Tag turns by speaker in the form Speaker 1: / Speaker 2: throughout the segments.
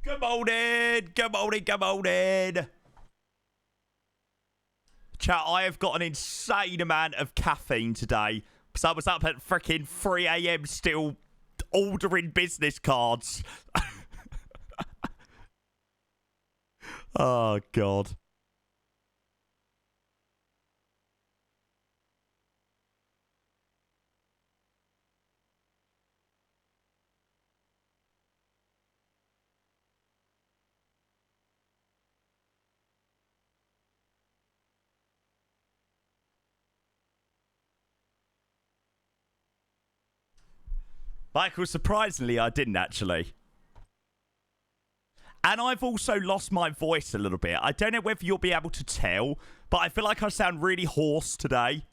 Speaker 1: Good morning. Good morning. Good morning. Chat, I have got an insane amount of caffeine today. So I was up at freaking 3 a.m. still ordering business cards. Oh, God. Michael, surprisingly, I didn't actually. And I've also lost my voice a little bit. I don't know whether you'll be able to tell, but I feel like I sound really hoarse today.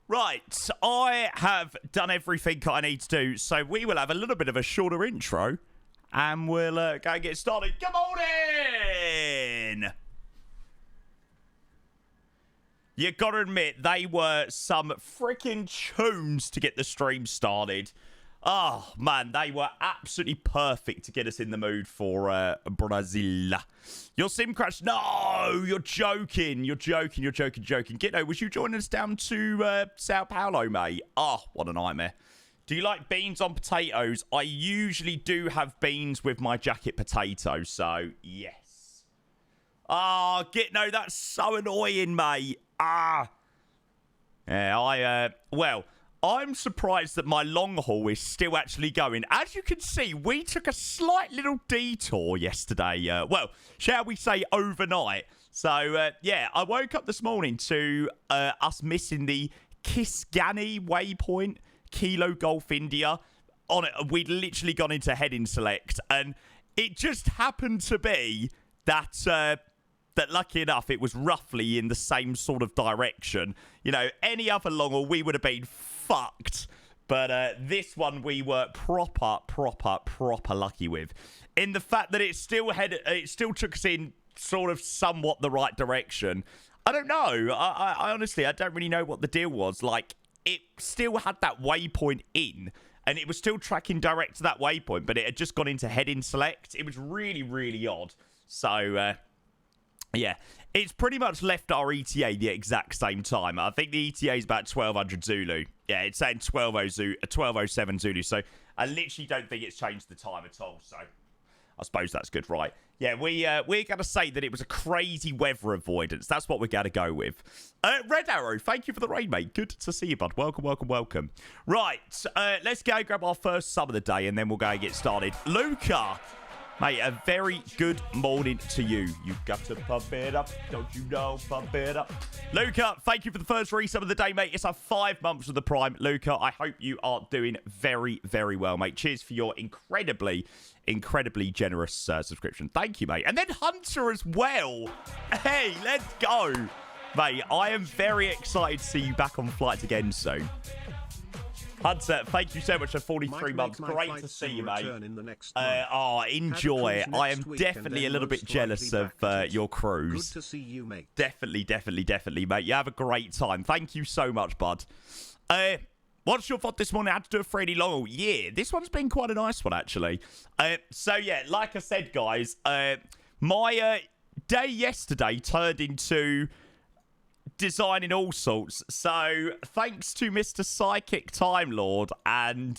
Speaker 1: Right, I have done everything I need to do, so we will have a little bit of a shorter intro, and we'll go and get started. Good morning! You gotta admit, they were some freaking tunes to get the stream started. Oh, man, they were absolutely perfect to get us in the mood for Brazil. Your sim crash? No, you're joking. You're joking. You're joking. Gitno, was you joining us down to Sao Paulo, mate? Oh, what a nightmare. Do you like beans on potatoes? I usually do have beans with my jacket potato, so yes. Ah, Gitno, that's so annoying, mate. Ah. Yeah, well, I'm surprised that my long haul is still actually going. As you can see, we took a slight little detour yesterday. Well, shall we say overnight. So, yeah, I woke up this morning to us missing the Kisgani waypoint, Kilo Golf India. On it, we'd literally gone into heading select. And it just happened to be that... that lucky enough, it was roughly in the same sort of direction. You know, any other long haul, we would have been fucked. But this one we were proper lucky with. In the fact that it still took us in sort of somewhat the right direction. I don't know. I honestly, I don't really know what the deal was. Like, it still had that waypoint in. And it was still tracking direct to that waypoint. But it had just gone into heading select. It was really odd. So... yeah, it's pretty much left our ETA the exact same time. I think the ETA is about 1200 Zulu. Yeah, it's saying 1207 Zulu. So I literally don't think it's changed the time at all. So I suppose that's good, right? Yeah, we're going to say that it was a crazy weather avoidance. That's what we're going to go with. Red Arrow, thank you for the raid, mate. Good to see you, bud. Welcome. Right, let's go grab our first sub of the day, and then we'll go and get started. Luca. Mate, a very good morning to you. You've got to pump it up. Don't you know? Pump it up. Luca, thank you for the first resub of the day, mate. It's our 5 months of the Prime. Luca, I hope you are doing very well, mate. Cheers for your incredibly generous subscription. Thank you, mate. And then Hunter as well. Hey, let's go. Mate, I am very excited to see you back on flights again soon. Hunter, thank you so much for 43 months. Great to see you, mate. Enjoy. I am definitely a little bit jealous of your cruise.
Speaker 2: Good to see you, mate.
Speaker 1: Definitely, mate. You have a great time. Thank you so much, bud. What's your thought this morning? I had to do a Freddy Long. Yeah, this one's been quite a nice one, actually. So, yeah, like I said, guys, my day yesterday turned into... designing all sorts. So thanks to Mr. Psychic Time Lord and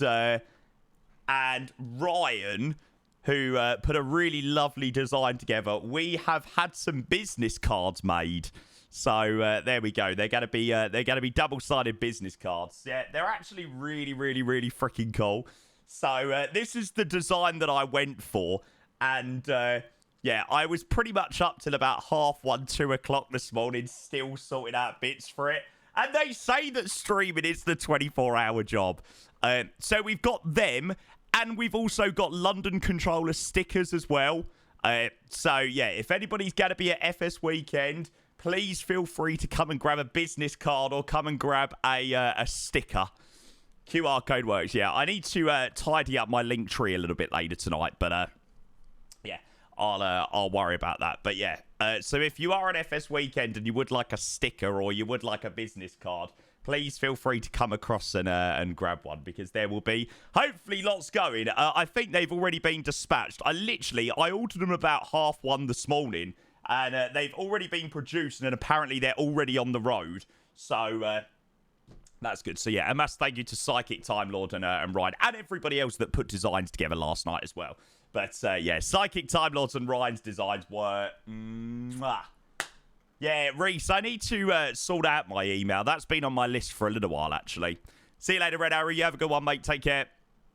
Speaker 1: Ryan, who put a really lovely design together, we have had some business cards made. So there we go. They're gonna be double-sided business cards. Yeah, they're actually really freaking cool. So this is the design that I went for. And yeah, I was pretty much up till about 1:30, 2 o'clock this morning, still sorting out bits for it. And they say that streaming is the 24-hour job. So we've got them, and we've also got London Controller stickers as well. So yeah, if anybody's going to be at FS Weekend, please feel free to come and grab a business card or come and grab a sticker. QR code works, yeah. I need to tidy up my link tree a little bit later tonight, but yeah, I'll worry about that. But yeah, so if you are at FS Weekend and you would like a sticker or you would like a business card, please feel free to come across and grab one, because there will be hopefully lots going. I think they've already been dispatched. I ordered them about 1:30 this morning, and they've already been produced, and apparently they're already on the road. So that's good. So yeah, a massive thank you to Psychic Time Lord and Ryan, and everybody else that put designs together last night as well. But yeah, Psychic Time Lords and Ryan's designs were... Yeah, Reese, I need to sort out my email. That's been on my list for a little while, actually. See you later, Red Arrow. You have a good one, mate. Take care.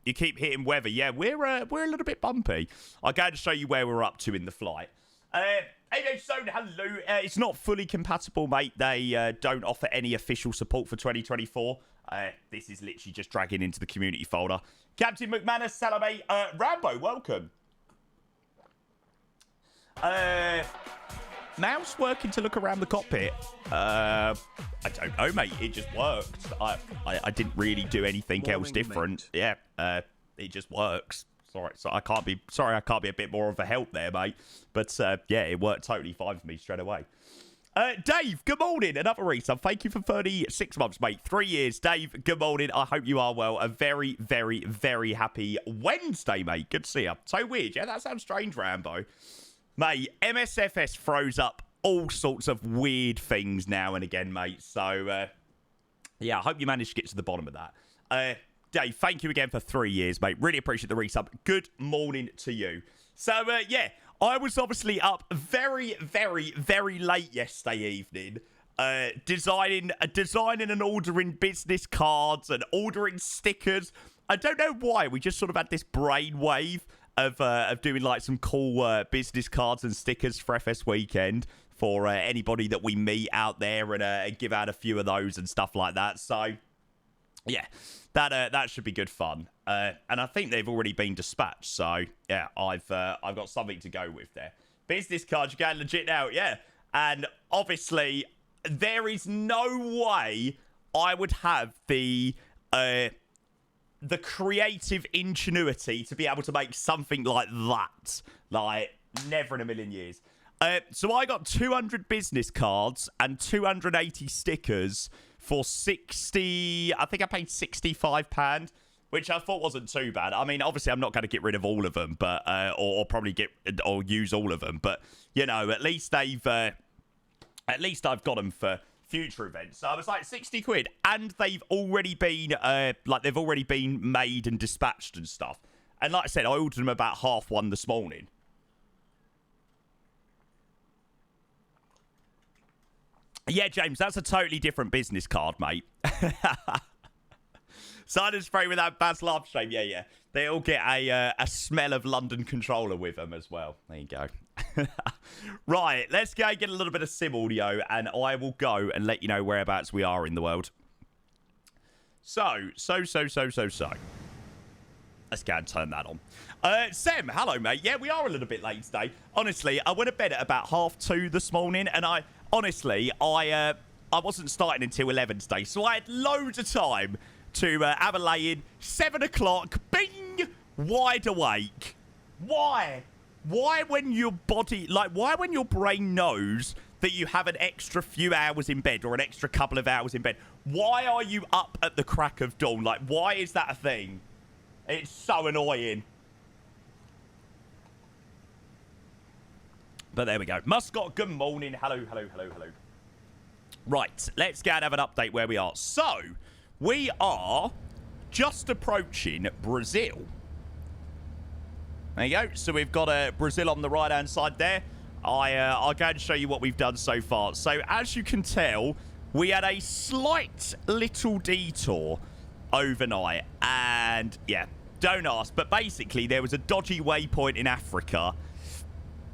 Speaker 1: You keep hitting weather. Yeah, we're a little bit bumpy. I'll go to show you where we're up to in the flight. Hey, Stone, hello. It's not fully compatible, mate. They don't offer any official support for 2024. This is literally just dragging into the community folder. Captain McManus, Salome, Rambo, welcome. Mouse working to look around the cockpit. I don't know, mate. It just worked. I didn't really do anything else different. Mate. Yeah, it just works. Sorry, I can't be a bit more of a help there, mate. But yeah, it worked totally fine for me straight away. Dave, good morning. Another resub. Thank you for 36 months, mate. 3 years. Dave, good morning. I hope you are well. A very, very, very happy Wednesday, mate. Good to see you. So weird. Yeah, that sounds strange, Rambo. Mate, MSFS throws up all sorts of weird things now and again, mate. So, yeah, I hope you managed to get to the bottom of that. Dave, thank you again for 3 years, mate. Really appreciate the resub. Good morning to you. So, yeah, I was obviously up very, very, very late yesterday evening, designing and ordering business cards and ordering stickers. I don't know why. We just sort of had this brainwave of doing like some cool business cards and stickers for FS Weekend for anybody that we meet out there, and give out a few of those and stuff like that. So yeah, that should be good fun. And I think they've already been dispatched. So yeah, I've got something to go with there. Business cards, you going legit now, yeah. And obviously, there is no way I would have the creative ingenuity to be able to make something like that. Like, never in a million years. So I got 200 business cards and 280 stickers for 60... I think I paid £65, which I thought wasn't too bad. I mean, obviously, I'm not going to get rid of all of them, but or probably use all of them. But, you know, at least I've got them for future events. So I was like 60 quid, and they've already been made and dispatched and stuff. And like I said, I ordered them about 1:30 this morning. Yeah, James, that's a totally different business card, mate. Silent spray with that Baz laugh shame. Yeah. They all get a smell of London Controller with them as well. There you go. Right, let's go get a little bit of sim audio, and I will go and let you know whereabouts we are in the world. So. Let's go and turn that on. Sam, hello, mate. Yeah, we are a little bit late today. Honestly, I went to bed at about 2:30 this morning, and I wasn't starting until 11 today, so I had loads of time to have a lay-in. 7 o'clock, bing, wide awake. Why? Why when your body, why when your brain knows that you have an extra few hours in bed or an extra couple of hours in bed, why are you up at the crack of dawn? Like, why is that a thing? It's so annoying. But there we go. Muscot, good morning. Hello. Right, let's go and have an update where we are. So, we are just approaching Brazil. There you go. So we've got Brazil on the right-hand side there. I'll go and show you what we've done so far. So as you can tell, we had a slight little detour overnight. And yeah, don't ask. But basically, there was a dodgy waypoint in Africa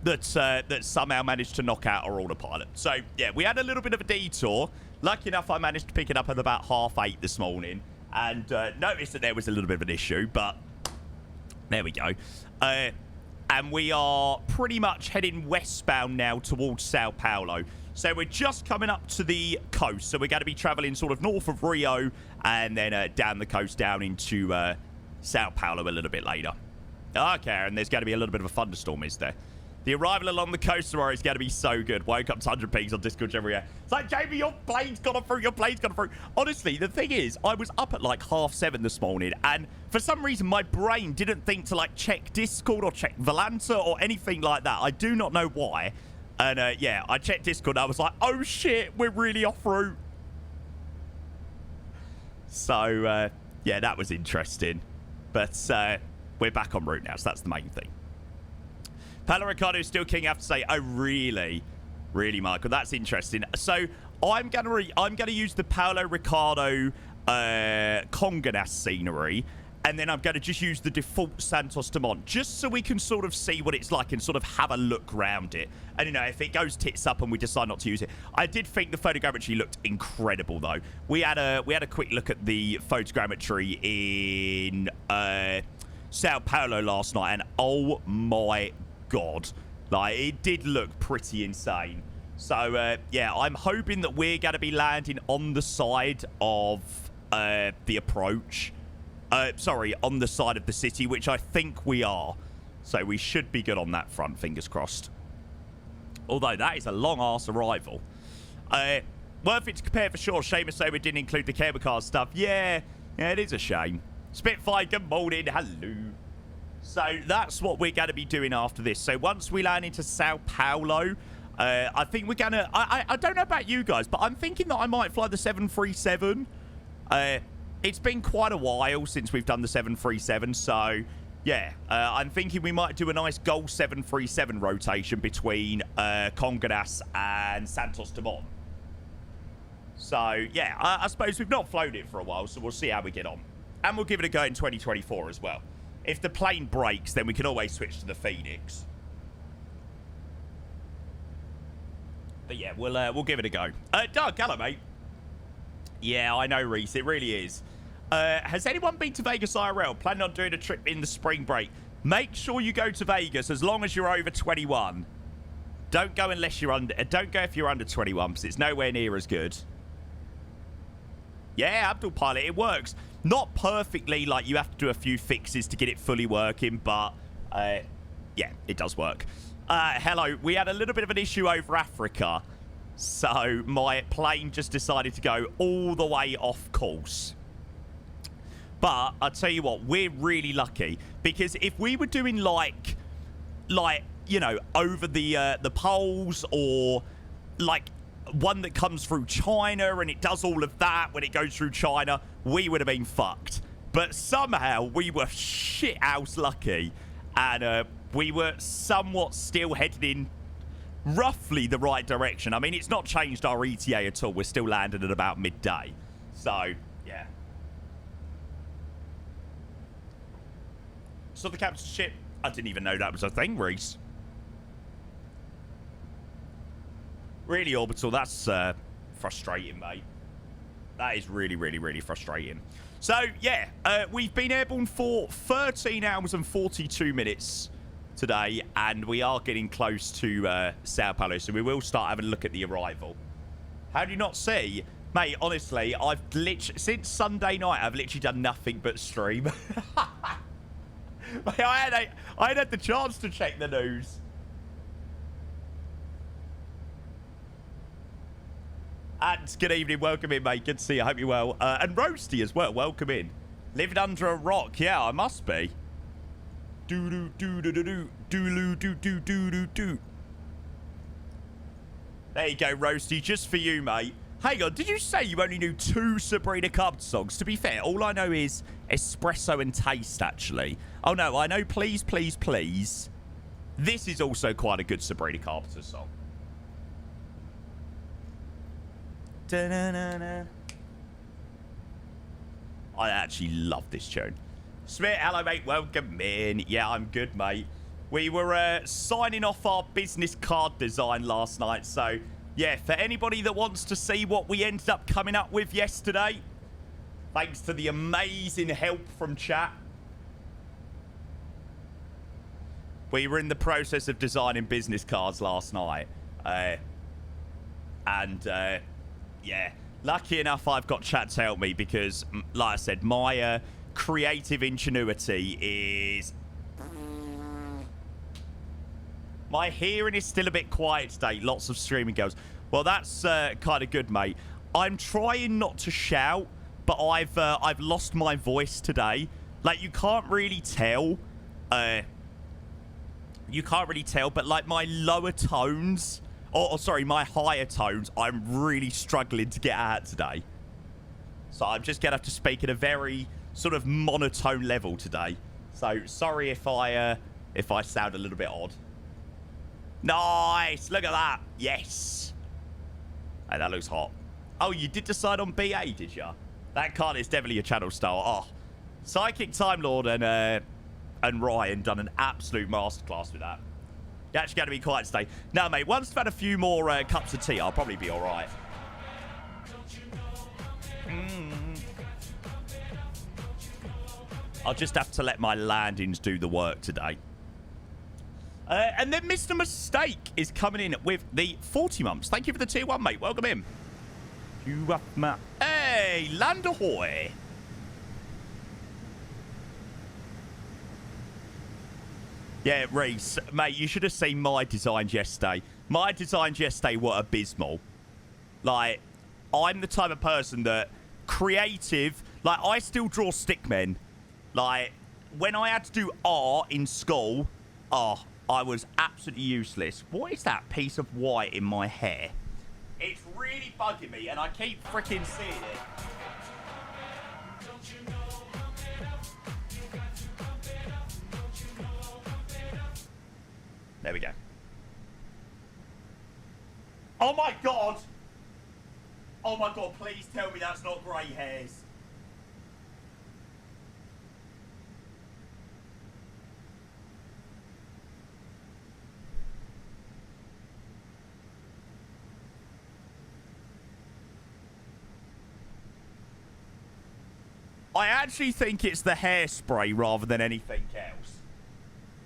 Speaker 1: that somehow managed to knock out our autopilot. So, yeah, we had a little bit of a detour. Lucky enough, I managed to pick it up at about 8:30 this morning. And noticed that there was a little bit of an issue, but there we go. And we are pretty much heading westbound now towards Sao Paulo. So we're just coming up to the coast. So we're going to be traveling sort of north of Rio and then down the coast down into Sao Paulo a little bit later. Okay, and there's going to be a little bit of a thunderstorm, is there? The arrival along the coast tomorrow is going to be so good. Woke up to 100 pings on Discord every year. It's like, Jamie, your plane's gone through, your plane's gone through. Honestly, the thing is, I was up at like 7:30 this morning, and for some reason, my brain didn't think to like check Discord or check Volanta or anything like that. I do not know why. And yeah, I checked Discord, and I was like, oh shit, we're really off route. So, yeah, that was interesting. But we're back en route now, so that's the main thing. Paulo Ricardo is still king, I have to say. Oh, really? Really, Michael? That's interesting. So, I'm gonna use the Paulo Ricardo Conga Nast scenery, and then I'm going to just use the default Santos Dumont, just so we can sort of see what it's like and sort of have a look around it. And, you know, if it goes tits up and we decide not to use it. I did think the photogrammetry looked incredible, though. We had a quick look at the photogrammetry in Sao Paulo last night, and oh my God, like, it did look pretty insane. So, yeah, I'm hoping that we're going to be landing on the side of the approach. Sorry, on the side of the city, which I think we are. So we should be good on that front, fingers crossed. Although that is a long-ass arrival. Worth it to compare for sure. Shame to say we didn't include the cable car stuff. Yeah, it is a shame. Spitfire, good morning, hello. So that's what we're going to be doing after this. So once we land into Sao Paulo, I think we're going to... I don't know about you guys, but I'm thinking that I might fly the 737. It's been quite a while since we've done the 737, so yeah, I'm thinking we might do a nice Gol 737 rotation between Conga Nast and Santos Dumont. So yeah, I suppose we've not flown it for a while, so we'll see how we get on. And we'll give it a go in 2024 as well. If the plane breaks, then we can always switch to the Phoenix. But yeah, we'll give it a go. Doug, hello, mate. Yeah, I know, Reese. It really is. Has anyone been to Vegas IRL? Planning on doing a trip in the spring break? Make sure you go to Vegas as long as you're over 21. Don't go unless you're under... Don't go if you're under 21, because it's nowhere near as good. Yeah, Abdul Pilot, it works. Not perfectly, like you have to do a few fixes to get it fully working, but yeah, it does work. Hello, we had a little bit of an issue over Africa. So my plane just decided to go all the way off course. But I'll tell you what, we're really lucky, because if we were doing like you know, over the poles, or like one that comes through China and it does all of that when it goes through China, we would have been fucked. But somehow we were shithouse lucky, and we were somewhat still headed in roughly the right direction. I mean, it's not changed our ETA at all. We're still landing at about midday. So, yeah. So the captain's ship, I didn't even know that was a thing, Reese. Really, Orbital, that's frustrating, mate. That is really, really, really frustrating. So, yeah, we've been airborne for 13 hours and 42 minutes today, and we are getting close to Sao Paulo, so we will start having a look at the arrival. How do you not see? Mate, honestly, I've literally, since Sunday night, I've literally done nothing but stream. Mate, I had the chance to check the news. And good evening, welcome in, mate. Good to see you, I hope you're well. And Roasty as well, welcome in. Living under a rock, yeah, I must be. Do-do-do-do-do-do, There you go, Roasty, just for you, mate. Hang on, did you say you only knew 2 Sabrina Carpenter songs? To be fair, all I know is Espresso and Taste, actually. Oh, no, I know Please, Please, Please. This is also quite a good Sabrina Carpenter song. Da-na-na-na. I actually love this tune. Smith, hello, mate. Welcome in. Yeah, I'm good, mate. We were signing off our business card design last night. So, yeah, for anybody that wants to see what we ended up coming up with yesterday, thanks to the amazing help from chat, we were in the process of designing business cards last night. Yeah, lucky enough I've got chat to help me because, like I said, my creative ingenuity is... My hearing is still a bit quiet today. Lots of streaming girls. Well, that's kind of good, mate. I'm trying not to shout, but I've lost my voice today. Like, you can't really tell. You can't really tell, but like my lower tones, or sorry, my higher tones, I'm really struggling to get out today. So I'm just gonna have to speak at a very sort of monotone level today. So sorry if I sound a little bit odd. Nice, look at that. Yes. Hey, that looks hot. Oh, you did decide on BA, did you? That card is definitely your channel style. Oh, Psychic Time Lord and Ryan done an absolute masterclass with that. You're actually going to be quiet today. No, mate, once I've had a few more cups of tea, I'll probably be all right. I'll just have to let my landings do the work today. And then Mr. Mistake is coming in with the 40 months. Thank you for the tier 1, mate. Welcome in. Hey, Landahoy. Yeah, Reese, mate, you should have seen my designs yesterday. My designs yesterday were abysmal. Like, I'm the type of person that creative, like, I still draw stickmen. Like, when I had to do art in school, oh, I was absolutely useless. What is that piece of white in my hair? It's really bugging me, and I keep freaking seeing it. There we go. Oh my god! Oh my god, please tell me that's not grey hairs. I actually think it's the hairspray rather than anything else.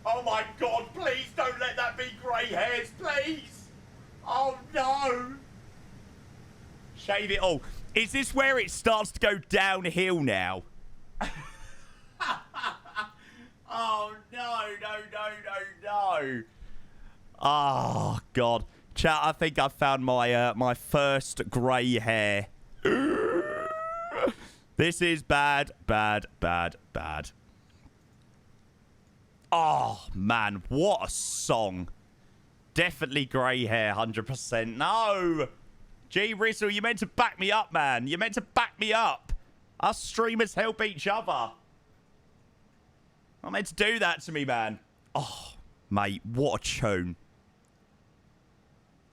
Speaker 1: Oh my god, please don't let that be grey hairs, please! Oh no! Shave it all. Is this where it starts to go downhill now? Oh no, no. Oh god. Chat, I think I found my my first grey hair. This is bad. Oh, man, what a song. Definitely grey hair, 100%. No! G Rizzle, you meant to back me up, man. You meant to back me up. Us streamers help each other. Not meant to do that to me, man. Oh, mate, what a tune.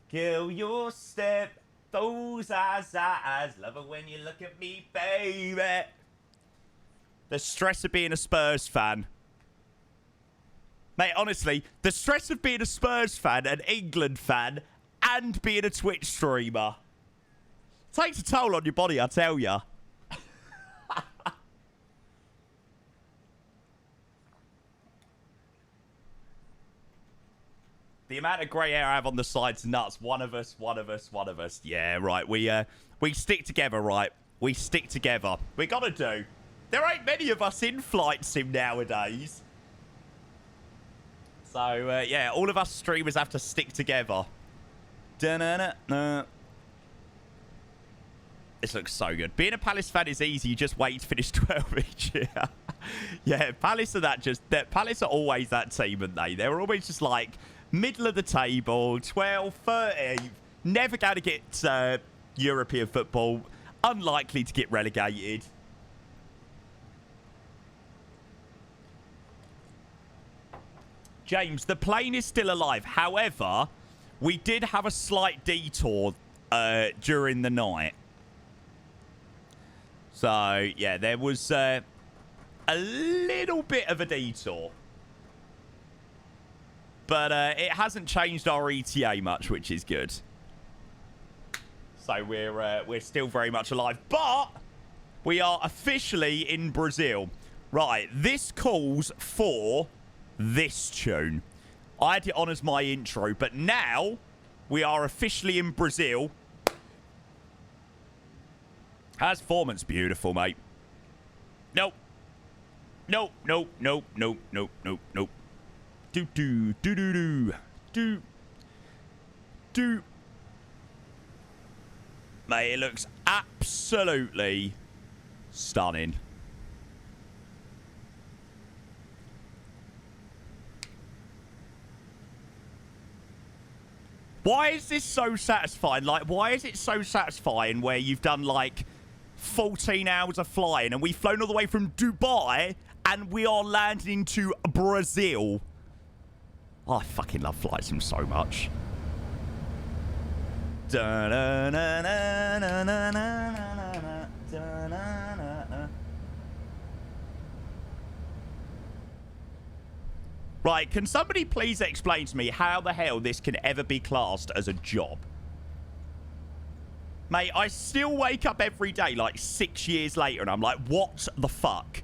Speaker 1: Kill your step. Those eyes. Love it when you look at me, baby. The stress of being a Spurs fan. Mate, honestly, the stress of being a Spurs fan, an England fan, and being a Twitch streamer takes a toll on your body, I tell ya. The amount of grey hair I have on the side's nuts. One of us. Yeah, right. We stick together, right? We stick together. We gotta do. There ain't many of us in Flight Sim nowadays. So, yeah, all of us streamers have to stick together. Da-na-na-na. This looks so good. Being a Palace fan is easy. You just wait to finish 12 each year. Yeah, Palace are always that team, aren't they? They're always just like middle of the table, 12, 13. Never going to get European football. Unlikely to get relegated. James, the plane is still alive. However, we did have a slight detour during the night. So, yeah, there was a a little bit of a detour. But it hasn't changed our ETA much, which is good. So we're still very much alive. But we are officially in Brazil. Right, this calls for this tune. I had it on as my intro, but now we are officially in Brazil. That's performance beautiful, mate. Nope. Nope, nope, nope, nope, nope, nope, nope. Do, do, do, do, do. Do. Do. Mate, it looks absolutely stunning. Why is this so satisfying? Like, why is it so satisfying where you've done, like, 14 hours of flying and we've flown all the way from Dubai and we are landing into Brazil? Oh, I fucking love flight sim so much. Right, can somebody please explain to me how the hell this can ever be classed as a job? Mate, I still wake up every day like 6 years later and I'm like, what the fuck?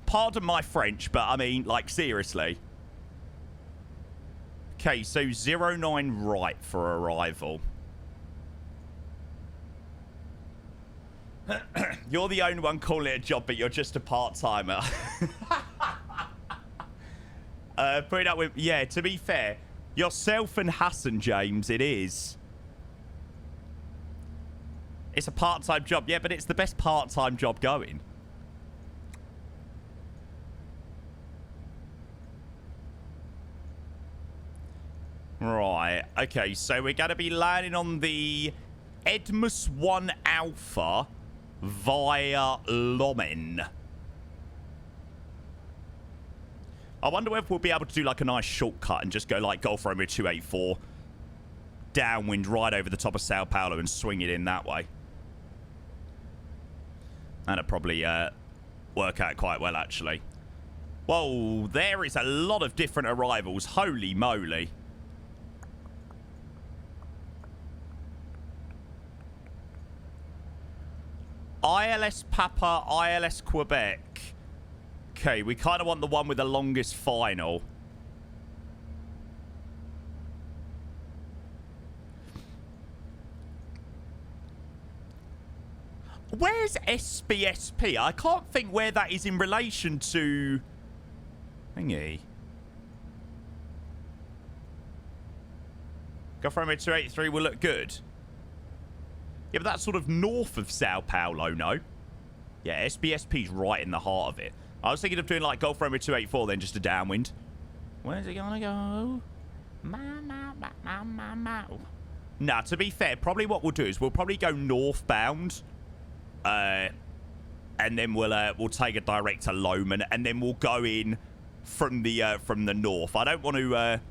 Speaker 1: Pardon my French, but I mean, like, seriously. Okay, so 09 right for arrival. You're the only one calling it a job, but you're just a part-timer. Put it up with... Yeah, to be fair, yourself and Hassan, James, it is. It's a part-time job. Yeah, but it's the best part-time job going. Right. Okay, so we're going to be landing on the Edmus 1 Alpha via Lomen. I wonder if we'll be able to do like a nice shortcut and just go like Golf Romeo 284 downwind right over the top of Sao Paulo and swing it in that way. That'd probably work out quite well, actually. Whoa, there is a lot of different arrivals. Holy moly. ILS Papa, ILS Quebec. Okay, we kind of want the one with the longest final. Where's SBSP? I can't think where that is in relation to... Thingy. Golf Romeo 283 will look good. Yeah, but that's sort of north of Sao Paulo, no? Yeah, SBSP's right in the heart of it. I was thinking of doing like Golf Romeo 284, then just a downwind. Where's it gonna go? Nah, to be fair, probably what we'll do is we'll probably go northbound. And then we'll take a direct to Loman, and then we'll go in from the north. I don't want to...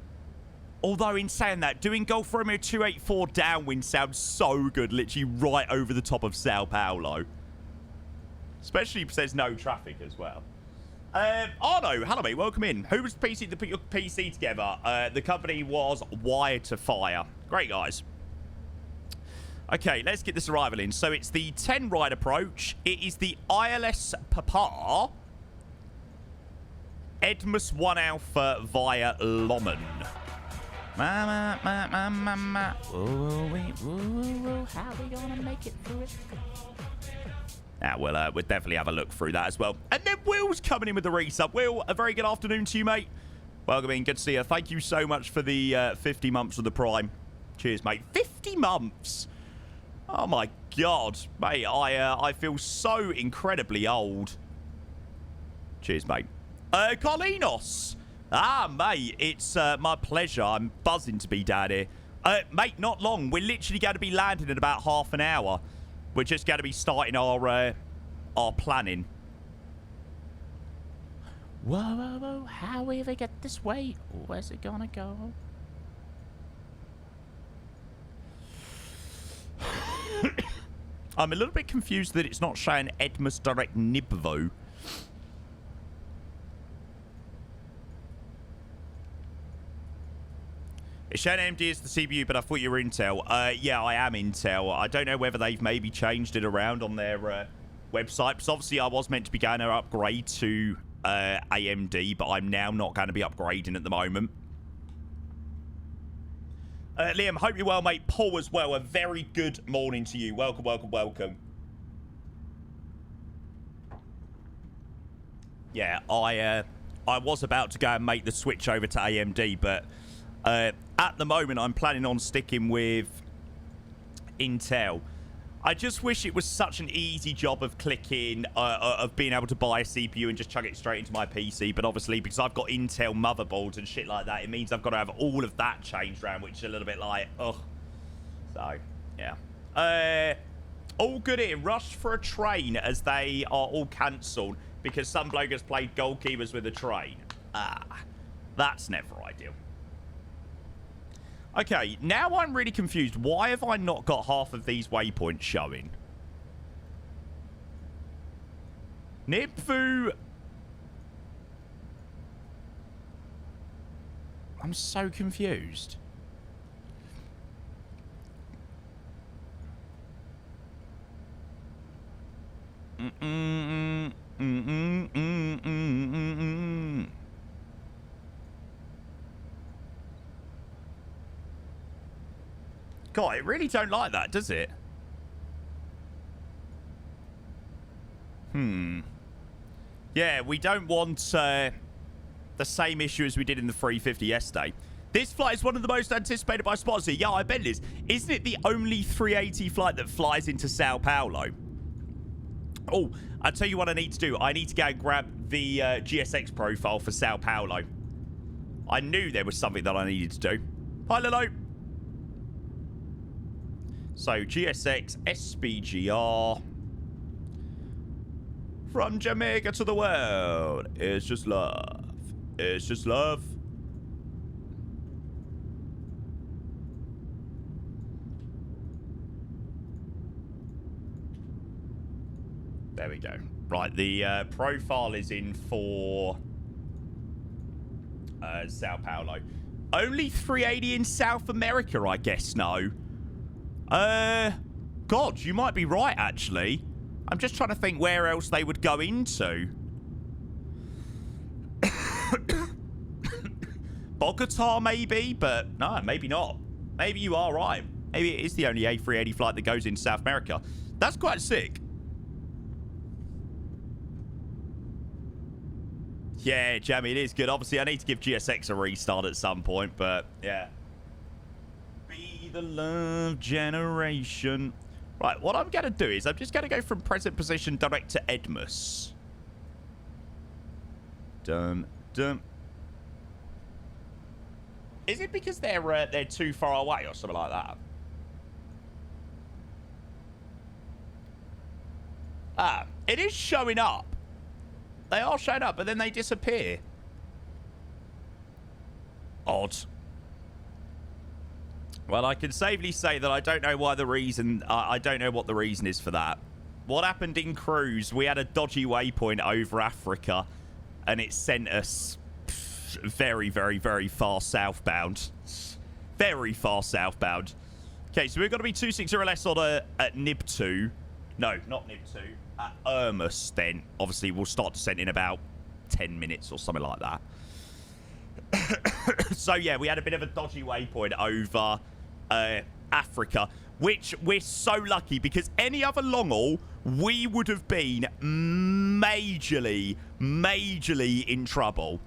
Speaker 1: although, in saying that, doing Golf Romeo 284 downwind sounds so good, literally right over the top of Sao Paulo. Especially if there's no traffic as well. Arno, hello mate, welcome in. Who was the PC to put your PC together? The company was Wired to Fire. Great, guys. Okay, let's get this arrival in. So it's the 10 right approach. It is the ILS Papa. Edmus 1 Alpha via Lomen. How we gonna make it through it? Now, we'll definitely have a look through that as well. And then Will's coming in with the resub. Will, a very good afternoon to you, mate. Welcome in. Good to see you. Thank you so much for the 50 months of the Prime. Cheers, mate. 50 months? Oh, my God. Mate, I feel so incredibly old. Cheers, mate. Carlinos. Ah, mate, it's my pleasure. I'm buzzing to be down here. Mate, not long. We're literally going to be landing in about half an hour. We're just going to be starting our planning. Whoa, whoa, whoa. How we ever get this way? Where's it gonna go? I'm a little bit confused that it's not showing Edmus Direct Nibvo. It's showing AMD as the CPU, but I thought you were Intel. Yeah, I am Intel. I don't know whether they've maybe changed it around on their website. Because obviously I was meant to be going to upgrade to AMD, but I'm now not going to be upgrading at the moment. Liam, hope you're well, mate. Paul as well. A very good morning to you. Welcome, welcome, welcome. Yeah, I was about to go and make the switch over to AMD, but at the moment I'm planning on sticking with Intel. I just wish it was such an easy job of clicking, of being able to buy a CPU and just chuck it straight into my PC. But obviously, because I've got Intel motherboards and shit like that, it means I've got to have all of that changed around, which is a little bit like, ugh. So, yeah. All good here. Rush for a train as they are all cancelled because some bloke has played goalkeepers with a train. Ah, that's never ideal. Okay, now I'm really confused. Why have I not got half of these waypoints showing? Nibfu. I'm so confused. God, it really don't like that, does it? Yeah, we don't want the same issue as we did in the 350 yesterday. This flight is one of the most anticipated by spotters here. Yeah, I bet it is. Isn't it the only 380 flight that flies into Sao Paulo? Oh, I'll tell you what I need to do. I need to go and grab the GSX profile for Sao Paulo. I knew there was something that I needed to do. Hi, Lilo. So, GSX, SBGR. From Jamaica to the world. It's just love. It's just love. There we go. Right, the profile is in for Sao Paulo. Only 380 in South America, I guess, no. God, you might be right, actually. I'm just trying to think where else they would go into. Bogota, maybe? But no, maybe not. Maybe you are right. Maybe it is the only A380 flight that goes into South America. That's quite sick. Yeah, Jamie, it is good. Obviously, I need to give GSX a restart at some point, but yeah. Be the love generation. Right, what I'm going to do is I'm just going to go from present position direct to Edmus. Dun, dun. Is it because they're too far away or something like that? Ah, it is showing up. They are showing up, but then they disappear. Odd. Well, I can safely say that I don't know why the reason... I don't know what the reason is for that. What happened in Cruise, we had a dodgy waypoint over Africa, and it sent us very, very, very far southbound. Very far southbound. Okay, so we've got to be 260 or less on at NIB2. No, not NIB2. At Ermus, then. Obviously, we'll start descent in about 10 minutes or something like that. So, yeah, we had a bit of a dodgy waypoint over Africa, which we're so lucky because any other long haul, we would have been majorly in trouble.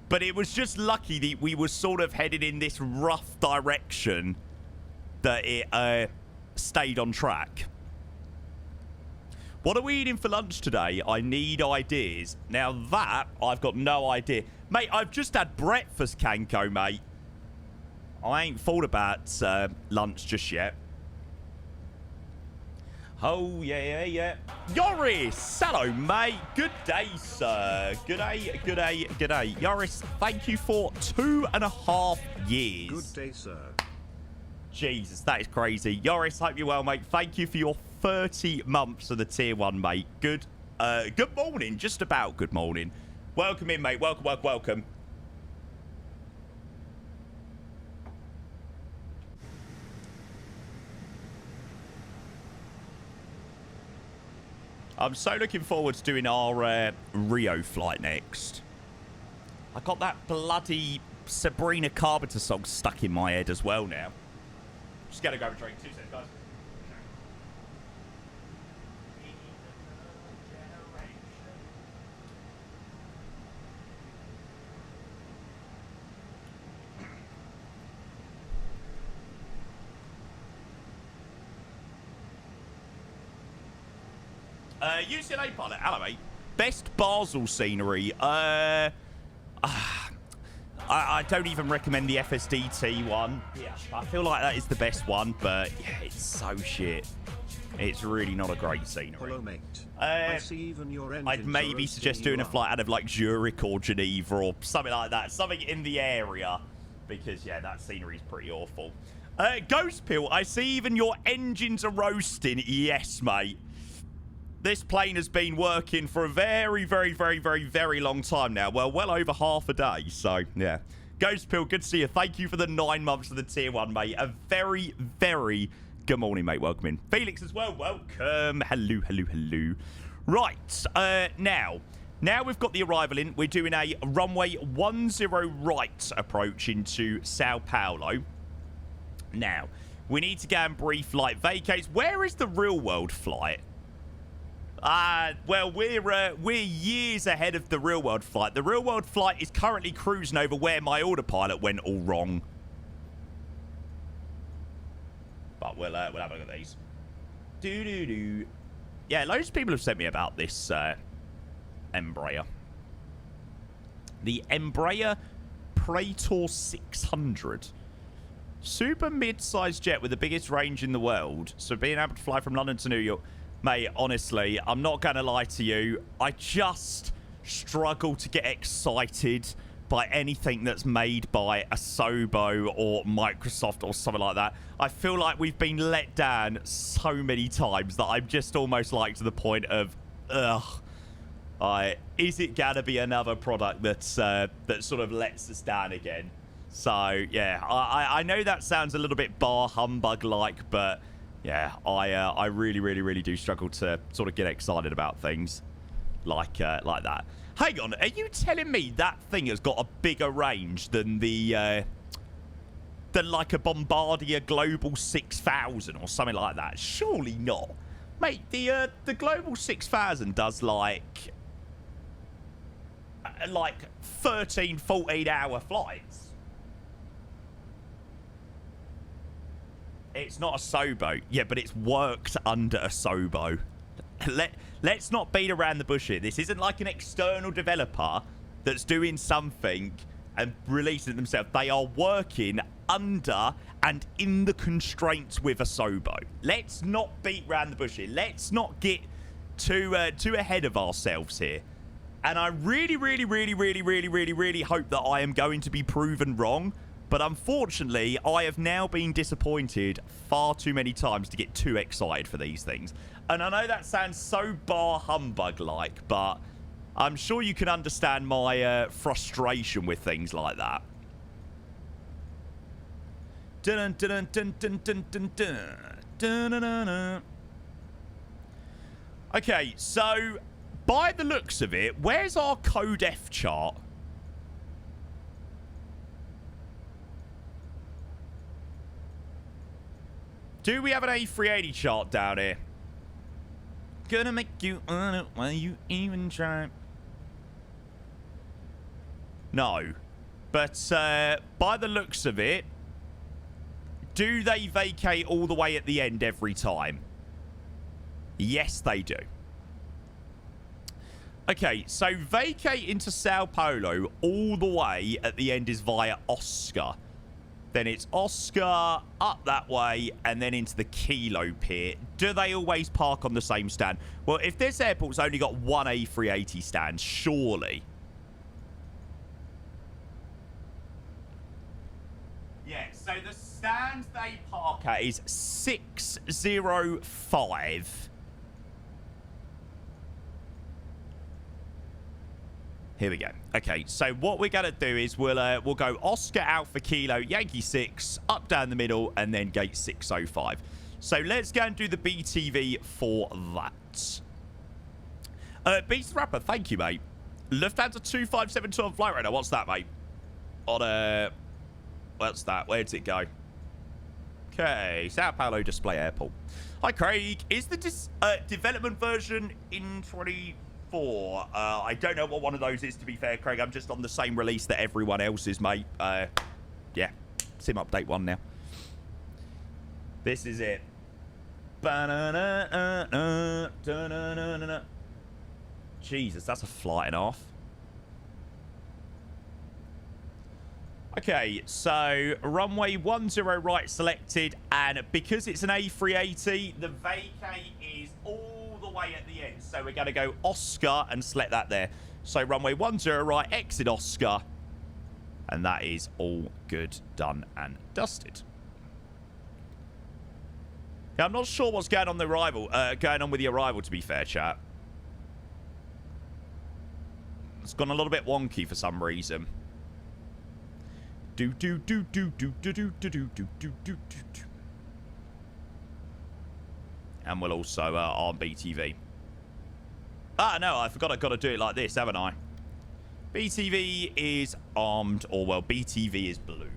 Speaker 1: But it was just lucky that we were sort of headed in this rough direction that it stayed on track. What are we eating for lunch today? I need ideas. Now that, I've got no idea. Mate, I've just had breakfast, Kanko, mate. I ain't thought about lunch just yet. Oh, yeah. Yoris, hello, mate. Good day, sir. Good day. Yoris, thank you for 2.5 years.
Speaker 2: Good day, sir.
Speaker 1: Jesus, that is crazy. Yoris, hope you're well, mate. Thank you for your 30 months of the tier 1, mate. Good morning. Just about good morning. Welcome in, mate. Welcome. I'm so looking forward to doing our Rio flight next. I got that bloody Sabrina Carpenter song stuck in my head as well now. Just gotta grab a drink. 2 seconds, guys. UCLA pilot, hello mate. Best Basel scenery. I don't even recommend the FSDT one. Yeah, I feel like that is the best one, but yeah, it's so shit. It's really not a great scenery.
Speaker 2: Hello, mate. I see even your
Speaker 1: I'd maybe suggest doing a flight out of like Zurich or Geneva or something like that. Something in the area. Because, yeah, that scenery is pretty awful. Ghost Pill, I see even your engines are roasting. Yes, mate. This plane has been working for a very, very, very, very, very long time now. Well over half a day. So, yeah. Ghost Pill, good to see you. Thank you for the 9 months of the tier 1, mate. A very, very good morning, mate. Welcome in. Felix as well. Welcome. Hello, hello, hello. Right. Now we've got the arrival in. We're doing a runway 10 right approach into Sao Paulo. Now, we need to go and brief light vacates. Where is the real world flight? Well, we're years ahead of the real world flight. The real world flight is currently cruising over where my autopilot went all wrong. But we'll have a look at these. Yeah, loads of people have sent me about this Embraer. The Embraer Praetor 600. Super mid-sized jet with the biggest range in the world. So being able to fly from London to New York. Mate, honestly, I'm not going to lie to you. I just struggle to get excited by anything that's made by Asobo or Microsoft or something like that. I feel like we've been let down so many times that I'm just almost like to the point of, ugh. Is it going to be another product that's, that sort of lets us down again? So, yeah, I know that sounds a little bit bar humbug-like, but... yeah, I really, really, really do struggle to sort of get excited about things like that. Hang on, are you telling me that thing has got a bigger range than the than like a Bombardier Global 6000 or something like that? Surely not, mate. The Global 6000 does like 13, 14-hour flights. It's not a Sobo. Yeah, but it's worked under a Sobo. Let's not beat around the bush here. This isn't like an external developer that's doing something and releasing it themselves. They are working under and in the constraints with a Sobo. Let's not beat around the bush here. Let's not get too ahead of ourselves here. And I really, really, really, really, really, really, really hope that I am going to be proven wrong. But unfortunately, I have now been disappointed far too many times to get too excited for these things. And I know that sounds so bar humbug-like, but I'm sure you can understand my frustration with things like that. Dun dun dun dun dun dun dun dun dun dun. Okay, so by the looks of it, where's our code F chart? Do we have an A380 chart down here? Gonna make you on it while you even try. No. But by the looks of it, do they vacate all the way at the end every time? Yes, they do. Okay, so vacate into Sao Paulo all the way at the end is via Oscar. Then it's Oscar, up that way, and then into the Kilo Pier. Do they always park on the same stand? Well, if this airport's only got one A380 stand, surely. Yeah, so the stand they park at is 605. Here we go. Okay, so what we're going to do is we'll go Oscar Alpha Kilo, Yankee 6, up down the middle, and then gate 605. So let's go and do the BTV for that. Beast Rapper, thank you, mate. Lufthansa 2572 on flight radar. What's that, mate? On what's that? Where did it go? Okay, Sao Paulo Display Airport. Hi, Craig. Is the development version in 24? I don't know what one of those is, to be fair, Craig. I'm just on the same release that everyone else is, mate. Yeah, Sim Update 1 now. This is it. Jesus, that's a flight and a half. Okay, so runway 10 right selected, and because it's an A380, the vacate is all the way at the end. So we're going to go Oscar and select that there. So runway 10 right, exit Oscar, and that is all good, done, and dusted. Now, I'm not sure what's going on with the arrival, to be fair, chat. It's gone a little bit wonky for some reason. And we'll also arm BTV. Ah, no, I forgot I've got to do it like this, haven't I? BTV is armed, or, well, BTV is blue.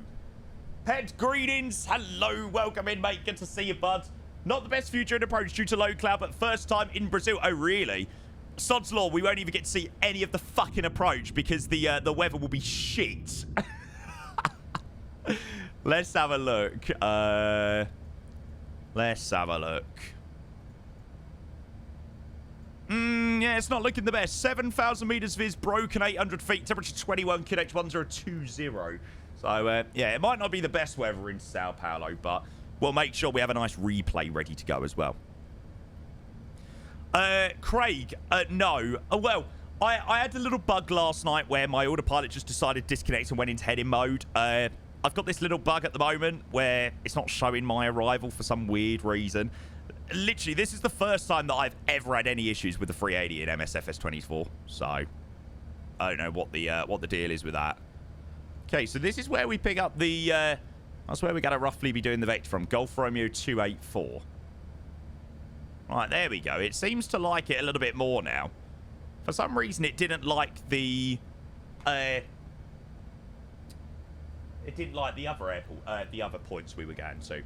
Speaker 1: Head greetings. Hello, welcome in, mate. Good to see you, bud. Not the best view during approach due to low cloud, but first time in Brazil. Oh, really? Sod's law, we won't even get to see any of the fucking approach because the weather will be shit. Let's have a look. Let's have a look. Yeah, it's not looking the best. 7,000 meters viz, broken 800 feet, temperature 21, QNH 1020. So, yeah, it might not be the best weather in Sao Paulo, but we'll make sure we have a nice replay ready to go as well. Craig, no. Well, I had a little bug last night where my autopilot just decided to disconnect and went into heading mode. I've got this little bug at the moment where it's not showing my arrival for some weird reason. Literally, this is the first time that I've ever had any issues with the 380 in MSFS24. So, I don't know what the deal is with that. Okay, so this is where we pick up the... that's where we're going to roughly be doing the vector from. Golf Romeo 284. Right, there we go. It seems to like it a little bit more now. For some reason, it didn't like the... it didn't like the other airport, the other points we were going to.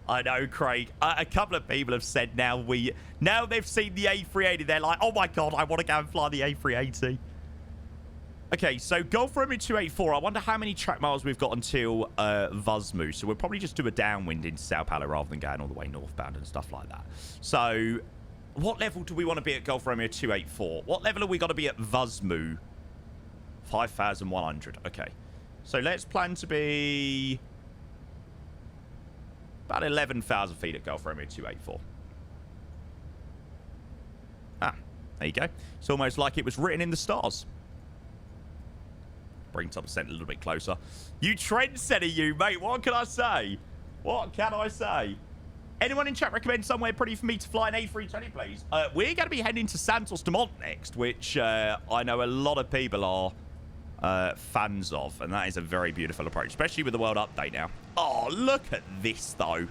Speaker 1: I know, Craig. A couple of people have said now they've seen the A380, they're like, oh my god, I want to go and fly the A380. Okay, so Golf Romeo 284. I wonder how many track miles we've got until Vuzmu. So we'll probably just do a downwind into Sao Paulo rather than going all the way northbound and stuff like that. So what level do we want to be at Golf Romeo 284? What level have we got to be at Vuzmu? 5,100. Okay. So let's plan to be about 11,000 feet at Golf Romeo 284. Ah, there you go. It's almost like it was written in the stars. Bring top percent a little bit closer. You trendsetter, you, mate. What can I say? What can I say? Anyone in chat recommend somewhere pretty for me to fly an A320, please? We're going to be heading to Santos Dumont next, which I know a lot of people are fans of, and that is a very beautiful approach, especially with the world update now. Oh, look at this, though.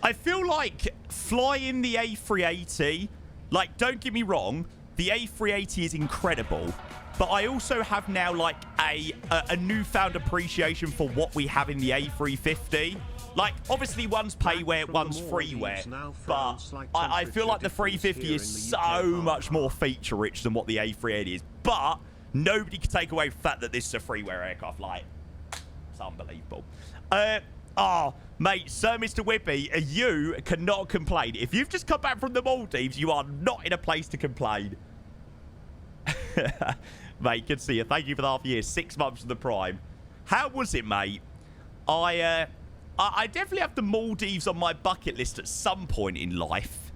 Speaker 1: I feel like flying the A380... Like, don't get me wrong, the A380 is incredible, but I also have now, like, a newfound appreciation for what we have in the A350. Like, obviously, one's payware, one's freeware, but I feel like the 350 is so much more feature-rich than what the A380 is. But nobody can take away the fact that this is a freeware aircraft. Like, it's unbelievable. Oh, mate, Sir Mr. Whippy, you cannot complain. If you've just come back from the Maldives, you are not in a place to complain. Mate, good to see you. Thank you for the half year. 6 months of the Prime. How was it, mate? I definitely have the Maldives on my bucket list at some point in life.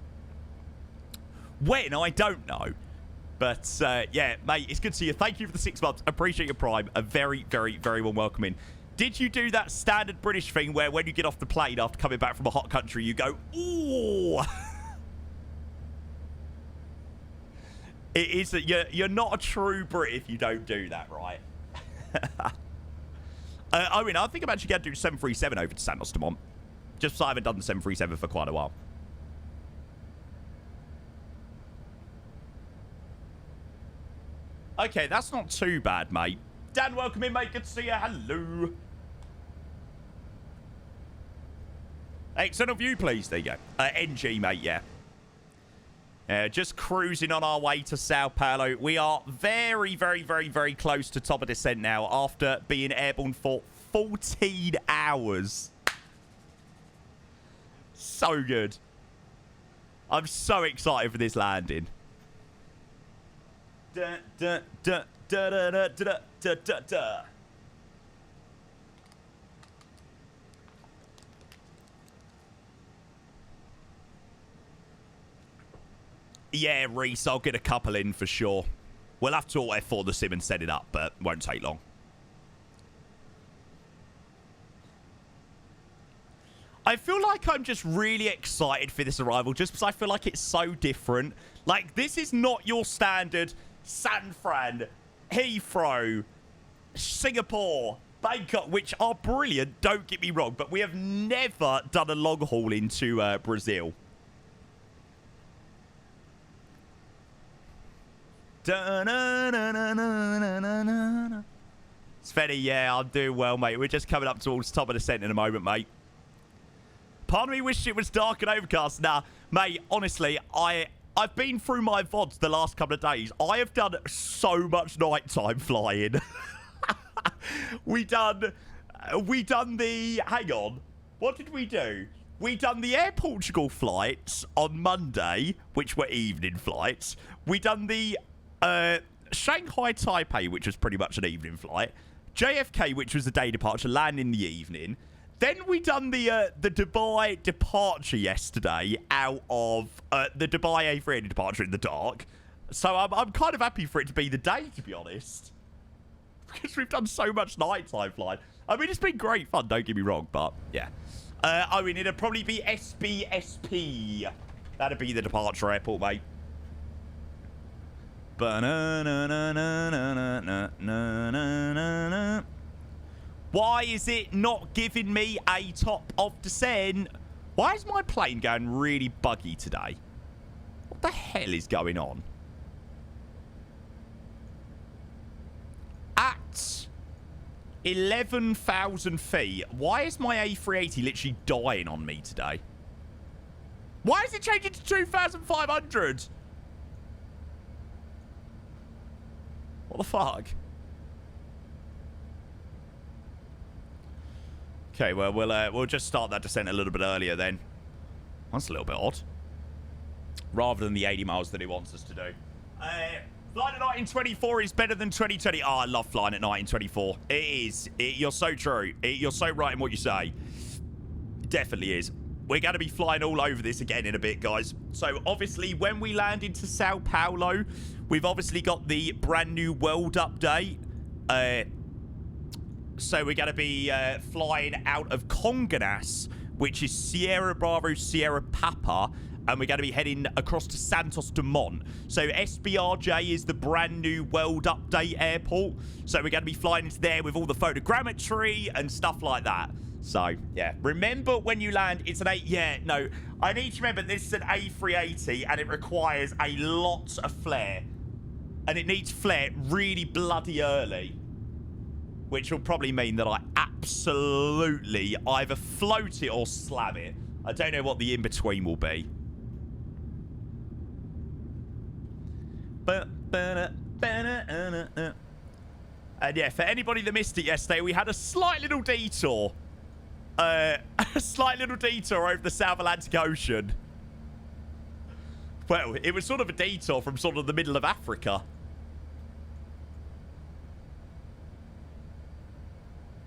Speaker 1: When? I don't know. But, yeah, mate, it's good to see you. Thank you for the 6 months. Appreciate your Prime. A very, very, very warm welcome in. Did you do that standard British thing where when you get off the plane after coming back from a hot country, you go, ooh? It is that you're not a true Brit if you don't do that, right? I mean, I think I'm actually going to do 737 over to Santos Dumont. Just so I haven't done the 737 for quite a while. Okay, that's not too bad, mate. Dan, welcome in, mate. Good to see you. Hello. External view, please. There you go. NG, mate, yeah. Just cruising on our way to Sao Paulo. We are very, very, very, very close to top of descent now after being airborne for 14 hours. So good. I'm so excited for this landing. Da, da, da, da, da, da, da, da, da, da. Yeah, Reese, I'll get a couple in for sure. We'll have to all F4 the sim and set it up, but won't take long. I feel like I'm just really excited for this arrival just because I feel like it's so different. Like, this is not your standard San Fran, Heathrow, Singapore, Bangkok, which are brilliant, don't get me wrong, but we have never done a long haul into Brazil. Svenny, yeah, I'm doing well, mate. We're just coming up towards the top of the descent in a moment, mate. Part of me wished it was dark and overcast. Nah, mate, honestly, I've been through my VODs the last couple of days. I have done so much nighttime flying. we done the, hang on, what did we do? We done the Air Portugal flights on Monday, which were evening flights. We done the Shanghai Taipei, which was pretty much an evening flight. JFK, which was a day departure, land in the evening. Then we done the Dubai departure yesterday out of the Dubai A388 departure in the dark. So I'm kind of happy for it to be the day, to be honest. Because we've done so much nighttime flying. I mean, it's been great fun, don't get me wrong, but yeah. I mean, it'd probably be SBSP. That'd be the departure airport, mate. Why is it not giving me a top of descent? Why is my plane going really buggy today? What the hell is going on? At 11,000 feet, why is my A380 literally dying on me today? Why is it changing to 2,500? What the fuck? Okay, well, we'll just start that descent a little bit earlier then. That's a little bit odd. Rather than the 80 miles that he wants us to do. Flying at night in 24 is better than 2020. Oh, I love flying at night in 24. It is. You're so true. You're so right in what you say. It definitely is. We're going to be flying all over this again in a bit, guys. So, obviously, when we land into Sao Paulo, we've obviously got the brand new world update. So, we're going to be flying out of Congonhas, which is Sierra Bravo, Sierra Papa, and we're going to be heading across to Santos Dumont. So, SBRJ is the brand new world update airport. So, we're going to be flying into there with all the photogrammetry and stuff like that. So, yeah. Remember when you land, it's an yeah, no. I need to remember this is an A380 and it requires a lot of flare. And it needs flare really bloody early. Which will probably mean that I absolutely either float it or slam it. I don't know what the in-between will be. And yeah, for anybody that missed it yesterday, we had a slight little detour. A slight little detour over the South Atlantic Ocean. Well, it was sort of a detour from sort of the middle of Africa.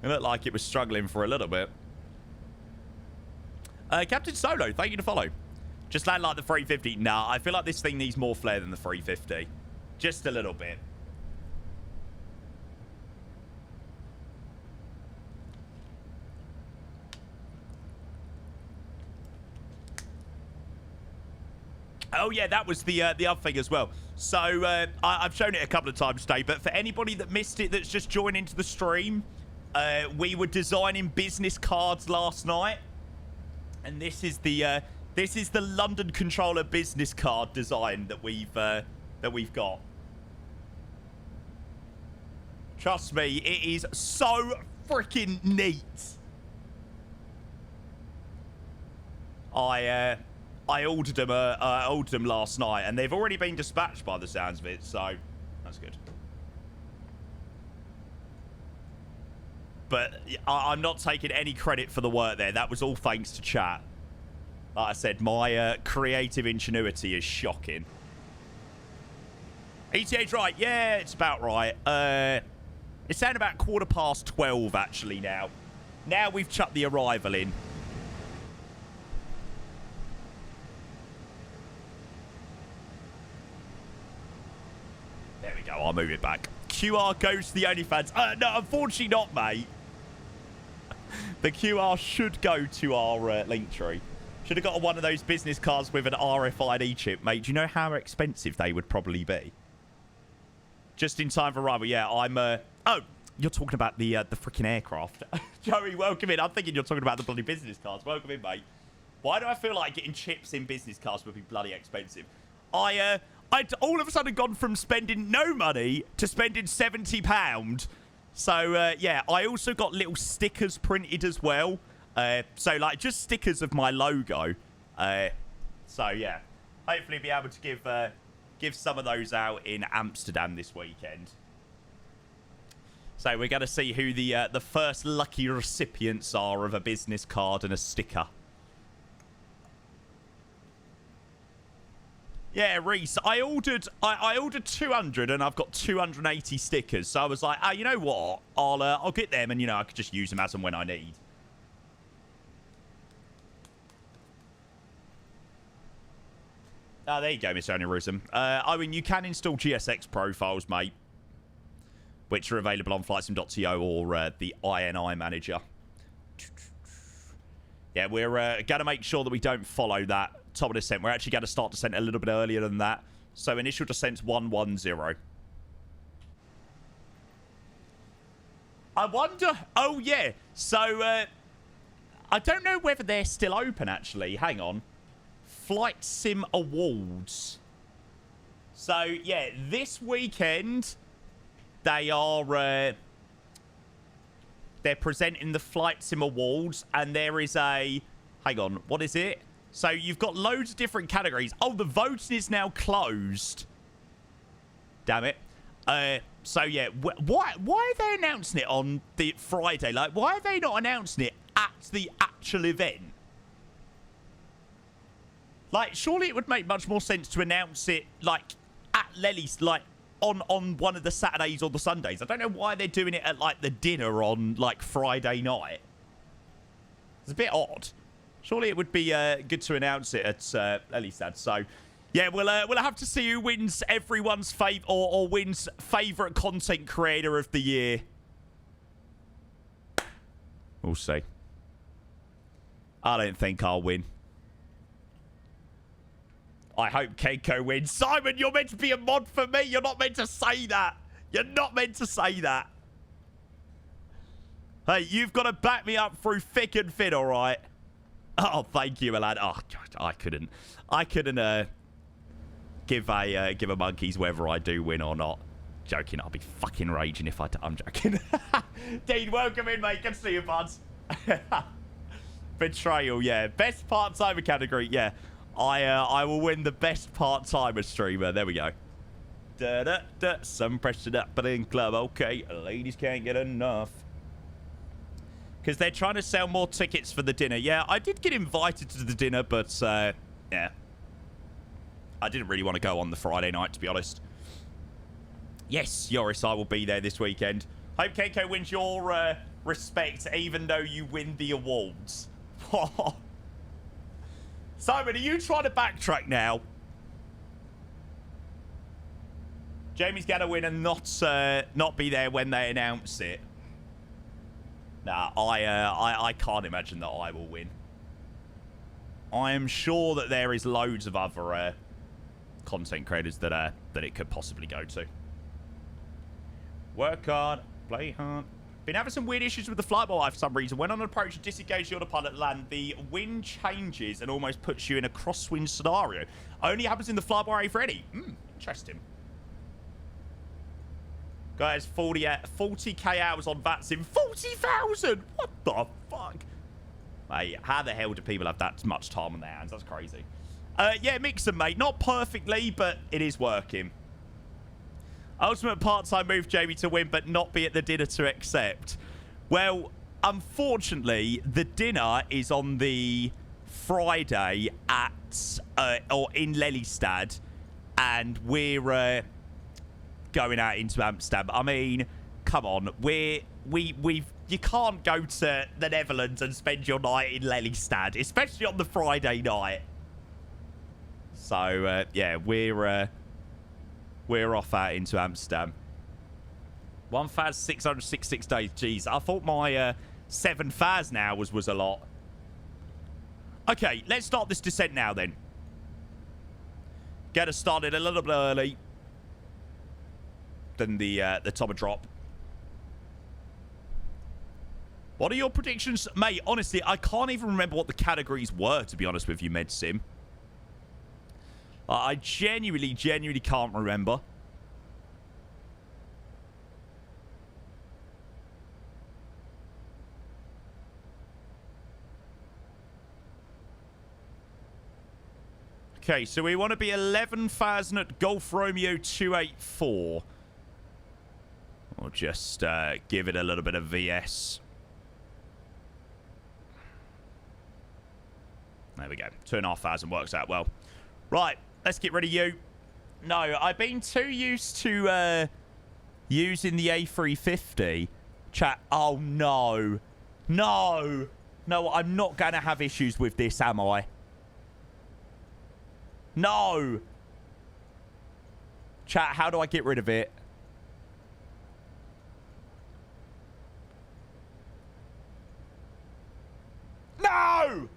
Speaker 1: It looked like it was struggling for a little bit. Captain Solo, thank you to follow. Just land like the 350. Nah, I feel like this thing needs more flare than the 350. Just a little bit. Oh, yeah, that was the other thing as well. So, I've shown it a couple of times today, but for anybody that missed it that's just joined into the stream, we were designing business cards last night. And this is the London Controller business card design that we've got. Trust me, it is so freaking neat. I ordered them last night, and they've already been dispatched by the sounds of it, so that's good. But I'm not taking any credit for the work there. That was all thanks to chat. Like I said, my creative ingenuity is shocking. ETA's right. Yeah, it's about right. It's down about 12:15, actually, now. Now we've chucked the arrival in. There we go. I'll move it back. QR goes to the OnlyFans. No, unfortunately not, mate. The QR should go to our link tree. Should have got one of those business cards with an RFID chip, mate. Do you know how expensive they would probably be? Just in time for arrival. Yeah, I'm... Oh, you're talking about the freaking aircraft. Joey, welcome in. I'm thinking you're talking about the bloody business cards. Welcome in, mate. Why do I feel like getting chips in business cards would be bloody expensive? I'd all of a sudden gone from spending no money to spending £70. So, yeah, I also got little stickers printed as well. So, like, just stickers of my logo. So, yeah. Hopefully be able to give some of those out in Amsterdam this weekend. So, we're going to see who the first lucky recipients are of a business card and a sticker. Yeah, Reese, I ordered 200 and I've got 280 stickers. So I was like, you know what? I'll get them and, you know, I could just use them as and when I need. There you go, Mr. Aneurysm. I mean, you can install GSX profiles, mate, which are available on flightsim.to or the INI manager. Yeah, we're going to make sure that we don't follow that top of descent. We're actually going to start descent a little bit earlier than that. So initial descent's 110. I wonder... Oh, yeah. So, I don't know whether they're still open, actually. Hang on. Flight Sim Awards. So, yeah, this weekend, they are... they're presenting the Flight Sim Awards, and there is a... Hang on, what is it? So you've got loads of different categories. Oh, the voting is now closed. Damn it. So, yeah. Why are they announcing it on the Friday? Like, why are they not announcing it at the actual event? Like, surely it would make much more sense to announce it, like, at Lely's, like, on one of the Saturdays or the Sundays. I don't know why they're doing it at, like, the dinner on, like, Friday night. It's a bit odd. Surely it would be good to announce it at Elistad. So, yeah, we'll have to see who wins everyone's favourite or wins favourite content creator of the year. We'll see. I don't think I'll win. I hope Keiko wins. Simon, you're meant to be a mod for me. You're not meant to say that. You're not meant to say that. Hey, you've got to back me up through thick and thin, all right? Oh, thank you, Milan. Oh, God, I couldn't give a monkey's whether I do win or not. Joking, I'll be fucking raging if I do. I'm joking. Dean, welcome in, mate. Good to see you, buds. Betrayal, yeah. Best part-timer category, yeah. I will win the best part-timer streamer. There we go. Da-da-da. Some pressure up in club. Okay, ladies can't get enough. Because they're trying to sell more tickets for the dinner. Yeah, I did get invited to the dinner, but, yeah. I didn't really want to go on the Friday night, to be honest. Yes, Yoris, I will be there this weekend. Hope Keiko wins your respect, even though you win the awards. Simon, are you trying to backtrack now? Jamie's going to win and not be there when they announce it. Nah, I can't imagine that I will win. I am sure that there is loads of other content creators that it could possibly go to. Work hard, play hard. Been having some weird issues with the flyby for some reason. When on an approach, disengage the autopilot land, the wind changes and almost puts you in a crosswind scenario. Only happens in the flyby A380. Interesting. Guys, 40k hours on VATSIM. 40,000! What the fuck? Mate, how the hell do people have that much time on their hands? That's crazy. Yeah, mix them, mate. Not perfectly, but it is working. Ultimate part-time move, Jamie, to win, but not be at the dinner to accept. Well, unfortunately, the dinner is on the Friday at, or in Lelystad, and we're going out into Amsterdam. I mean, come on, you can't go to the Netherlands and spend your night in Lelystad, especially on the Friday night. So yeah, we're off out into Amsterdam. 1,666 days. Jeez, I thought my 7,000 hours was a lot. Okay, let's start this descent now then. Get us started a little bit early than the top of drop. What are your predictions? Mate, honestly, I can't even remember what the categories were, to be honest with you, MedSim. I genuinely can't remember. Okay, so we want to be 11,000 at Golf Romeo 284. We'll just give it a little bit of VS. There we go. 2,500 works out well. Right, let's get rid of you. No, I've been too used to using the A350. Chat. Oh, no. No. No, I'm not going to have issues with this, am I? No. Chat, how do I get rid of it? No!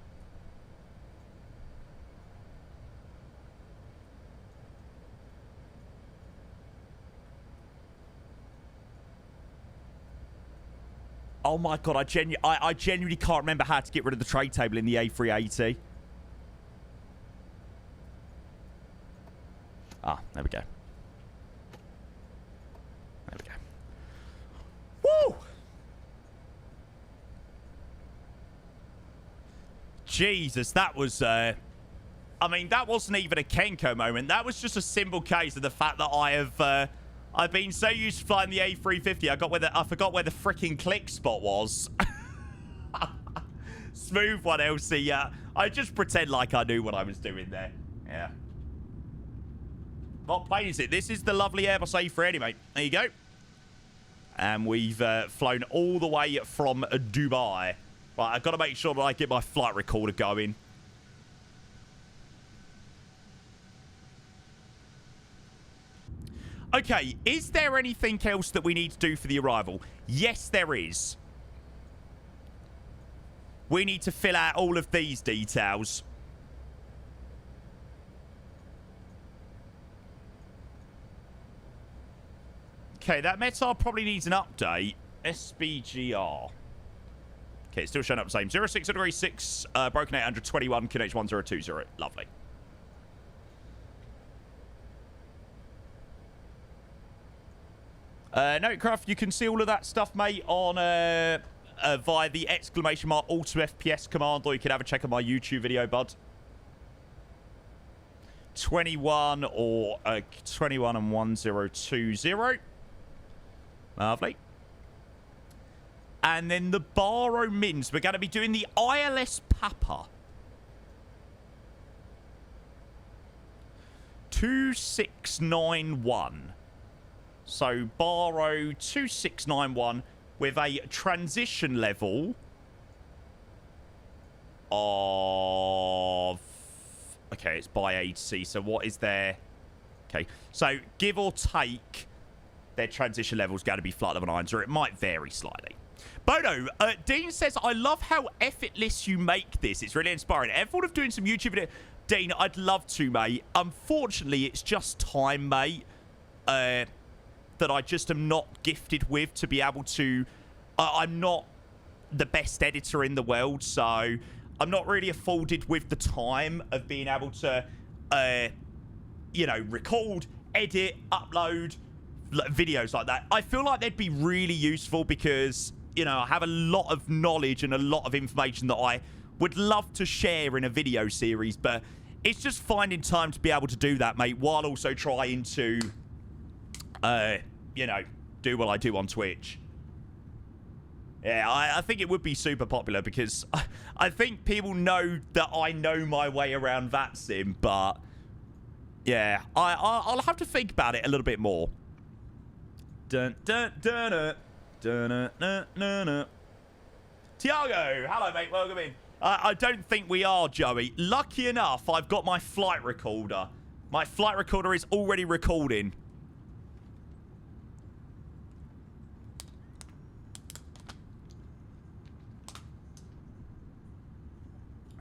Speaker 1: Oh my god, I genuinely can't remember how to get rid of the tray table in the A380. Ah, there we go. There we go. Woo! Jesus, that was, I mean, that wasn't even a Kenko moment. That was just a simple case of the fact that I've been so used to flying the A350, I forgot where the freaking click spot was. Smooth one, LC. Yeah, I just pretend like I knew what I was doing there. Yeah. What plane is it? This is the lovely Airbus A380, mate. There you go. And we've flown all the way from Dubai. Right, I've got to make sure that I get my flight recorder going. Okay, is there anything else that we need to do for the arrival? Yes, there is. We need to fill out all of these details. Okay, that METAR probably needs an update. SBGR. Okay, it's still showing up the same. 06 degree 6, broken 821, QNH 1020. Lovely. Notecraft, you can see all of that stuff, mate, on via the !auto FPS command, or you can have a check on my YouTube video, bud. 21 or 21 and 1020. Lovely. And then the Baro Mins. We're going to be doing the ILS Papa. 2691. So Baro 2691 with a transition level of... Okay, it's by AC. So what is their... Okay, so give or take, their transition level is going to be flight level 9, or it might vary slightly. Bono, Dean says, I love how effortless you make this. It's really inspiring. Ever thought of doing some YouTube video? Dean, I'd love to, mate. Unfortunately, it's just time, mate, that I just am not gifted with to be able to I'm not the best editor in the world, so I'm not really afforded with the time of being able to, you know, record, edit, upload videos like that. I feel like they'd be really useful because, you know, I have a lot of knowledge and a lot of information that I would love to share in a video series, but it's just finding time to be able to do that, mate, while also trying to, you know, do what I do on Twitch. Yeah, I think it would be super popular because I think people know that I know my way around VATSIM, but yeah, I'll have to think about it a little bit more. Dun, dun, dun, dun, dun, dun, dun, dun, dun. Tiago, hello, mate, welcome in. I don't think we are, Joey. Lucky enough, I've got my flight recorder. My flight recorder is already recording.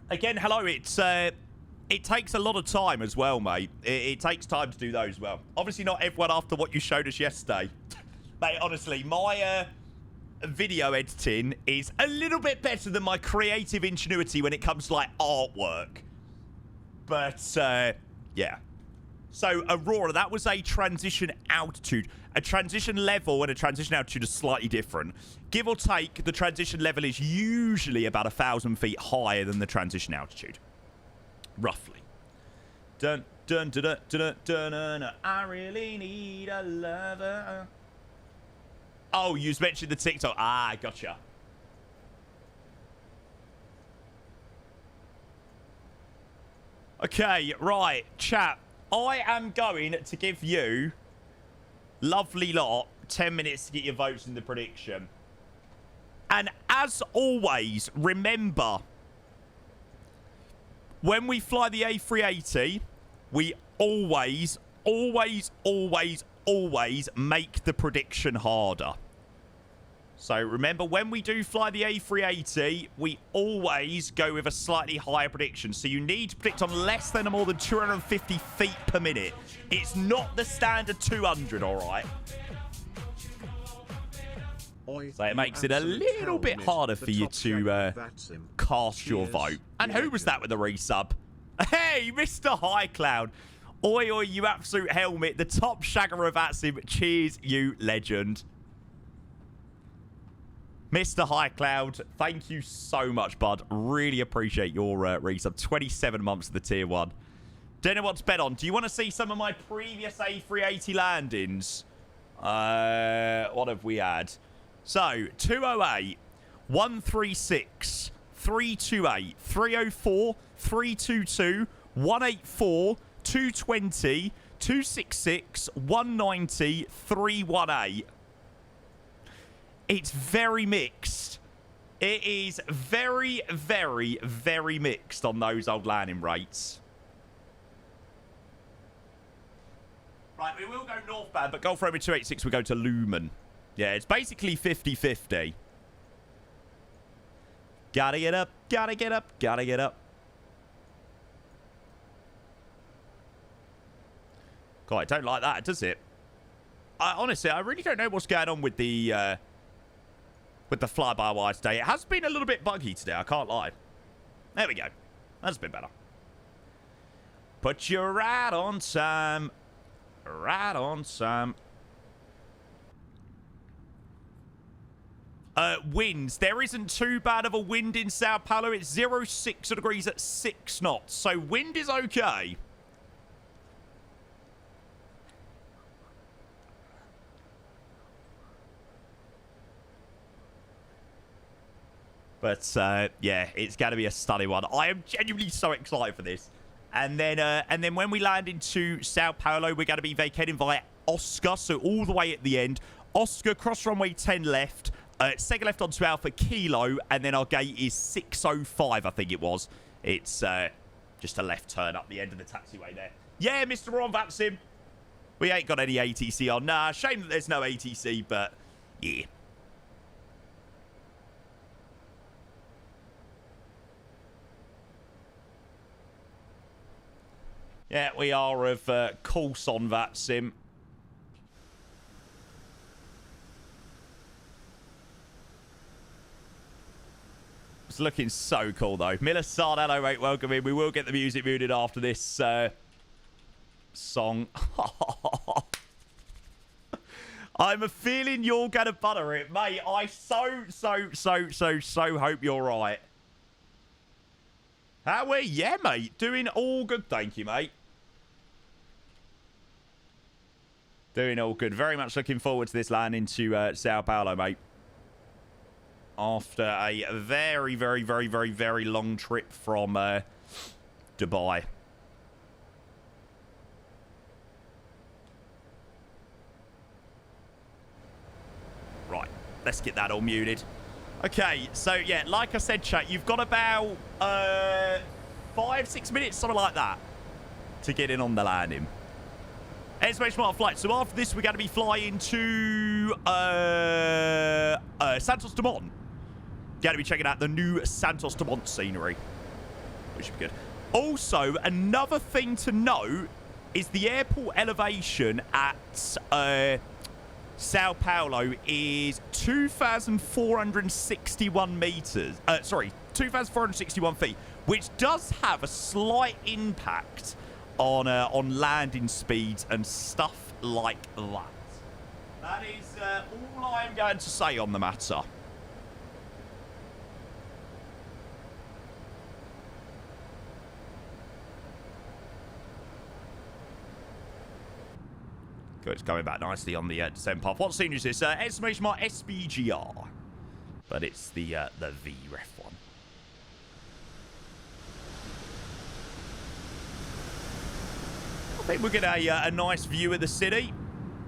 Speaker 1: Again, hello. It takes a lot of time as well, mate. It takes time to do those as well. Obviously, not everyone after what you showed us yesterday. Mate, honestly, my video editing is a little bit better than my creative ingenuity when it comes to, like, artwork. But, yeah. So, Aurora, that was a transition altitude. A transition level and a transition altitude are slightly different. Give or take, the transition level is usually about 1,000 feet higher than the transition altitude. Roughly. Dun, dun, dun, dun, dun, dun, dun, dun. I really need a lover. Oh, you mentioned the TikTok. Ah, gotcha. Okay, right, chat. I am going to give you, lovely lot, 10 minutes to get your votes in the prediction. And as always, remember, when we fly the A380, we always make the prediction harder. So remember, when we do fly the A380, we always go with a slightly higher prediction. So you need to predict on less than or more than 250 feet per minute. It's not the standard 200, all right? So it makes it a little bit harder for you to cast your vote. And who was that with the resub? Hey, Mr. High Cloud. Oi, oi, you absolute helmet. The top shagger of VATSIM. Cheers, you legend. Mr. High Cloud, thank you so much, bud. Really appreciate your resub. 27 months of the tier 1. Don't know what to bet on. Do you want to see some of my previous A380 landings? What have we had? So, 208, 136, 328, 304, 322, 184, 220, 266, 190, 318. It's very mixed. It is very, very, very mixed on those old landing rates. Right, we will go northbound, but Golf Romeo 286, we go to Lumen. Yeah, it's basically 50-50. Gotta get up, gotta get up, gotta get up. God, I don't like that, does it? Honestly, I really don't know what's going on with the fly-by-wire today. It has been a little bit buggy today, I can't lie. There we go. That's a bit better. But you're right on time. Right on time. Winds. There isn't too bad of a wind in Sao Paulo. It's 0.6 degrees at 6 knots. So wind is okay. But, yeah, it's going to be a stunning one. I am genuinely so excited for this. And then when we land into Sao Paulo, we're going to be vacating via Oscar. So all the way at the end. Oscar, cross runway 10 left. Second left onto Alpha Kilo. And then our gate is 605, I think it was. It's just a left turn up the end of the taxiway there. Yeah, Mr. Ron VATSIM. We ain't got any ATC on. Nah, shame that there's no ATC, but yeah. Yeah, we are of course on VATSIM. It's looking so cool, though. Miller Sard, hello, mate. Welcome in. We will get the music muted after this song. I'm a feeling you're going to butter it, mate. I so hope you're right. How are we? Yeah, mate. Doing all good, thank you, mate. Doing all good. Very much looking forward to this landing to Sao Paulo, mate. After a very long trip from Dubai. Right, let's get that all muted. Okay, so yeah, like I said, chat, you've got about 5-6 minutes, something like that, to get in on the landing. Exclamation mark flight. So after this, we're going to be flying to Santos Dumont. Going to be checking out the new Santos Dumont scenery, which should be good. Also, another thing to note is the airport elevation at Sao Paulo is 2,461 meters. 2,461 feet, which does have a slight impact on landing speeds and stuff like that. That is all I am going to say on the matter. Good, it's coming back nicely on the descent path. What scene is this? Exclamation mark SBGR. But it's the VREF one. I think we'll get a nice view of the city.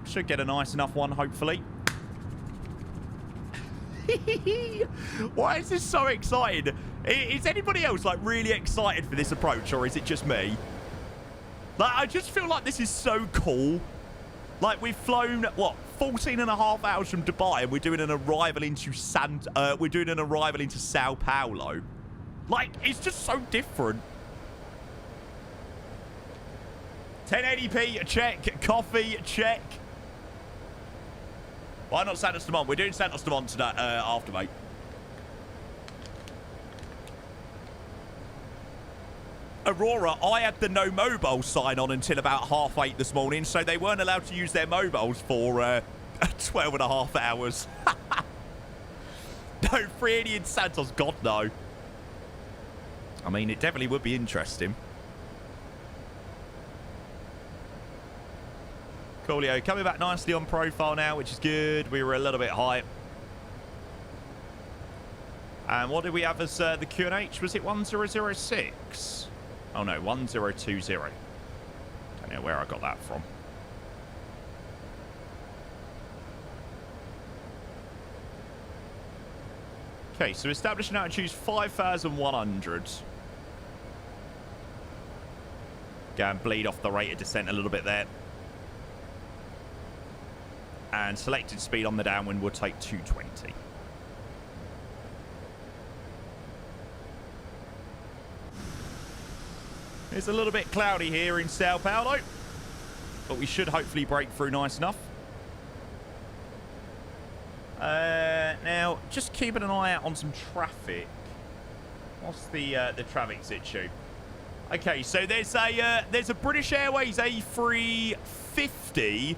Speaker 1: Should get a nice enough one, hopefully. Why is this so exciting? Is anybody else like really excited for this approach, or is it just me? Like, I just feel like this is so cool. Like, we've flown, what, 14.5 hours from Dubai, and we're doing an arrival into Sao Paulo. Like, it's just so different. 1080p, check. Coffee, check. Why not Santos Dumont? We're doing Santos Dumont today, after, mate. Aurora, I had the no mobile sign on until about 8:30 this morning, so they weren't allowed to use their mobiles for 12.5 hours. No, 380 in Santos, God no. I mean, it definitely would be interesting. Coolio, coming back nicely on profile now, which is good. We were a little bit high. And what did we have as the QNH? Was it 1006? Oh no, 1020. Don't know where I got that from. Okay, so establishing altitude 5,100. Go and bleed off the rate of descent a little bit there. And selected speed on the downwind will take 220. It's a little bit cloudy here in Sao Paulo, but we should hopefully break through nice enough. Now, just keeping an eye out on some traffic. What's the traffic situ? Okay, so there's a British Airways A350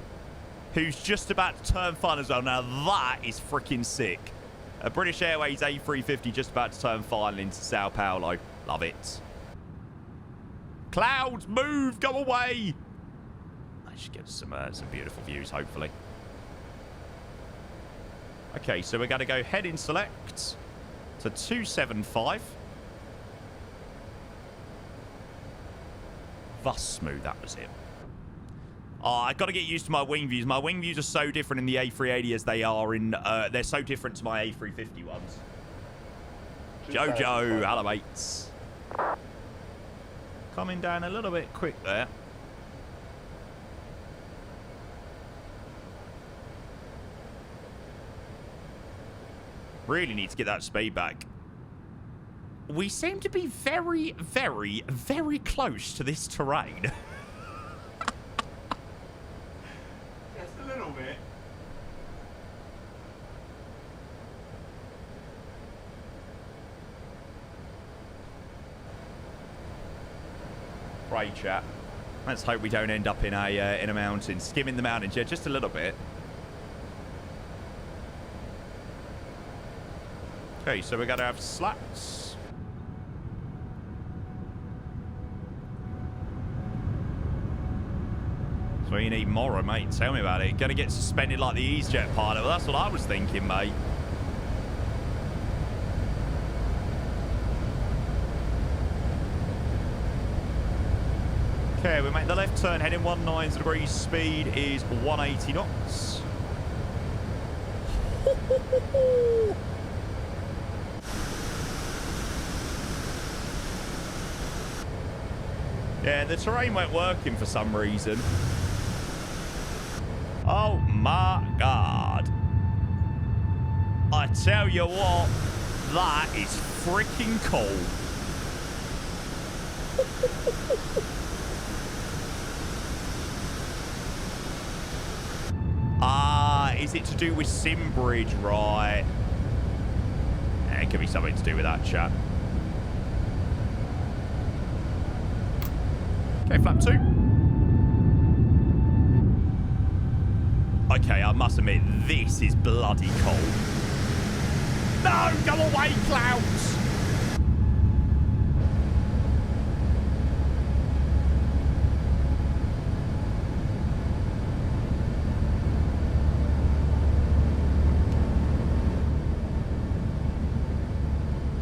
Speaker 1: who's just about to turn final zone. Now that is freaking sick. A British Airways A350 just about to turn final into Sao Paulo. Love it. Clouds, move, go away. I should get some beautiful views, hopefully. Okay, so we're going to go head in select to 275. Thus smooth, that was it. Oh, I've got to get used to my wing views. My wing views are so different in the A380 as they are in... they're so different to my A350 ones. Jojo, hello, mates. Coming down a little bit quick there. Really need to get that speed back. We seem to be very close to this terrain. Just a little bit. Pray, chat. Let's hope we don't end up in a mountain. Skimming the mountains, yeah, just a little bit. Okay, so we're going to have slats. So you need more, mate. Tell me about it. Going to get suspended like the EaseJet pilot. Well, that's what I was thinking, mate. Okay, we make the left turn, heading 19 degrees. Speed is 180 knots. Yeah, the terrain weren't working for some reason. Oh my God. I tell you what, that is freaking cool. Is it to do with Simbridge? Right. It could be something to do with that, chat. Okay, flap 2. Okay, I must admit, this is bloody cold. No, go away, clouds!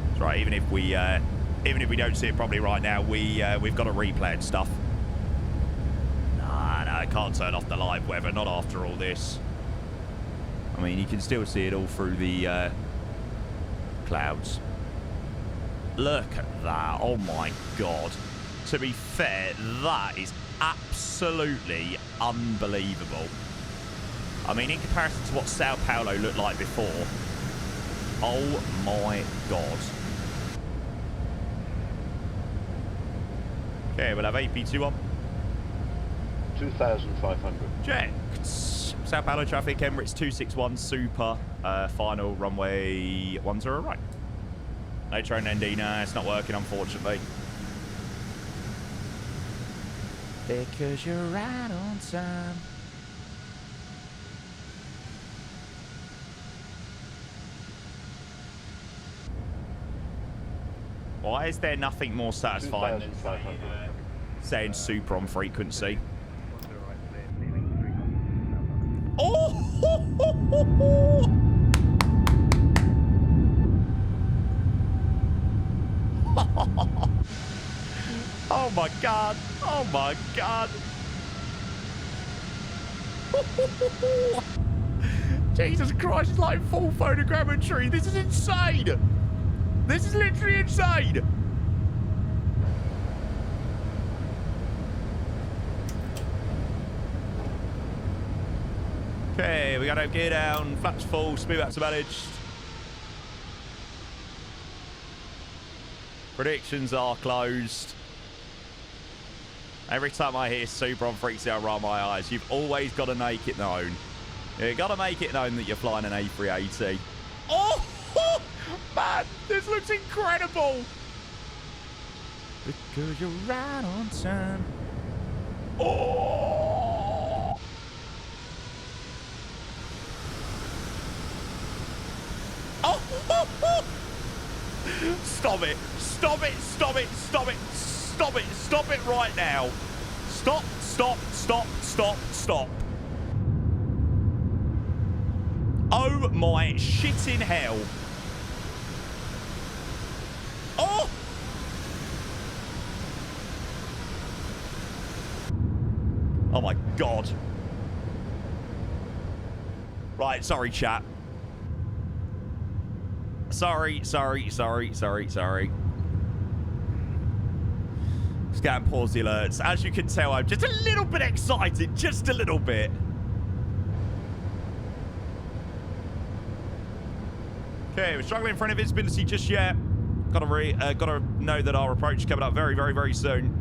Speaker 1: That's right, even if we don't see it properly right now, we've got to replay and stuff. No, I can't turn off the live weather, not after all this. I mean, you can still see it all through the clouds. Look at that. Oh my God. To be fair, that is absolutely unbelievable. I mean, in comparison to what Sao Paulo looked like before, oh my God. Okay, we'll have AP2 on.
Speaker 2: 2,500.
Speaker 1: Checked. Sao Paulo traffic, Emirates 261 Super. Final runway 10 right. No train ND, no, it's not working, unfortunately. Because you're right on time. Why is there nothing more satisfying than saying super on frequency? Oh! Oh my God! Oh my God! Jesus Christ! It's like full photogrammetry. This is insane. This is literally insane. Okay, we gotta gear down, flaps full, speed back to managed. Predictions are closed. Every time I hear super on freaks out around my eyes, you've always got to make it known. You've got to make it known that you're flying an A380. Oh, man, this looks incredible. Because you're right on time. Oh. Oh. Stop it. Stop it. Stop it. Stop it. Stop it. Stop it right now. Stop. Stop. Stop. Stop. Stop. Oh my shitting hell. Oh! Oh my God. Right, sorry, chat. Sorry. Scan, pause the alerts. As you can tell, I'm just a little bit excited. Just a little bit. Okay, we're struggling for any visibility just yet. Gotta know that our approach is coming up very, very, very soon.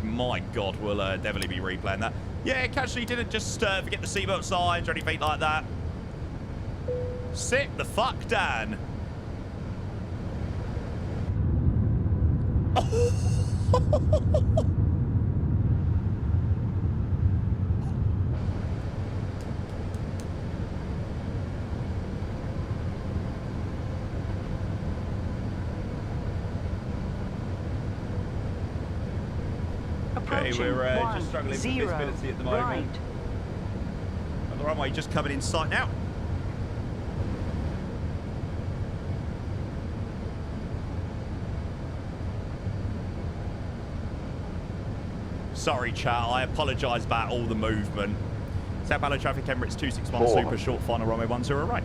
Speaker 1: My God, we'll definitely be replaying that. Yeah, casually didn't just forget the seatbelt signs or anything like that. Sit the fuck down. Okay, we're just struggling with visibility at the moment.
Speaker 3: Right.
Speaker 1: And the runway just coming in sight now. Sorry, chat. I apologise about all the movement. Sao Paulo traffic, Emirates 261 super short, final runway 10 right.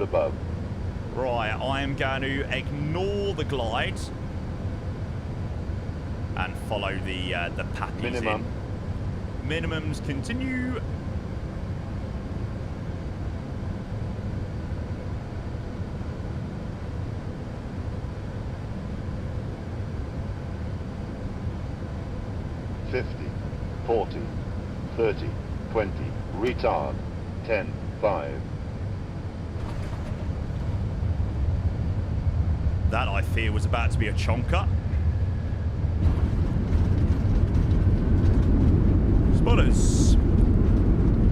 Speaker 4: above.
Speaker 1: Right, I am going to ignore the glide and follow the pappies
Speaker 4: Minimum.
Speaker 1: in. Minimums continue.
Speaker 4: $50, $40, $30, $20, retard, $10, $5.
Speaker 1: That, I fear, was about to be a chonker. Spoilers.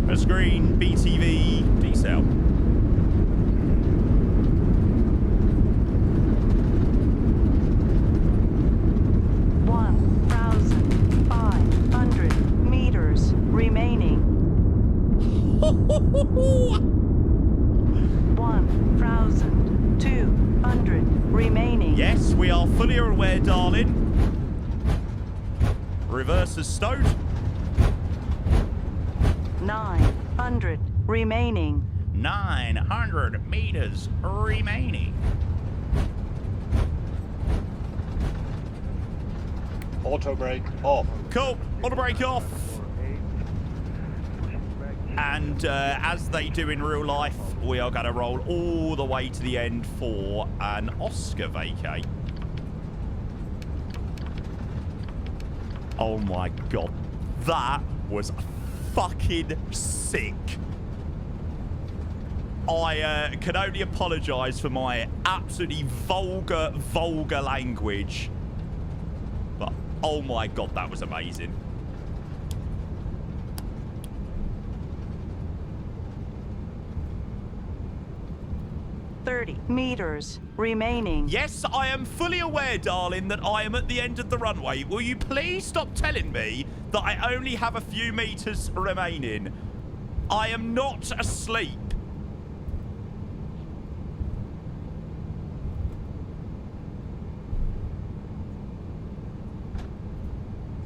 Speaker 1: Press screen, BTV, decel.
Speaker 3: Meters remaining. 1,200 remaining.
Speaker 1: Yes, we are fully aware, darling. Reverse is stowed.
Speaker 3: 900 remaining.
Speaker 1: 900 meters remaining.
Speaker 2: Auto brake off.
Speaker 1: Cool. Auto brake off. And as they do in real life, we are going to roll all the way to the end for an Oscar vacate. Oh my god. That was fucking sick. I can only apologise for my absolutely vulgar language. But oh my god, that was amazing.
Speaker 3: Meters remaining.
Speaker 1: Yes, I am fully aware, darling, that I am at the end of the runway. Will you please stop telling me that I only have a few meters remaining? I am not asleep.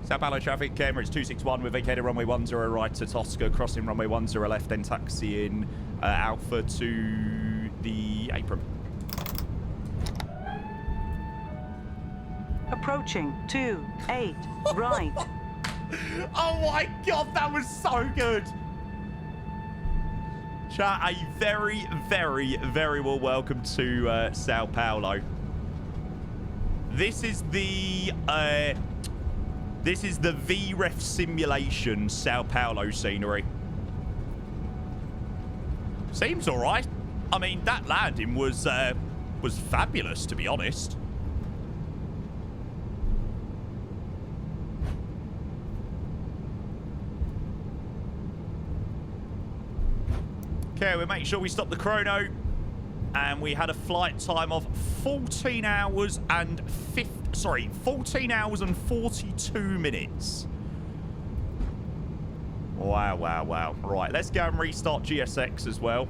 Speaker 1: Sao Paulo traffic, Emirates 261 with vacated runway 10 right at Oscar, crossing runway 10 left, then taxiing Alpha to the apron.
Speaker 3: Approaching 28 right.
Speaker 1: Oh my god, that was so good. Chat, a very, very, very well welcome to Sao Paulo. This is the VREF simulation Sao Paulo scenery. Seems all right. I mean, that landing was fabulous, to be honest. Okay, we'll make sure we stop the chrono. And we had a flight time of 14 hours and 42 minutes. Wow, wow, wow. Right, let's go and restart GSX as well.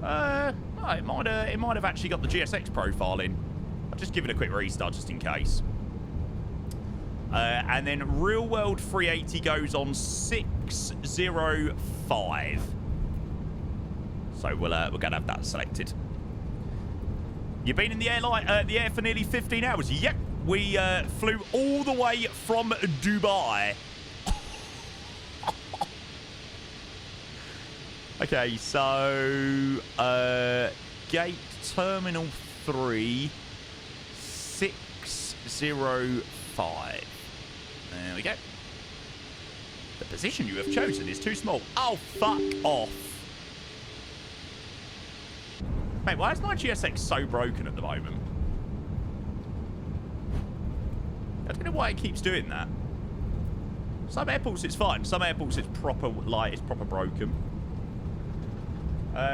Speaker 1: It might have actually got the GSX profile in. I'll just give it a quick restart just in case. And then Real World 380 goes on 605. So we're gonna have that selected. You've been in the air for nearly 15 hours. Yep, we flew all the way from Dubai. Okay, so gate terminal 3, 605. There we go. The position you have chosen is too small. Oh, fuck off. Mate, why is my GSX so broken at the moment? I don't know why it keeps doing that. Some airports it's fine. Some airports it's proper broken.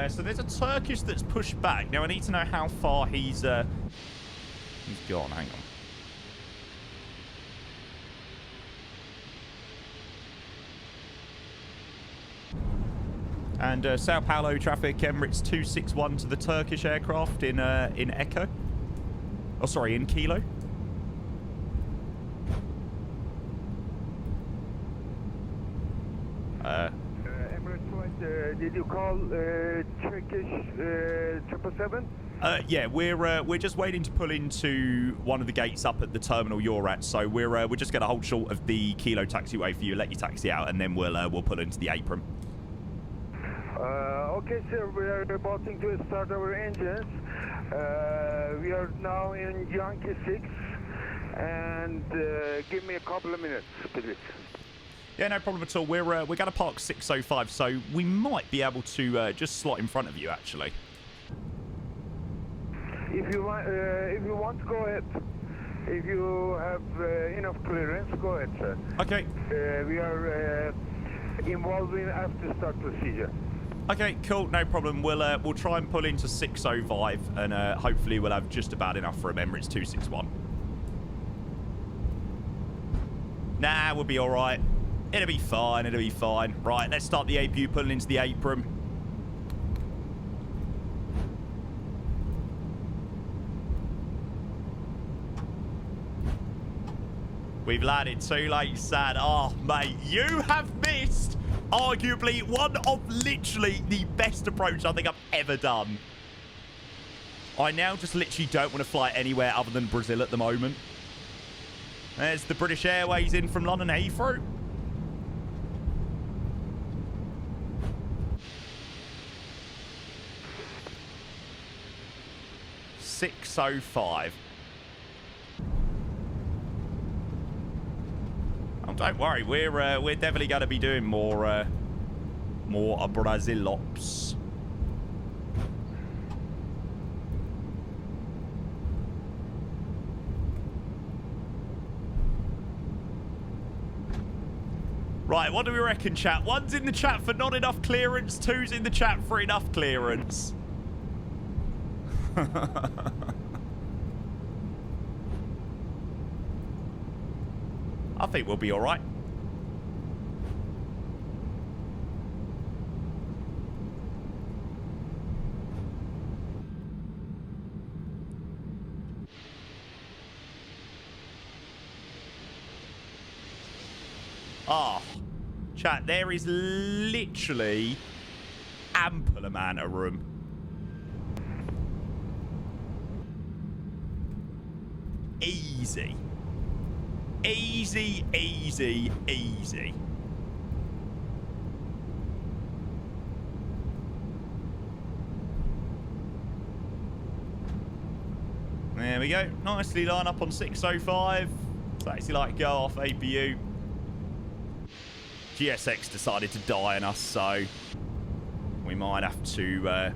Speaker 1: So there's a Turkish that's pushed back. Now I need to know how far he's gone. Hang on. And Sao Paulo traffic, Emirates 261 to the Turkish aircraft in Echo. Oh, sorry, in Kilo.
Speaker 5: Emirates Flight, did you call Turkish 777?
Speaker 1: Yeah, we're just waiting to pull into one of the gates up at the terminal you're at. So we're just going to hold short of the Kilo taxiway for you, let you taxi out, and then we'll pull into the apron.
Speaker 5: Okay, sir, we are about to start our engines. We are now in Yankee 6, and give me a couple of minutes, please.
Speaker 1: Yeah, no problem at all. We're going to park 605, so we might be able to just slot in front of you, actually.
Speaker 5: If you want, go ahead. If you have enough clearance, go ahead, sir.
Speaker 1: Okay.
Speaker 5: We are involved in after start procedure.
Speaker 1: Okay, cool, no problem. We'll try and pull into 605, and hopefully we'll have just about enough for a Emirates 261. Nah, we'll be all right. It'll be fine. It'll be fine. Right, let's start the APU pulling into the apron. We've landed too late, sad. Oh, mate, you have missed arguably one of literally the best approach I think I've ever done. I now just literally don't want to fly anywhere other than Brazil at the moment. There's the British Airways in from London Heathrow. $605. Oh, don't worry, we're definitely going to be doing more Brazil ops. Right, what do we reckon, chat? One's in the chat for not enough clearance, two's in the chat for enough clearance. I think we'll be all right. Ah, chat, there is literally ample amount of room. Easy. Easy, easy, easy. There we go. Nicely line up on 605. It's actually like go off APU. GSX decided to die on us, so we might have to... There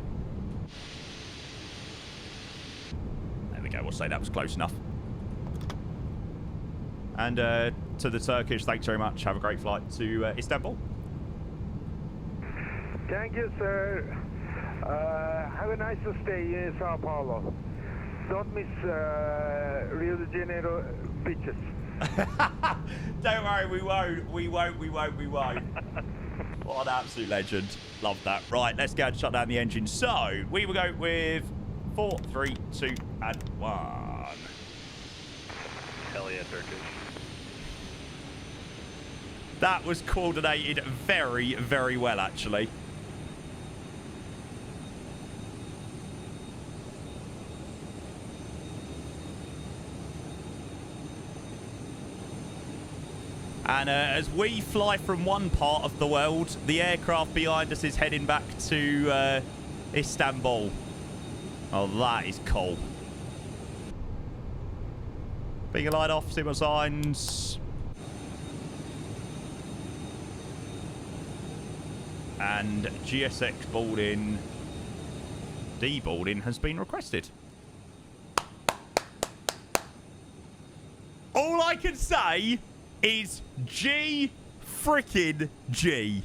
Speaker 1: we go. We'll say that was close enough. And to the Turkish, thanks very much. Have a great flight to Istanbul.
Speaker 5: Thank you, sir. Have a nice stay in Sao Paulo. Don't miss Rio de Janeiro beaches.
Speaker 1: Don't worry, we won't. We won't. What an absolute legend. Love that. Right, let's go and shut down the engine. So, we will go with 4, 3, 2, and 1.
Speaker 2: Hell yeah, Turkish.
Speaker 1: That was coordinated very, very well, actually. And as we fly from one part of the world, the aircraft behind us is heading back to Istanbul. Oh, that is cool. Being a light off, signal signs. And GSX boarding, deboarding has been requested. All I can say is G frickin' G.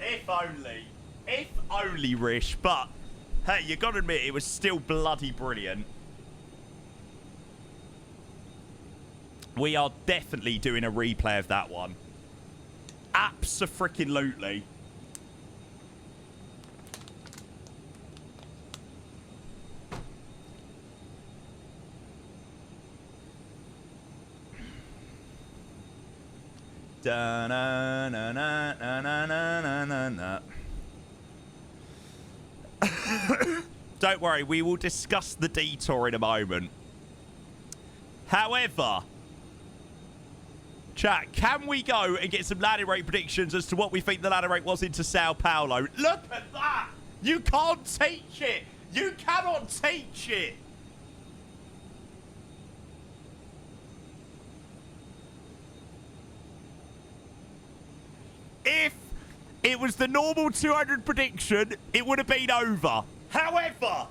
Speaker 1: If only. If only, Rish. But, hey, you gotta admit, it was still bloody brilliant. We are definitely doing a replay of that one. Abso-frickin-lutely. Da-na-na-na-na-na-na-na-na. Don't worry, we will discuss the detour in a moment. However, chat, can we go and get some landing rate predictions as to what we think the landing rate was into Sao Paulo? Look at that! You can't teach it! You cannot teach it! If it was the normal 200 prediction, it would have been over. However,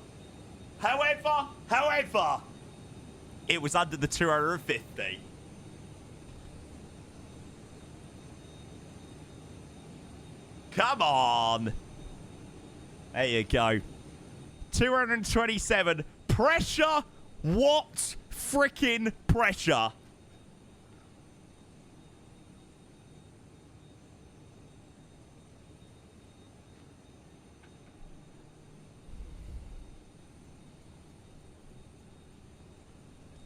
Speaker 1: it was under the 250. Come on. There you go. 227. Pressure? What freaking pressure?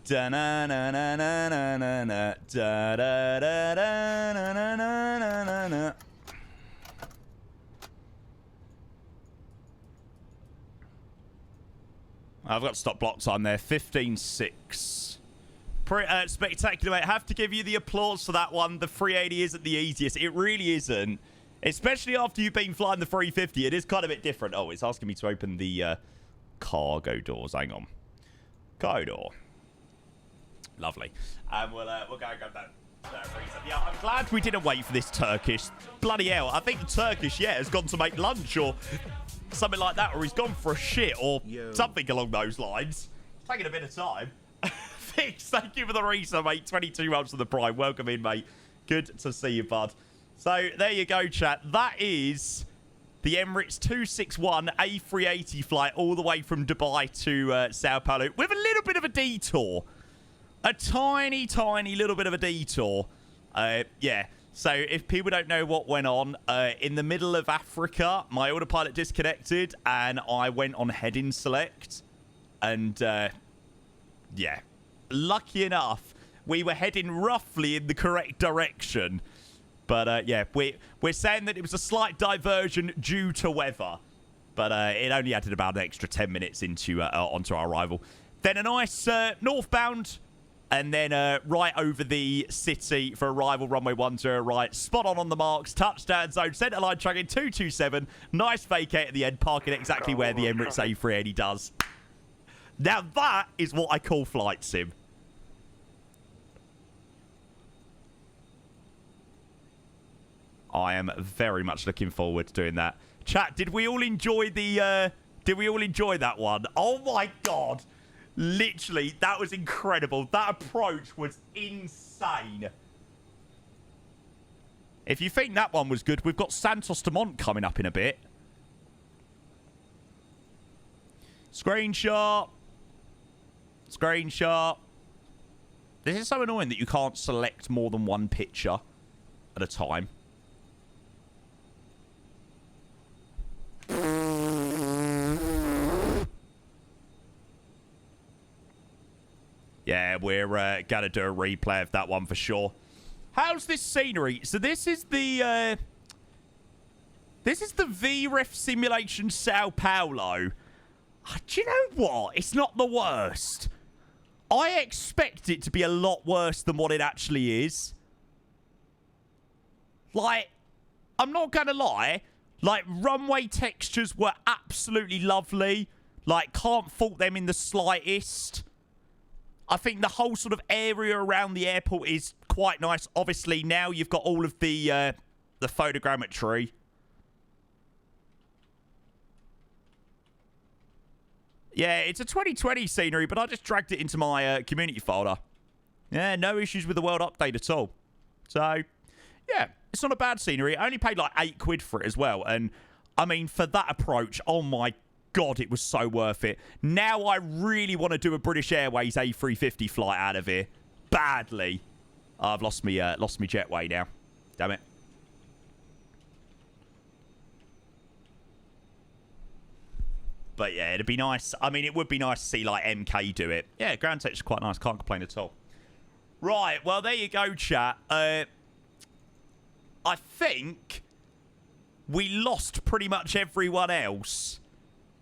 Speaker 1: Da-na-na-na-na-na-na-na. Da-da-da-da-na-na-na-na-na. I've got stop block time there. 15.6. Spectacular, mate. Have to give you the applause for that one. The 380 isn't the easiest. It really isn't. Especially after you've been flying the 350. It is kind of a bit different. Oh, it's asking me to open the cargo doors. Hang on. Cargo door. Lovely. And we'll go and grab that. Yeah, I'm glad we didn't wait for this Turkish. Bloody hell. I think the Turkish, yeah, has gone to make lunch or something like that, or he's gone for a shit or something along those lines. It's taking a bit of time. Fix, thank you for the reason, mate. 22 months of the Prime. Welcome in, mate. Good to see you, bud. So, there you go, chat. That is the Emirates 261 A380 flight all the way from Dubai to Sao Paulo with a little bit of a detour. A tiny, tiny little bit of a detour. Yeah. So if people don't know what went on, in the middle of Africa, my autopilot disconnected and I went on heading select. And, yeah. Lucky enough, we were heading roughly in the correct direction. But, yeah, we're saying that it was a slight diversion due to weather. But it only added about an extra 10 minutes into onto our arrival. Then a nice northbound... And then right over the city for arrival, runway 10 right. Spot on the marks. Touchdown zone. Centre line tracking 227. Nice vacate at the end. Parking exactly where the Emirates A380 does. Now that is what I call flight sim. I am very much looking forward to doing that. Chat, did we all enjoy the... did we all enjoy that one? Oh my God. Literally, that was incredible. That approach was insane. If you think that one was good, we've got Santos Dumont coming up in a bit. Screenshot. Screenshot. This is so annoying that you can't select more than one picture at a time. Yeah, we're going to do a replay of that one for sure. How's this scenery? So this is the VREF simulation Sao Paulo. Do you know what? It's not the worst. I expect it to be a lot worse than what it actually is. Like, I'm not going to lie. Like, runway textures were absolutely lovely. Like, can't fault them in the slightest. I think the whole sort of area around the airport is quite nice. Obviously, now you've got all of the the photogrammetry. Yeah, it's a 2020 scenery, but I just dragged it into my community folder. Yeah, no issues with the world update at all. So, yeah, it's not a bad scenery. I only paid like £8 for it as well. And, I mean, for that approach, oh my God, it was so worth it. Now I really want to do a British Airways A350 flight out of here. Badly. Oh, I've lost me jetway now. Damn it. But yeah, it'd be nice. I mean, it would be nice to see, like, MK do it. Yeah, Grand Tech's quite nice. Can't complain at all. Right, well, there you go, chat. I think we lost pretty much everyone else.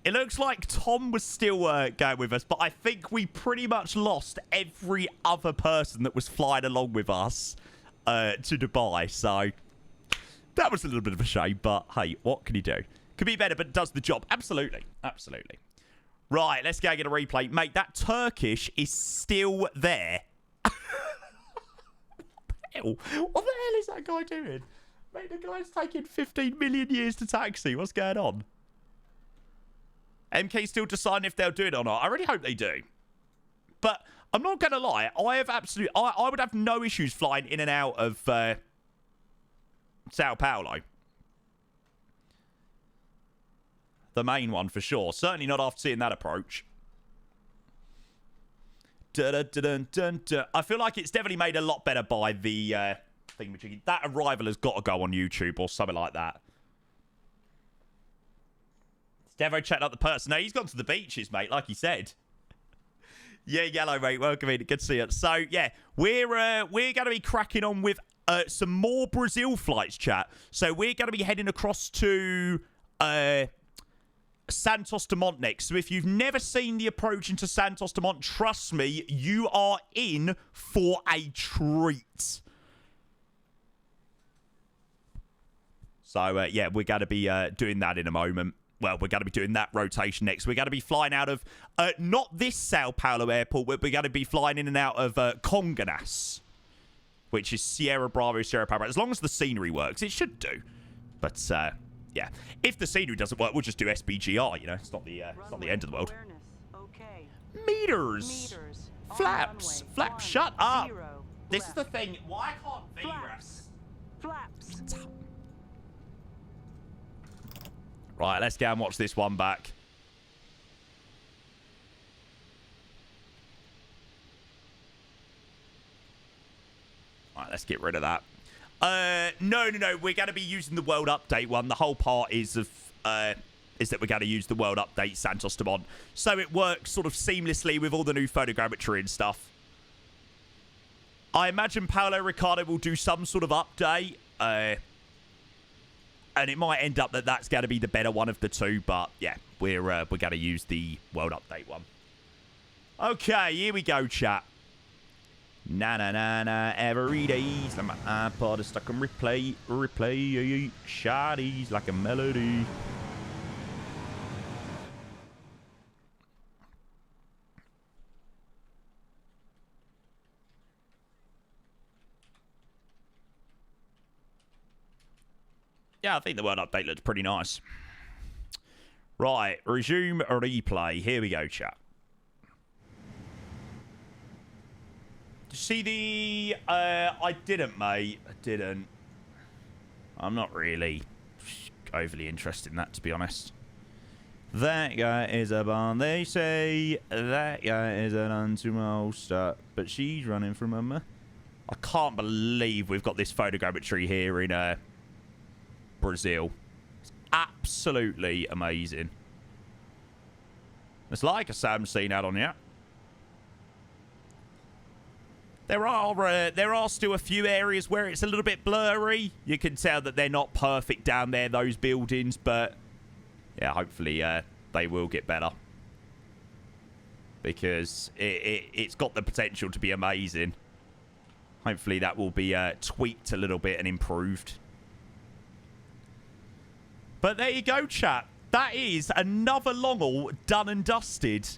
Speaker 1: It looks like Tom was still going with us, but I think we pretty much lost every other person that was flying along with us to Dubai. So that was a little bit of a shame, but hey, what can you do? Could be better, but it does the job. Absolutely. Absolutely. Right, let's go get a replay. Mate, that Turkish is still there. What the hell is that guy doing? Mate, the guy's taking 15 million years to taxi. What's going on? MK still deciding if they'll do it or not. I really hope they do. But I'm not going to lie. I would have no issues flying in and out of Sao Paulo. The main one, for sure. Certainly not after seeing that approach. I feel like it's definitely made a lot better by the thingamajiggy. That arrival has got to go on YouTube or something like that. Devo chatting up the person. No, he's gone to the beaches, mate, like he said. Yeah, Yellow, mate. Welcome in. Good to see you. So, yeah, we're going to be cracking on with some more Brazil flights, chat. So, we're going to be heading across to Santos Dumont next. So, if you've never seen the approach into Santos Dumont, trust me, you are in for a treat. So, yeah, we're going to be doing that in a moment. Well, we're going to be doing that rotation next. We're going to be flying out of, not this Sao Paulo airport, but we're going to be flying in and out of Congonhas, which is Sierra Bravo, Sierra Papa. As long as the scenery works, it should do. But, yeah. If the scenery doesn't work, we'll just do SBGR, you know. It's not the end of the world.
Speaker 3: Okay.
Speaker 1: Meters. Flaps. Flaps, shut up. This is the thing. Why can't VRAS?
Speaker 3: Flaps.
Speaker 1: Right, let's go and watch this one back. Right, let's get rid of that. No. We're going to be using the World Update one. The whole part is that we're going to use the World Update Santos Dumont. So it works sort of seamlessly with all the new photogrammetry and stuff. I imagine Paulo Ricardo will do some sort of update. And it might end up that that's going to be the better one of the two. But, yeah, we're going to use the World Update one. Okay, here we go, chat. Na, every day's like my iPod is stuck on replay. Shawty's like a melody. Yeah, I think the World Update looks pretty nice. Right, resume replay. Here we go, chat. Did you see the... I didn't, mate. I didn't. I'm not really overly interested in that, to be honest. That guy is a barn, they say. That guy is an unto but she's running from mama. I can't believe we've got this photogrammetry here in... Brazil. It's absolutely amazing. It's like a Sam scene out on you. There are still a few areas where it's a little bit blurry. You can tell that they're not perfect down there, those buildings, but yeah, hopefully they will get better. Because it's got the potential to be amazing. Hopefully that will be tweaked a little bit and improved. But there you go, chat. That is another long haul done and dusted.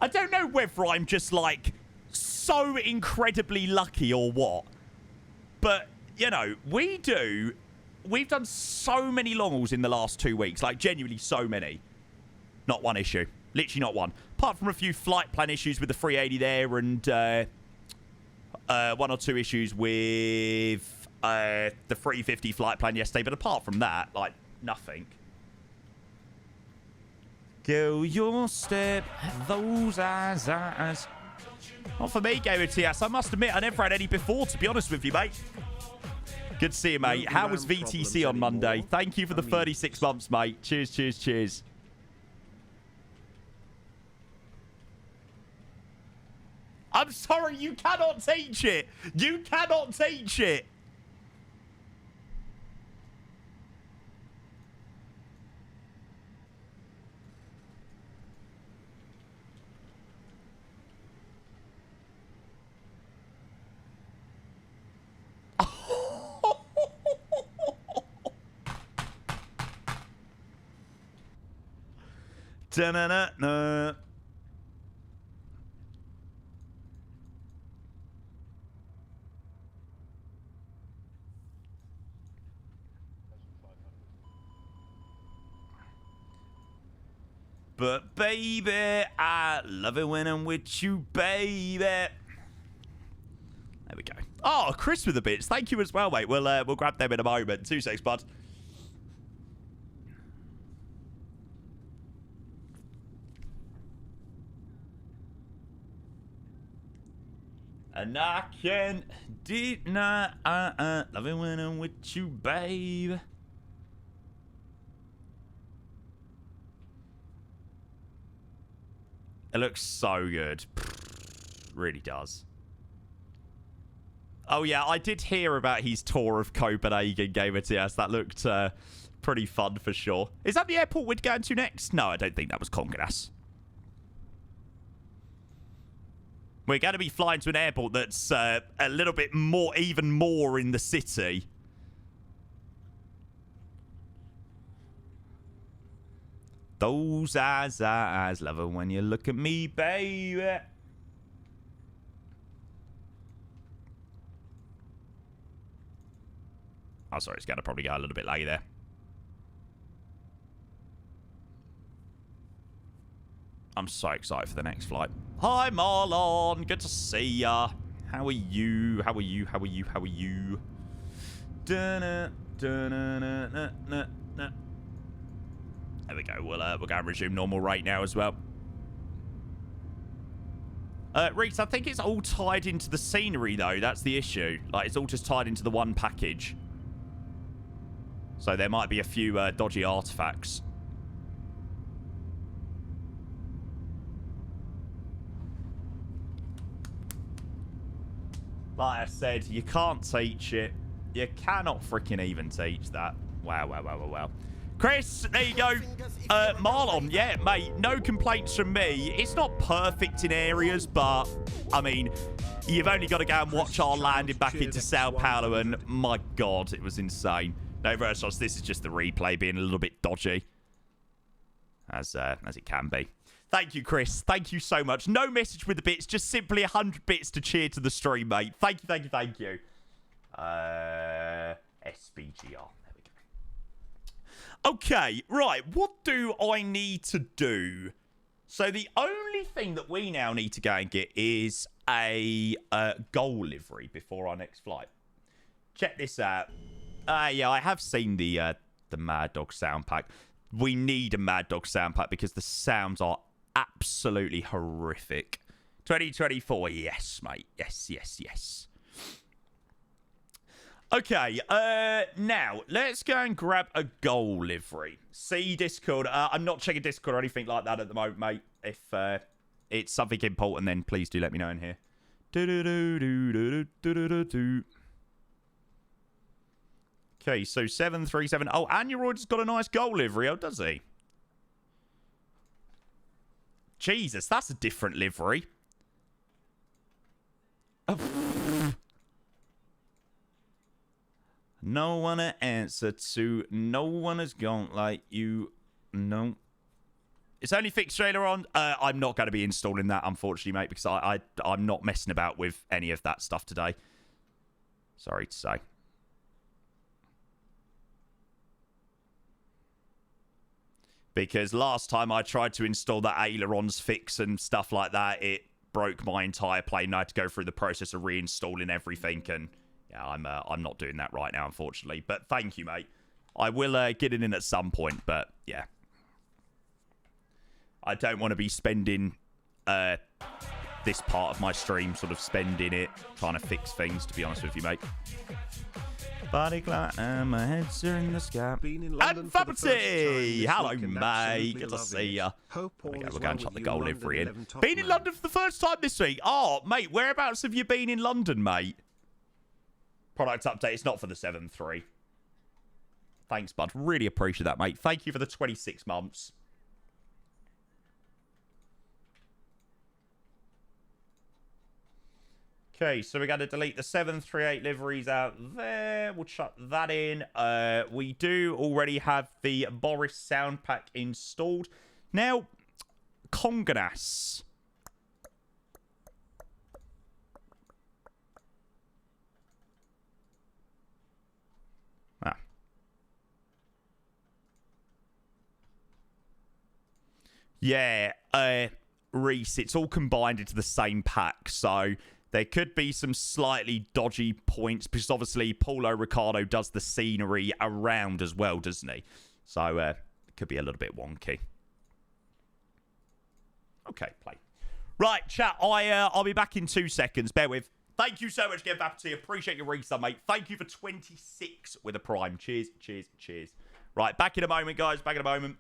Speaker 1: I don't know whether I'm just, like, so incredibly lucky or what. But, you know, we've done so many long hauls in the last 2 weeks. Like, genuinely so many. Not one issue. Literally not one. Apart from a few flight plan issues with the 380 there and 1 or 2 issues with the 350 flight plan yesterday. But apart from that, like, nothing. Go your step, those eyes. Not for me, Gamer TS. I must admit, I never had any before, to be honest with you, mate. Good to see you, mate. How was VTC on Monday? Thank you for the 36 months, mate. Cheers, cheers, cheers. I'm sorry, you cannot teach it. You cannot teach it. Da-na-na-na. But baby, I love it when I'm with you, baby. There we go. Oh, Chris with the bits. Thank you as well, mate. We'll grab them in a moment. 2 seconds, bud. And I can't deny love it when I'm with you, babe. It looks so good. Really does. Oh, yeah, I did hear about his tour of Copenhagen, Gamer TS. That looked pretty fun for sure. Is that the airport we're going to next? No, I don't think that was Kongadas. We're going to be flying to an airport that's a little bit more, even more in the city. Those eyes, love it when you look at me, baby. Oh, sorry, it's going to probably go a little bit laggy there. I'm so excited for the next flight. Hi, Marlon. Good to see ya. How are you? How are you? How are you? How are you? There we go. We'll go and resume normal rate now as well. Reeks, I think it's all tied into the scenery, though. That's the issue. Like, it's all just tied into the one package. So there might be a few dodgy artifacts. Like I said, you can't teach it. You cannot freaking even teach that. Wow, wow, wow, wow, wow. Chris, there you go. Marlon, yeah, mate, no complaints from me. It's not perfect in areas, but, I mean, you've only got to go and watch our landing back into Sao Paulo, and my God, it was insane. No, Versos, this is just the replay being a little bit dodgy. As it can be. Thank you, Chris. Thank you so much. No message with the bits, just simply 100 bits to cheer to the stream, mate. Thank you, thank you, thank you. SBGR. Okay, right, what do I need to do? So the only thing that we now need to go and get is a goal livery before our next flight. Check this out. Yeah, I have seen the Mad Dog sound pack. We need a Mad Dog sound pack because the sounds are absolutely horrific. 2024, yes, mate. Yes, yes, yes. Okay, now, let's go and grab a goal livery. See Discord. I'm not checking Discord or anything like that at the moment, mate. If it's something important, then please do let me know in here. Okay, so 737. Oh, Aneroid's got a nice goal livery, oh, does he? Jesus, that's a different livery. No one to answer to. No one is gone like you. No. It's only fixed trailer on. I'm not going to be installing that, unfortunately, mate, because I'm not messing about with any of that stuff today. Sorry to say. Because last time I tried to install the ailerons fix and stuff like that, it broke my entire plane. I had to go through the process of reinstalling everything, and yeah, I'm not doing that right now, unfortunately. But thank you, mate. I will get it in at some point, but yeah. I don't want to be spending this part of my stream sort of spending it trying to fix things, to be honest with you, mate. Body clock and my head's in the sky. And Fabity! Hello, mate. Good to see ya. We're going to chuck the goal livery in. Been in London for the first time this week. Oh, mate, whereabouts have you been in London, mate? Product update. It's not for the 7.3. Thanks, bud. Really appreciate that, mate. Thank you for the 26 months. Okay, so we're going to delete the 738 liveries out there. We'll chuck that in. We do already have the Boris sound pack installed. Now, Conganas. Ah. Yeah, Reese, it's all combined into the same pack, so there could be some slightly dodgy points, because obviously Paulo Ricardo does the scenery around as well, doesn't he? So it could be a little bit wonky. Okay, play. Right, chat, I'll be back in 2 seconds. Bear with. Thank you so much, Get Vapity. Appreciate your resub, mate. Thank you for 26 with a prime. Cheers, cheers, cheers. Right, back in a moment, guys. Back in a moment.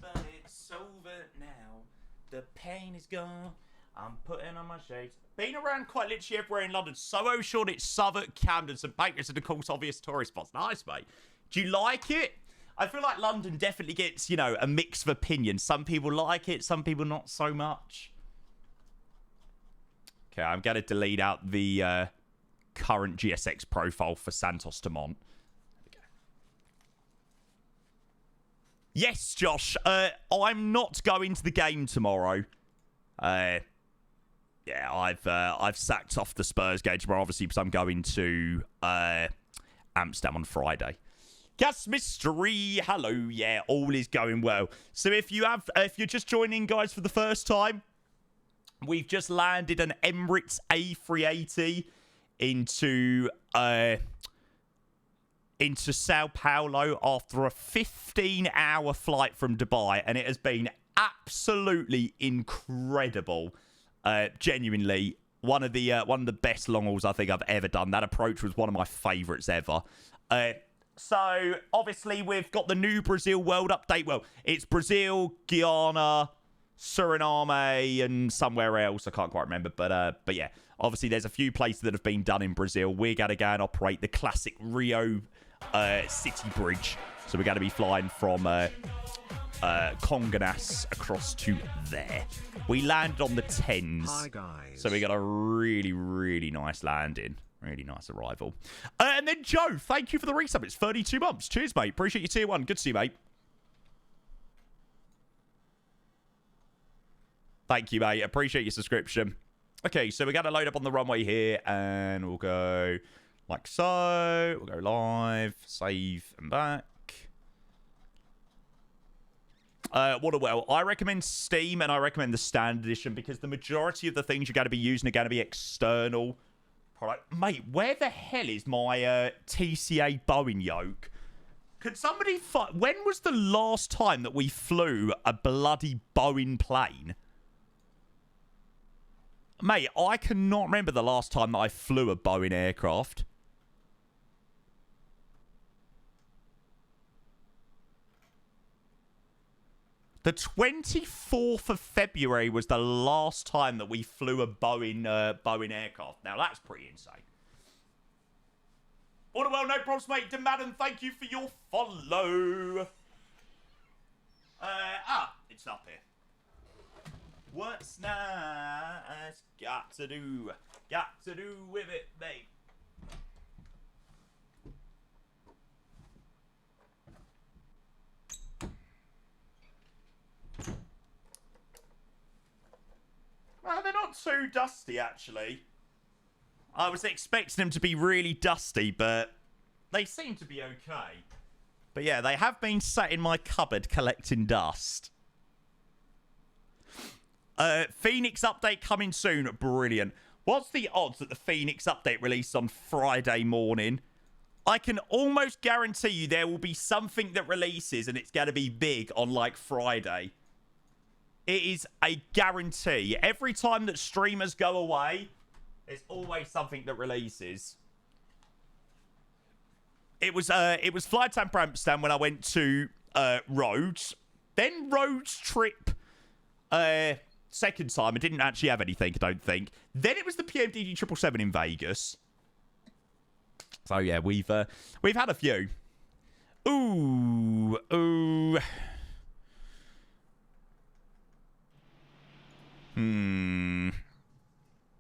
Speaker 1: But it's over now. The pain is gone. I'm putting on my shades. Been around quite literally everywhere in London. Soho, Shoreditch, Southwark, Camden, St Pancras, and of course obvious tourist spots. Nice, mate. Do you like it? I feel like London definitely gets, you know, a mix of opinions. Some people like it, some people not so much. Okay, I'm going to delete out the current GSX profile for Santos Dumont. Yes, Josh. I'm not going to the game tomorrow. Yeah, I've sacked off the Spurs game tomorrow, obviously, because I'm going to Amsterdam on Friday. Gas Mystery, hello. Yeah, all is going well. So if you're just joining, guys, for the first time, we've just landed an Emirates A380 into Sao Paulo after a 15-hour flight from Dubai, and it has been absolutely incredible. Genuinely, one of the best long hauls I think I've ever done. That approach was one of my favourites ever. So obviously we've got the new Brazil World Update. Well, it's Brazil, Guyana, Suriname and somewhere else. I can't quite remember. But yeah, obviously there's a few places that have been done in Brazil. We're going to go and operate the classic Rio City Bridge. So we're going to be flying from Conganas across to there. We landed on the 10s.
Speaker 6: Hi, guys.
Speaker 1: So we got a really, really nice landing. Really nice arrival. And then Joe, thank you for the resub. It's 32 months. Cheers, mate. Appreciate your tier 1. Good to see you, mate. Thank you, mate. Appreciate your subscription. Okay, so we're going to load up on the runway here, and we'll go like so. We'll go live, save, and back. Well, I recommend Steam, and I recommend the Standard Edition, because the majority of the things you're going to be using are going to be external product. Mate, where the hell is my TCA Boeing yoke? Could somebody... When was the last time that we flew a bloody Boeing plane? Mate, I cannot remember the last time that I flew a Boeing aircraft. The 24th of February was the last time that we flew a Boeing aircraft. Now, that's pretty insane. All well, no problems, mate. Madden, thank you for your follow. It's up here. What's nice? Got to do with it, mate. Well, they're not too dusty, actually. I was expecting them to be really dusty, but they seem to be okay. But yeah, they have been sat in my cupboard collecting dust. Phoenix update coming soon. Brilliant. What's the odds that the Phoenix update releases on Friday morning? I can almost guarantee you there will be something that releases and it's going to be big on like Friday. It is a guarantee. Every time that streamers go away, there's always something that releases. It was Flight Time Amsterdam when I went to Rhodes. Then Rhodes trip second time. I didn't actually have anything, I don't think. Then it was the PMDG 777 in Vegas. So yeah, we've had a few. Ooh.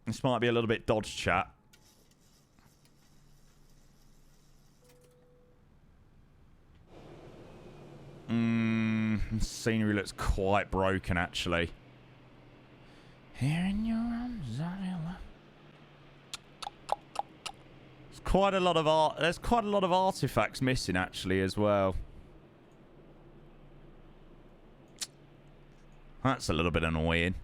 Speaker 1: This might be a little bit dodge chat. Scenery looks quite broken, actually. Here in your arms, there's quite a lot of art. There's quite a lot of artifacts missing, actually, as well. That's a little bit annoying.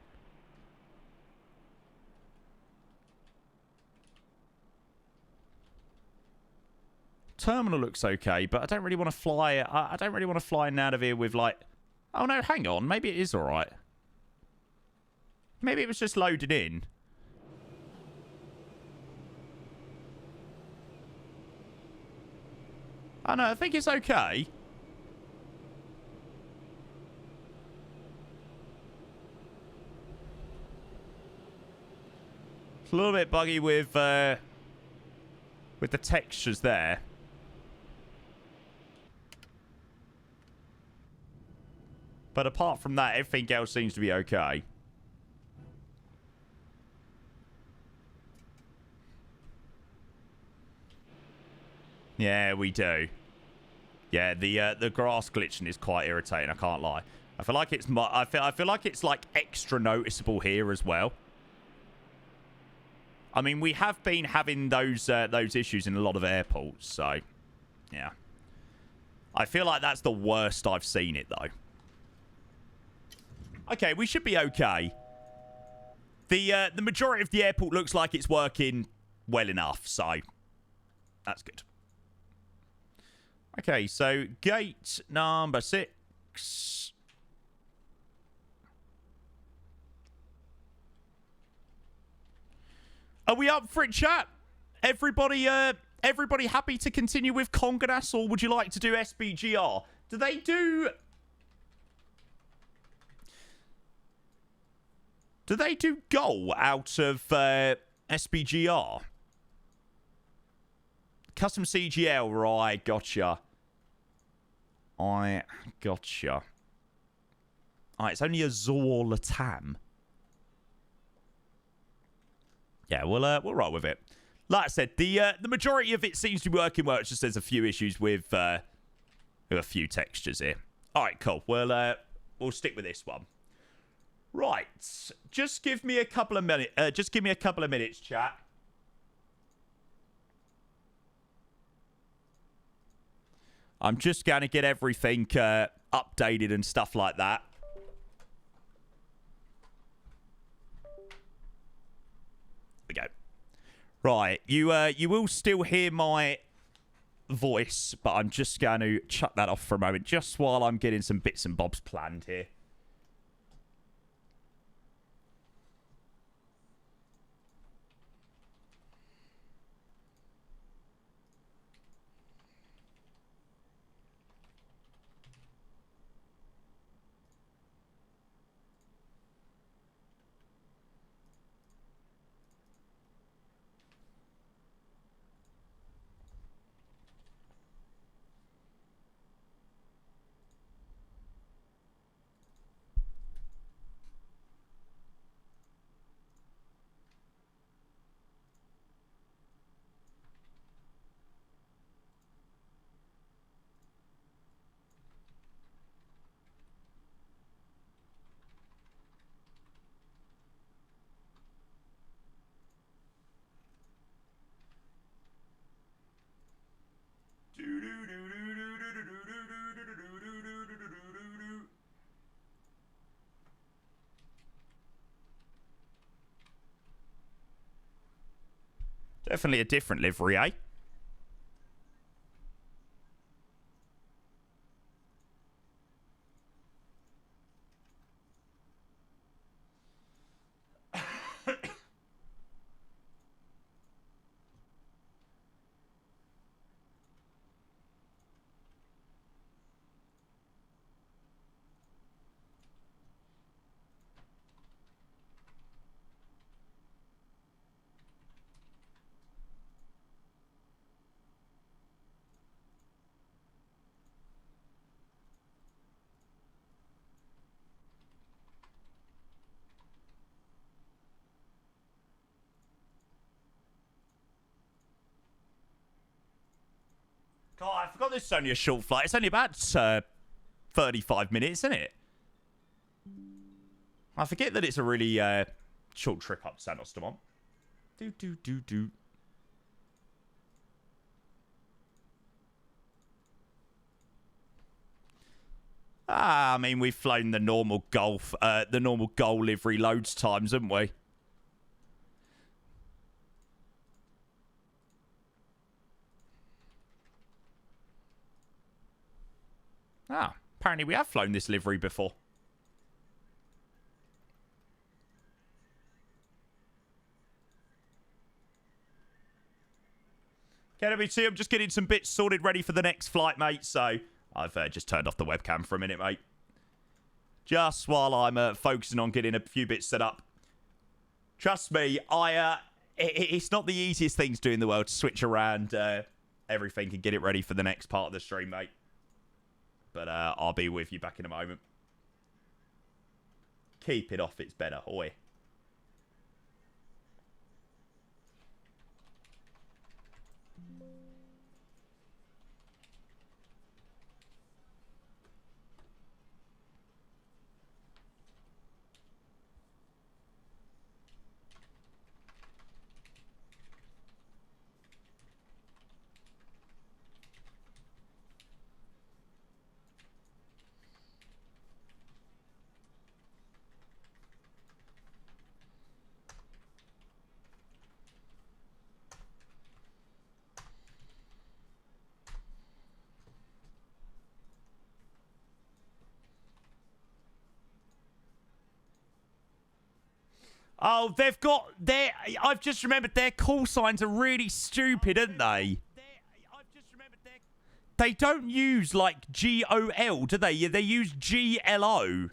Speaker 1: Terminal looks okay, but I don't really want to fly. I don't really want to fly out of here with like. Oh no, hang on. Maybe it is all right. Maybe it was just loaded in. Oh no, I think it's okay. It's a little bit buggy with the textures there. But apart from that, everything else seems to be okay. Yeah, we do. Yeah, the grass glitching is quite irritating. I can't lie. I feel like it's I feel like it's like extra noticeable here as well. I mean, we have been having those issues in a lot of airports, so yeah. I feel like that's the worst I've seen it though. Okay, we should be okay. The majority of the airport looks like it's working well enough, so that's good. Okay, so gate number 6. Are we up for it, chat? Everybody happy to continue with Conganas, or would you like to do SBGR? Do they do... Do they do goal out of SBGR? Custom CGL, right, gotcha. I gotcha. Alright, it's only a Zor Latam. Yeah, we'll roll with it. Like I said, the majority of it seems to be working well. It's just there's a few issues with a few textures here. Alright, cool. We'll stick with this one. Right. Just give me a couple of minutes. Just give me a couple of minutes, chat. I'm just going to get everything updated and stuff like that. There we go. Right, you will still hear my voice, but I'm just going to chuck that off for a moment, just while I'm getting some bits and bobs planned here. Definitely a different livery, eh? God, I forgot this is only a short flight. It's only about 35 minutes, isn't it? I forget that it's a really short trip up to Santos Dumont. Do. I mean, we've flown the normal Gulf, the normal Gull livery loads times, haven't we? Ah, apparently we have flown this livery before. KWT, I'm just getting some bits sorted ready for the next flight, mate. So I've just turned off the webcam for a minute, mate. Just while I'm focusing on getting a few bits set up. Trust me, it's not the easiest thing to do in the world to switch around everything and get it ready for the next part of the stream, mate. But I'll be with you back in a moment. Keep it off, it's better. Oi. Oh, they've got their... I've just remembered their call signs are really stupid, aren't they? They don't use, like, GOL, do they? They use GLO.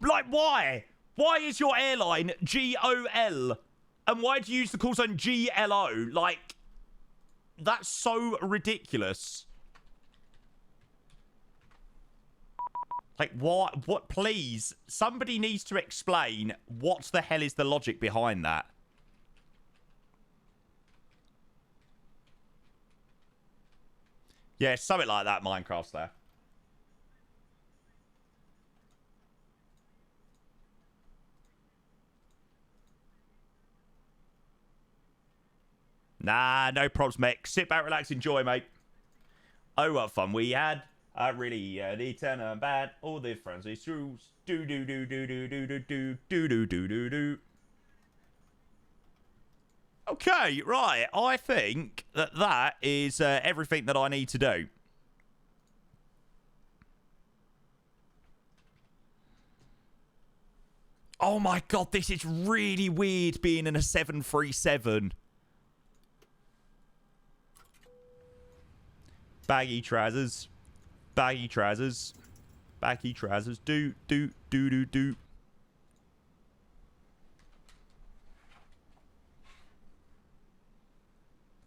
Speaker 1: Like, why? Why is your airline GOL? And why do you use the call sign GLO? Like, that's so ridiculous. Like, what? What? Please, somebody needs to explain what the hell is the logic behind that. Yeah, something like that, Minecraft's there. Nah, no problems, mate. Sit back, relax, enjoy, mate. Oh, what fun we had. I really need to turn bad. All the friends we screws. Do do do do do do do do do do do do do. Okay, right. I think that is everything that I need to do. Oh my god, this is really weird being in a 737. Baggy trousers. Baggy trousers. Baggy trousers. Do, do, do, do, do.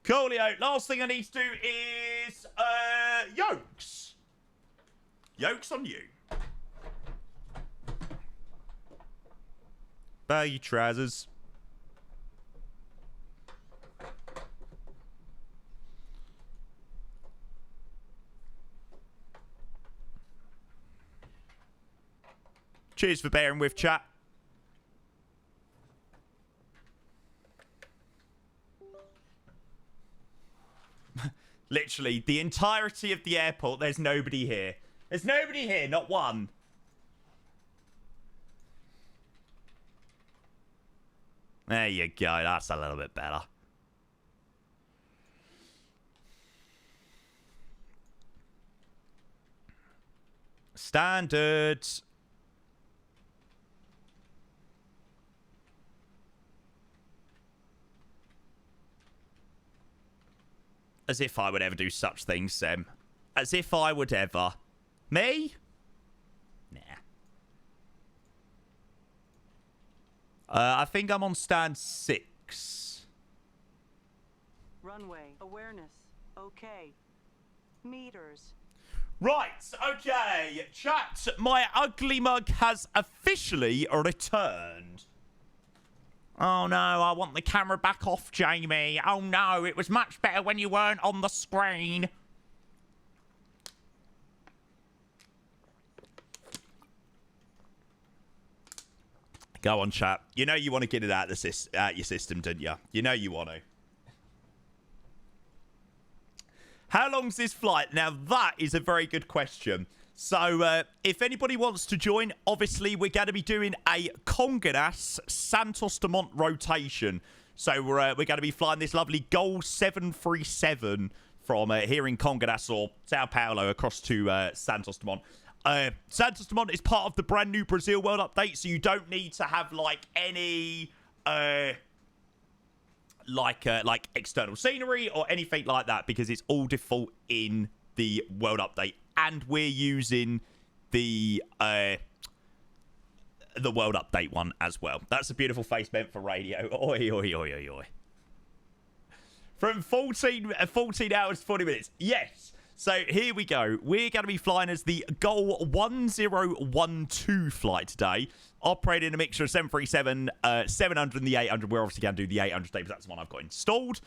Speaker 1: Coolio. Last thing I need to do is, yokes. Yokes on you. Baggy trousers. Cheers for bearing with, chat. Literally, the entirety of the airport, there's nobody here. There's nobody here, not one. There you go, that's a little bit better. Standard. As if I would ever do such things, Sam. As if I would ever. Me? Nah. I think I'm on stand 6.
Speaker 3: Runway. Awareness. Okay. Meters.
Speaker 1: Right, okay. Chat, my ugly mug has officially returned. Oh no, I want the camera back off, Jamie. Oh no, it was much better when you weren't on the screen. Go on, chat. You know you want to get it out, out your system, don't you? You know you want to. How long's this flight? Now, that is a very good question. So, if anybody wants to join, obviously, we're going to be doing a Condé Nast Santos Dumont rotation. So, we're going to be flying this lovely Gol 737 from here in Condé Nast or Sao Paulo across to Santos Dumont. Santos Dumont is part of the brand new Brazil World Update, so you don't need to have, like, any... like external scenery or anything like that, because it's all default in the World Update. And we're using the World Update one as well. That's a beautiful face meant for radio. Oi, oi, oi, oi, oi. From 14 hours, 40 minutes. Yes. So here we go. We're going to be flying as the Gol 1012 flight today. Operating a mixture of 737, 700 and the 800. We're obviously going to do the 800 today, but that's the one I've got installed.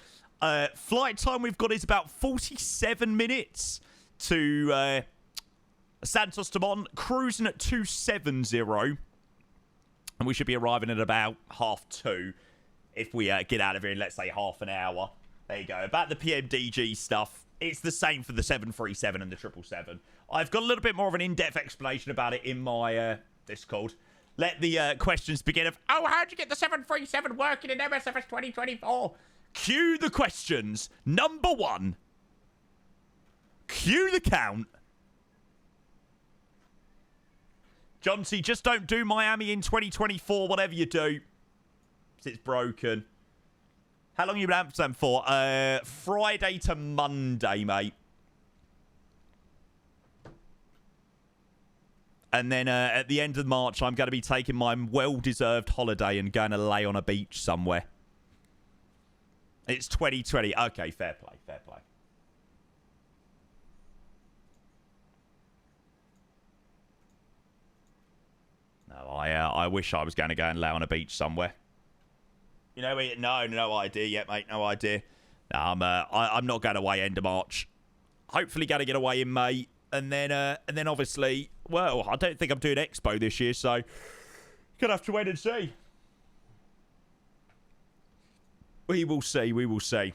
Speaker 1: Flight time we've got is about 47 minutes to Santos Dumont, cruising at 270. And we should be arriving at about 2:30 if we get out of here in, let's say, half an hour. There you go. About the PMDG stuff, it's the same for the 737 and the 777. I've got a little bit more of an in-depth explanation about it in my Discord. Let the questions begin of, oh, how'd you get the 737 working in MSFS 2024? Cue the questions. Number 1. Cue the count. John C, just don't do Miami in 2024, whatever you do. It's broken. How long have you been in Amsterdam for? Friday to Monday, mate. And then at the end of March, I'm going to be taking my well-deserved holiday and going to lay on a beach somewhere. It's 2020. Okay, fair play, fair play. No, I wish I was going to go and lay on a beach somewhere. You know, no idea yet, mate. No idea. No, I'm not going away end of March. Hopefully, going to get away in May, and then obviously, well, I don't think I'm doing Expo this year, so gonna have to wait and see. We will see. We will see.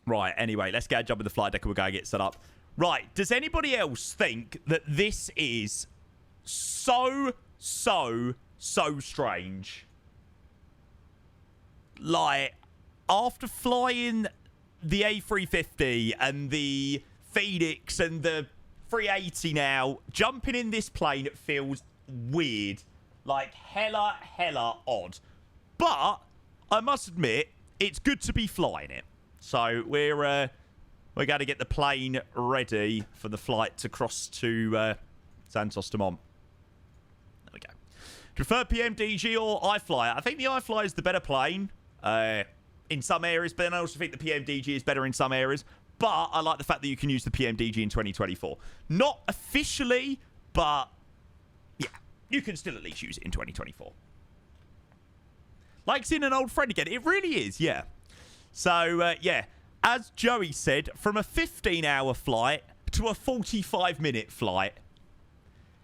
Speaker 1: Right. Anyway, let's get a jump in the flight deck and we're going to get set up. Right. Does anybody else think that this is so strange? Like, after flying the A350 and the Phoenix and the 380 now, jumping in this plane feels weird. Like, hella odd. But I must admit, it's good to be flying it. So we're going to get the plane ready for the flight to cross to Santos Dumont. There we go. Prefer PMDG or iFly? I think the iFly is the better plane in some areas, but then I also think the PMDG is better in some areas. But I like the fact that you can use the PMDG in 2024. Not officially, but yeah, you can still at least use it in 2024. Like seeing an old friend again. It really is, yeah. So, yeah, as Joey said, from a 15-hour flight to a 45-minute flight,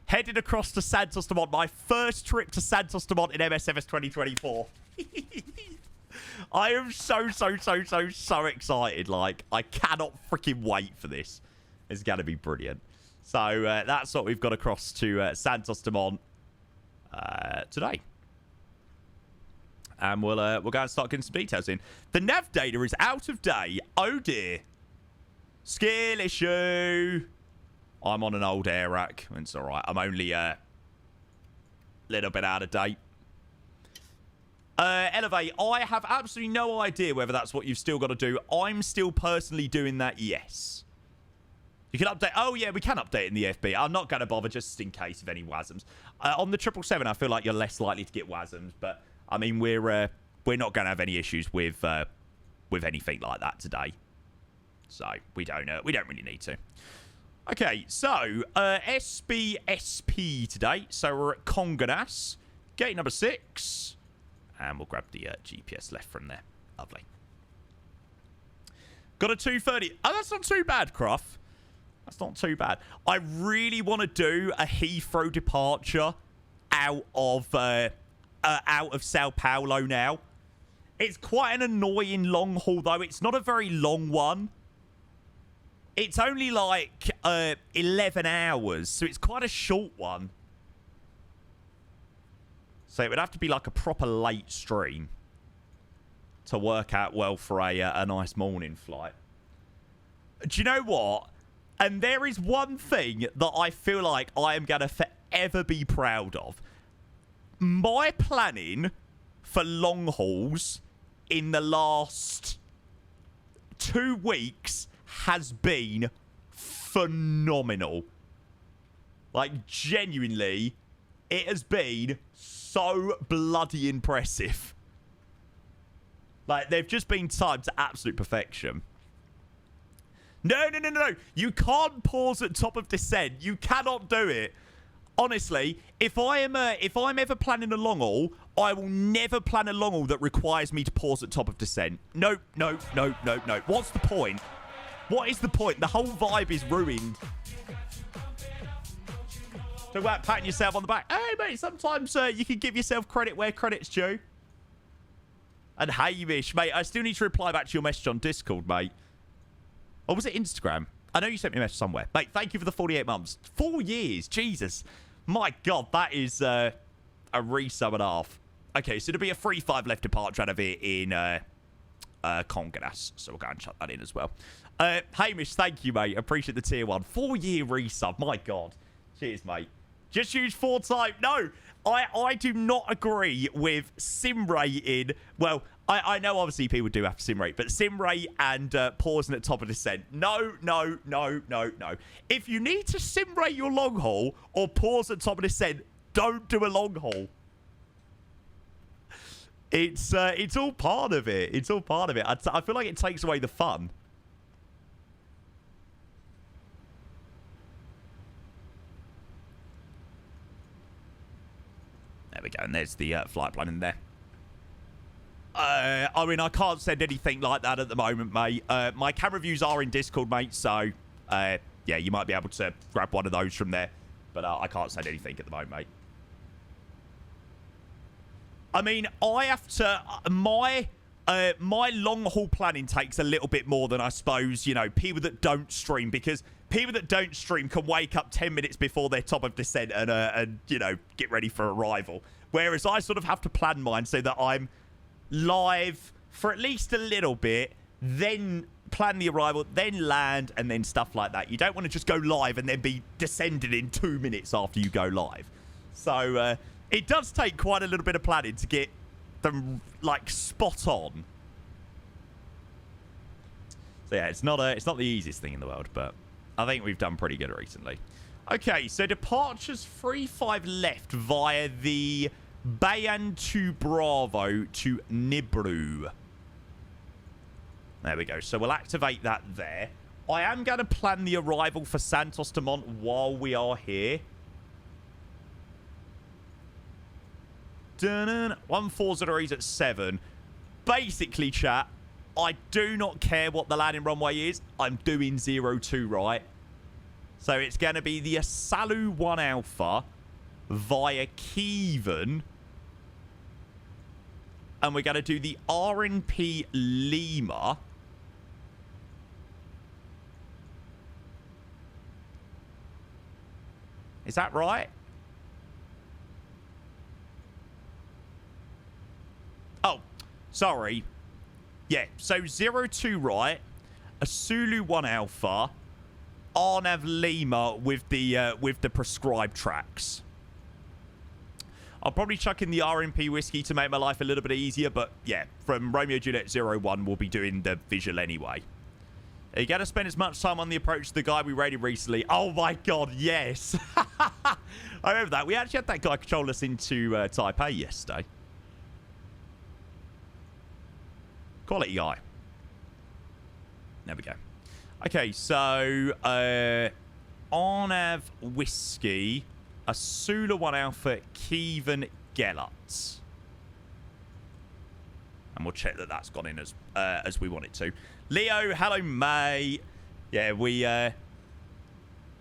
Speaker 1: headed across to Santos Dumont, my first trip to Santos Dumont in MSFS 2024. I am so excited. Like, I cannot freaking wait for this. It's going to be brilliant. So, that's what we've got across to Santos Dumont today. And we'll go and start getting some details in. The nav data is out of date. Oh, dear. Skill issue. I'm on an old air rack. It's all right. I'm only a little bit out of date. Elevate. I have absolutely no idea whether that's what you've still got to do. I'm still personally doing that, yes. You can update. Oh, yeah, we can update in the FB. I'm not going to bother just in case of any WASMs. On the 777, I feel like you're less likely to get WASMs, but I mean, we're not going to have any issues with anything like that today, so we don't really need to. Okay, so SBSP today. So we're at Conganas, gate number 6, and we'll grab the GPS left from there. Lovely. Got a 2:30. Oh, that's not too bad, Cruff. That's not too bad. I really want to do a Heathrow departure out of Sao Paulo now. It's quite an annoying long haul, though. It's not a very long one. It's only like 11 hours, so it's quite a short one. So it would have to be like a proper late stream to work out well for a nice morning flight. Do you know what? And there is one thing that I feel like I am going to forever be proud of. My planning for long hauls in the last 2 weeks has been phenomenal. Like, genuinely, it has been so bloody impressive. Like, they've just been timed to absolute perfection. No. You can't pause at top of descent. You cannot do it. Honestly, if I'm ever planning a long haul, I will never plan a long haul that requires me to pause at top of descent. No. What's the point? What is the point? The whole vibe is ruined. Talk about patting yourself on the back. Hey, mate, sometimes you can give yourself credit where credit's due. And Hamish, mate, I still need to reply back to your message on Discord, mate. Or was it Instagram? I know you sent me a message somewhere. Mate, thank you for the 48 months. 4 years. Jesus. My God, that is a resub and a half. Okay, so there'll be a 3-5 left departure out of it in Conganas. So we'll go and chuck that in as well. Hamish, thank you, mate. Appreciate the tier 1. 4-year resub. My God. Cheers, mate. Just use 4 type. No. I do not agree with sim rating. Well, I know obviously people do have to sim rate, but sim rate and pausing at top of descent. No. If you need to sim rate your long haul or pause at top of descent, don't do a long haul. It's all part of it. It's all part of it. I feel like it takes away the fun. There we go, and there's the flight plan in there. I mean, I can't send anything like that at the moment, mate. My camera views are in Discord, mate, so, yeah, you might be able to grab one of those from there. But I can't send anything at the moment, mate. I mean, I have to... my long-haul planning takes a little bit more than, I suppose, you know, people that don't stream, because people that don't stream can wake up 10 minutes before their top of descent and you know, get ready for arrival. Whereas I sort of have to plan mine so that I'm live for at least a little bit, then plan the arrival, then land, and then stuff like that. You don't want to just go live and then be descended in 2 minutes after you go live. So it does take quite a little bit of planning to get them, like, spot on. So yeah, it's not the easiest thing in the world, but I think we've done pretty good recently. Okay, so departures 35 left via the Bayan to Bravo to Nibru. There we go. So we'll activate that there. I am going to plan the arrival for Santos Dumont while we are here. 140 is at 7. Basically, chat, I do not care what the landing runway is. I'm doing 02 right. So it's going to be the Asalu 1 Alpha via Kievan. And we're going to do the RNP Lima. Is that right? Oh, sorry. Yeah, so 02 right, Asulu 1 Alpha, Arnav Lima with the prescribed tracks. I'll probably chuck in the RMP whiskey to make my life a little bit easier, but yeah, from Romeo Juliet 01, we'll be doing the visual anyway. Are you going to spend as much time on the approach to the guy we raided recently? Oh my god, yes. I remember that. We actually had that guy control us into Taipei yesterday. Quality guy. There we go. Okay, so Arnav Whiskey, Asula 1 Alpha, Kievan Gellert. And we'll check that that's gone in as we want it to. Leo, hello, mate. Yeah, we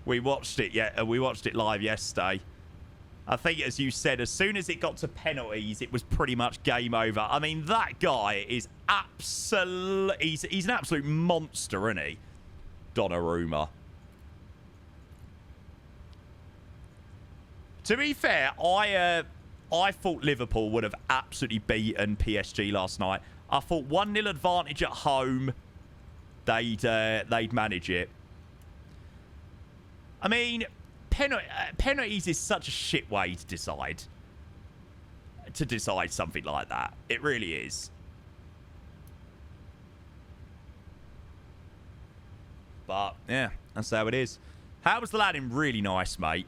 Speaker 1: watched it. Yeah, we watched it live yesterday. I think, as you said, as soon as it got to penalties, it was pretty much game over. I mean, that guy is he's an absolute monster, isn't he? Donnarumma. To be fair, I thought Liverpool would have absolutely beaten PSG last night. I thought 1-0 advantage at home, they'd manage it. I mean, penalties is such a shit way to decide something like that. It really is. But yeah, that's how it is. How was the landing? Really nice, mate.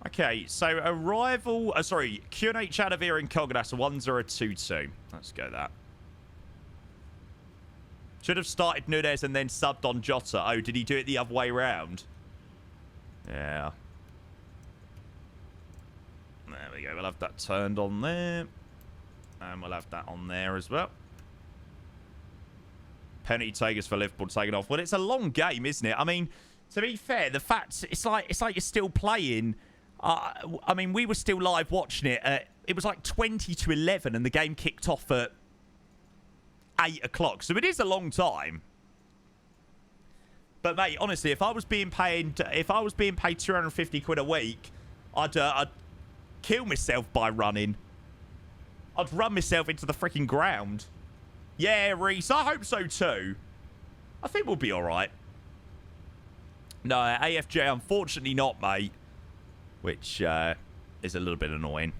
Speaker 1: Okay, so arrival... sorry, QNH Chadavir in Cognac 1022. Let's go that. Should have started Nunez and then subbed on Jota. Oh, did he do it the other way around? Yeah. There we go. We'll have that turned on there. And we'll have that on there as well. Penalty takers for Liverpool taking off. Well, it's a long game, isn't it? I mean, to be fair, the fact... It's like you're still playing... I mean, we were still live watching it. It was like 20-11 and the game kicked off at 8 o'clock. So it is a long time. But, mate, honestly, if I was being paid 250 quid a week, I'd kill myself by running. I'd run myself into the freaking ground. Yeah, Reese, I hope so too. I think we'll be all right. No, AFJ, unfortunately not, mate. Which is a little bit annoying.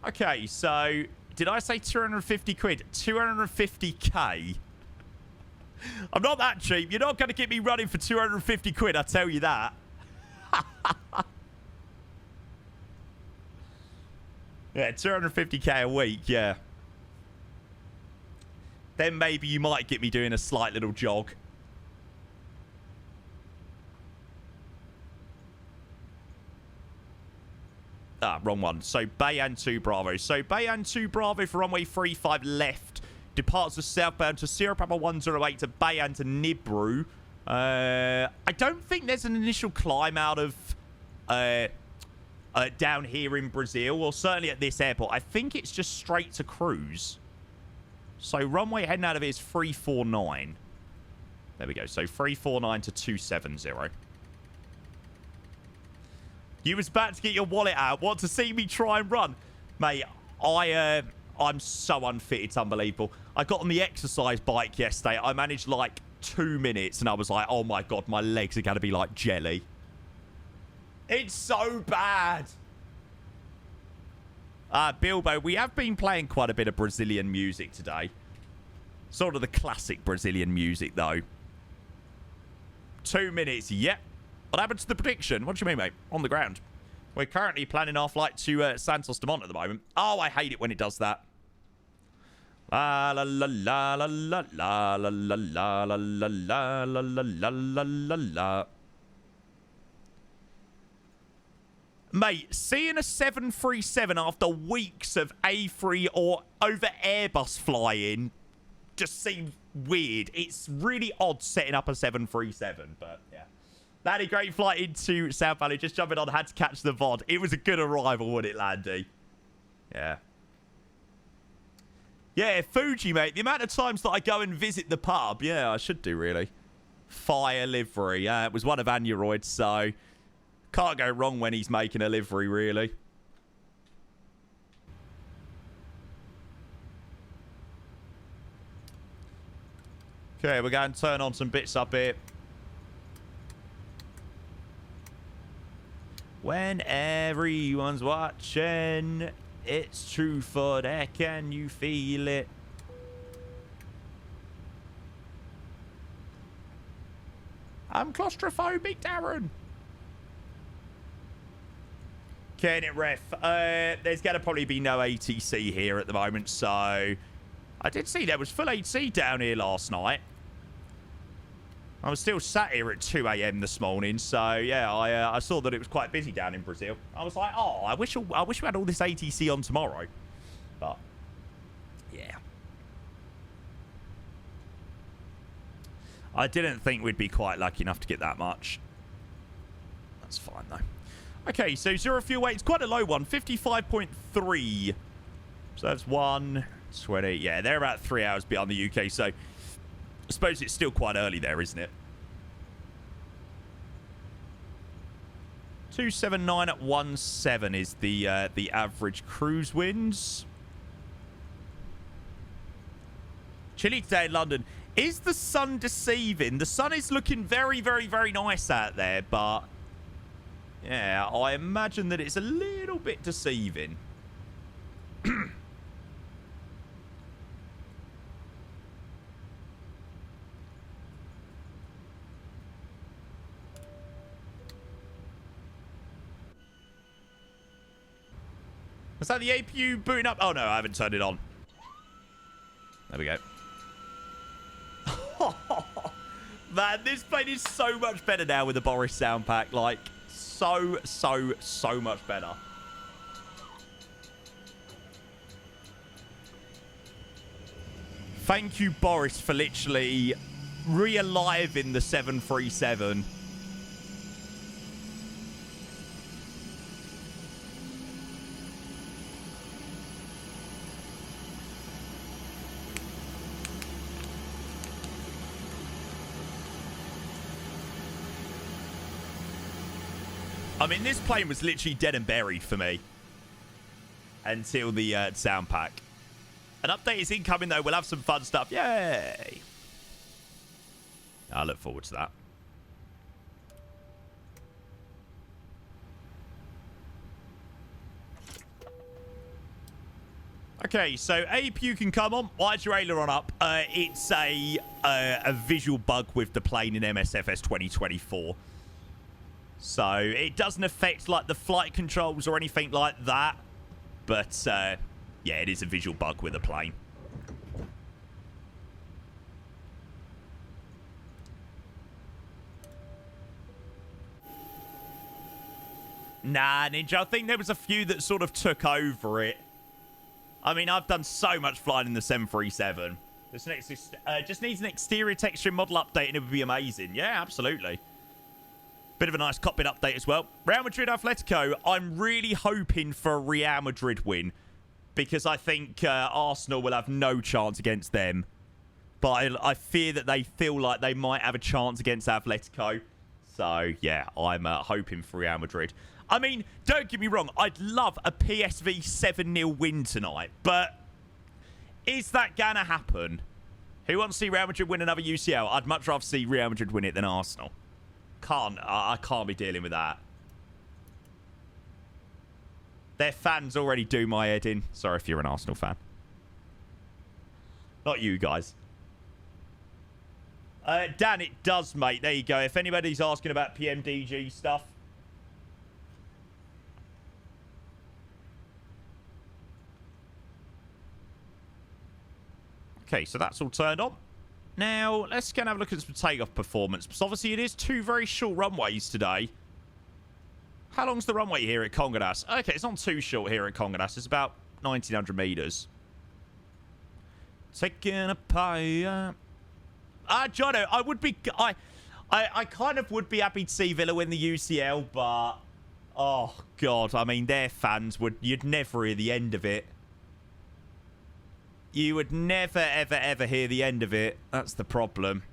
Speaker 1: Okay, so did I say 250 quid? 250k. I'm not that cheap. You're not going to get me running for 250 quid, I tell you that. Yeah, 250k a week, yeah. Then maybe you might get me doing a slight little jog. Ah, wrong one. So, Bayan 2 Bravo. So, Bayan 2 Bravo for runway 35 left. Departs of southbound to Sierra Papa 108 to Bayan to Nibru. I don't think there's an initial climb out of down here in Brazil, or certainly at this airport. I think it's just straight to cruise. So, runway heading out of it is 349. There we go. So, 349 to 270. You was about to get your wallet out. Want to see me try and run? Mate, I'm so unfit. It's unbelievable. I got on the exercise bike yesterday. I managed like 2 minutes and I was like, oh my God, my legs are going to be like jelly. It's so bad. Bilbo, we have been playing quite a bit of Brazilian music today. Sort of the classic Brazilian music, though. 2 minutes, yep. What happened to the prediction? What do you mean, mate? On the ground. We're currently planning our flight to Santos Dumont at the moment. Oh, I hate it when it does that. La la la la la la la la la la la la la la la la la. Mate, seeing a 737 after weeks of A3 or over Airbus flying just seems weird. It's really odd setting up a 737, but yeah. That had a great flight into South Valley. Just jumping on, had to catch the VOD. It was a good arrival, wasn't it, Landy? Yeah. Yeah, Fuji, mate. The amount of times that I go and visit the pub. Yeah, I should do, really. Fire livery. It was one of Aneroid's, so can't go wrong when he's making a livery, really. Okay, we're going to turn on some bits up here. When everyone's watching, it's true for that. Can you feel it? I'm claustrophobic, Darren. Can it, ref? There's going to probably be no ATC here at the moment, so I did see there was full AC down here last night. I was still sat here at 2 a.m. this morning, so yeah, I saw that it was quite busy down in Brazil. I was like, oh, I wish we had all this ATC on tomorrow, but yeah, I didn't think we'd be quite lucky enough to get that much. That's fine though. Okay, so zero fuel weight. It's quite a low one, 55.3. So that's 120. Yeah, they're about 3 hours beyond the UK, so I suppose it's still quite early there, isn't it? 279 at 17 is the average cruise winds. Chilly today in London. Is the sun deceiving? The sun is looking very, very, very nice out there, but yeah, I imagine that it's a little bit deceiving. Was that the APU booting up? Oh, no, I haven't turned it on. There we go. Man, this plane is so much better now with the Boris sound pack. Like, so much better. Thank you, Boris, for literally re-aliving the 737. I mean, this plane was literally dead and buried for me until the sound pack. An update is incoming, though. We'll have some fun stuff. Yay! I look forward to that. Okay, so Ape, you can come on. Why's your aileron up? It's a visual bug with the plane in MSFS 2024. So it doesn't affect like the flight controls or anything like that. But yeah, it is a visual bug with the plane. Nah, Ninja, I think there was a few that sort of took over it. I mean, I've done so much flying in the 737. This next just needs an exterior texture model update and it would be amazing. Yeah, absolutely. Bit of a nice cockpit update as well. Real Madrid Atletico, I'm really hoping for a Real Madrid win because I think Arsenal will have no chance against them. But I fear that they feel like they might have a chance against Atletico. So, yeah, I'm hoping for Real Madrid. I mean, don't get me wrong. I'd love a PSV 7-0 win tonight. But is that going to happen? Who wants to see Real Madrid win another UCL? I'd much rather see Real Madrid win it than Arsenal. I can't be dealing with that. Their fans already do my head in. Sorry if you're an Arsenal fan. Not you guys. Dan, it does, mate. There you go. If anybody's asking about PMDG stuff. Okay, so that's all turned on. Now, let's go and have a look at some takeoff performance. Because obviously it is two very short runways today. How long's the runway here at Congadas? Okay, it's not too short here at Congadas. It's about 1,900 meters. Taking a pie. Jono, I would be... I kind of would be happy to see Villa win the UCL, but... Oh, God. I mean, their fans would... You'd never hear the end of it. You would never, ever, ever hear the end of it. That's the problem.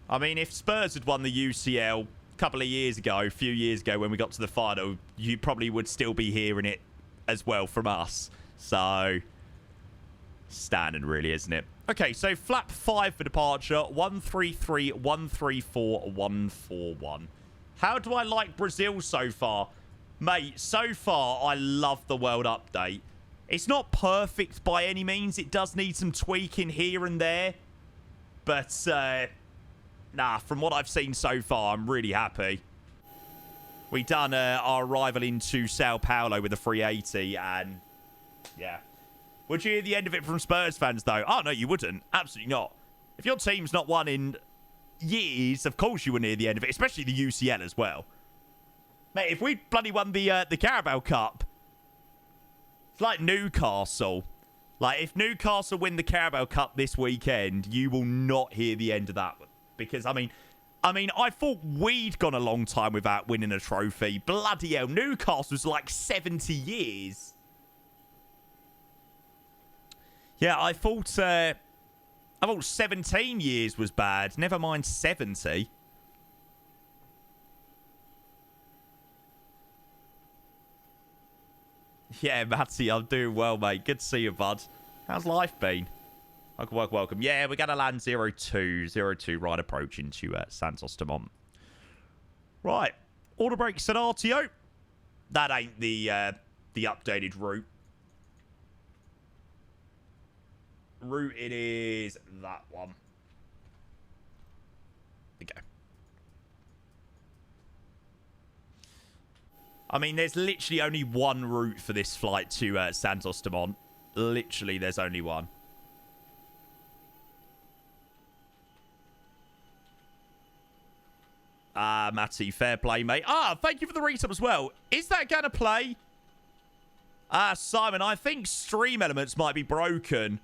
Speaker 1: I mean, if Spurs had won the UCL a couple of years ago, a few years ago when we got to the final, you probably would still be hearing it as well from us. So, standard really, isn't it? Okay, so flap 5 for departure, 133, 134, 141. How do I like Brazil so far? Mate, so far, I love the world update. It's not perfect by any means. It does need some tweaking here and there. But, nah, from what I've seen so far, I'm really happy. We done our arrival into Sao Paulo with a 380, and, yeah. Would you hear the end of it from Spurs fans, though? Oh, no, you wouldn't. Absolutely not. If your team's not won in years, of course you wouldn't hear the end of it, especially the UCL as well. Mate, if we bloody won the Carabao Cup, it's like Newcastle. Like, if Newcastle win the Carabao Cup this weekend, you will not hear the end of that. Because, I mean, I thought we'd gone a long time without winning a trophy. Bloody hell, Newcastle's like 70 years. Yeah, I thought 17 years was bad. Never mind 70. Yeah, Matty, I'm doing well, mate. Good to see you, bud. How's life been? Welcome. Yeah, we got to land 02 right approaching to Santos Dumont. Right. Order brakes at RTO. That ain't the updated route. Route it is that one. There we go. I mean, there's literally only one route for this flight to Santos Dumont. Literally, there's only one. Ah, Matty, fair play, mate. Ah, thank you for the resub as well. Is that going to play? Ah, Simon, I think stream elements might be broken.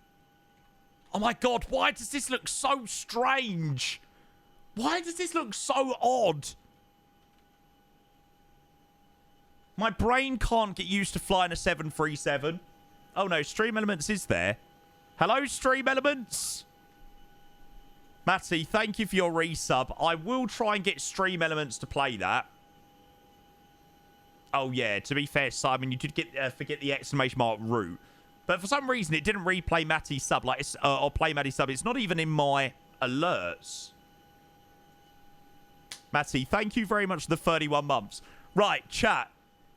Speaker 1: Oh my God, why does this look so strange? Why does this look so odd? My brain can't get used to flying a 737. Oh no, Stream Elements is there. Hello, Stream Elements. Matty, thank you for your resub. I will try and get Stream Elements to play that. Oh yeah, to be fair, Simon, you did get forget the exclamation mark route. But for some reason, it didn't replay Matty's sub, like or play Matty's sub. It's not even in my alerts. Matty, thank you very much for the 31 months. Right, chat.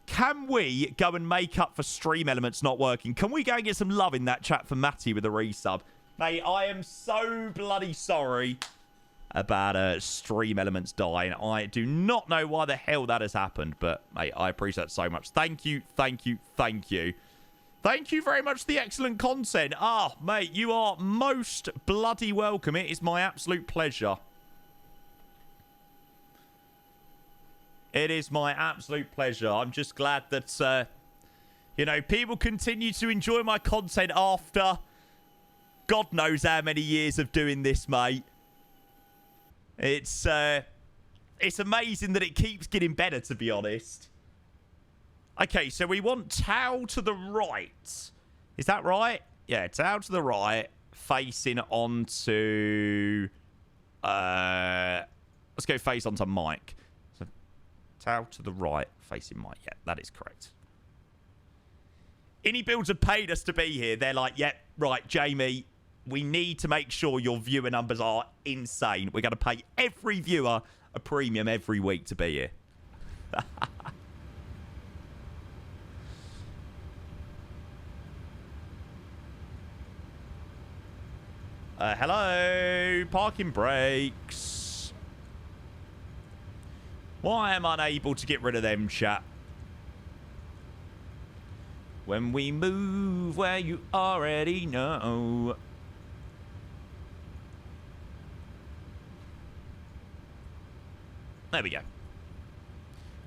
Speaker 1: Can we go and make up for stream elements not working? Can we go and get some love in that chat for Matty with a resub? Mate, I am so bloody sorry about stream elements dying. I do not know why the hell that has happened, but, mate, I appreciate it so much. Thank you, thank you, thank you. Thank you very much for the excellent content. Ah, mate, you are most bloody welcome. It is my absolute pleasure. It is my absolute pleasure. I'm just glad that, you know, people continue to enjoy my content after God knows how many years of doing this, mate. It's amazing that it keeps getting better, to be honest. Okay, so we want Tau to the right. Is that right? Yeah, Tau to the right, facing onto... let's go face onto Mike. So, Tau to the right, facing Mike. Yeah, that is correct. Any builds have paid us to be here. They're like, yep, right, Jamie, we need to make sure your viewer numbers are insane. We're going to pay every viewer a premium every week to be here. Hello, parking brakes. Why am I unable to get rid of them, chat? When we move where you already know. There we go.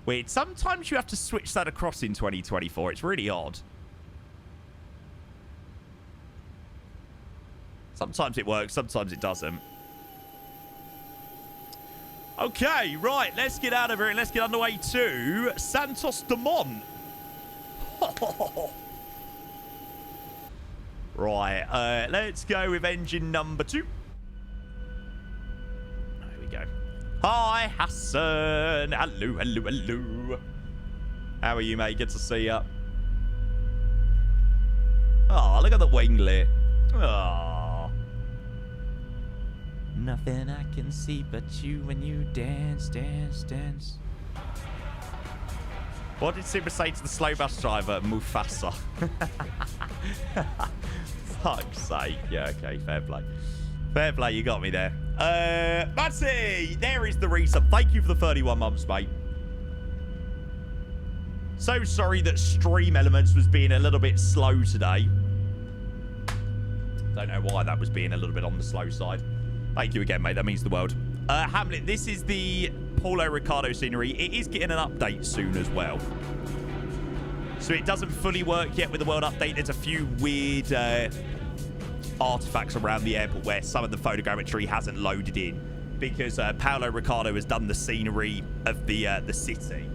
Speaker 1: Weird. Sometimes you have to switch that across in 2024. It's really odd. Sometimes it works, sometimes it doesn't. Okay, right, let's get out of here and let's get underway to Santos Dumont. Right, let's go with engine number 2. There we go. Hi, Hassan. Hello, hello, hello. How are you, mate? Good to see you. Oh, look at the winglet. Oh. Nothing I can see but you when you dance, dance, dance. What did Super say to the slow bus driver, Mufasa? Fuck's sake. Yeah, okay, fair play. Fair play, you got me there. Matty, there is the resub. Thank you for the 31 months, mate. So sorry that stream elements was being a little bit slow today. Don't know why that was being a little bit on the slow side. Thank you again, mate. That means the world. Hamlet, this is the Paulo Ricardo scenery. It is getting an update soon as well. So it doesn't fully work yet with the world update. There's a few weird artifacts around the airport where some of the photogrammetry hasn't loaded in because Paulo Ricardo has done the scenery of the city.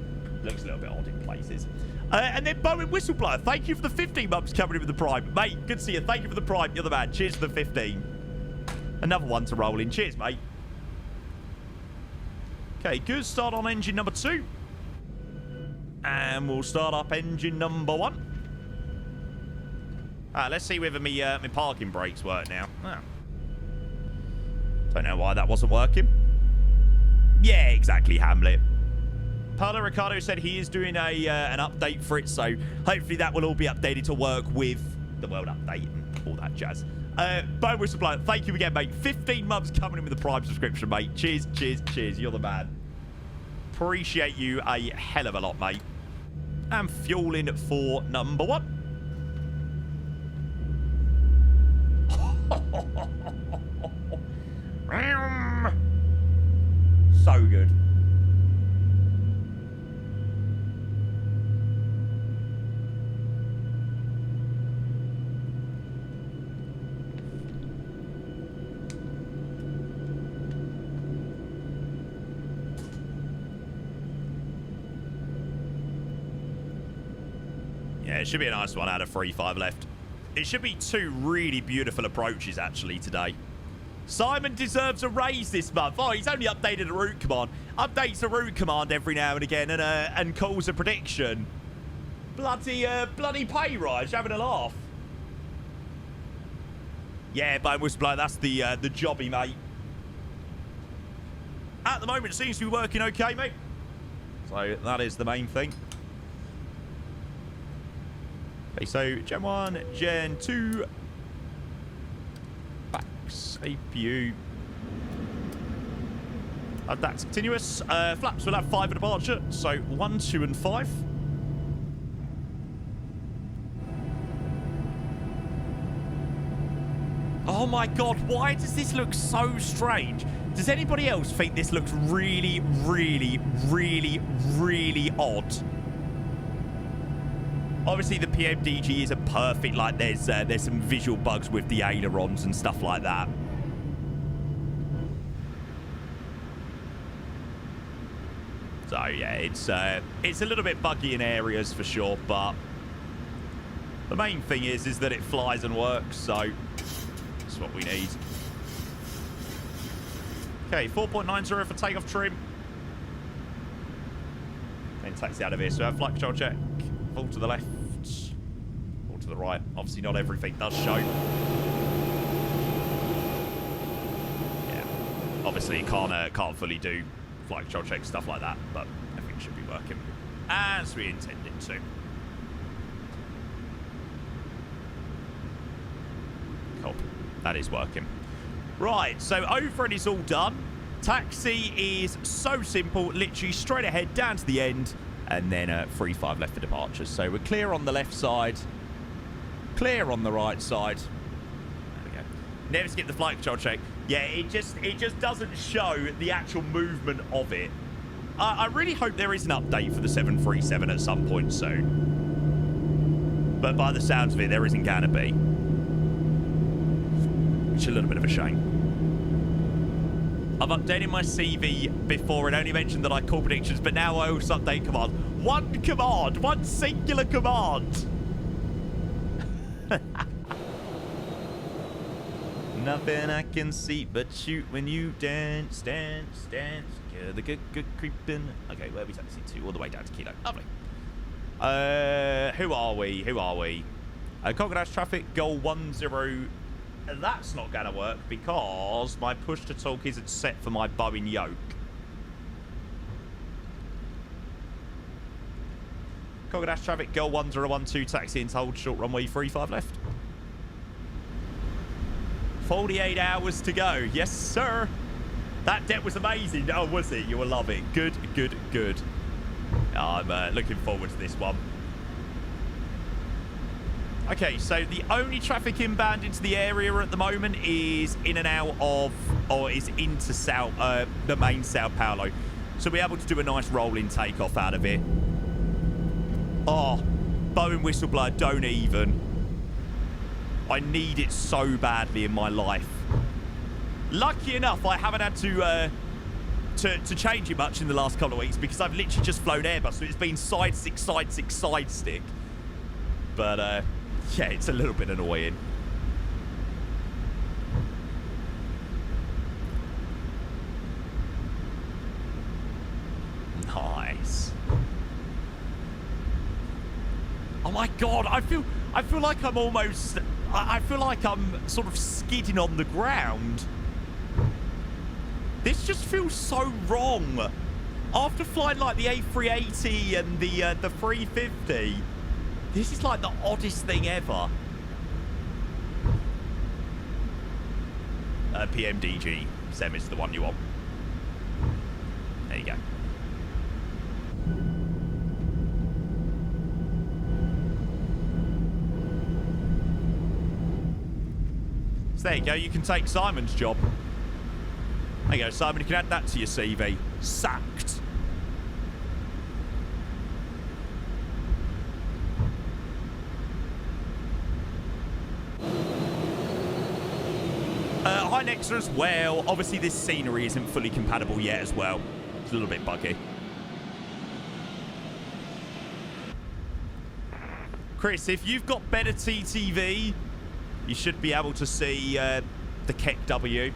Speaker 1: Looks a little bit odd in places. And then Bowen Whistleblower, thank you for the 15 months coming in with the Prime. Mate, good to see you. Thank you for the Prime. You're the man. Cheers for the 15. Another one to roll in. Cheers, mate. Okay, good start on engine number 2. And we'll start up engine number 1. Let's see whether me parking brakes work now. Oh. Don't know why that wasn't working. Yeah, exactly, Hamlet. Paulo Ricardo said he is doing an update for it, so hopefully that will all be updated to work with the world update and all that jazz. Bone Whistleblower, thank you again, mate. 15 months coming in with the Prime subscription, mate. Cheers, cheers, cheers. You're the man. Appreciate you a hell of a lot, mate. And fueling for number 1. So good. Yeah, it should be a nice one out of 3-5 left. It should be 2 really beautiful approaches, actually, today. Simon deserves a raise this month. Oh, he's only updated a route command. Updates a route command every now and again and calls a prediction. Bloody pay rise. Having a laugh. Yeah, Bone Whistleblower, that's the jobby, mate. at the moment, seems to be working okay, mate. So that is the main thing. Okay, so Gen 1, Gen 2. Backs, APU. That's continuous. Flaps will have 5 at departure. So 1, 2, and 5. Oh my god, why does this look so strange? Does anybody else think this looks really, really, really, really odd? Obviously, the PMDG isn't perfect. Like, there's some visual bugs with the ailerons and stuff like that. So, yeah, it's a little bit buggy in areas for sure, but the main thing is that it flies and works, so that's what we need. Okay, 4.90 for takeoff trim. Then taxi out of here. So have flight control check. Fall to the left. Fall to the right. Obviously not everything does show. Yeah. Obviously you can't fully do flight control check, stuff like that, but everything should be working as we intended to. Cool. That is working. Right, so over and it's all done. Taxi is so simple, literally straight ahead, down to the end, and then 3-5 left for departure. So we're clear on the left side, clear on the right side. There we go. Never skip the flight control check. Yeah, it just doesn't show the actual movement of it. I really hope there is an update for the 737 at some point soon. But by the sounds of it, there isn't gonna be. Which is a little bit of a shame. I've updated my CV before. It only mentioned that I call predictions, but now I also update command. One singular command. Nothing I can see but shoot when you dance, dance, dance. Yeah, the good creeping. Okay, where are we taxi to? All the way down to Kilo. Lovely. Who are we? Congo Dash traffic, goal 10. That's not going to work because my push to talk isn't set for my Boeing yoke. Congo Dash traffic, goal 1012, taxi into hold, short runway 35 left. 48 hours to go. Yes, sir. That deck was amazing. Oh, was it? You will love it. Good. I'm looking forward to this one. Okay, so the only traffic inbound into the area at the moment is in and out of, or is into the main Sao Paulo. So we're able to do a nice rolling takeoff out of it. Oh, Boeing whistleblower, don't even. I need it so badly in my life. Lucky enough, I haven't had to change it much in the last couple of weeks because I've literally just flown Airbus, so it's been side stick. But, yeah, it's a little bit annoying. Nice. Oh my god, I feel like I'm almost... I feel like I'm sort of skidding on the ground. This just feels so wrong. After flying like the A380 and the 350... This is like the oddest thing ever. PMDG. Sem is the one you want. There you go. So there you go. You can take Simon's job. There you go, Simon. You can add that to your CV. Sacked. Hi Nexa as well. Obviously this scenery isn't fully compatible yet as well. It's a little bit buggy. Chris, if you've got better TTV, you should be able to see the Keck W.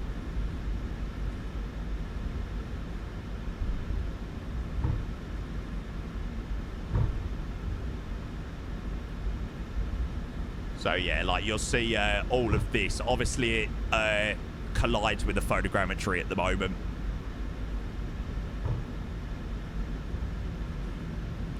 Speaker 1: So yeah, like you'll see all of this. Obviously it collides with the photogrammetry at the moment.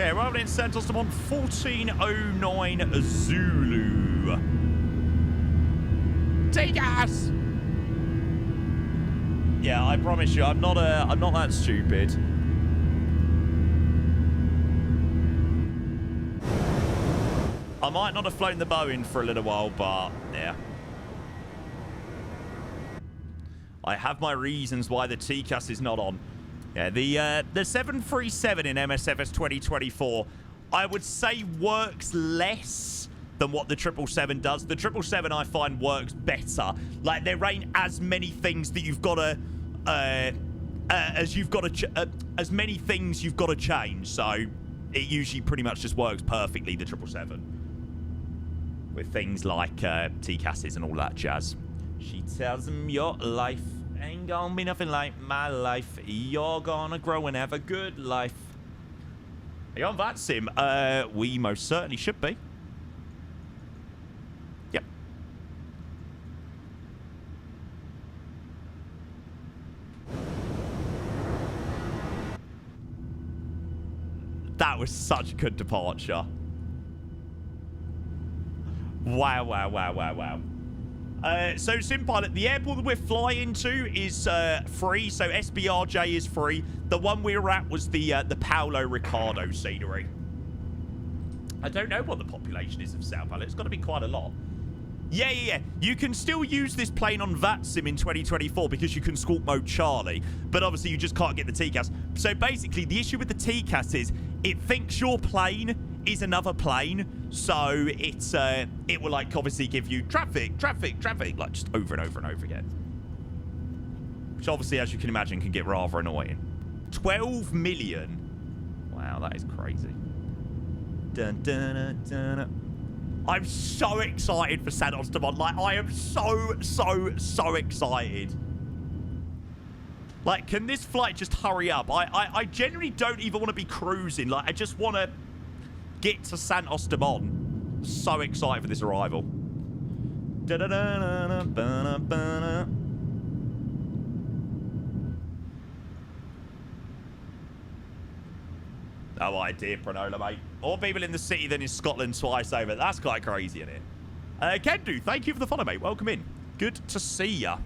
Speaker 1: Okay, arriving in Santos Dumont, 1409 Zulu. Take us! Yeah, I promise you, I'm not that stupid. I might not have flown the Boeing for a little while, but yeah. I have my reasons why the TCAS is not on. Yeah, the 737 in MSFS 2024, I would say works less than what the 777 does. The 777 I find works better. Like, there ain't as many things that you've got to as many things you've got to change. So it usually pretty much just works perfectly, the 777. With things like TCASs and all that jazz. She tells him your life ain't gonna be nothing like my life. You're gonna grow and have a good life. Are you on that sim? We most certainly should be. Yep. That was such a good departure. Wow, wow, wow, wow, wow. So, SimPilot, the airport that we're flying to is free, so SBRJ is free. The one we were at was the Paulo Ricardo scenery. I don't know what the population is of Sao Paulo. It's got to be quite a lot. Yeah. You can still use this plane on VATSIM in 2024 because you can squawk mode Charlie, but obviously you just can't get the TCAS. So basically, the issue with the TCAS is it thinks your plane is another plane, so it will, like, obviously give you traffic, like, just over and over and over again. Which obviously, as you can imagine, can get rather annoying. 12 million. Wow, that is crazy. Dun, dun, dun, dun, dun. I'm so excited for Santos Dumont. Like, I am so excited. Like, can this flight just hurry up? I genuinely don't even want to be cruising. Like, I just want to get to Santos Dumont. So excited for this arrival. Oh, idea, Pranola, mate. More people in the city than in Scotland twice over. That's quite crazy, isn't it? Kendu, thank you for the follow, mate. Welcome in. Good to see ya.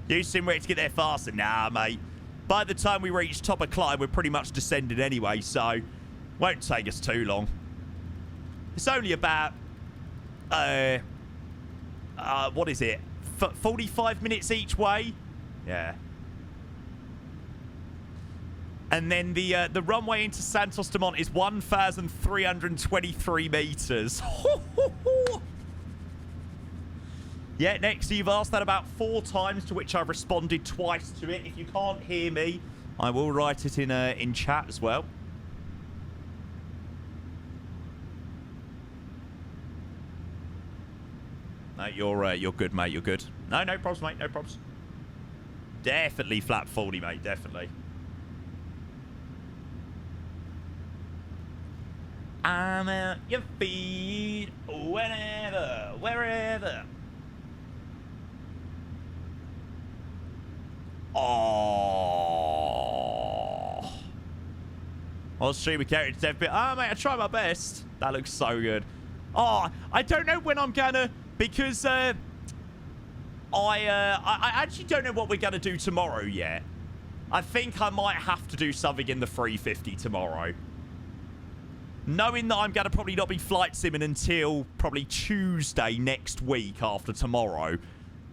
Speaker 1: You seem ready to get there faster. Nah, mate. By the time we reach top of climb, we're pretty much descended anyway, so won't take us too long. It's only about, what is it? 45 minutes each way? Yeah. And then the runway into Santos Dumont is 1,323 meters. Yeah, next, you've asked that about 4 times, to which I've responded twice to it. If you can't hear me, I will write it in chat as well. No, you're good, mate. You're good. No problems, mate. No problems. Definitely flap 40, mate. Definitely. I'm at your feet whenever, wherever. Oh. I'll stream a character dev bit. Oh, mate, I try my best. That looks so good. Oh, I don't know when I'm gonna, because I actually don't know what we're gonna do tomorrow yet. I think I might have to do something in the 350 tomorrow. Knowing that I'm going to probably not be flight simming until probably Tuesday next week after tomorrow,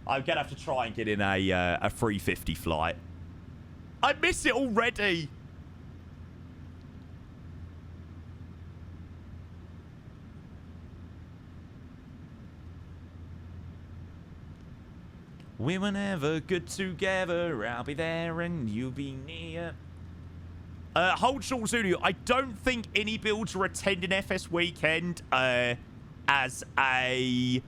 Speaker 1: I'm going to have to try and get in a 350 flight. I miss it already. We were never good together. I'll be there and you'll be near. Hold short Zulu. I don't think any builds are attending FS Weekend as like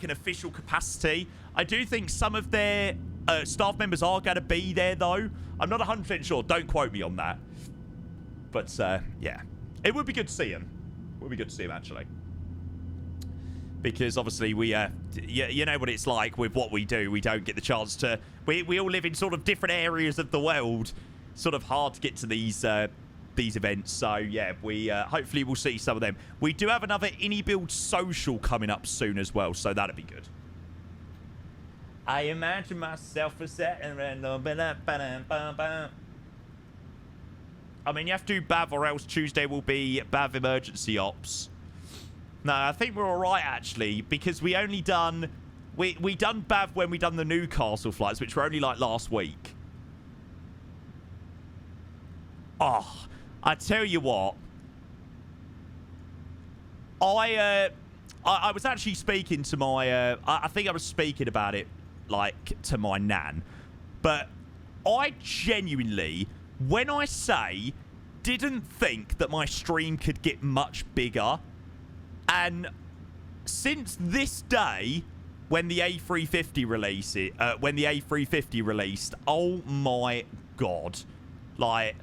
Speaker 1: an official capacity. I do think some of their staff members are going to be there, though. I'm not 100% sure. Don't quote me on that. But, yeah. It would be good to see him. It would be good to see him, actually. Because, obviously, we, you know what it's like with what we do. We don't get the chance to... We all live in sort of different areas of the world. sort of hard to get to these events. So yeah, we hopefully we'll see some of them. We do have another Innie Build social coming up soon as well, so that'll be good. I imagine myself a set and I mean, you have to do Bav or else Tuesday will be Bav emergency ops. No, I think we're all right actually, because we only done we done Bav when we done the Newcastle flights, which were only like last week. Oh, I tell you what. I was actually speaking to my I think I was speaking about it like to my nan, but I genuinely, when I say, didn't think that my stream could get much bigger. And since this day, when the A350 released, oh my god, like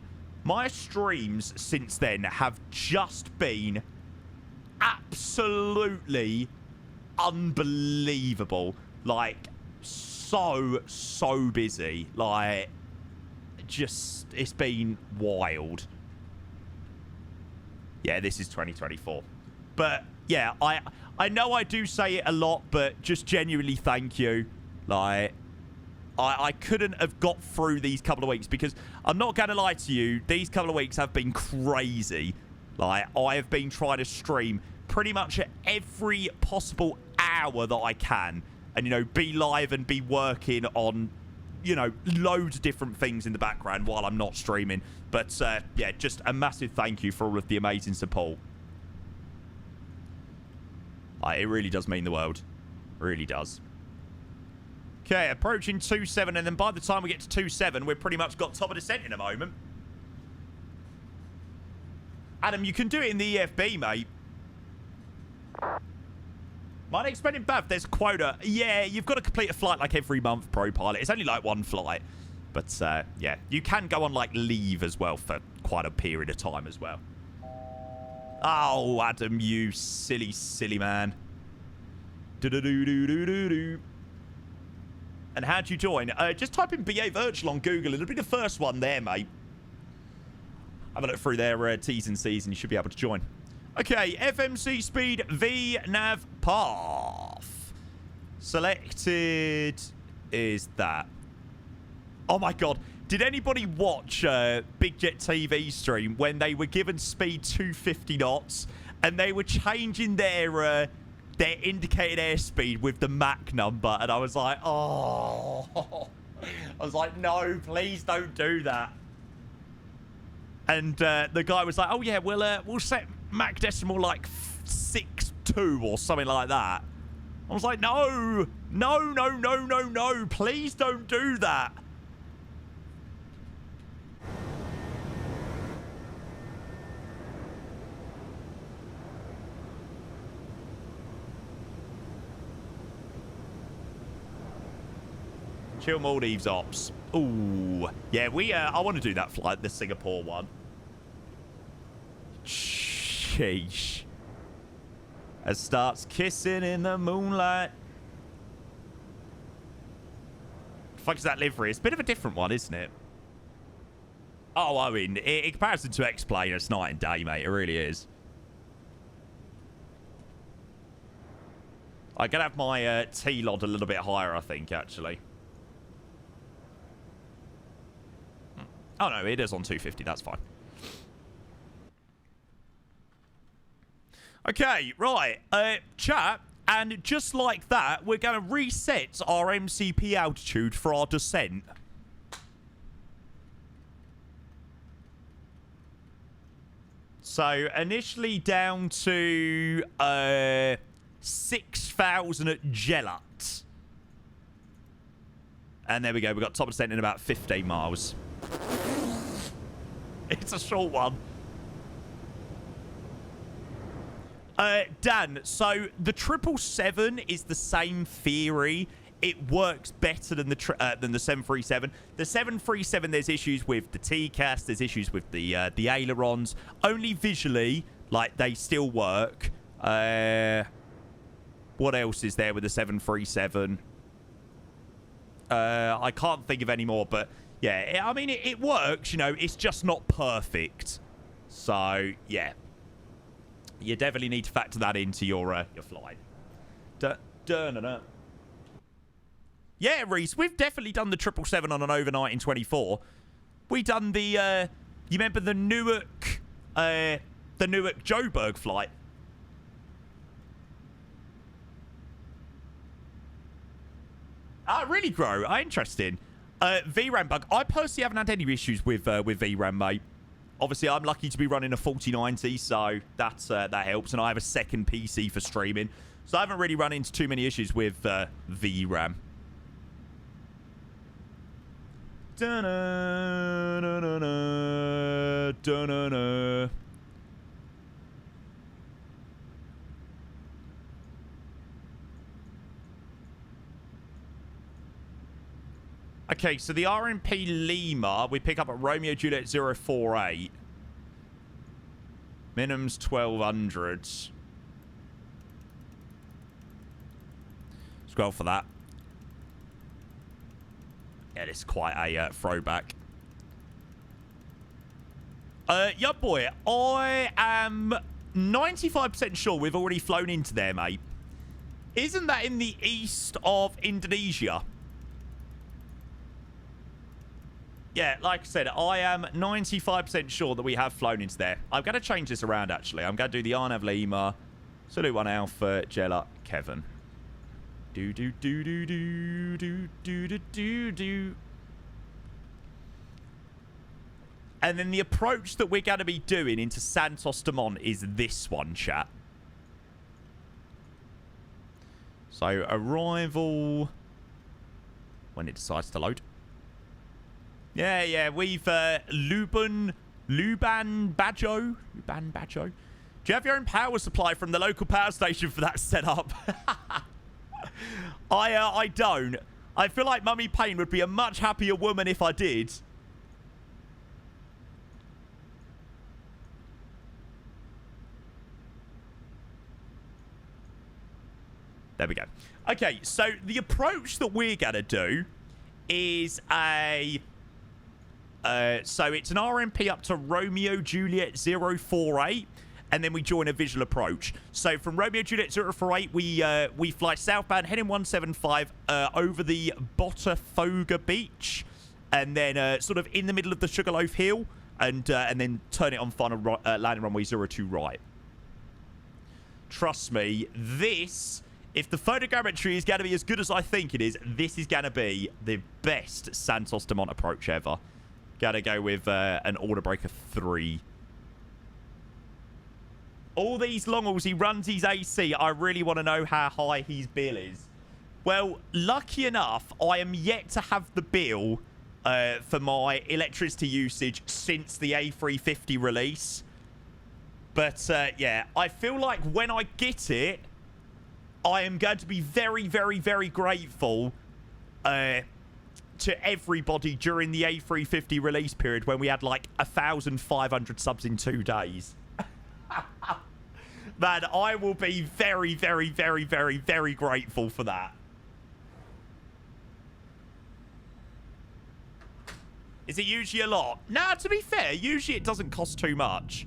Speaker 1: my streams since then have just been absolutely unbelievable. Like so busy. Like just, it's been wild. Yeah, this is 2024. But yeah, I know I do say it a lot, but just genuinely thank you. Like, I couldn't have got through these couple of weeks, because I'm not going to lie to you, these couple of weeks have been crazy. Like, I have been trying to stream pretty much at every possible hour that I can. And, you know, be live and be working on, you know, loads of different things in the background while I'm not streaming. But, yeah, just a massive thank you for all of the amazing support. It really does mean the world. Really does. Okay, approaching 2.7, and then by the time we get to 2.7, we've pretty much got top of descent in a moment. Adam, you can do it in the EFB, mate. My next spending Bav, there's a quota. Yeah, you've got to complete a flight like every month, Pro Pilot. It's only like one flight. But, yeah, you can go on, like, leave as well for quite a period of time as well. Oh, Adam, you silly, silly man. Do-do-do-do-do-do-do. And how'd you join? Just type in BA Virtual on Google. It'll be the first one there, mate. Have a look through their T's and C's and you should be able to join. Okay, FMC speed V nav path. Selected is that. Oh my god. Did anybody watch Big Jet TV stream when they were given speed 250 knots and they were changing their indicated airspeed with the Mach number? And I was like, oh. I was like, no, please don't do that. And the guy was like, oh yeah, we'll set Mach decimal like 6.2 or something like that. I was like, no, please don't do that. Chill Maldives ops. Ooh. Yeah, I want to do that flight, the Singapore one. Sheesh. It starts kissing in the moonlight. The fuck is that livery? It's a bit of a different one, isn't it? Oh, I mean, in comparison to X-Plane, it's night and day, mate. It really is. I'm going to have my T-Lod a little bit higher, I think, actually. Oh, no, it is on 250. That's fine. Okay, right. Chat, and just like that, we're going to reset our MCP altitude for our descent. So, initially down to 6,000 at Gelat. And there we go. We've got top of descent in about 15 miles. It's a short one. Dan, so the 777 is the same theory. It works better than the 737. The 737, there's issues with the TCAS. There's issues with the ailerons. Only visually, like, they still work. What else is there with the 737? I can't think of any more, but Yeah, I mean, it works, you know, it's just not perfect. So, yeah. You definitely need to factor that into your flight. Yeah, Reese, we've definitely done the 777 on an overnight in 24. We done the, you remember the Newark Joburg flight? Ah, really, Grow? Interesting. VRAM bug. I personally haven't had any issues with VRAM, mate. Obviously, I'm lucky to be running a 4090, so that helps. And I have a second PC for streaming. So I haven't really run into too many issues with VRAM. Da-na-na-na-na, da-na-na. Okay, so the RMP Lima, we pick up at Romeo Juliet 048. Minimum's 1200. Let's go for that. Yeah, this is quite a throwback. Yeah, boy, I am 95% sure we've already flown into there, mate. Isn't that in the east of Indonesia? Yeah, like I said, I am 95% sure that we have flown into there. I'm going to change this around, actually. I'm going to do the Arnav Lima, Salute 1 Alpha, Jella, Kevin. Do. And then the approach that we're going to be doing into Santos Dumont is this one, chat. So, arrival... when it decides to load. Yeah, we've, Luban Bajo. Do you have your own power supply from the local power station for that setup? I don't. I feel like Mummy Payne would be a much happier woman if I did. There we go. Okay, so the approach that we're going to do is a... so it's an RMP up to Romeo Juliet 048, and then we join a visual approach. So from Romeo Juliet 048, we fly southbound, heading 175 over the Botafogo Beach, and then sort of in the middle of the Sugarloaf Hill, and then turn it on final landing runway 02 right. Trust me, this... if the photogrammetry is going to be as good as I think it is, this is going to be the best Santos Dumont approach ever. Gotta go with an order breaker 3. All these long hauls, he runs his AC. I really want to know how high his bill is. Well, lucky enough, I am yet to have the bill for my electricity usage since the A350 release. But, yeah, I feel like when I get it, I am going to be very, very, very grateful to everybody during the A350 release period when we had like 1,500 subs in 2 days. Man, I will be very, very, very, very, very grateful for that. Is it usually a lot? Nah, to be fair, usually it doesn't cost too much.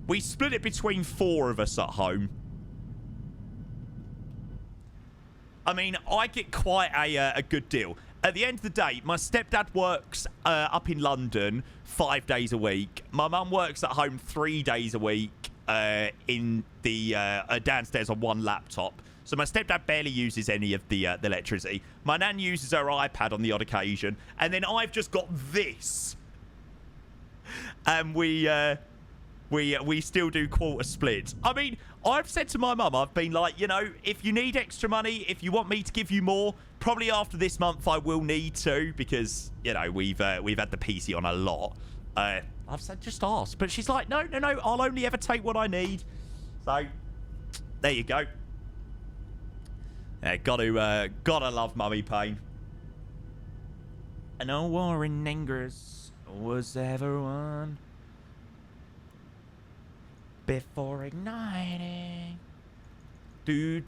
Speaker 1: We split it between 4 of us at home. I mean, I get quite a good deal. At the end of the day, my stepdad works up in London 5 days a week. My mum works at home 3 days a week in the downstairs on one laptop. So my stepdad barely uses any of the electricity. My nan uses her iPad on the odd occasion. And then I've just got this. And we still do quarter splits. I mean, I've said to my mum, I've been like, you know, if you need extra money, if you want me to give you more, probably after this month I will need to, because, you know, we've had the PC on a lot. I've said, just ask. But she's like, no, I'll only ever take what I need. So, there you go. Yeah, gotta love Mummy Payne. No war in Ingress was ever won before igniting. Do.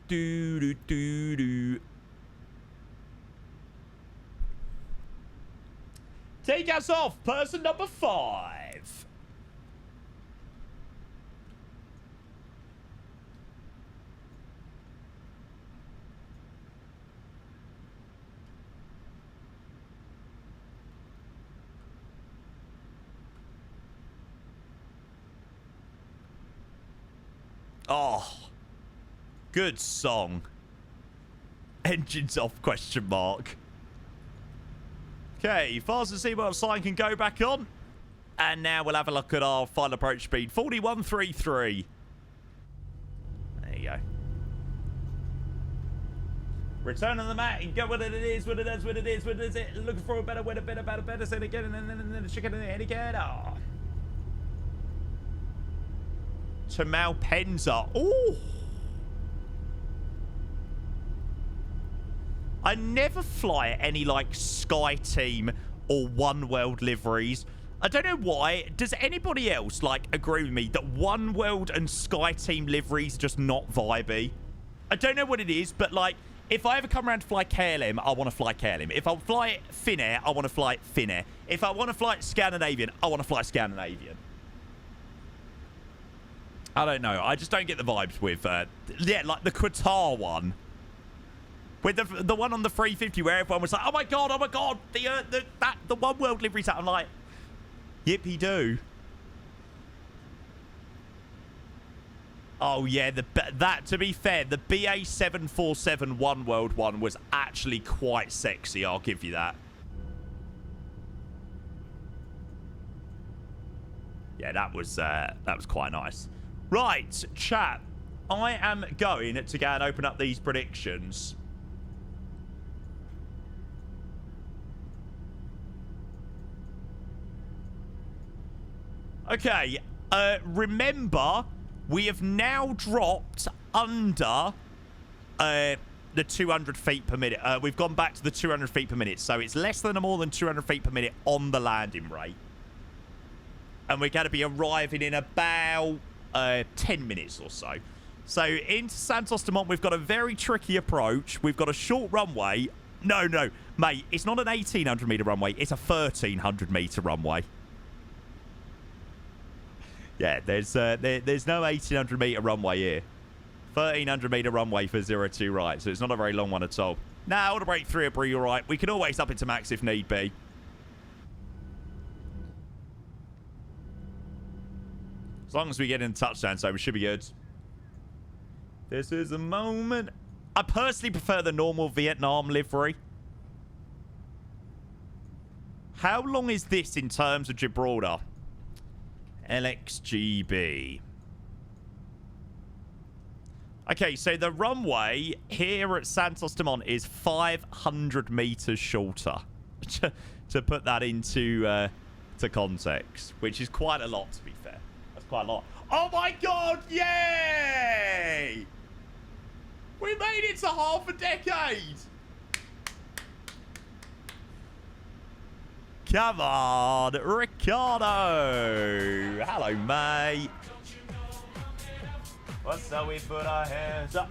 Speaker 1: Take us off, person number 5. Oh, good song. Engines off, question mark. Okay, fasten seatbelt sign can go back on. And now we'll have a look at our final approach speed. 4133. There you go. Return on the mat and go what it is, what it is, what it is, what is it. Looking for a better, way, a better, say it again, and then the chicken in the head again. Oh. To Malpensa. Oh. I never fly any, like, Sky Team or One World liveries. I don't know why. Does anybody else, like, agree with me that One World and Sky Team liveries are just not vibey? I don't know what it is, but, like, if I ever come around to fly KLM, I want to fly KLM. If I fly Finnair, I want to fly Finnair. If I want to fly Scandinavian, I want to fly Scandinavian. I don't know. I just don't get the vibes with, yeah, like the Qatar one. With the one on the 350 where everyone was like, oh my god, the One World livery's out. I'm like, yippee do. Oh yeah, that to be fair, the BA 747 One World one was actually quite sexy. I'll give you that. Yeah, that was quite nice. Right, chat. I am going to go and open up these predictions. Okay, remember, we have now dropped under the 200 feet per minute. We've gone back to the 200 feet per minute, so it's less than or more than 200 feet per minute on the landing rate. And we're going to be arriving in about 10 minutes or so. So into Santos Dumont, we've got a very tricky approach. We've got a short runway. No, mate, it's not an 1,800 meter runway. It's a 1,300 meter runway. Yeah, there's no 1,800 meter runway here. 1,300 meter runway for 02 right, so it's not a very long one at all. Now, to break 3 will be all right. We can always up it to max if need be. As long as we get in touchdown, so we should be good. This is the moment. I personally prefer the normal Vietnam livery. How long is this in terms of Gibraltar? LXGB. Okay, so the runway here at Santos Dumont is 500 meters shorter. To put that into to context, which is quite a lot, to be fair. That's quite a lot. Oh my god, yay! We made it to half a decade! Come on, Ricardo! Hello, mate. What's up? We put our hands up.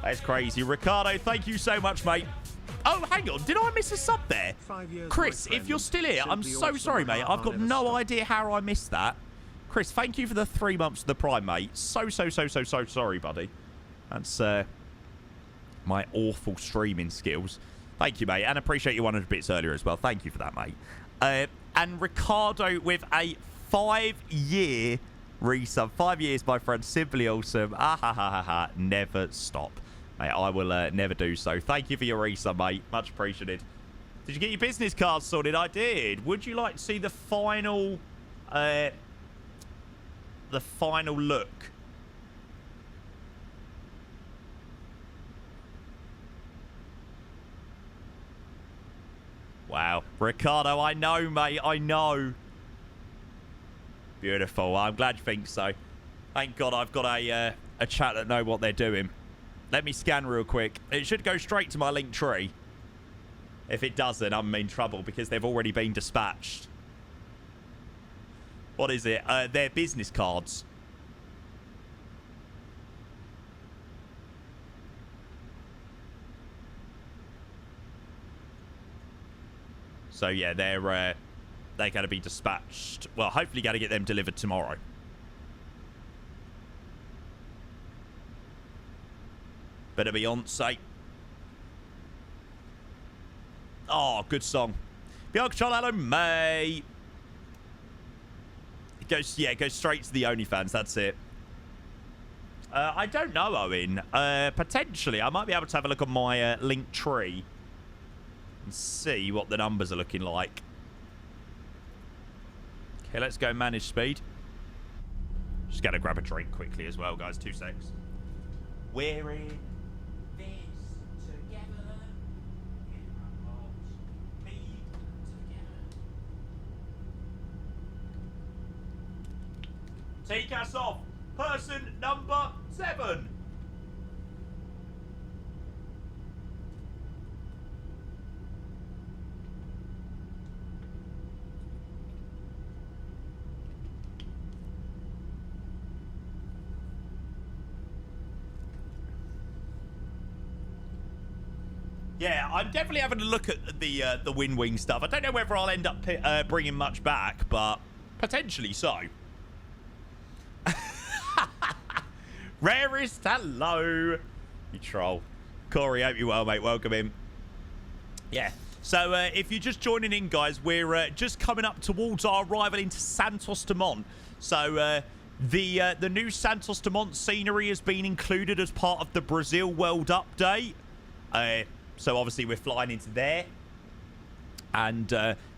Speaker 1: That's crazy. Ricardo, thank you so much, mate. Oh, hang on. Did I miss a sub there? Chris, if you're still here, I'm so sorry, mate. I've got no idea how I missed that. Chris, thank you for the 3 months of the Prime, mate. So sorry, buddy. That's my awful streaming skills. Thank you, mate. And appreciate you 100 bits earlier as well. Thank you for that, mate. And Ricardo with a 5-year resub. 5 years, my friend. Simply awesome. Ah, ha, ha, ha, ha. Never stop. Mate, I will never do so. Thank you for your resub, mate. Much appreciated. Did you get your business card sorted? I did. Would you like to see the final look? Wow. Ricardo, I know, mate. I know. Beautiful. I'm glad you think so. Thank God I've got a chat that know what they're doing. Let me scan real quick. It should go straight to my link tree. If it doesn't, I'm in trouble because they've already been dispatched. What is it? Their business cards. So yeah, they're going to be dispatched. Well, hopefully going to get them delivered tomorrow. Better Beyonce. Oh, good song. Beyond Control, hello, mate. It goes straight to the OnlyFans. That's it. I don't know, Owen. Potentially, I might be able to have a look on my link tree and see what the numbers are looking like. Okay, let's go manage speed. Just gotta grab a drink quickly as well, guys. 2 secs. We're in this together. In our hearts, beat together. Take us off. Person number 7. Yeah, I'm definitely having a look at the wing stuff. I don't know whether I'll end up bringing much back, but potentially so. Rarest, hello. You troll. Corey, hope you're well, mate. Welcome in. Yeah. So if you're just joining in, guys, we're just coming up towards our arrival into Santos Dumont. So the new Santos Dumont scenery has been included as part of the Brazil World Update. So obviously we're flying into there. And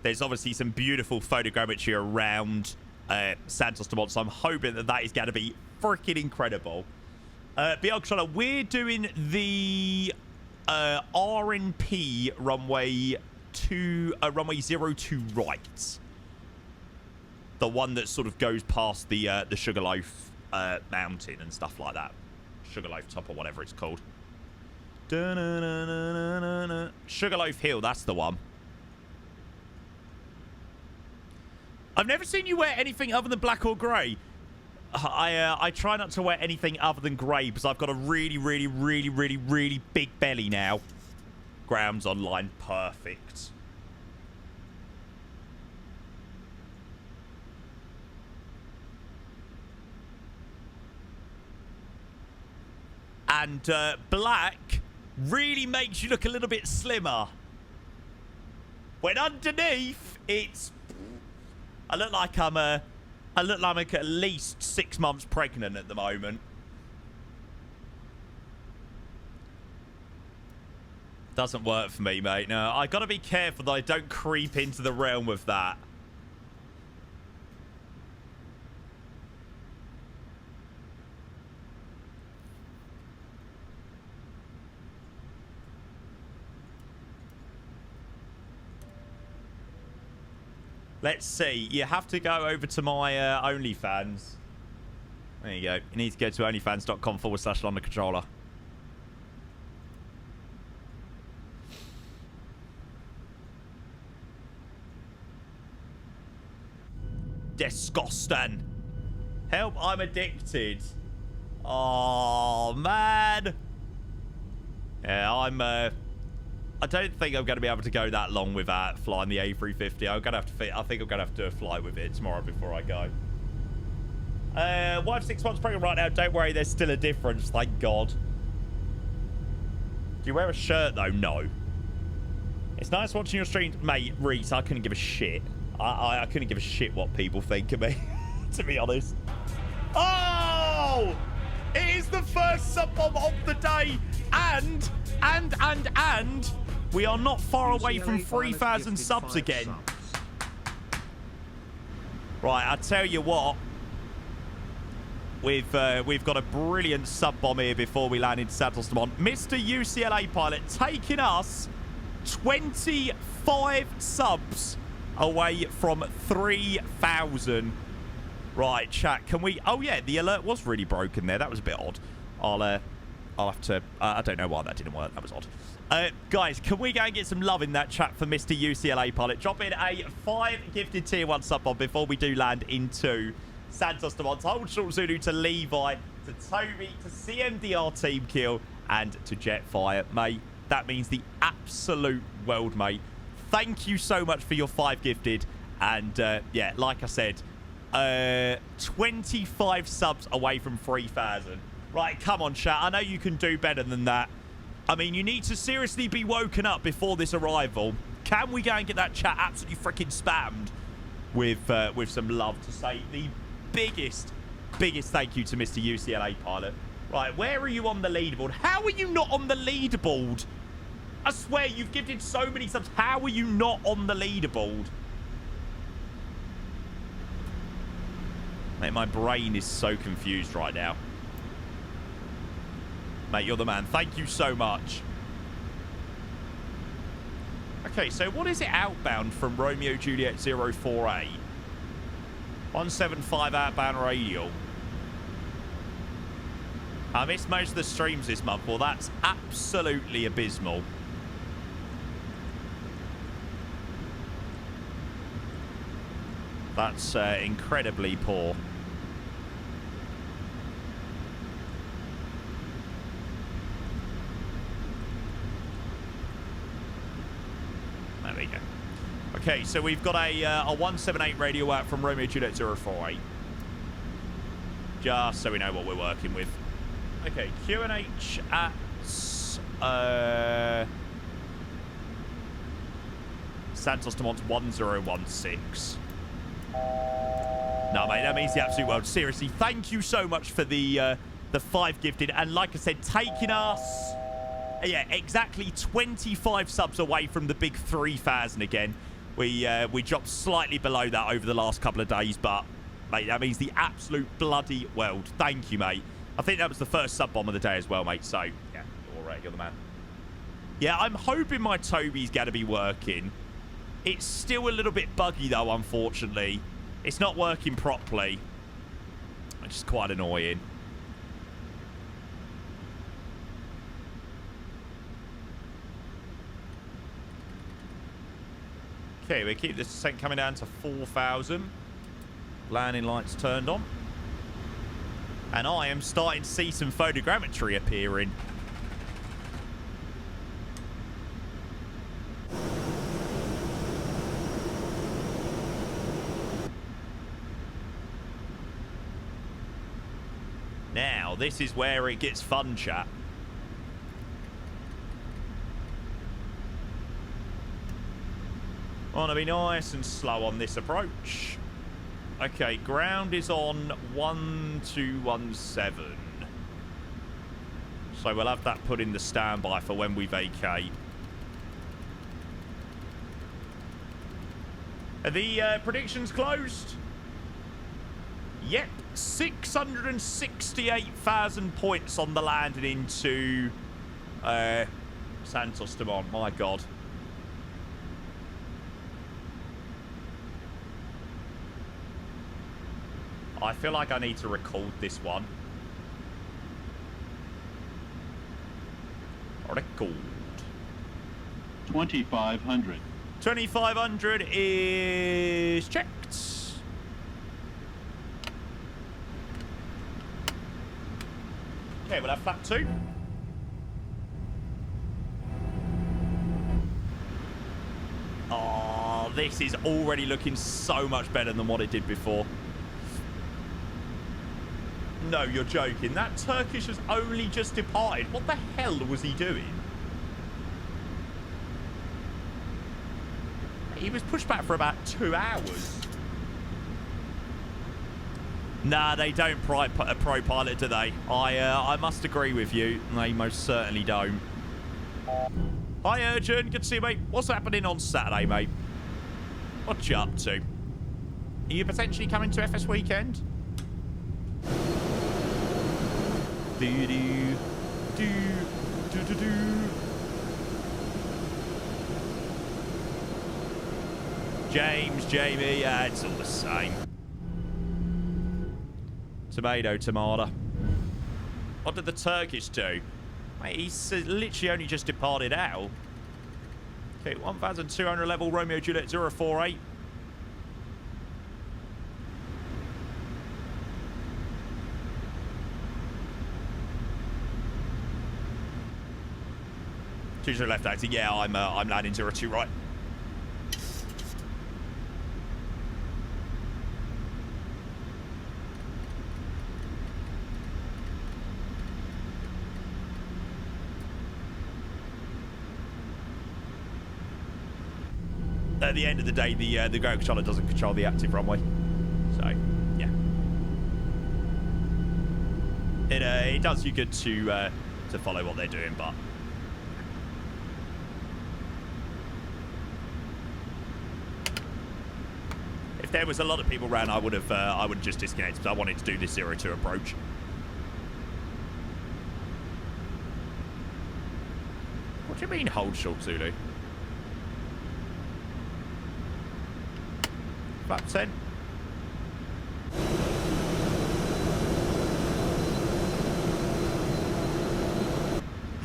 Speaker 1: there's obviously some beautiful photogrammetry around Santos Dumont. So I'm hoping that that is going to be freaking incredible. Beyond Controller, we're doing the RNP runway 02 right. The one that sort of goes past the Sugarloaf mountain and stuff like that. Sugarloaf Top or whatever it's called. Sugarloaf Hill, that's the one. I've never seen you wear anything other than black or grey. I try not to wear anything other than grey because I've got a really, really, really, really, really big belly now. Grounds online, perfect. And black really makes you look a little bit slimmer. When underneath, it's... I look like I'm at least 6 months pregnant at the moment. Doesn't work for me, mate. No, I gotta be careful that I don't creep into the realm of that. Let's see. You have to go over to my OnlyFans. There you go. You need to go to onlyfans.com/LondonController. Disgusting. Help, I'm addicted. Oh, man. Yeah, I don't think I'm going to be able to go that long without flying the A350. I think I'm going to have to do a flight with it tomorrow before I go. Wife 6 months pregnant right now. Don't worry, there's still a difference. Thank God. Do you wear a shirt, though? No. It's nice watching your stream. Mate, Reese, I couldn't give a shit. I couldn't give a shit what people think of me, to be honest. Oh! It is the first sub-bomb of the day. And... we are not far away from 3,000 subs again. Right, I tell you what. We've got a brilliant sub-bomb here before we land in Santos Dumont. Mr. UCLA pilot taking us 25 subs away from 3,000. Right, chat, can we... Oh, yeah, the alert was really broken there. That was a bit odd. I'll have to... I don't know why that didn't work. That was odd. Guys, can we go and get some love in that chat for Mr. UCLA pilot? Drop in a 5 gifted tier 1 sub bomb before we do land into Santos Dumont. Hold short Zulu to Levi, to Toby, to CMDR Team Kill, and to Jetfire. Mate, that means the absolute world, mate. thank you so much for your 5 gifted. And, yeah, like I said, 25 subs away from 3,000. Right, come on, chat. I know you can do better than that. I mean, you need to seriously be woken up before this arrival. Can we go and get that chat absolutely freaking spammed with some love to say the biggest thank you to Mr. UCLA Pilot. Right, where are you on the leaderboard? How are you not on the leaderboard? I swear, you've gifted so many subs. How are you not on the leaderboard? Mate, my brain is so confused right now. Mate, you're the man. Thank you so much. Okay, so what is it outbound from Romeo Juliet 048? 175 outbound radial. I missed most of the streams this month. Well, that's absolutely abysmal. That's incredibly poor. There we go. Okay, so we've got a 178 radio out from Romeo Juliet 048. Just so we know what we're working with. Okay, QNH at Santos Dumont 1016. No, mate, that means the absolute world. Seriously, thank you so much for the 5 gifted. And like I said, taking us, yeah, exactly 25 subs away from the big 3,000 again. We dropped slightly below that over the last couple of days, but, mate, that means the absolute bloody world. Thank you, mate. I think that was the first sub bomb of the day as well, mate. So, yeah, you're the man. Yeah, I'm hoping my Toby's going to be working. It's still a little bit buggy, though, unfortunately. It's not working properly, which is quite annoying. Okay, we keep this descent coming down to 4,000. Landing lights turned on. And I am starting to see some photogrammetry appearing. Now, this is where it gets fun, chat. Want to be nice and slow on this approach. Okay, ground is on 1217. So we'll have that put in the standby for when we vacate. Are the predictions closed? Yep, 668,000 points on the landing into Santos Dumont. My God. I feel like I need to record this one. Record.
Speaker 6: 2,500.
Speaker 1: 2,500 is checked. Okay, we'll have flap 2. Oh, this is already looking so much better than what it did before. No, you're joking. That Turkish has only just departed. What the hell was he doing? He was pushed back for about 2 hours. Nah, they don't pro pilot, do they? I must agree with you. They most certainly don't. Hi, Urgent. Good to see you, mate. What's happening on Saturday, mate? What you up to? Are you potentially coming to FS Weekend? James, Jamie, it's all the same. Tomato, tomato. What did the Turkish do? Mate, he's literally only just departed out. Okay, 1,200 level, Romeo Juliet 048. Two to the left acting. Yeah, I'm landing 02 right. at the end of the day, the ground controller doesn't control the active runway. So, yeah. It does you good to follow what they're doing, but... If there was a lot of people around, I would have just disconnected, because I wanted to do this 02 approach. What do you mean, hold short, Zulu? Flap 10.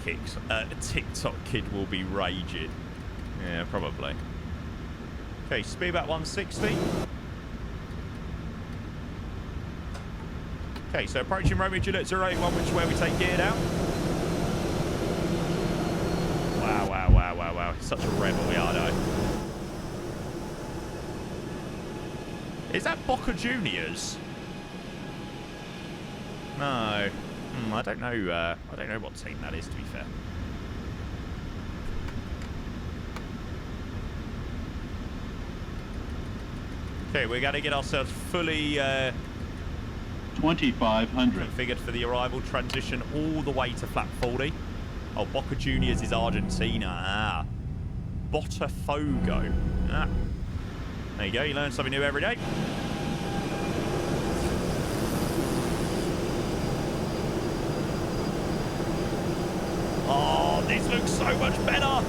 Speaker 1: Kicks. TikTok kid will be raging. Yeah, probably. Okay, speed about 160. Okay, so approaching Romeo Juliet 081, which is where we take gear down. Wow, wow, wow, wow, wow. Such a rebel we are, though. Is that Boca Juniors? No. I don't know. I don't know what team that is, to be fair. Okay, we're going to get ourselves fully
Speaker 6: 2500
Speaker 1: configured for the arrival transition all the way to flap 40. Oh, Boca Juniors is Argentina. Ah. Botafogo. Ah. There you go. You learn something new every day. Oh, this looks so much better.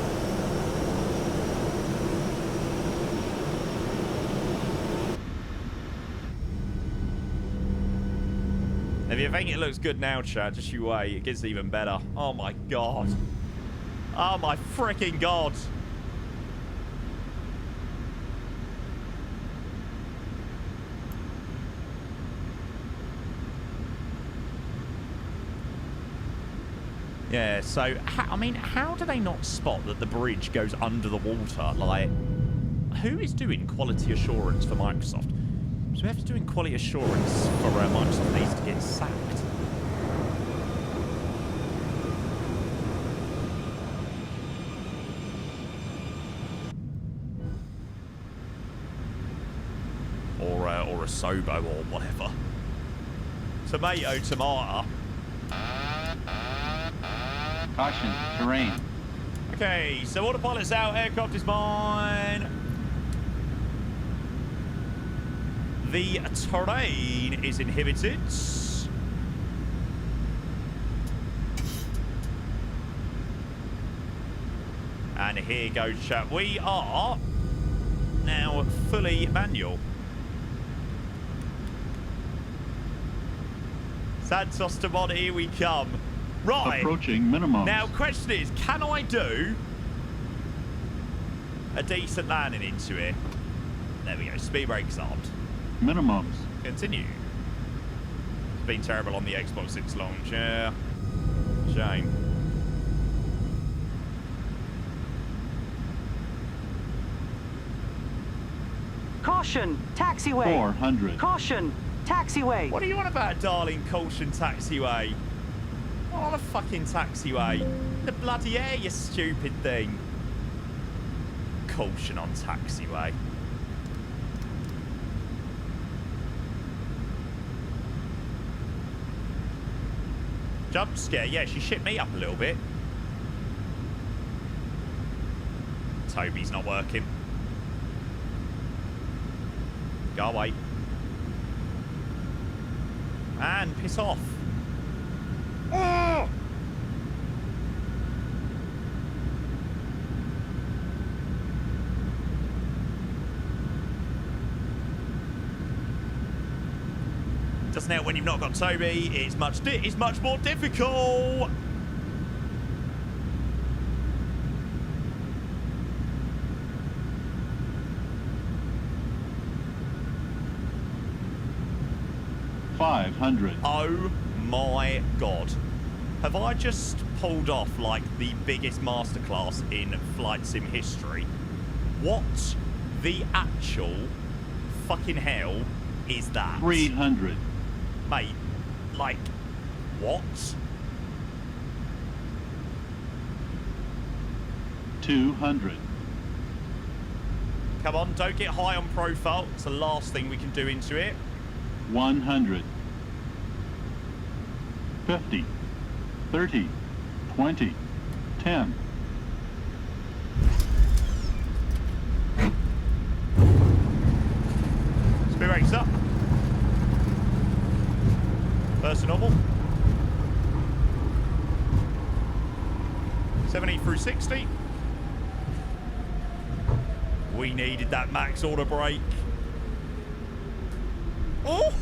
Speaker 1: If you think it looks good now, Chad, just you wait. It gets even better. Oh, my God. Oh, my freaking God. Yeah, so, I mean, how do they not spot that the bridge goes under the water? Like, who is doing quality assurance for Microsoft? So we have to do quality assurance for Microsoft needs to get sacked. Or a Sobo or whatever. Tomato, tomato.
Speaker 6: Caution, terrain.
Speaker 1: Okay, so autopilot's out, aircraft is mine. The terrain is inhibited. And here goes, chat. We are now fully manual. Santos to mod, here we come. Right.
Speaker 6: Approaching minimum.
Speaker 1: Now, question is, can I do a decent landing into it? There we go. Speed brakes armed.
Speaker 6: Minimums.
Speaker 1: Continue. It's been terrible on the Xbox since launch. Yeah. Shame.
Speaker 3: Caution, taxiway.
Speaker 6: 400.
Speaker 3: Caution, taxiway.
Speaker 1: What are you on about, darling? Caution taxiway. What on a fucking taxiway? The bloody air, you stupid thing. Caution on taxiway. Jump scare. Yeah, she shit me up a little bit. Toby's not working. Go away. And piss off. Oh! Doesn't help when you've not got Toby. It's much more difficult.
Speaker 6: $500.
Speaker 1: Oh my God. Have I just pulled off like the biggest masterclass in flight sim history? What the actual fucking hell is that?
Speaker 6: 300.
Speaker 1: Mate, like, what?
Speaker 6: 200.
Speaker 1: Come on, don't get high on profile. It's the last thing we can do into it.
Speaker 6: 100. 50. 30. 20. 10.
Speaker 1: Speed rates up. First to normal. 70 through 60. We needed that max auto brake. Oh!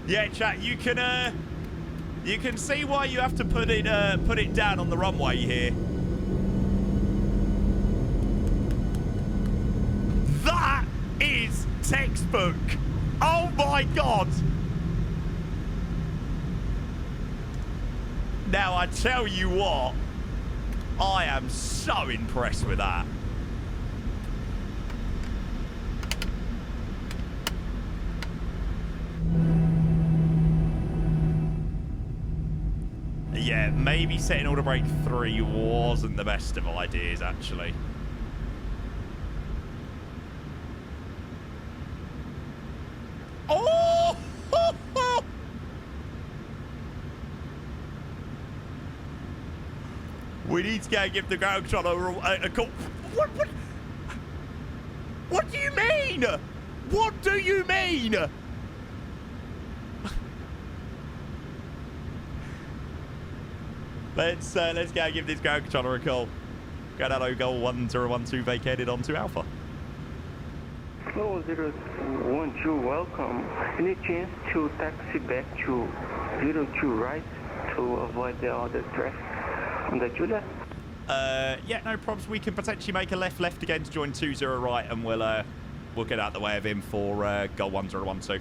Speaker 1: Yeah, chat. You can see why you have to put it down on the runway here. That is textbook. Oh my god. Now I tell you what, I am so impressed with that. Yeah, maybe setting auto brake 3 wasn't the best of ideas, actually. Oh! We need to go and give the ground controller a call. What do you mean? What do you mean? Let's go and give this ground controller a call. Granado Goal 1012 vacated onto Alpha.
Speaker 7: Hello, 012, welcome. Any chance to taxi back to 02 right to avoid the other traffic on the Julia?
Speaker 1: Yeah, no problems. We can potentially make a left again to join 20 right, and we'll get out the way of him for Goal 1012.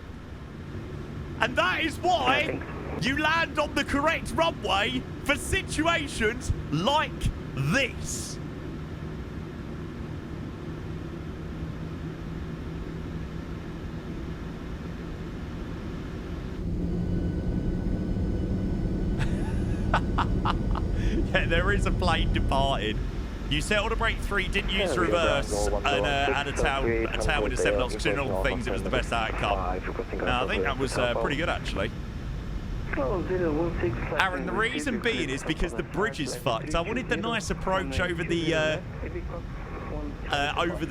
Speaker 1: And that is why you land on the correct runway for situations like this. Yeah, there is a plane departed. You set auto brake 3, didn't use reverse, and had a tailwind of 7 knots, considering all things, it was the best outcome. No, I think that was pretty good, actually. Aaron, the reason being is because the bridge is fucked. I wanted the nice approach over the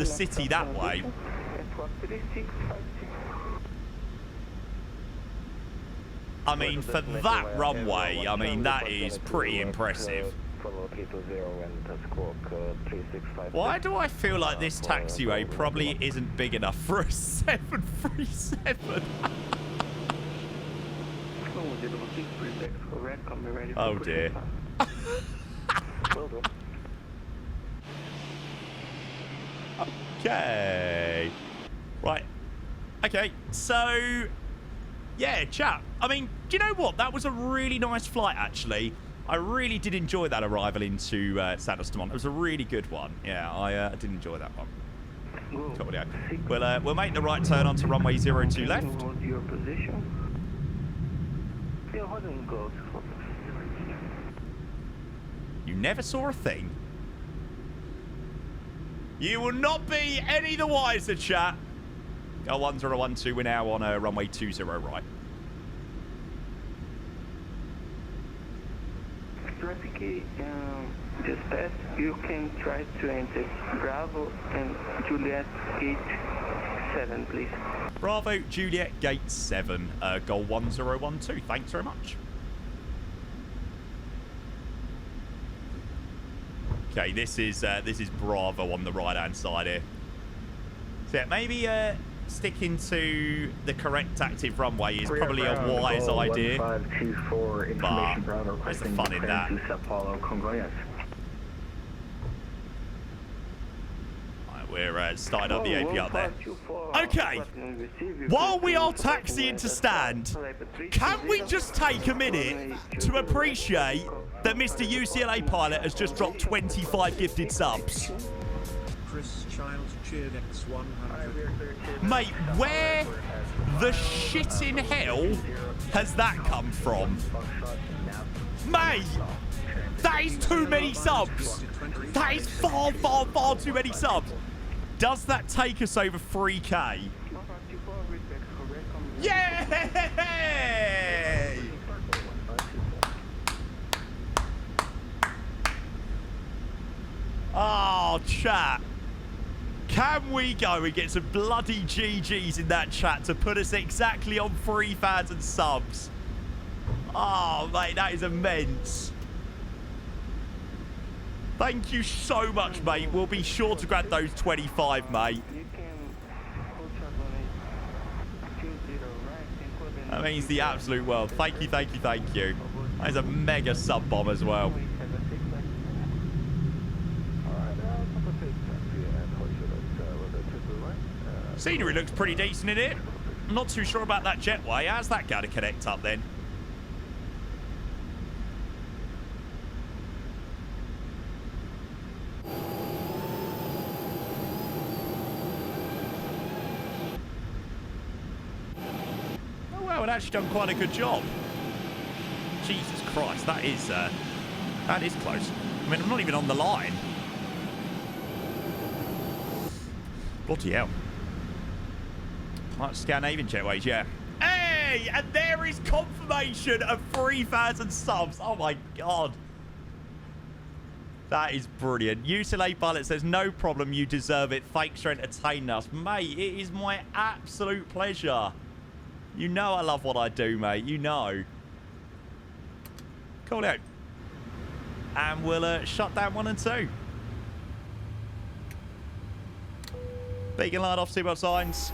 Speaker 1: city that way. I mean, for that runway, I mean, that is pretty impressive. Why do I feel like this taxiway probably isn't big enough for a 737? Oh dear. Okay. Right. Okay, so... yeah, chat. I mean, do you know what? That was a really nice flight, actually. I really did enjoy that arrival into Santos Dumont. It was a really good one. Yeah, I did enjoy that one. We'll make the right turn onto runway 02 left.
Speaker 7: Your position.
Speaker 1: You never saw a thing. You will not be any the wiser, chat. Go 1012, we're now on runway 20 right.
Speaker 7: Traffic just passed. You can try to enter Bravo and Juliet Gate 7, please.
Speaker 1: Bravo, Juliet, Gate 7, Goal 1012. Thanks very much. Okay, this is Bravo on the right-hand side here. So yeah, maybe sticking to the correct active runway is probably a wise idea. But there's the fun in that. Right, we're starting up the AP up there. Okay, while we are taxiing to stand, can we just take a minute to appreciate that Mr. UCLA Pilot has just dropped 25 gifted subs?
Speaker 8: Chris Childs cheered X100.
Speaker 1: Mate, where the shit in hell has that come from? Mate, That is too many subs. That is far, far, far too many subs. Does that take us over 3K? Yay! Oh, chat. Can we go and get some bloody GGs in that chat to put us exactly on 3,000 subs? Oh, mate, that is immense. Thank you so much, mate. We'll be sure to grab those 25, mate. That means the absolute world. Thank you, thank you, thank you. That is a mega sub bomb as well. Scenery looks pretty decent in it. I'm not too sure about that jetway. How's that going to connect up then? Oh well, it actually done quite a good job. Jesus Christ, that is close. I mean, I'm not even on the line. Bloody hell. Like Scandinavian jetways, yeah. Hey, and there is confirmation of 3,000 subs. Oh my god. That is brilliant. UCLA Pilot says, no problem, you deserve it. Thanks for entertaining us. Mate, it is my absolute pleasure. You know I love what I do, mate. You know. Cool out. And we'll shut down 1 and 2. Beacon light off, seatbelt signs.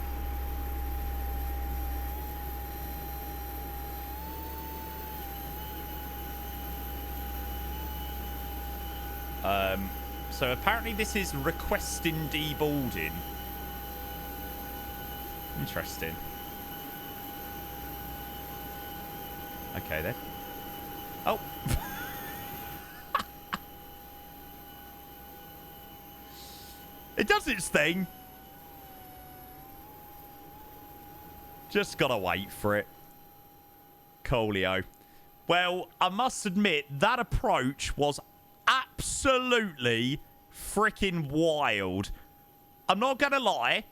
Speaker 1: So apparently this is requesting deboarding. Interesting. Okay then. Oh. It does its thing. Just gotta wait for it. Coolio. Well, I must admit, that approach was absolutely freaking wild. I'm not gonna lie.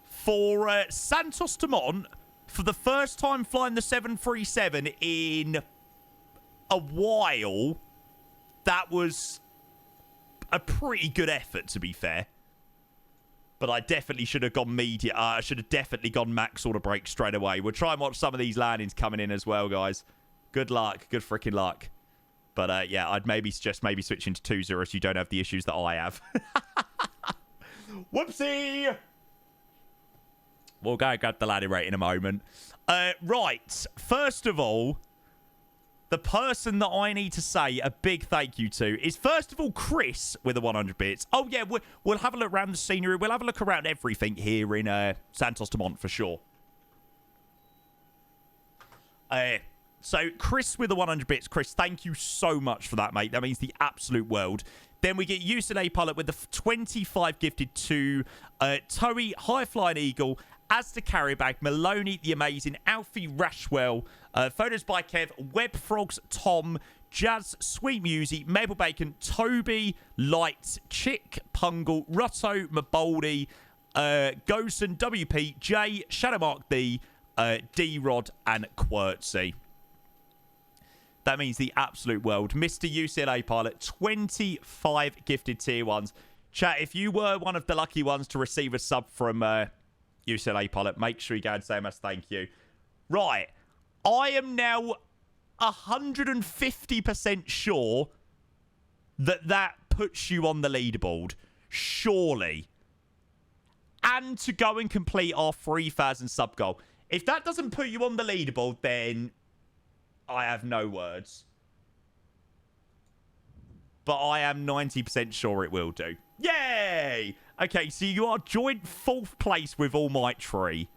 Speaker 1: For Santos Dumont, for the first time flying the 737 in a while, that was a pretty good effort, to be fair. But I definitely should have gone media. I should have definitely gone max order break straight away. We'll try and watch some of these landings coming in as well, guys. Good luck. Good freaking luck. But yeah, I'd maybe suggest switching to 2-0 so you don't have the issues that I have. Whoopsie! We'll go and grab the landing rate in a moment. Right. First of all, the person that I need to say a big thank you to is, first of all, Chris with the 100 bits. Oh, yeah, we'll have a look around the scenery. We'll have a look around everything here in Santos Dumont for sure. So, Chris with the 100 bits. Chris, thank you so much for that, mate. That means the absolute world. Then we get UCLA Pilot with the 25 gifted to Toei, High Flying Eagle, Asda Carrybag, Maloney, the Amazing, Alfie Rashwell, photos by Kev, Web Frogs, Tom, Jazz, Sweet Music, Maple Bacon, Toby, Light, Chick, Pungle, Rutto, Maboldi, Gosen, WP, J, Shadowmark D, D-Rod, and Quertsy. That means the absolute world. Mr. UCLA Pilot, 25 gifted tier 1s. Chat, if you were one of the lucky ones to receive a sub from UCLA Pilot, make sure you go and say a thank you. Right. I am now 150% sure that puts you on the leaderboard. Surely. And to go and complete our 3,000 sub goal. If that doesn't put you on the leaderboard, then I have no words. But I am 90% sure it will do. Yay! Okay, so you are joint 4th place with All Might Tree.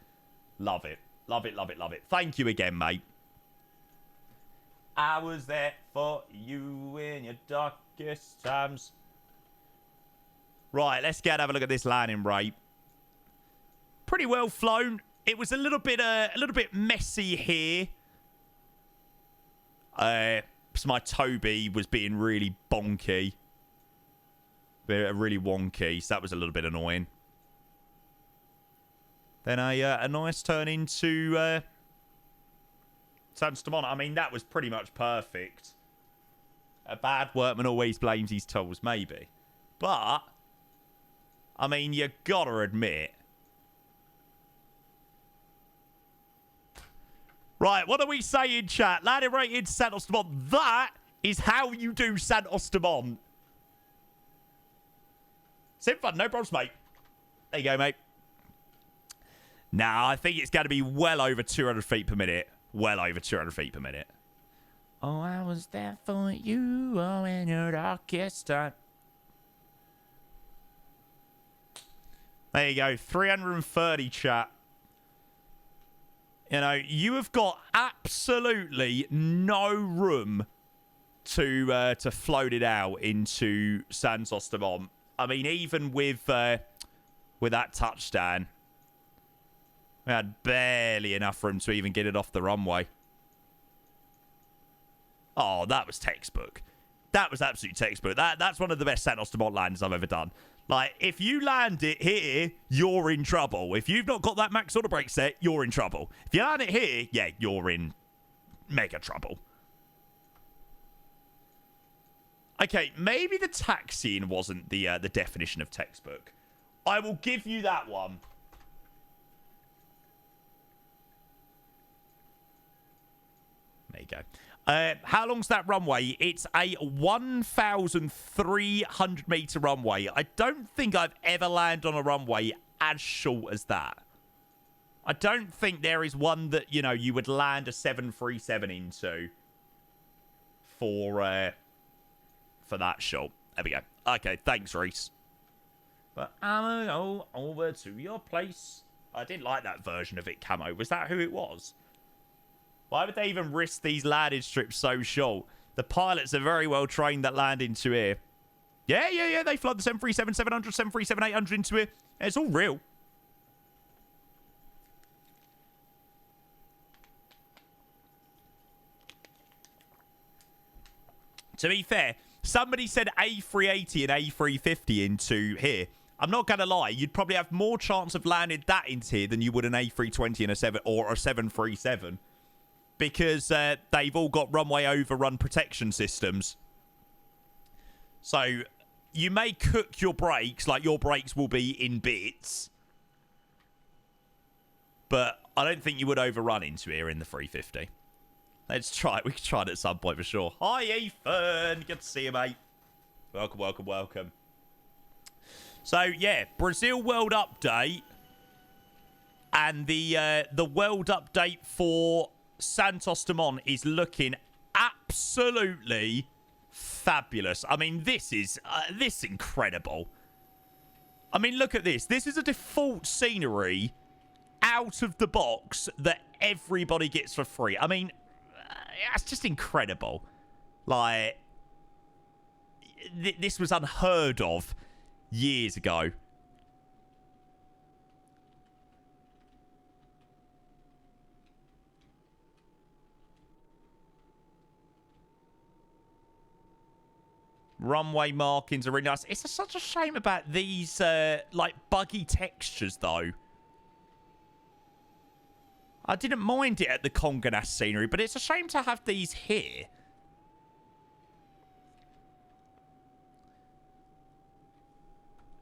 Speaker 1: Love it. Love it, love it, love it. Thank you again, mate. I was there for you in your darkest times. Right, let's get and have a look at this landing rate. Pretty well flown. It was a little bit messy here. perhaps my Toby was being really bonky. Really wonky, so that was a little bit annoying. Then a nice turn into San Stamon. I mean, that was pretty much perfect. A bad workman always blames his tools, maybe. But, I mean, you gotta admit. Right, what do we say in chat? Landing right into Santos Dumont. That is how you do Santos Dumont. Sim fun, no problems, mate. There you go, mate. Now, I think it's going to be well over 200 feet per minute. Well over 200 feet per minute. Oh, I was there for you, oh, in your darkest time. There you go, 330, chat. You know, you have got absolutely no room to float it out into Santos Dumont. I mean, even with that touchdown, we had barely enough room to even get it off the runway. Oh, that was textbook. That was absolute textbook. That's one of the best Santos Dumont landings I've ever done. Like, if you land it here, you're in trouble. If you've not got that max auto brake set, you're in trouble. If you land it here, yeah, you're in mega trouble. Okay, maybe the taxiing wasn't the definition of textbook. I will give you that one. There you go. How long's that runway? It's a 1,300 meter runway. I don't think I've ever landed on a runway as short as that. I don't think there is one that, you know, you would land a 737 into for that short. There we go. Okay, thanks, Reese. But I'm gonna go over to your place. I didn't like that version of it, Camo. Was that who it was? Why would they even risk these landing strips so short? The pilots are very well trained that land into here. Yeah. They flood the 737-700, 737-800 into here. It's all real. To be fair, somebody said A380 and A350 into here. I'm not going to lie. You'd probably have more chance of landing that into here than you would an A320 and a 737. Because they've all got runway overrun protection systems. So you may cook your brakes, like your brakes will be in bits. But I don't think you would overrun into here in the 350. Let's try it. We can try it at some point for sure. Hi, Ethan. Good to see you, mate. Welcome. So, yeah, Brazil World Update. And the World Update for Santos Dumont is looking absolutely fabulous. I mean, this is incredible. I mean, look at this. This is a default scenery out of the box that everybody gets for free. I mean, that's just incredible. Like, this was unheard of years ago. Runway markings are really nice. It's such a shame about these, like, buggy textures, though. I didn't mind it at the Conga Nast scenery, but it's a shame to have these here.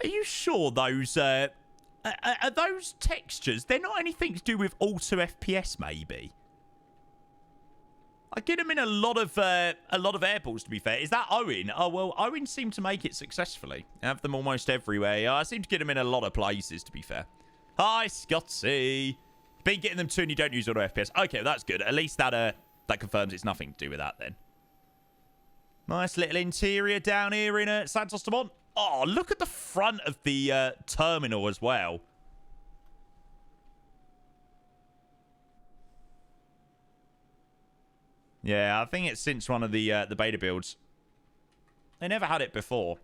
Speaker 1: Are you sure those, are those textures, they're not anything to do with auto FPS, maybe? I get them in a lot of airports, to be fair. Is that Owen? Oh, well, Owen seemed to make it successfully. I have them almost everywhere. Yeah, I seem to get them in a lot of places, to be fair. Hi, Scotty. Been getting them too and you don't use auto FPS. Okay, well, that's good. At least that confirms it's nothing to do with that, then. Nice little interior down here in Santos Dumont. Oh, look at the front of the terminal as well. Yeah, I think it's since one of the beta builds. They never had it before.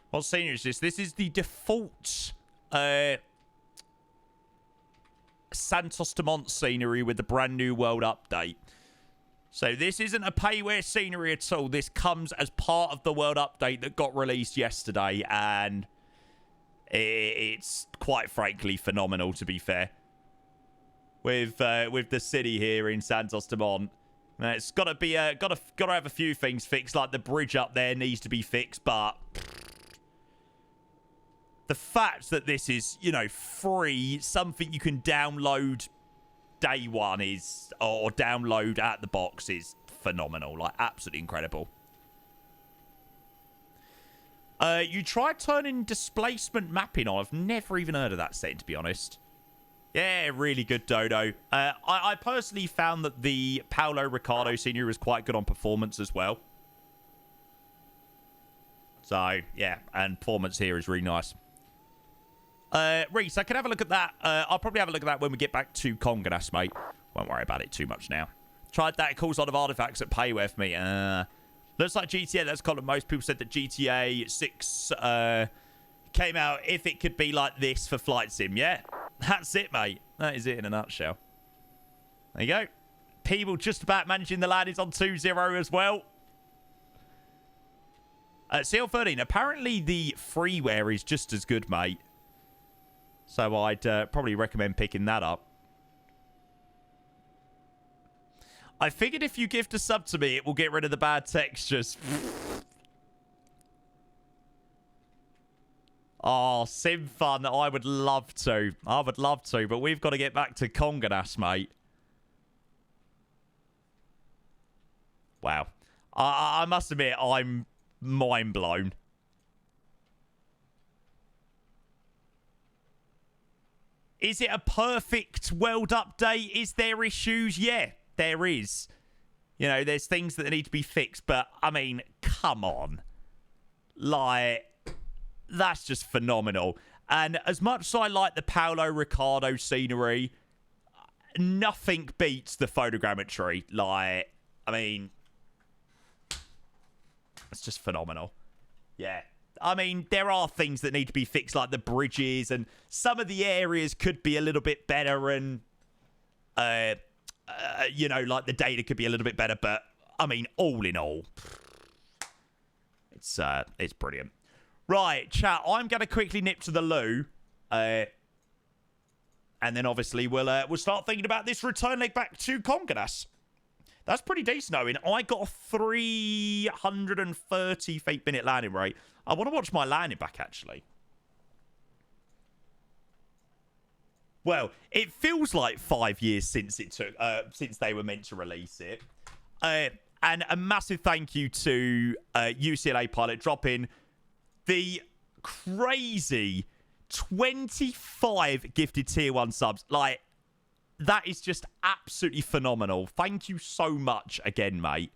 Speaker 1: What scenery is this? This is the default Santos Dumont scenery with the brand new world update. So this isn't a payware scenery at all. This comes as part of the world update that got released yesterday, and it's quite frankly phenomenal, to be fair. With the city here in Santos Dumont, it's got to be got to have a few things fixed, like the bridge up there needs to be fixed, but the fact that this is, you know, free, something you can download day one is, or download at the box, is phenomenal. Like, absolutely incredible. You tried turning displacement mapping on. I've never even heard of that setting, to be honest. Yeah, really good, Dodo. I personally found that the Paulo Ricardo scenery was quite good on performance as well. So, yeah, and performance here is really nice. Reese, I can have a look at that. I'll probably have a look at that when we get back to Conganas, mate. Won't worry about it too much now. Tried that. It calls a lot of artifacts at payware for me. Looks like GTA. That's kind of, most people said that GTA 6 came out if it could be like this for Flight Sim. Yeah, that's it, mate. That is it in a nutshell. There you go. People just about managing the landings on 2-0 as well. CL13. Apparently the freeware is just as good, mate. So I'd probably recommend picking that up. I figured if you gift a sub to me, it will get rid of the bad textures. Oh, sim fun. I would love to. I would love to, but we've got to get back to Conganas, mate. Wow. I must admit, I'm mind blown. Is it a perfect world update? Is there issues? Yeah, there is. You know, there's things that need to be fixed, but, I mean, come on. Like, that's just phenomenal. And as much as I like the Paulo Ricardo scenery, nothing beats the photogrammetry. Like, I mean, it's just phenomenal. Yeah. I mean, there are things that need to be fixed, like the bridges, and some of the areas could be a little bit better, and, you know, like the data could be a little bit better, but, I mean, all in all, it's brilliant. Right, chat, I'm going to quickly nip to the loo, and then, obviously, we'll start thinking about this return leg back to Conganas. That's pretty decent, Owen. I got a 330 feet minute landing rate. I want to watch my landing back, actually. Well, it feels like 5 years since it took, since they were meant to release it. And a massive thank you to UCLA Pilot dropping the crazy 25 gifted tier 1 subs. Like, that is just absolutely phenomenal. Thank you so much again, mate.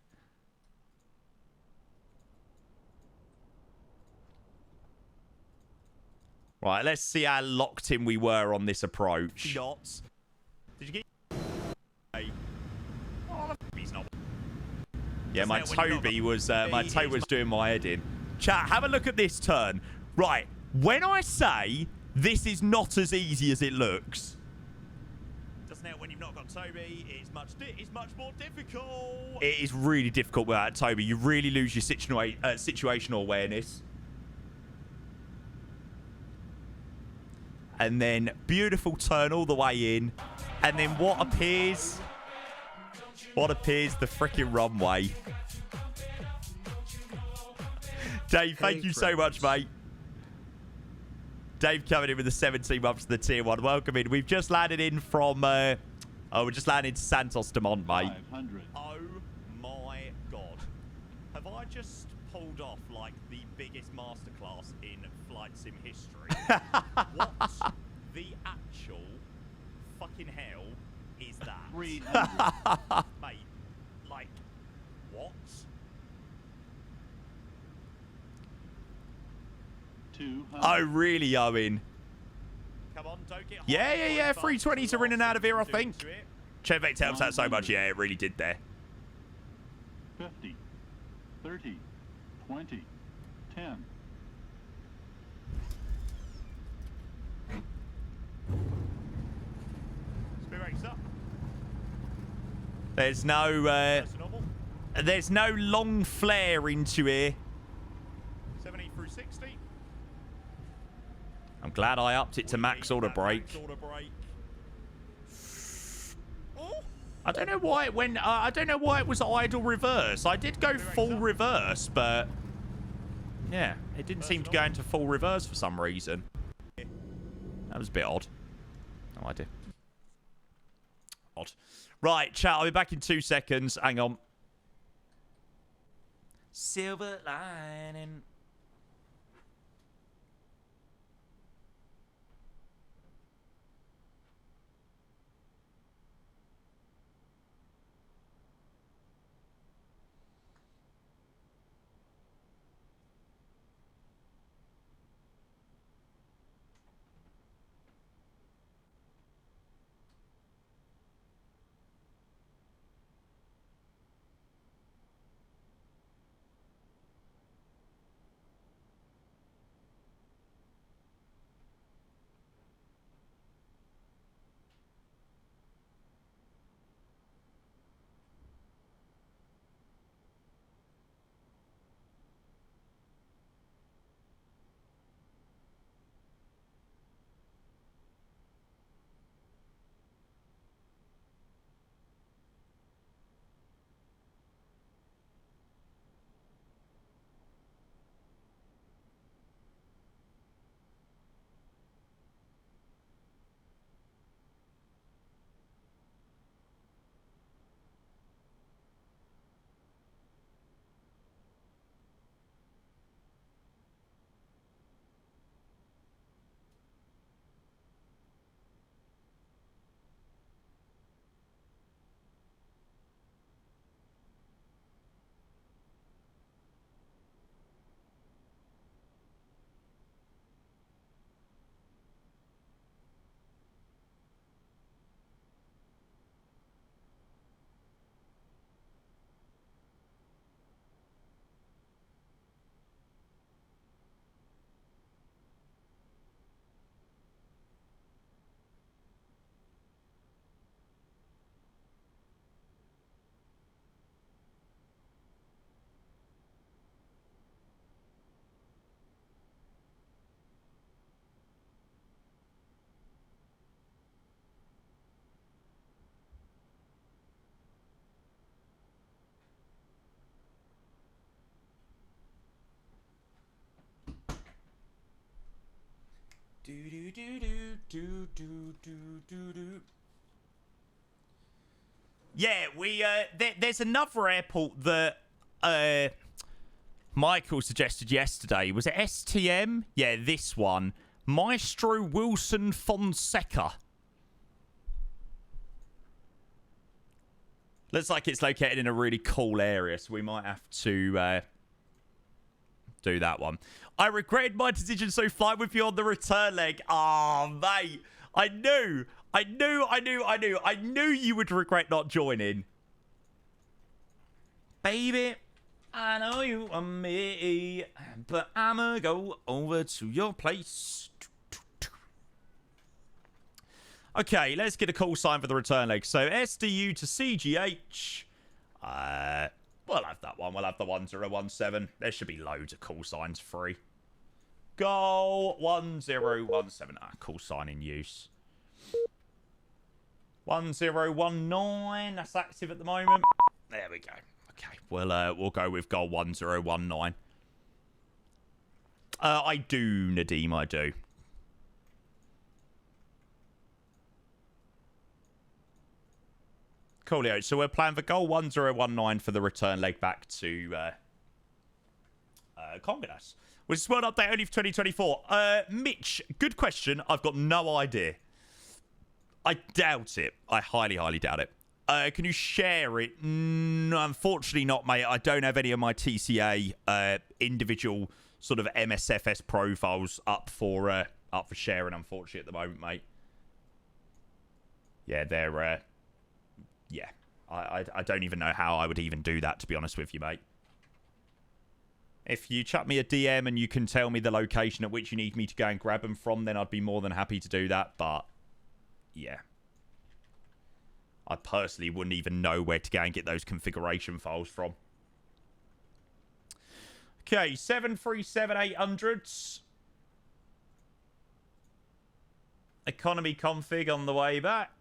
Speaker 1: Right, let's see how locked in we were on this approach. Shots. Did you get... Oh, he's not... Yeah, my Toby was doing my head in. Chat, have a look at this turn. Right, when I say this is not as easy as it looks... Doesn't it? When you've not got Toby, it's much more difficult. It is really difficult without Toby. You really lose your situational awareness. And then beautiful turn all the way in. And then what appears? What appears? The freaking runway. Dave, thank you so much, mate. Dave coming in with the 17 months to the tier 1. Welcome in. We've just landed in from... we're just landing to Santos Dumont, mate.
Speaker 6: 500.
Speaker 1: Oh, my God. Have I just pulled off, like, the biggest masterclass in flight sim history? What the actual fucking hell is that?
Speaker 6: 300.
Speaker 1: Mate, like, what?
Speaker 6: 200.
Speaker 1: Oh, really, Owen?
Speaker 2: Come on, don't get
Speaker 1: Yeah. 320s are in and out of here, I think. Chevette helps out so much. Yeah, it really did there.
Speaker 6: 50, 30, 20, 10.
Speaker 2: Chaser.
Speaker 1: There's no,
Speaker 2: That's normal.
Speaker 1: there's no long flare into here.
Speaker 2: 70 through 60.
Speaker 1: I'm glad I upped it to max auto brake.
Speaker 2: Max auto brake.
Speaker 1: I don't know why it went. I don't know why it was idle reverse. I did go full reverse, but yeah, it didn't seem to go into full reverse for some reason. That was a bit odd. No idea. Odd. Right, chat. I'll be back in 2 seconds. Hang on. Silver lining. Yeah, there's another airport that Michael suggested yesterday. Was it STM? Yeah, this one. Maestro Wilson Fonseca. Looks like it's located in a really cool area, so we might have to do that one. I regretted my decision, so fly with you on the return leg. Oh, mate. I knew you would regret not joining. Baby, I know you want me, but I'ma go over to your place. Okay, let's get a call sign for the return leg. So, SDU to CGH. We'll have that one. We'll have the 1017. There should be loads of call signs free. Goal 1017. Call sign in use. 1019. That's active at the moment. There we go. Okay, we'll go with goal 1019. I do, Nadeem. I do. Coolio. So we're planning for goal 1019 for the return leg back to Congadas. Which is world update only for 2024. Mitch, good question. I've got no idea. I doubt it. I highly, highly doubt it. Can you share it? No, unfortunately not, mate. I don't have any of my TCA individual sort of MSFS profiles up for sharing, unfortunately, at the moment, mate. Yeah, they're... yeah, I don't even know how I would even do that, to be honest with you, mate. If you chuck me a DM and you can tell me the location at which you need me to go and grab them from, then I'd be more than happy to do that, but... yeah. I personally wouldn't even know where to go and get those configuration files from. Okay, 737-800s. Economy config on the way back.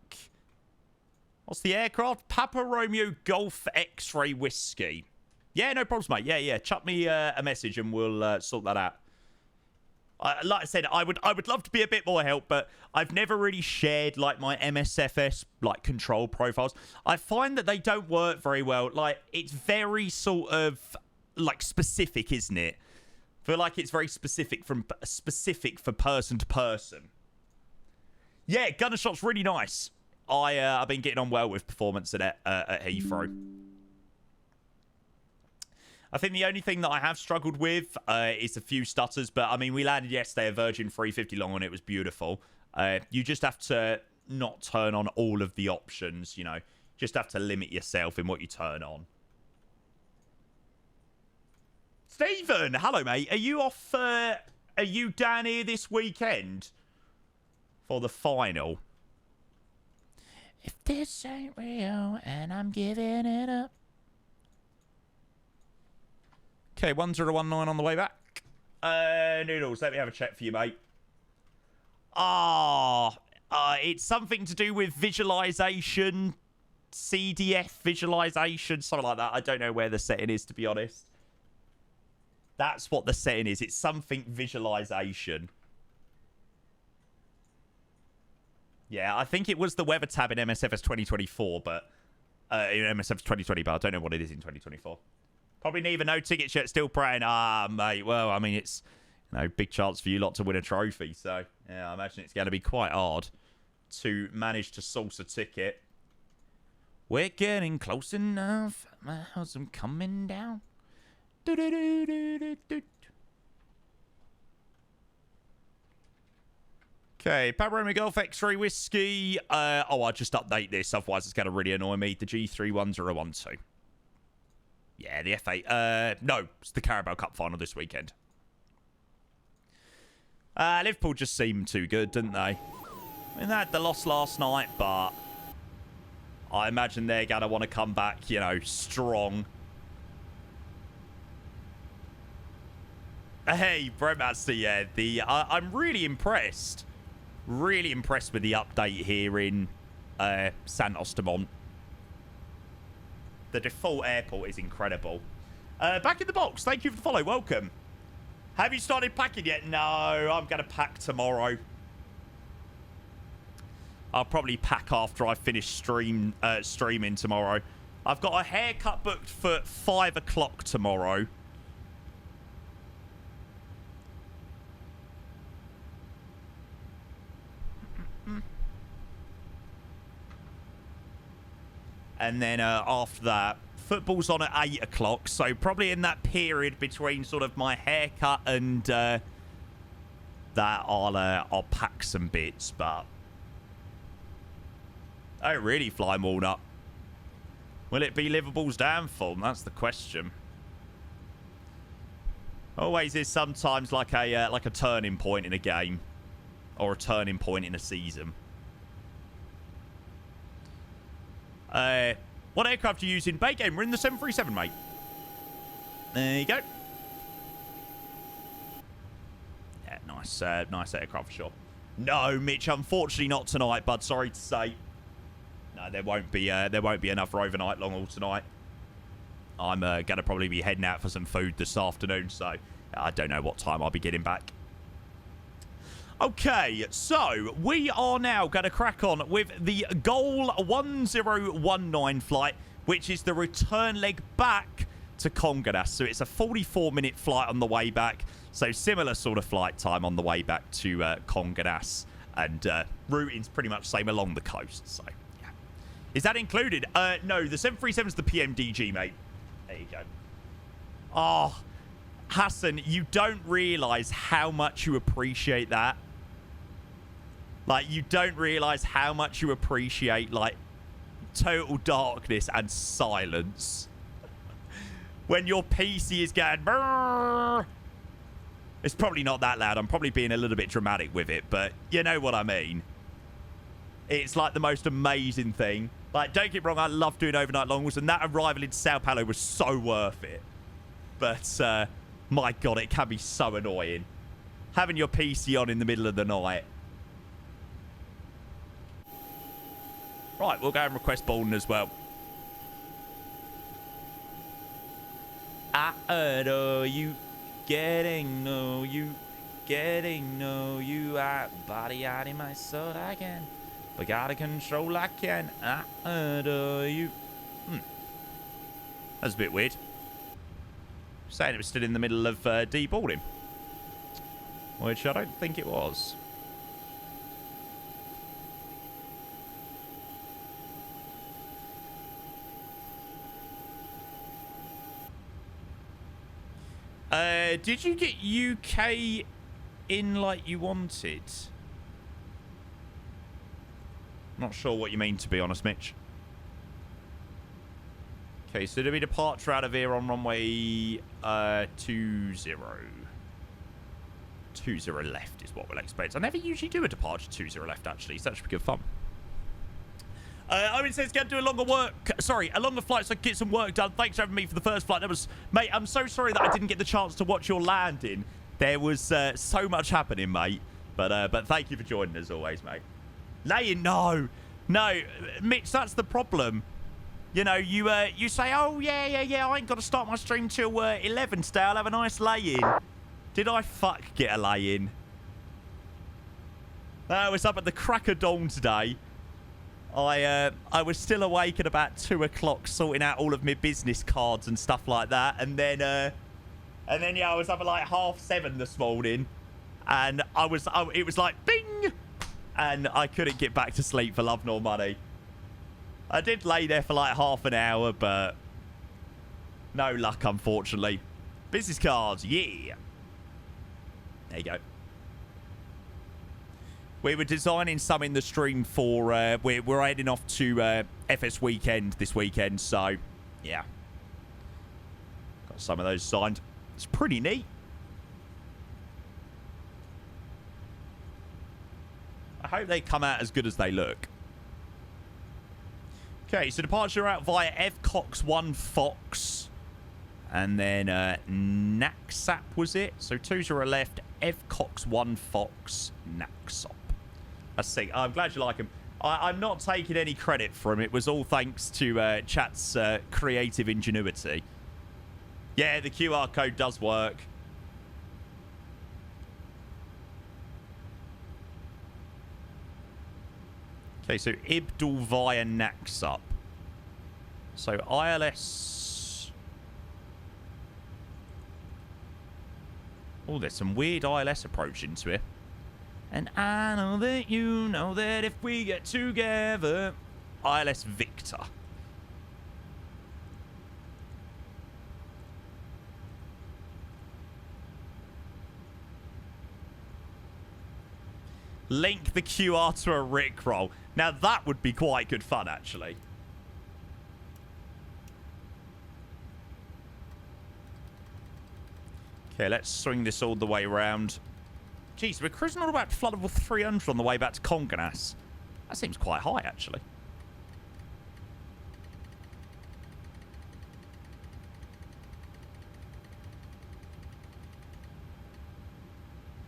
Speaker 1: What's the aircraft? Papa Romeo Golf X-Ray Whiskey. Yeah, no problems, mate. Yeah. Chuck me a message and we'll sort that out. Like I said, I would love to be a bit more help, but I've never really shared like my MSFS like control profiles. I find that they don't work very well. Like it's very sort of like specific, isn't it? I feel like it's very specific for person to person. Yeah, Gunner Shot's really nice. I've been getting on well with performance at Heathrow. I think the only thing that I have struggled with is a few stutters, but I mean, we landed yesterday a Virgin 350 long and it was beautiful. You just have to not turn on all of the options, you know. Just have to limit yourself in what you turn on. Stephen, hello, mate. Are you off? Are you down here this weekend for the final? If this ain't real and I'm giving it up. Okay, 1019 on the way back. Noodles, let me have a check for you, mate. It's something to do with visualization, CDF visualization, something like that. I don't know where the setting is, to be honest. That's what the setting is. It's something visualization. Yeah, I think it was the weather tab in MSFS 2024, but in MSFS 2020, but I don't know what it is in 2024. Probably neither. No tickets yet. Still praying. Mate. Well, I mean, it's big chance for you lot to win a trophy. So yeah, I imagine it's going to be quite hard to manage to source a ticket. We're getting close enough. My house, I'm coming down. Okay, Papa Romeo Golf X-Ray Whiskey. I'll just update this, otherwise it's going to really annoy me. The G31012. Yeah, the F8. No, it's the Carabao Cup final this weekend. Liverpool just seemed too good, didn't they? I mean, they had the loss last night, but I imagine they're going to want to come back, you know, strong. Hey, Bremaster, yeah, I'm really impressed. Really impressed with the update here in Santos Dumont. The default airport is incredible. Back in the box. Thank you for the follow. Welcome. Have you started packing yet? No, I'm going to pack tomorrow. I'll probably pack after I finish streaming tomorrow. I've got a haircut booked for 5 o'clock tomorrow. And then after that, football's on at 8 o'clock. So probably in that period between sort of my haircut and that, I'll pack some bits. But I don't really fly Walnut. Will it be Liverpool's downfall? That's the question. Always is sometimes like a turning point in a game, or a turning point in a season. What aircraft are you using? Bay game. We're in the 737, mate. There you go. Yeah, nice aircraft for sure. No, Mitch, unfortunately not tonight, bud. Sorry to say. No, there won't be another overnight long haul tonight. I'm gonna probably be heading out for some food this afternoon, so I don't know what time I'll be getting back. Okay, so we are now going to crack on with the Goal 1019 flight, which is the return leg back to Congadas. So it's a 44-minute flight on the way back. So similar sort of flight time on the way back to Congadas. And routing's pretty much same along the coast. So, yeah. Is that included? No, the 737's the PMDG, mate. There you go. Oh, Hassan, you don't realise how much you appreciate that. Like, you don't realise how much you appreciate, like, total darkness and silence. When your PC is going... Brrr. It's probably not that loud. I'm probably being a little bit dramatic with it, but you know what I mean. It's like the most amazing thing. Like, don't get me wrong, I love doing overnight long hauls, and that arrival in Sao Paulo was so worth it. But, my God, it can be so annoying. Having your PC on in the middle of the night. Right, we'll go and request Bolton as well. I adore you, getting no you, body out in my soul I can, but gotta control I can. I adore you. That's a bit weird. Saying it was still in the middle of deboarding, which I don't think it was. Did you get UK in like you wanted? Not sure what you mean, to be honest, Mitch. Okay, so there'll be departure out of here on runway 20. 20 left is what we'll expect. I never usually do a departure 20 left, actually, so that should be good fun. Owen says, "Get to do a longer flight so I can get some work done. Thanks for having me for the first flight." That was, mate, I'm so sorry that I didn't get the chance to watch your landing. There was so much happening, mate. But thank you for joining as always, mate. Laying, no, Mitch, that's the problem. You know, you say, "Oh yeah, I ain't got to start my stream till 11 today. I'll have a nice lay-in." Did I get a lay-in? I was up at the crack of dawn today. I was still awake at about 2 o'clock sorting out all of my business cards and stuff like that. And then yeah, I was up at like 7:30 this morning. And it was like, bing! And I couldn't get back to sleep for love nor money. I did lay there for like half an hour, but no luck, unfortunately. Business cards, yeah. There you go. We were designing some in the stream for, we're heading off to FS Weekend this weekend, so, yeah. Got some of those signed. It's pretty neat. I hope they come out as good as they look. Okay, so departure out via F Cox 1 Fox. And then Naxap was it? So 20 left, F Cox 1 Fox, Naxop. Let's see. I'm glad you like him. I'm not taking any credit for him. It was all thanks to chat's creative ingenuity. Yeah, the QR code does work. Okay, so Ibdal via Naxup. So ILS. Oh, there's some weird ILS approach into it. And I know that you know that if we get together. ILS Victor. Link the QR to a Rickroll. Now that would be quite good fun, actually. Okay, let's swing this all the way around. Jeez, we're cruising on about flood level 300 on the way back to Konganas. That seems quite high, actually.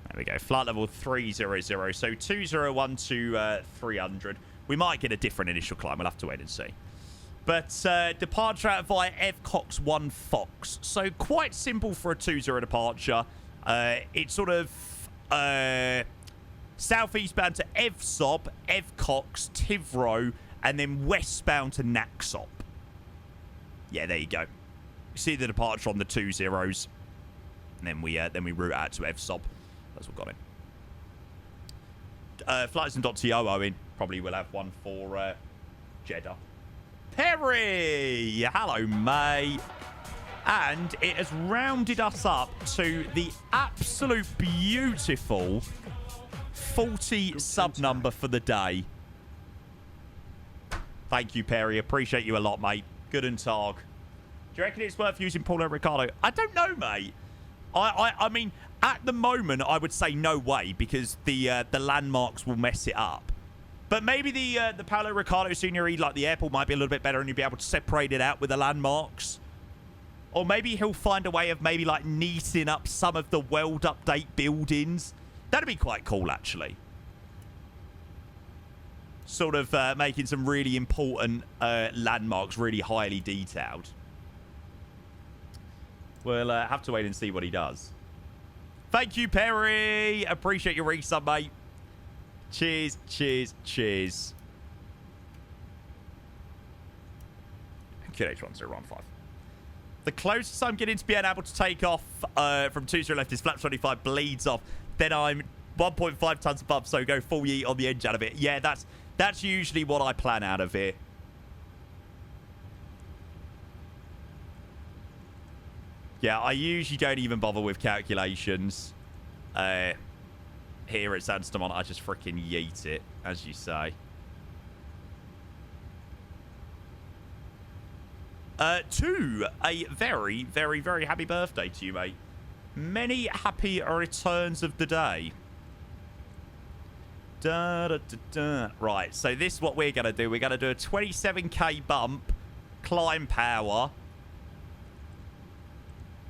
Speaker 1: There we go. Flight level 300. So 201 to 300. We might get a different initial climb. We'll have to wait and see. But departure out via F Cox 1 Fox. So quite simple for a 20 departure. It's sort of southeastbound to Evsob, Evcox, Tivro, and then westbound to Naxop. Yeah, there you go. See the departure on the 20s. And then we route out to Evsob. That's what got it. Flightsm.to Owen. Probably will have one for Jeddah. Perry! Hello, mate. And it has rounded us up to the absolute beautiful 40 sub number for the day. Thank you, Perry. Appreciate you a lot, mate. Good and tog. Do you reckon it's worth using Paulo Ricardo? I don't know, mate. I mean, at the moment, I would say no way because the landmarks will mess it up. But maybe the Paulo Riccardo scenery, like the airport, might be a little bit better and you'll be able to separate it out with the landmarks. Or maybe he'll find a way of maybe, like, neating up some of the World Update buildings. That'd be quite cool, actually. Sort of making some really important landmarks really highly detailed. We'll have to wait and see what he does. Thank you, Perry. Appreciate your resub, mate. Cheers, cheers, cheers. QH1015. The closest I'm getting to being able to take off from 20 left is flap 25 bleeds off. Then I'm 1.5 tons above, so go full yeet on the edge out of it. Yeah, that's usually what I plan out of it. Yeah, I usually don't even bother with calculations. Here at Sandstorm, I just freaking yeet it, as you say. To a very, very, very happy birthday to you, mate. Many happy returns of the day. Da, da, da, da. Right, so this is what we're going to do. We're going to do a 27k bump, climb power.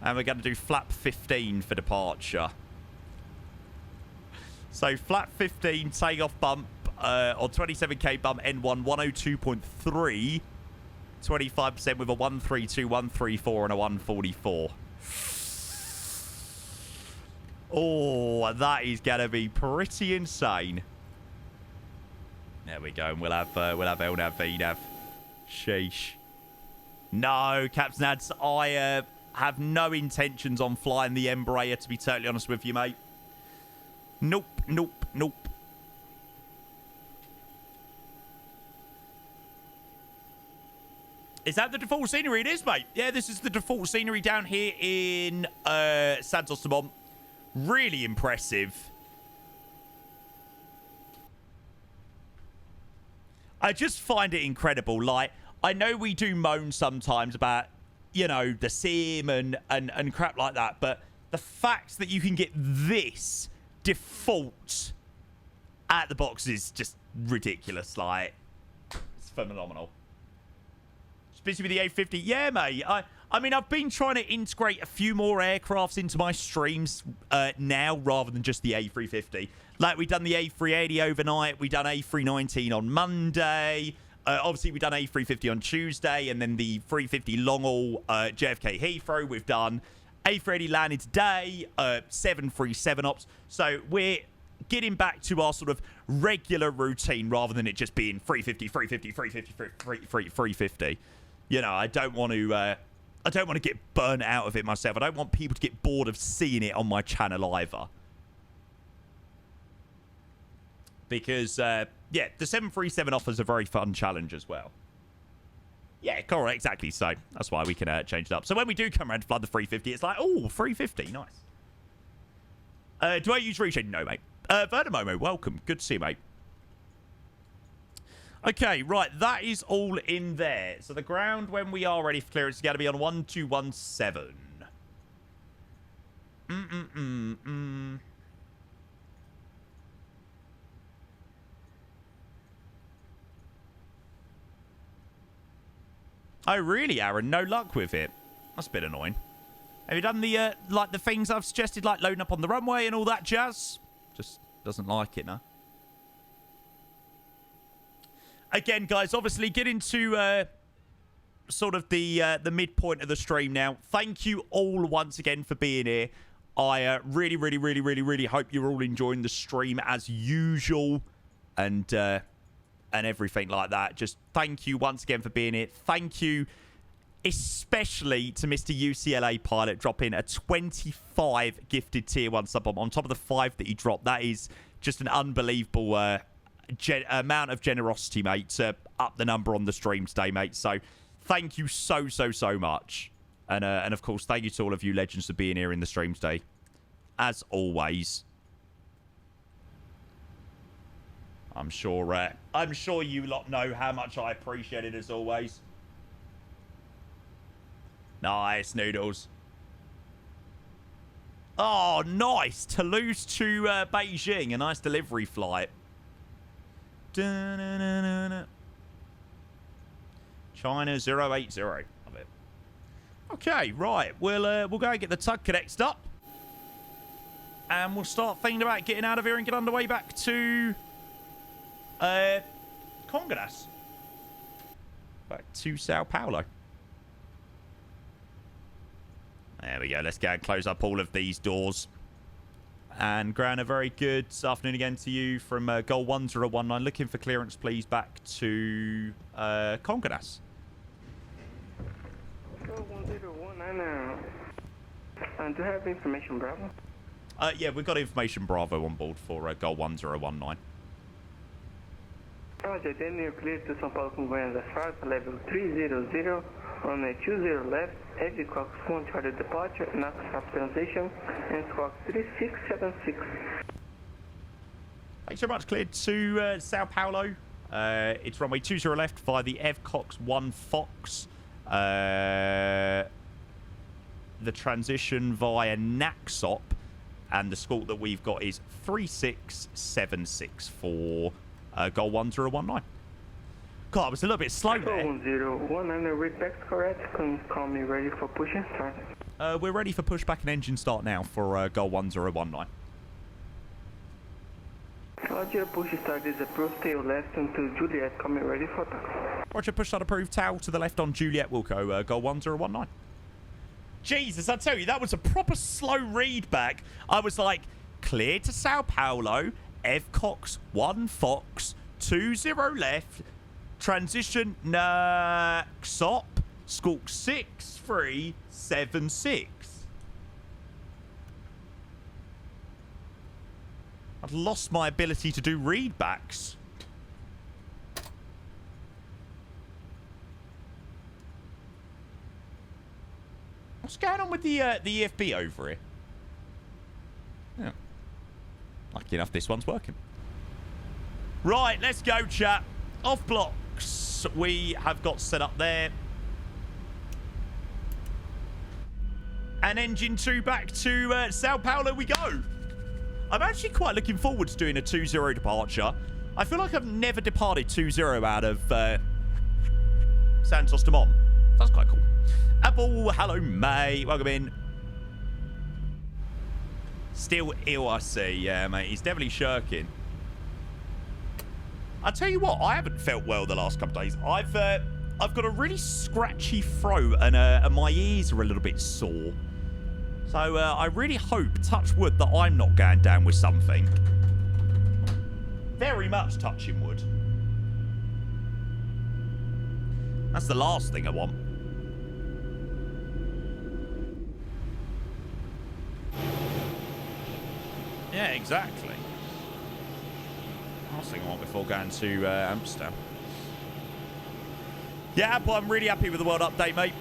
Speaker 1: And we're going to do flap 15 for departure. So flap 15, takeoff bump on 27k bump, N1 102.3. 25% with a 132, 134 and a 144. Oh, that is going to be pretty insane. There we go. And we'll have LNAV, VNAV. Sheesh. No, Caps Nads, I have no intentions on flying the Embraer, to be totally honest with you, mate. Nope, nope, nope. Is that the default scenery? It is, mate. Yeah, this is the default scenery down here in Santos Dumont. Really impressive. I just find it incredible. Like, I know we do moan sometimes about, you know, the sim and crap like that, but the fact that you can get this default at the box is just ridiculous. Like, it's phenomenal. Busy with the A50. Yeah, mate. I mean, I've been trying to integrate a few more aircrafts into my streams now rather than just the A350. Like, we've done the A380 overnight. We've done A319 on Monday. Obviously, we've done A350 on Tuesday. And then the 350 long-haul JFK Heathrow we've done. A380 landed today. 737 ops. So we're getting back to our sort of regular routine rather than it just being 350, 350, 350, 350. You know, I don't want to get burnt out of it myself. I don't want people to get bored of seeing it on my channel either. Because, yeah, the 737 offers a very fun challenge as well. Yeah, correct, exactly. So that's why we can change it up. So when we do come around to flood the 350, it's like, oh, 350, nice. Do I use reshade? No, mate. Vertimomo, welcome. Good to see you, mate. Okay, right, that is all in there. So the ground, when we are ready for clearance, is going to be on 1217. Oh, really, Aaron? No luck with it? That's a bit annoying. Have you done the, like, the things I've suggested, like loading up on the runway and all that jazz? Just doesn't like it, no? Again, guys, obviously get into sort of the midpoint of the stream now. Thank you all once again for being here. I really, really, really, really, really hope you're all enjoying the stream as usual and everything like that. Just thank you once again for being here. Thank you especially to Mr. UCLA Pilot dropping a 25 gifted tier 1 sub on top of the 5 that he dropped. That is just an unbelievable amount of generosity, mate, to up the number on the stream today, mate. So thank you so much. And of course, thank you to all of you legends for being here in the stream today. As always. I'm sure you lot know how much I appreciate it as always. Nice, Noodles. Oh, nice. Toulouse to Beijing. A nice delivery flight. Da-na-na-na-na. China 080. Love it. Okay, right. We'll go and get the tug connected up. And we'll start thinking about getting out of here and get underway back to Congadas. Back to Sao Paulo. There we go. Let's go and close up all of these doors. And Gran, a very good afternoon again to you from Goal 1019. Looking for clearance, please, back to Congadas.
Speaker 7: Goal 1019. Do you have information, Bravo?
Speaker 1: Yeah, we've got information Bravo on board for Goal 1019.
Speaker 7: Roger, then you're clear to São Paulo com Goiânia 5, level 300 on a 20 left, heavy Cox 1 charter departure, knock stop transition, and Cox 3676.
Speaker 1: Thanks very much. Cleared to Sao Paulo. It's runway 20 left via the Ev Cox 1 Fox. The transition via Naxop. And the score that we've got is 3676 for Goal 1019. God, I was a little bit slow there.
Speaker 7: 1019, read back correct. Can call me ready for pushing start.
Speaker 1: We're ready for pushback and engine start now for Goal 1019.
Speaker 7: Roger, push start is approved, tail left into Juliet, coming ready for taxi.
Speaker 1: Roger, push start approved, tail to the left on Juliet Wilco, Goal 1019. Jesus, I tell you, that was a proper slow read back. I was like, clear to Sao Paulo, Ev Cox 1 Fox, 20 left, transition Naxop, Squawk 6376. I've lost my ability to do readbacks. What's going on with the EFB over here? Yeah. Lucky enough, this one's working. Right, let's go, chat. Off blocks we have got set up there. And engine 2 back to Sao Paulo we go. I'm actually quite looking forward to doing a 2-0 departure. I feel like I've never departed 2-0 out of Santos Dumont. That's quite cool. Apple, hello, mate. Welcome in. Still ill, I see. Yeah, mate. He's definitely shirking. I tell you what, I haven't felt well the last couple of days. I've got a really scratchy throat and my ears are a little bit sore. So I really hope, touch wood, that I'm not going down with something. Very much touching wood. That's the last thing I want. Yeah, exactly. Last thing I want before going to Amsterdam. Yeah, but I'm really happy with the world update, mate.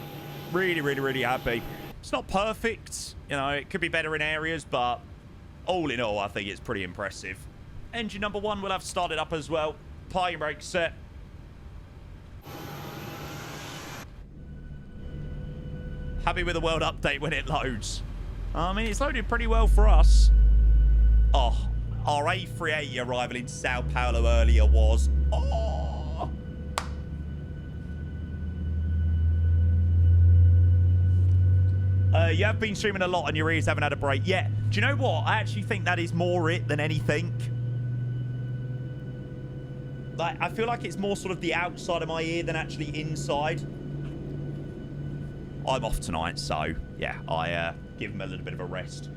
Speaker 1: Really, really, really happy. It's not perfect. You know, it could be better in areas, but all in all, I think it's pretty impressive. Engine number 1 will have started up as well. Parking brake set. Happy with the world update when it loads. I mean, it's loaded pretty well for us. Oh, our A388 arrival in Sao Paulo earlier was... Oh! You have been streaming a lot and your ears haven't had a break. Yeah, do you know what? I actually think that is more it than anything. Like, I feel like it's more sort of the outside of my ear than actually inside. I'm off tonight, so yeah, I give him a little bit of a rest.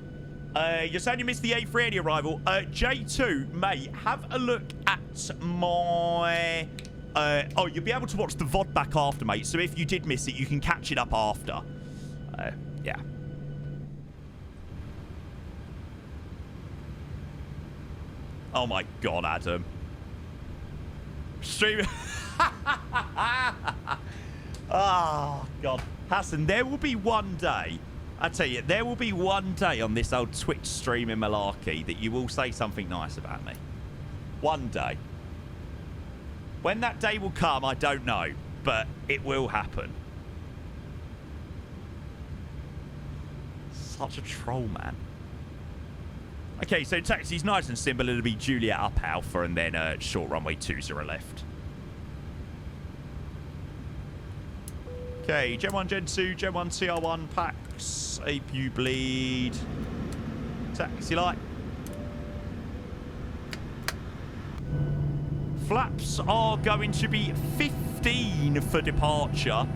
Speaker 1: You're saying you missed the A380 arrival. J2, mate, have a look at my... oh, you'll be able to watch the VOD back after, mate. So if you did miss it, you can catch it up after. Yeah. Oh, my God, Adam. Stream... Oh, God. Hassan, there will be one day... I tell you, there will be one day on this old Twitch stream in Malarkey that you will say something nice about me. One day. When that day will come, I don't know, but it will happen. Such a troll, man. Okay, so taxi's nice and simple. It'll be Juliet up Alpha and then short runway 20 left. Okay, Gen 1, Gen 2, Gen 1, CR1, Pax, APU bleed, taxi light. Flaps are going to be 15 for departure.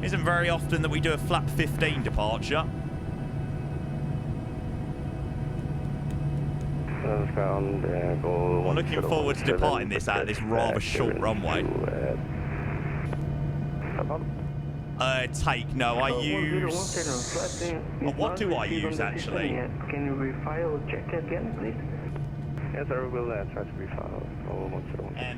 Speaker 1: Isn't very often that we do a flap 15 departure. I'm looking forward to departing this at this rather short runway. Take, no, I use... Oh, what do I use, actually?
Speaker 7: Can you refile check again, please?
Speaker 5: Yes, sir, we'll try to refile.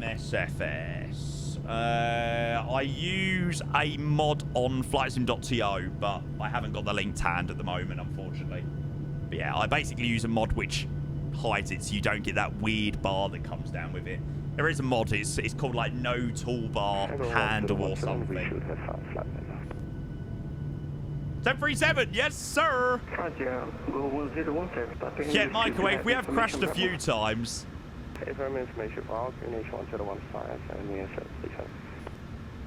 Speaker 1: MSFS. I use a mod on flightsim.to, but I haven't got the link to hand at the moment, unfortunately. But yeah, I basically use a mod which hides it so you don't get that weird bar that comes down with it. There is a mod, it's called like no toolbar handle or something. 1037, yes sir! Yeah, microwave, we have crashed a few times.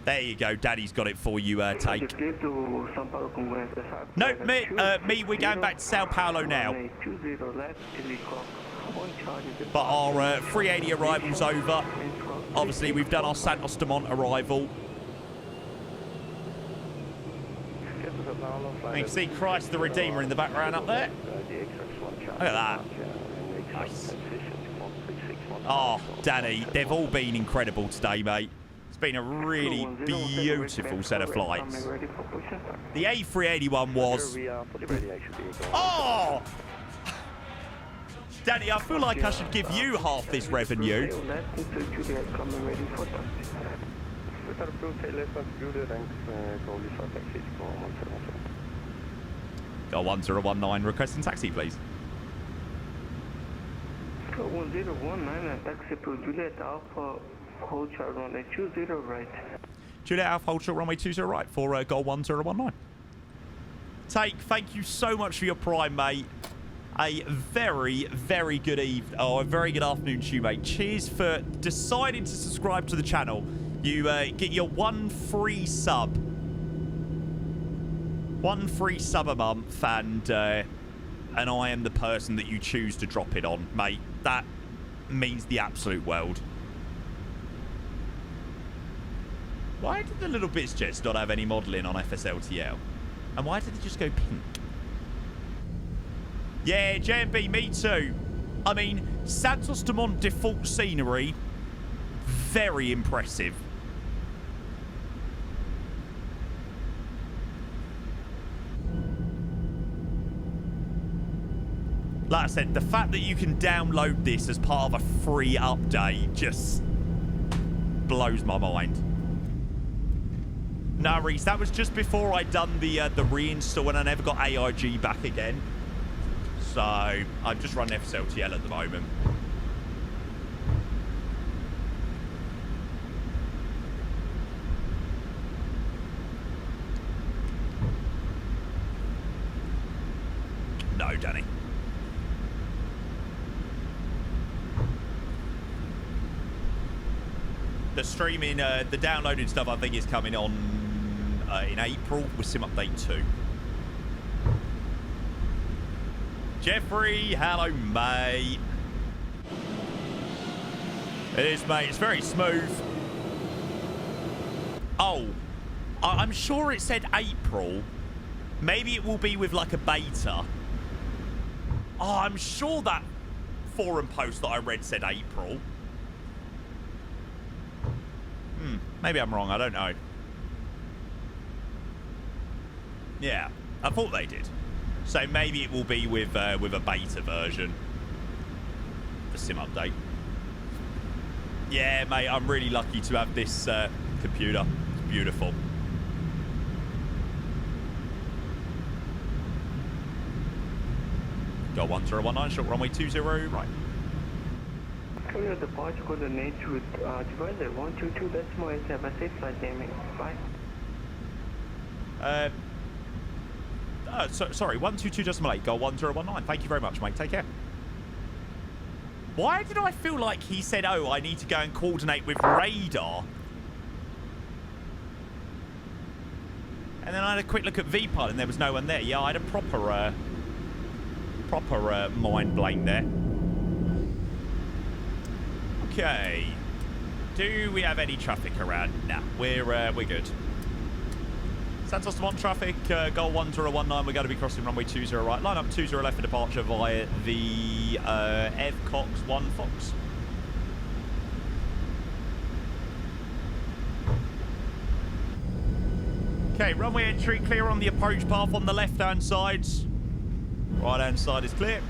Speaker 1: There you go, Daddy's got it for you, Take. No, me, we're going back to Sao Paulo now. But our 380 arrival's over. Obviously, we've done our Santos Dumont arrival. You can see Christ the Redeemer in the background up there. Look at that. Nice. Oh, Danny, they've all been incredible today, mate. It's been a really beautiful set of flights. The A381 was... Oh! Danny, I feel like I should give you half this revenue. Go 1019, requesting taxi, please.
Speaker 7: 1019, taxi to Juliet Alpha, hold short runway 20 right.
Speaker 1: Juliet Alpha, hold short runway 20 right for Gold 1019. Take, thank you so much for your prime, mate. A very, very good a very good afternoon to you, mate. Cheers for deciding to subscribe to the channel. You get your one free sub. One free sub a month, and I am the person that you choose to drop it on, mate. That means the absolute world. Why did the little bits jets not have any modelling on FSLTL? And why did they just go pink? Yeah, JMB, me too. I mean, Santos Dumont default scenery, very impressive. Like I said, the fact that you can download this as part of a free update just blows my mind. No, Reese, that was just before I'd done the reinstall and I never got AIG back again. So, I'm just running FSLTL at the moment. No, Danny. The streaming, the downloading stuff I think is coming on in April with Sim Update 2. Jeffrey, hello, mate. It is, mate. It's very smooth. Oh, I'm sure it said April. Maybe it will be with like a beta. Oh, I'm sure that forum post that I read said April. Maybe I'm wrong. I don't know. Yeah, I thought they did. So maybe it will be with a beta version. The sim update. Yeah, mate, I'm really lucky to have this computer. It's beautiful. Go 1019, short runway 20, right.
Speaker 7: Clear departure coordinate with divisor 122 decimal 8. Have a safe flight, Jamie. Bye.
Speaker 1: Sorry, 122.8, go 1019. Thank you very much, mate. Take care. Why did I feel like he said, oh, I need to go and coordinate with radar? And then I had a quick look at VPod and there was no one there. Yeah, I had a proper mind blank there. Okay. Do we have any traffic around? Nah, we're good. Santos Dumont traffic, Goal 1019, we're going to be crossing runway 20 right. Line up 20 left for departure via the Ev Cox 1 Fox. Okay, runway entry clear on the approach path on the left-hand side. Right-hand side is clear.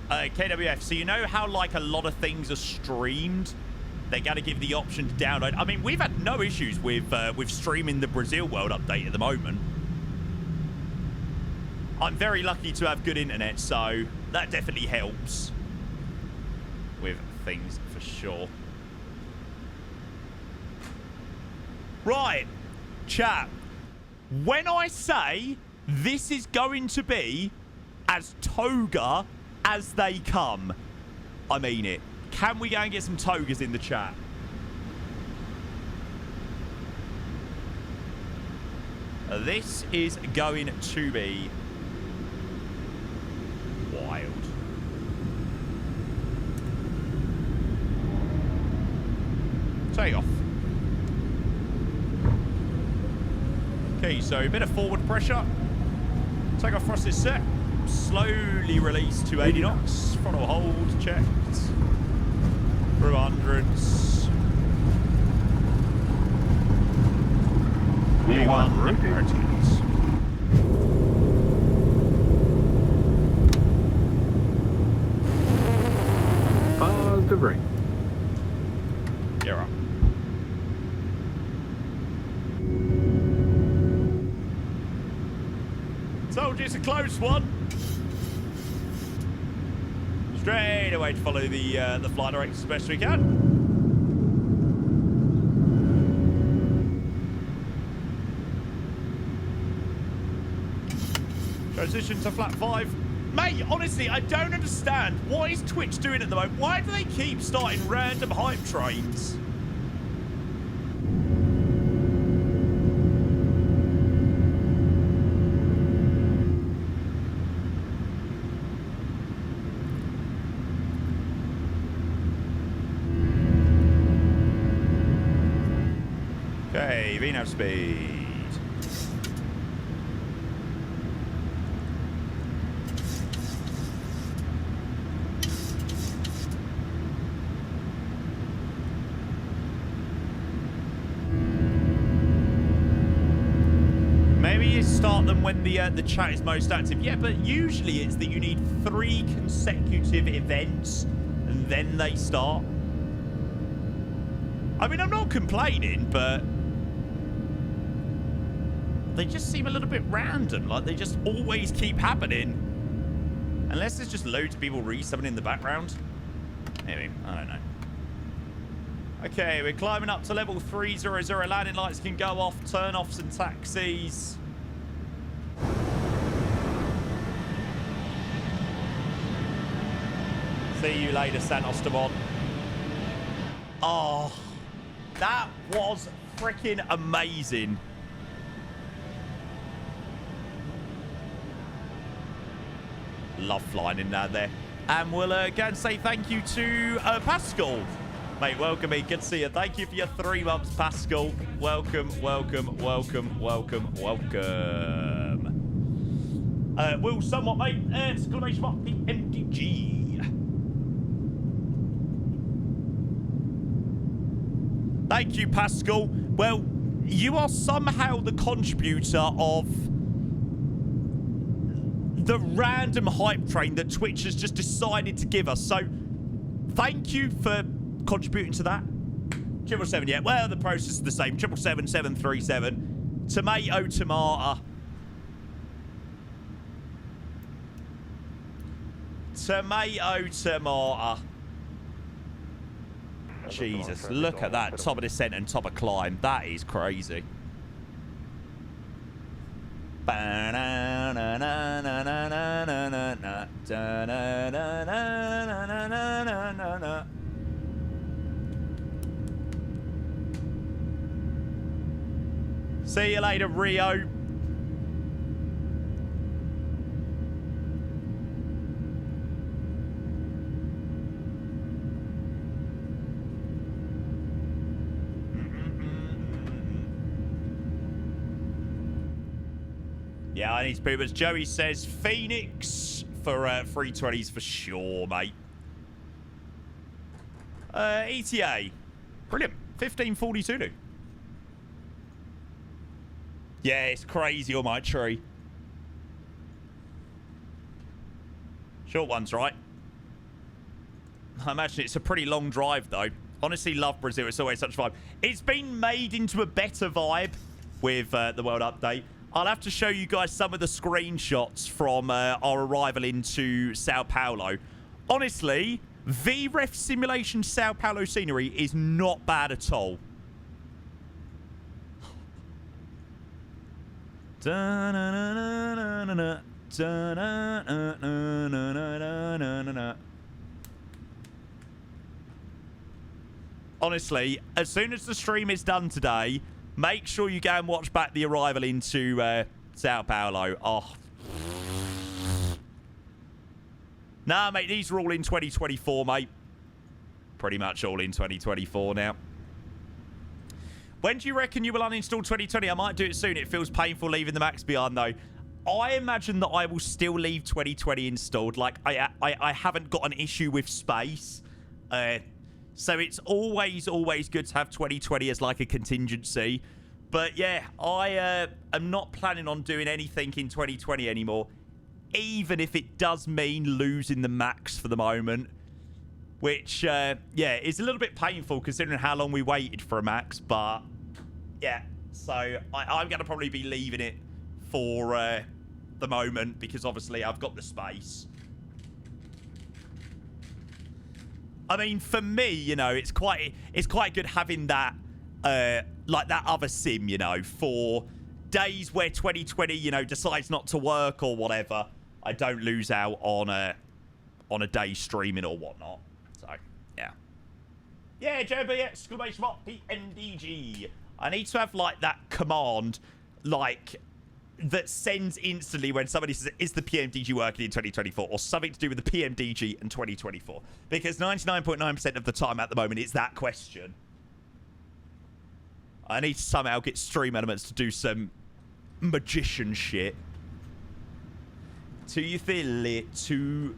Speaker 1: KWF, so you know how, like, a lot of things are streamed? They're going to give the option to download. I mean, we've had no issues with streaming the Brazil World Update at the moment. I'm very lucky to have good internet, so that definitely helps with things for sure. Right, chat. When I say this is going to be as toga as they come, I mean it. Can we go and get some togas in the chat? This is going to be wild. Take off. Okay, so a bit of forward pressure. Take off thrust is set. Slowly release to 80 knots. Throttle hold checked. Through hundreds. V1 routines.
Speaker 8: The brake.
Speaker 1: You're up. Told you it's a close one. Straight away to follow the flight directions as best we can. Transition to flat 5. Mate, honestly, I don't understand. What is Twitch doing at the moment? Why do they keep starting random hype trains? Okay, VNAV speed. Maybe you start them when the chat is most active. Yeah, but usually it's that you need 3 consecutive events and then they start. I mean, I'm not complaining, but they just seem a little bit random. Like, they just always keep happening. Unless there's just loads of people resubbing in the background. Maybe. I don't know. Okay, we're climbing up to level 300. Landing lights can go off. Turn-offs and taxis. See you later, Santos Dumont. Oh, that was freaking amazing. Love flying in there. And we'll go and say thank you to Pascal. Mate, welcome me. Good to see you. Thank you for your 3 months, Pascal. Welcome, welcome, welcome, welcome, welcome. Will somewhat, mate. Exclamation mark PMDG. Thank you, Pascal. Well, you are somehow the contributor of the random hype train that Twitch has just decided to give us. So, thank you for contributing to that. 777, yeah. Well, the process is the same. 777, 737. Tomato, tomato. Tomato, tomato. Jesus, look at that. Top of descent and top of climb. That is crazy. Da-na-na-na-na-na-na-na-na. See you later, Rio. Yeah, I need to prove it. Joey says Phoenix for 320s for sure, mate. ETA. Brilliant. 1542 do. Yeah, it's crazy on my tree. Short ones, right? I imagine it's a pretty long drive, though. Honestly, love Brazil. It's always such a vibe. It's been made into a better vibe with the World Update. I'll have to show you guys some of the screenshots from our arrival into Sao Paulo. Honestly, VREF Simulation Sao Paulo scenery is not bad at all. Honestly, as soon as the stream is done today, make sure you go and watch back the arrival into Sao Paulo. Oh. Nah, mate, these are all in 2024, mate. Pretty much all in 2024 now. When do you reckon you will uninstall 2020? I might do it soon. It feels painful leaving the Macs behind, though. I imagine that I will still leave 2020 installed. Like, I haven't got an issue with space. So it's always good to have 2020 as like a contingency. But yeah, I am not planning on doing anything in 2020 anymore, even if it does mean losing the Macs for the moment. Which, yeah, is a little bit painful considering how long we waited for a Max. But yeah, so I'm going to probably be leaving it for the moment because obviously I've got the space. I mean, for me, you know, it's quite good having that, like that other sim, you know, for days where 2020, you know, decides not to work or whatever. I don't lose out on a day streaming or whatnot. So, yeah. Yeah, JB, exclamation mark, PNDG. I need to have, like, that command, like, that sends instantly when somebody says, is the PMDG working in 2024? Or something to do with the PMDG in 2024. Because 99.9% of the time at the moment, it's that question. I need to somehow get Stream Elements to do some magician shit. Do you feel it too?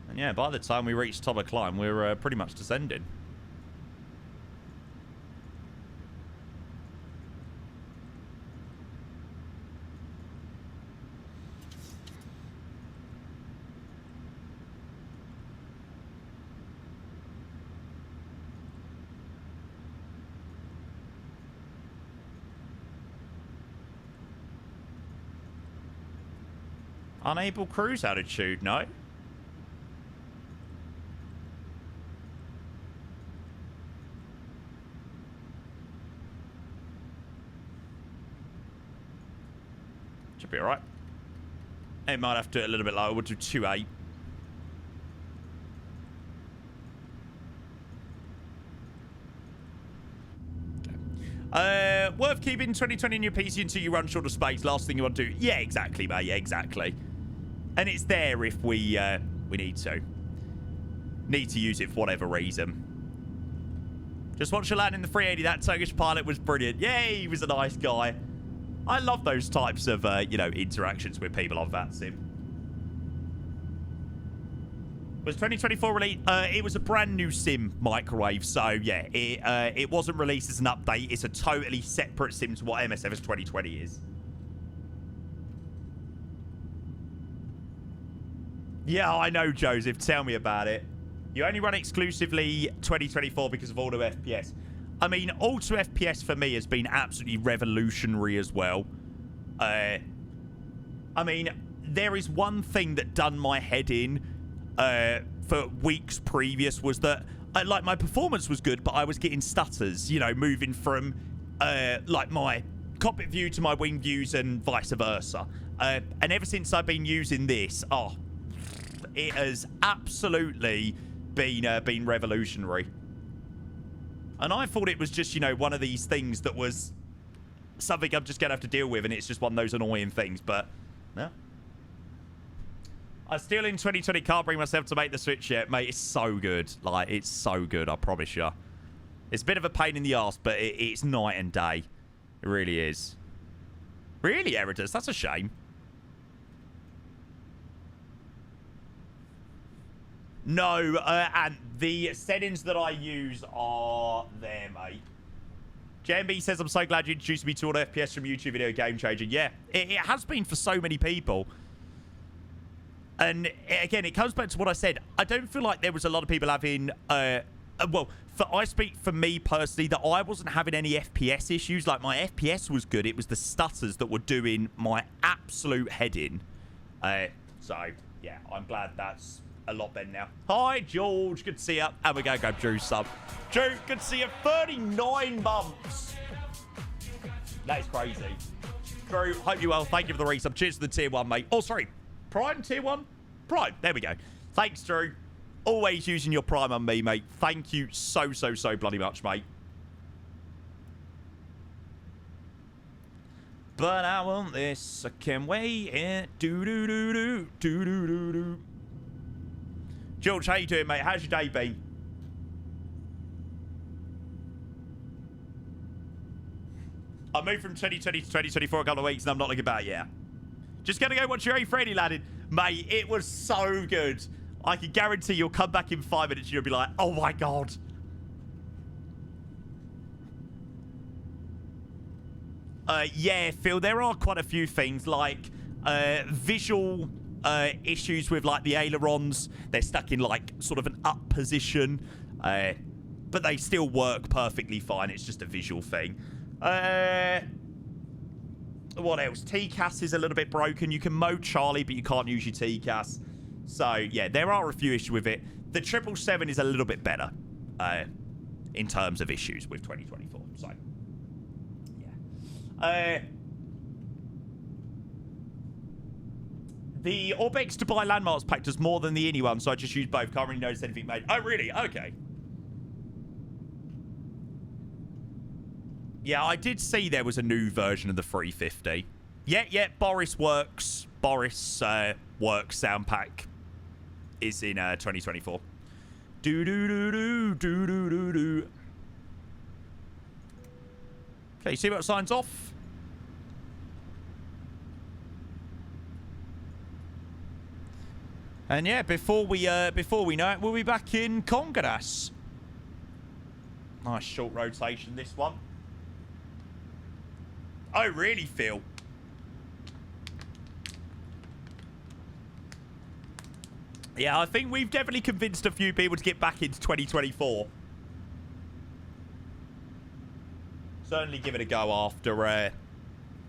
Speaker 1: And yeah, by the time we reach top of climb, we're pretty much descending. Unable cruise attitude, no. Should be alright. It might have to do it a little bit lower. We'll do 2.8. Worth keeping 2020 in your PC until you run short of space. Last thing you want to do. Yeah, exactly, mate. Yeah, exactly. And it's there if we need to. Need to use it for whatever reason. Just watch you land in the 380. That Turkish pilot was brilliant. Yay, he was a nice guy. I love those types of, you know, interactions with people on VATSIM. Was 2024 released? It was a brand new sim, Microwave. So, yeah, it wasn't released as an update. It's a totally separate sim to what MSF's 2020 is. Yeah, I know, Joseph. Tell me about it. You only run exclusively 2024 because of Auto FPS. I mean, Auto FPS for me has been absolutely revolutionary as well. I mean, there is one thing that done my head in for weeks previous was that, like, my performance was good, but I was getting stutters, you know, moving from, like, my cockpit view to my wing views and vice versa. And ever since I've been using this, it has absolutely been revolutionary. And I thought it was just, you know, one of these things that was something I'm just going to have to deal with, and it's just one of those annoying things, but no. I still in 2020 can't bring myself to make the switch yet, mate. It's so good. Like, it's so good, I promise you. It's a bit of a pain in the arse, but it's night and day. It really is. Really, Eridas? That's a shame. No, and the settings that I use are there, mate. JMB says, I'm so glad you introduced me to all FPS from YouTube video game changing. Yeah, it has been for so many people. And again, it comes back to what I said. I don't feel like there was a lot of people having, well, I speak for me personally, that I wasn't having any FPS issues. Like, my FPS was good. It was the stutters that were doing my absolute head in. So, yeah, I'm glad that's a lot better now. Hi, George. Good to see you. And we're going to go Drew sub. Drew, good to see you. 39 months. That is crazy. Drew, hope you're well. Thank you for the resub. Cheers to the tier 1, mate. Oh, sorry. Prime tier 1? Prime. There we go. Thanks, Drew. Always using your Prime on me, mate. Thank you so bloody much, mate. But I want this. I can't wait. Do. George, how you doing, mate? How's your day been? I moved from 2020 to 2024 a couple of weeks, and I'm not looking back yet. Just gonna go watch your A388 landing. Mate, it was so good. I can guarantee you'll come back in 5 minutes and you'll be like, oh my god. Yeah, Phil, there are quite a few things like visual issues with like the ailerons. They're stuck in like sort of an up position, but they still work perfectly fine. It's just a visual thing. What else? TCAS is a little bit broken. You can mode Charlie, but you can't use your TCAS. So, yeah, there are a few issues with it. The 777 is a little bit better in terms of issues with 2024. So, yeah. The Orbex Dubai Landmarks pack does more than the INI one, so I just use both. Can't really notice anything made. Oh, really? Okay. Yeah, I did see there was a new version of the 350. Yeah, Boris works. Boris works sound pack is in 2024. Do. Okay, see what signs off? And yeah, before we know it, we'll be back in Congress. Nice short rotation, this one. Oh, really, Phil? Yeah, I think we've definitely convinced a few people to get back into 2024. Certainly give it a go after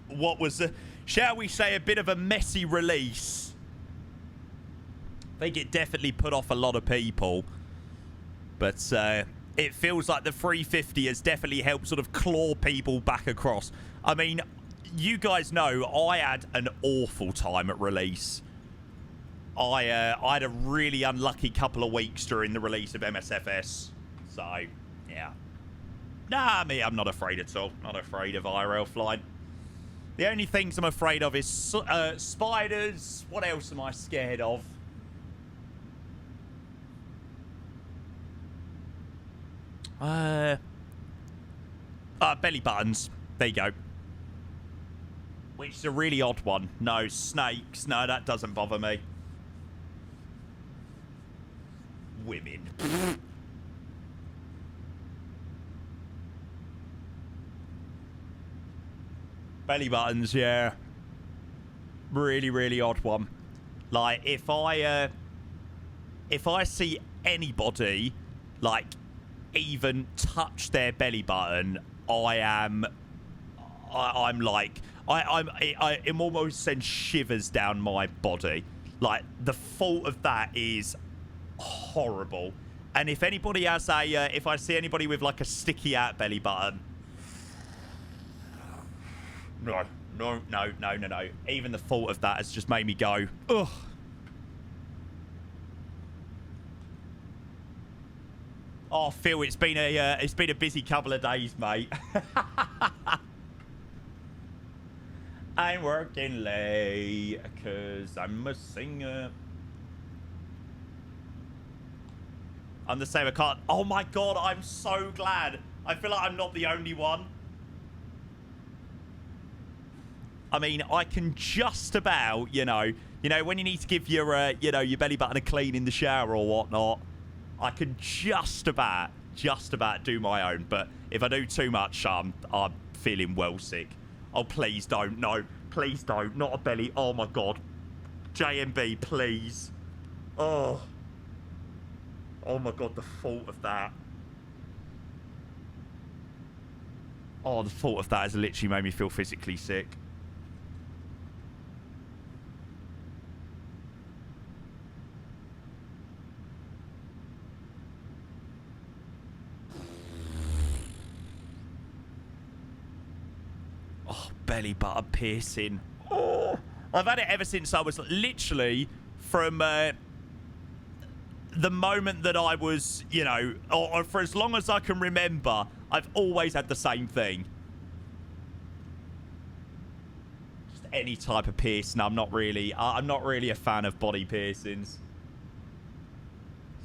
Speaker 1: what was, shall we say, a bit of a messy release. I think it definitely put off a lot of people. But it feels like the 350 has definitely helped sort of claw people back across. I mean, you guys know I had an awful time at release. I had a really unlucky couple of weeks during the release of MSFS. So, yeah. Nah, I'm not afraid at all. Not afraid of IRL flying. The only things I'm afraid of is spiders. What else am I scared of? Belly buttons. There you go. Which is a really odd one. No, snakes. No, that doesn't bother me. Women. Belly buttons, yeah. Really odd one. Like, if I see anybody, like, even touch their belly button, I'm like, it almost sends shivers down my body. Like, the thought of that is horrible. And if anybody has if I see anybody with like a sticky out belly button, No. Even the thought of that has just made me go, ugh. Oh, Phil, it's been a busy couple of days, mate. I'm working late because I'm a singer. I'm the same. I can't. Oh my god, I'm so glad. I feel like I'm not the only one. I mean, I can just about, you know, when you need to give your, your belly button a clean in the shower or whatnot, I can just about do my own. But if I do too much, I'm feeling well sick. Oh, please don't. No, please don't. Not a belly. Oh, my God. JMB, please. Oh. Oh, my God, the thought of that. Oh, the thought of that has literally made me feel physically sick. Belly button piercing. Oh, I've had it ever since I was literally from the moment that I was, or for as long as I can remember, I've always had the same thing. Just any type of piercing. I'm not really a fan of body piercings.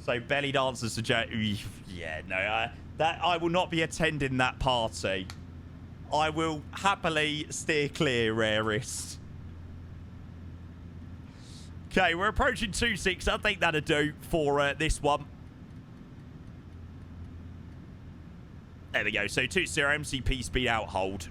Speaker 1: So belly dancers suggest, yeah, no, that I will not be attending that party. I will happily steer clear, rarest. Okay, we're approaching 2.6. I think that'll do for this one. There we go. So 2.0 MCP speed out hold.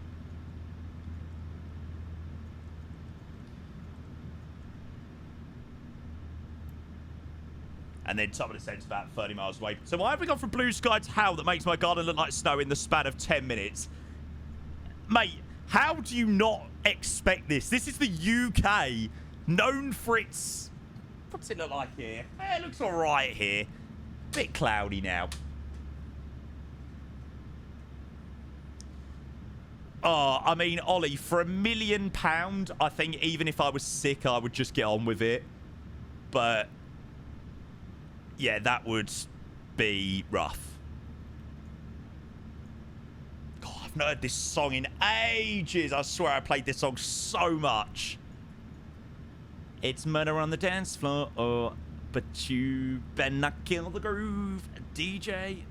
Speaker 1: And then top of the descent's about 30 miles away. So why have we gone from blue sky to hell that makes my garden look like snow in the span of 10 minutes? Mate, how do you not expect this? This is the UK, known for its... What's it look like here? It looks all right here. Bit cloudy now. Oh, I mean, Ollie, for £1 million, I think even if I was sick, I would just get on with it. But, yeah, that would be rough. I've not heard this song in ages. I swear I played this song so much. It's murder on the dance floor, but you better not kill the groove, DJ.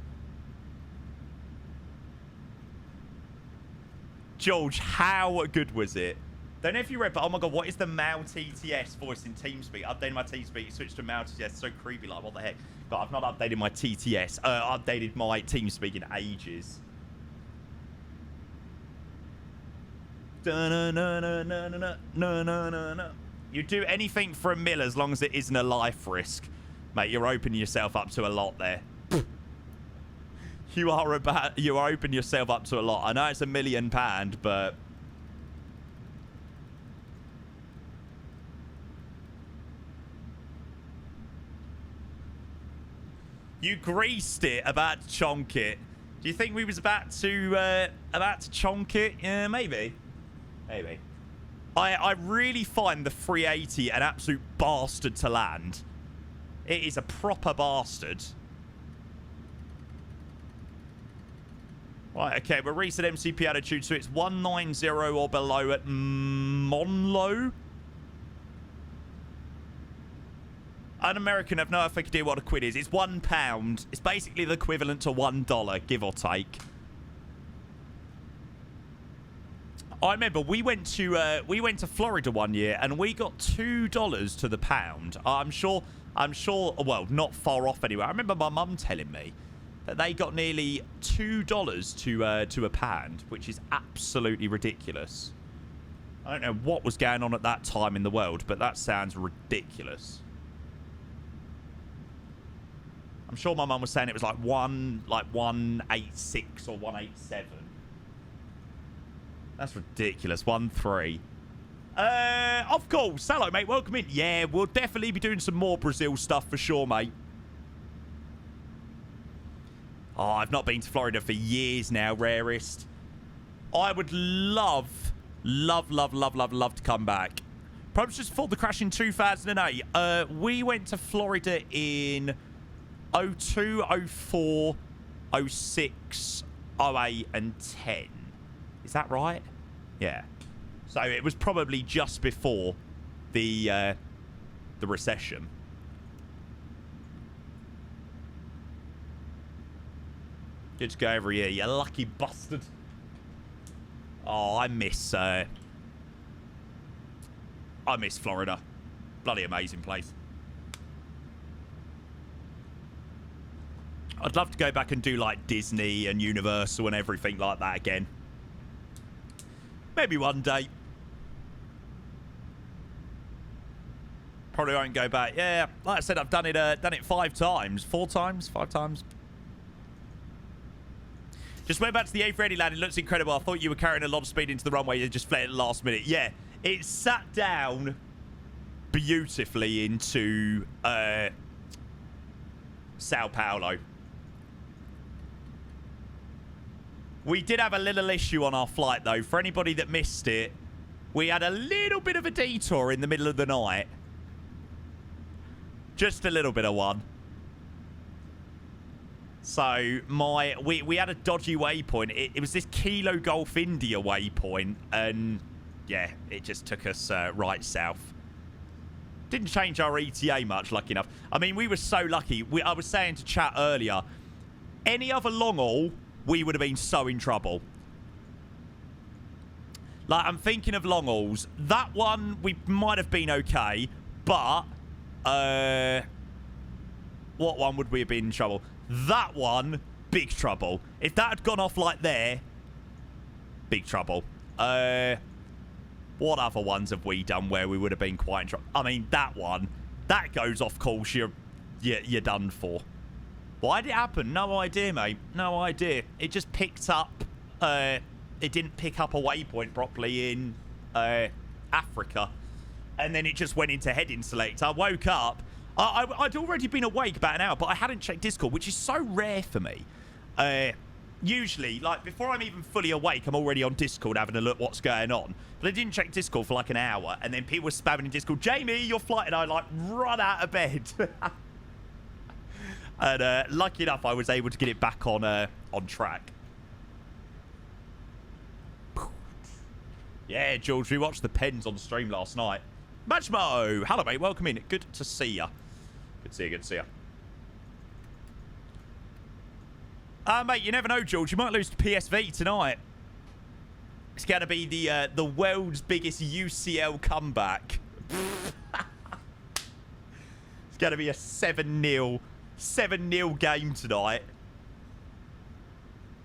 Speaker 1: George, how good was it? Don't know if you read, but oh my god, what is the Mal TTS voice in TeamSpeak? Updated my TeamSpeak, switched to Mal TTS. So creepy, like what the heck? But I've not updated my TTS. Updated my TeamSpeak in ages. You do anything for $1 million as long as it isn't a life risk. Mate, you're opening yourself up to a lot there. You are opening yourself up to a lot. I know it's £1 million, but... You greased it, about to chonk it. Do you think we was about to chonk it? Yeah, maybe. Maybe. I really find the 380 an absolute bastard to land. It is a proper bastard. Right, okay, we're reset MCP attitude, so it's 190 or below at Monlo. An American have no idea what a quid is. It's £1. It's basically the equivalent to $1, give or take. I remember we went to Florida one year and we got $2 to the pound. I'm sure. Well, not far off anyway. I remember my mum telling me that they got nearly $2 to a pound, which is absolutely ridiculous. I don't know what was going on at that time in the world, but that sounds ridiculous. I'm sure my mum was saying it was like 186 or 187. That's ridiculous. 1-3. Of course. Hello, mate. Welcome in. Yeah, we'll definitely be doing some more Brazil stuff for sure, mate. Oh, I've not been to Florida for years now, rarest. I would love Love to come back. Probably just thought the crash in 2008. We went to Florida in 02, 04, 06, 08, and 10. Is that right? Yeah. So it was probably just before the recession. Good to go over here, you lucky bastard. Oh, I miss Florida. Bloody amazing place. I'd love to go back and do like Disney and Universal and everything like that again. Maybe one day. Probably won't go back. Yeah, like I said, I've done it 5 times. 4 times? 5 times? Just went back to the A388 land. It looks incredible. I thought you were carrying a lot of speed into the runway. You just fled at the last minute. Yeah, it sat down beautifully into Sao Paulo. We did have a little issue on our flight, though. For anybody that missed it, we had a little bit of a detour in the middle of the night. Just a little bit of one. So, we had a dodgy waypoint. It was this Kilo Golf India waypoint. And, yeah, it just took us right south. Didn't change our ETA much, lucky enough. I mean, we were so lucky. I was saying to chat earlier, any other long haul, we would have been so in trouble. Like, I'm thinking of long hauls. That one, we might have been okay. But, what one would we have been in trouble? That one, big trouble. If that had gone off like there, big trouble. What other ones have we done where we would have been quite in trouble? I mean, that one, that goes off course, you're done for. Why did it happen? No idea, mate. No idea. It just picked up, it didn't pick up a waypoint properly in Africa. And then it just went into heading select. I woke up. I'd already been awake about an hour, but I hadn't checked Discord, which is so rare for me. Usually, like, before I'm even fully awake, I'm already on Discord having a look what's going on. But I didn't check Discord for like an hour, and then people were spamming in Discord, Jamie, your flight, and I, like, run out of bed. And lucky enough, I was able to get it back on track. Yeah, George, we watched the Pens on stream last night. Matchmo! Hello, mate. Welcome in. Good to see ya. Good to see you. Good to see ya. Mate, you never know, George. You might lose to PSV tonight. It's going to be the world's biggest UCL comeback. It's going to be a 7-0 game tonight.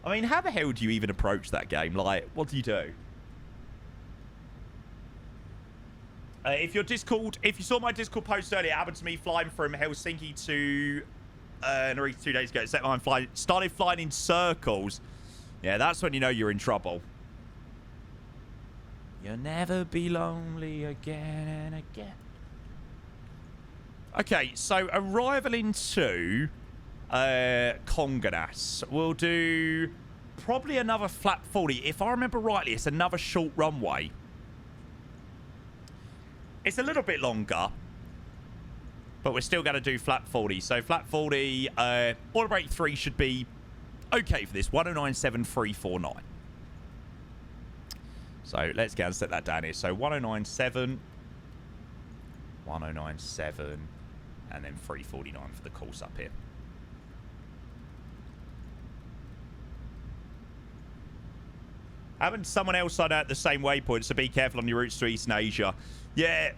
Speaker 1: I mean, how the hell do you even approach that game? Like, what do you do? If you saw my Discord post earlier, it happened to me flying from Helsinki to Narita 2 days ago. Started flying in circles. Yeah, that's when you know you're in trouble. You'll never be lonely again and again. Okay, so arrival into Konganas. We'll do probably another flat 40. If I remember rightly, it's another short runway. It's a little bit longer, but we're still going to do flat 40. So flat 40, order break 3 should be okay for this. 1097,349. So let's go and set that down here. So 1097, 1097, and then 349 for the course up here. Haven't someone else signed out the same waypoint, so be careful on your routes to Eastern Asia. Yeah.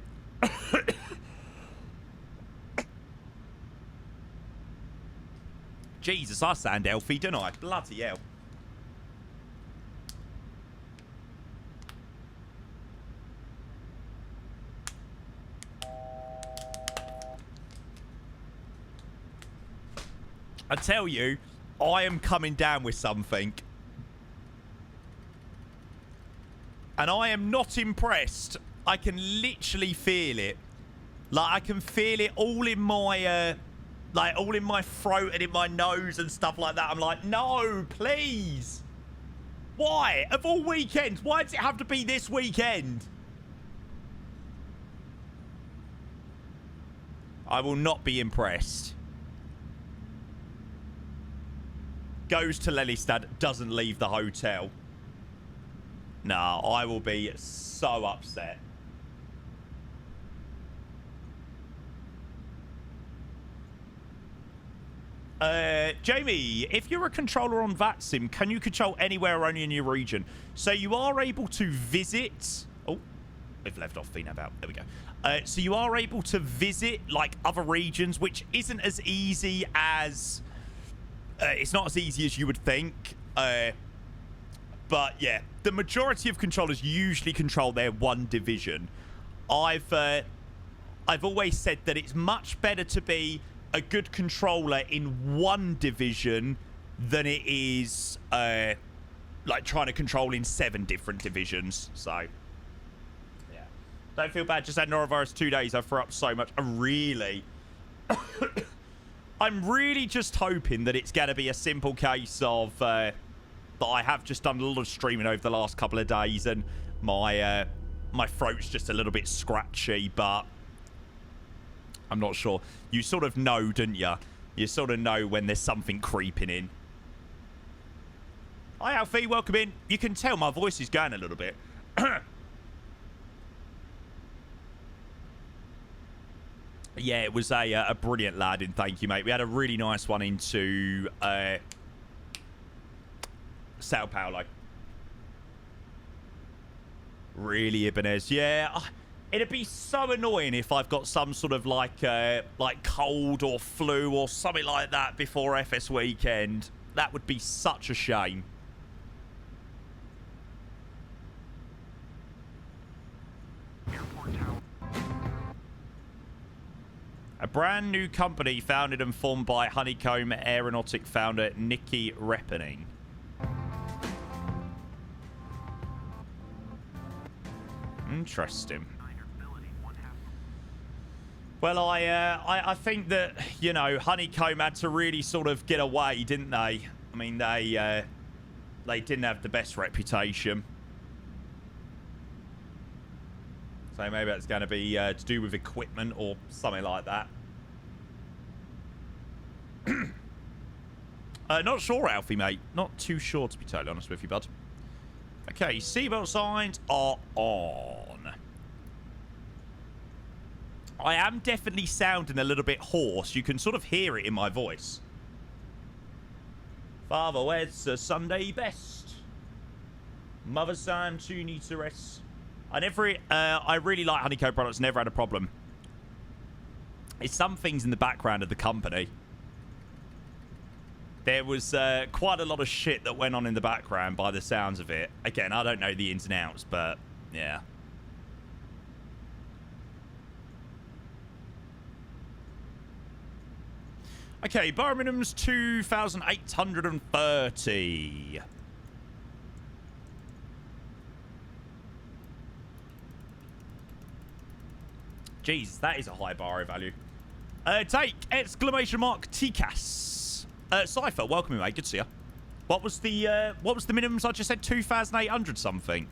Speaker 1: Jesus, I sound healthy, don't I? Bloody hell. I tell you, I am coming down with something. And I am not impressed. I can literally feel it. Like, I can feel it all in my, all in my throat and in my nose and stuff like that. I'm like, no, please. Why? Of all weekends, why does it have to be this weekend? I will not be impressed. Goes to Lelystad, doesn't leave the hotel. Nah, I will be so upset. Jamie, if you're a controller on VATSIM, can you control anywhere or only in your region? So you are able to visit... Oh, we've left off VNAV out. There we go. So you are able to visit, like, other regions, which isn't as easy as... it's not as easy as you would think. But, yeah, the majority of controllers usually control their one division. I've always said that it's much better to be a good controller in one division than it is like trying to control in 7 different divisions. So yeah, don't feel bad. Just had norovirus 2 days. I threw up so much. I'm really just hoping that it's going to be a simple case of that I have just done a lot of streaming over the last couple of days and my my throat's just a little bit scratchy, but I'm not sure. You sort of know, don't you? You sort of know when there's something creeping in. Hi, Alfie. Welcome in. You can tell my voice is going a little bit. Yeah, it was a brilliant landing. Thank you, mate. We had a really nice one into Sao Paulo. Really, Ibanez. Yeah. It'd be so annoying if I've got some sort of like cold or flu or something like that before FS weekend. That would be such a shame. A brand new company founded and formed by Honeycomb Aeronautic founder Nicky Repening. Interesting. Well, I think that, you know, Honeycomb had to really sort of get away, didn't they? I mean, they didn't have the best reputation. So maybe it's going to be to do with equipment or something like that. Not sure, Alfie, mate. Not too sure, to be totally honest with you, bud. Okay, seatbelt signs are on. I am definitely sounding a little bit hoarse. You can sort of hear it in my voice. Father, where's the Sunday best? Mother's time, 2 need to rest. I really like Honeycomb products. Never had a problem. It's some things in the background of the company. There was quite a lot of shit that went on in the background by the sounds of it. Again, I don't know the ins and outs, but yeah. Okay, bar minimum's 2,830. Jeez, that is a high bar value. Take exclamation mark TCAS. Cypher, welcome, mate. Good to see you. What was the minimums? I just said 2,800 something.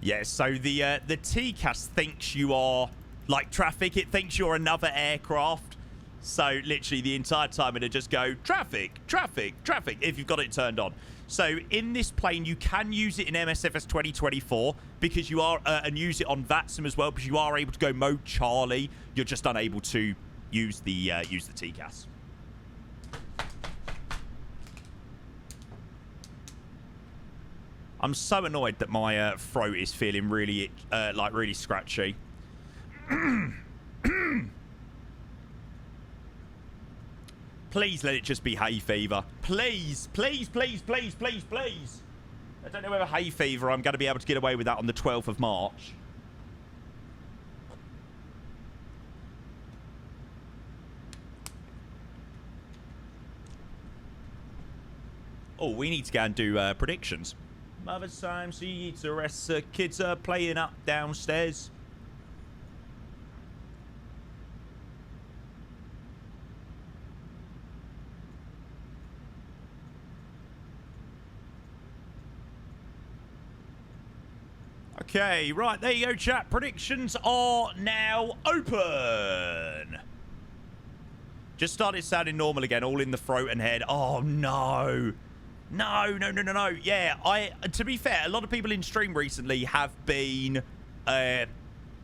Speaker 1: Yeah, so the TCAS thinks you are like traffic. It thinks you're another aircraft. So literally the entire time it'll just go traffic, traffic, traffic if you've got it turned on. So in this plane, you can use it in MSFS 2024 because you are, and use it on VATSIM as well because you are able to go mode Charlie. You're just unable to use the TCAS. I'm so annoyed that my throat is feeling really, like really scratchy. Please let it just be hay fever. Please, please, please, please, please, please. I don't know whether hay fever I'm going to be able to get away with that on the 12th of March. Oh, we need to go and do predictions. Mother's time, so you need to rest. Kids are playing up downstairs. Okay, right, there you go, chat. Predictions are now open. Just started sounding normal again, all in the throat and head. Oh, no. No. Yeah, to be fair, a lot of people in stream recently have been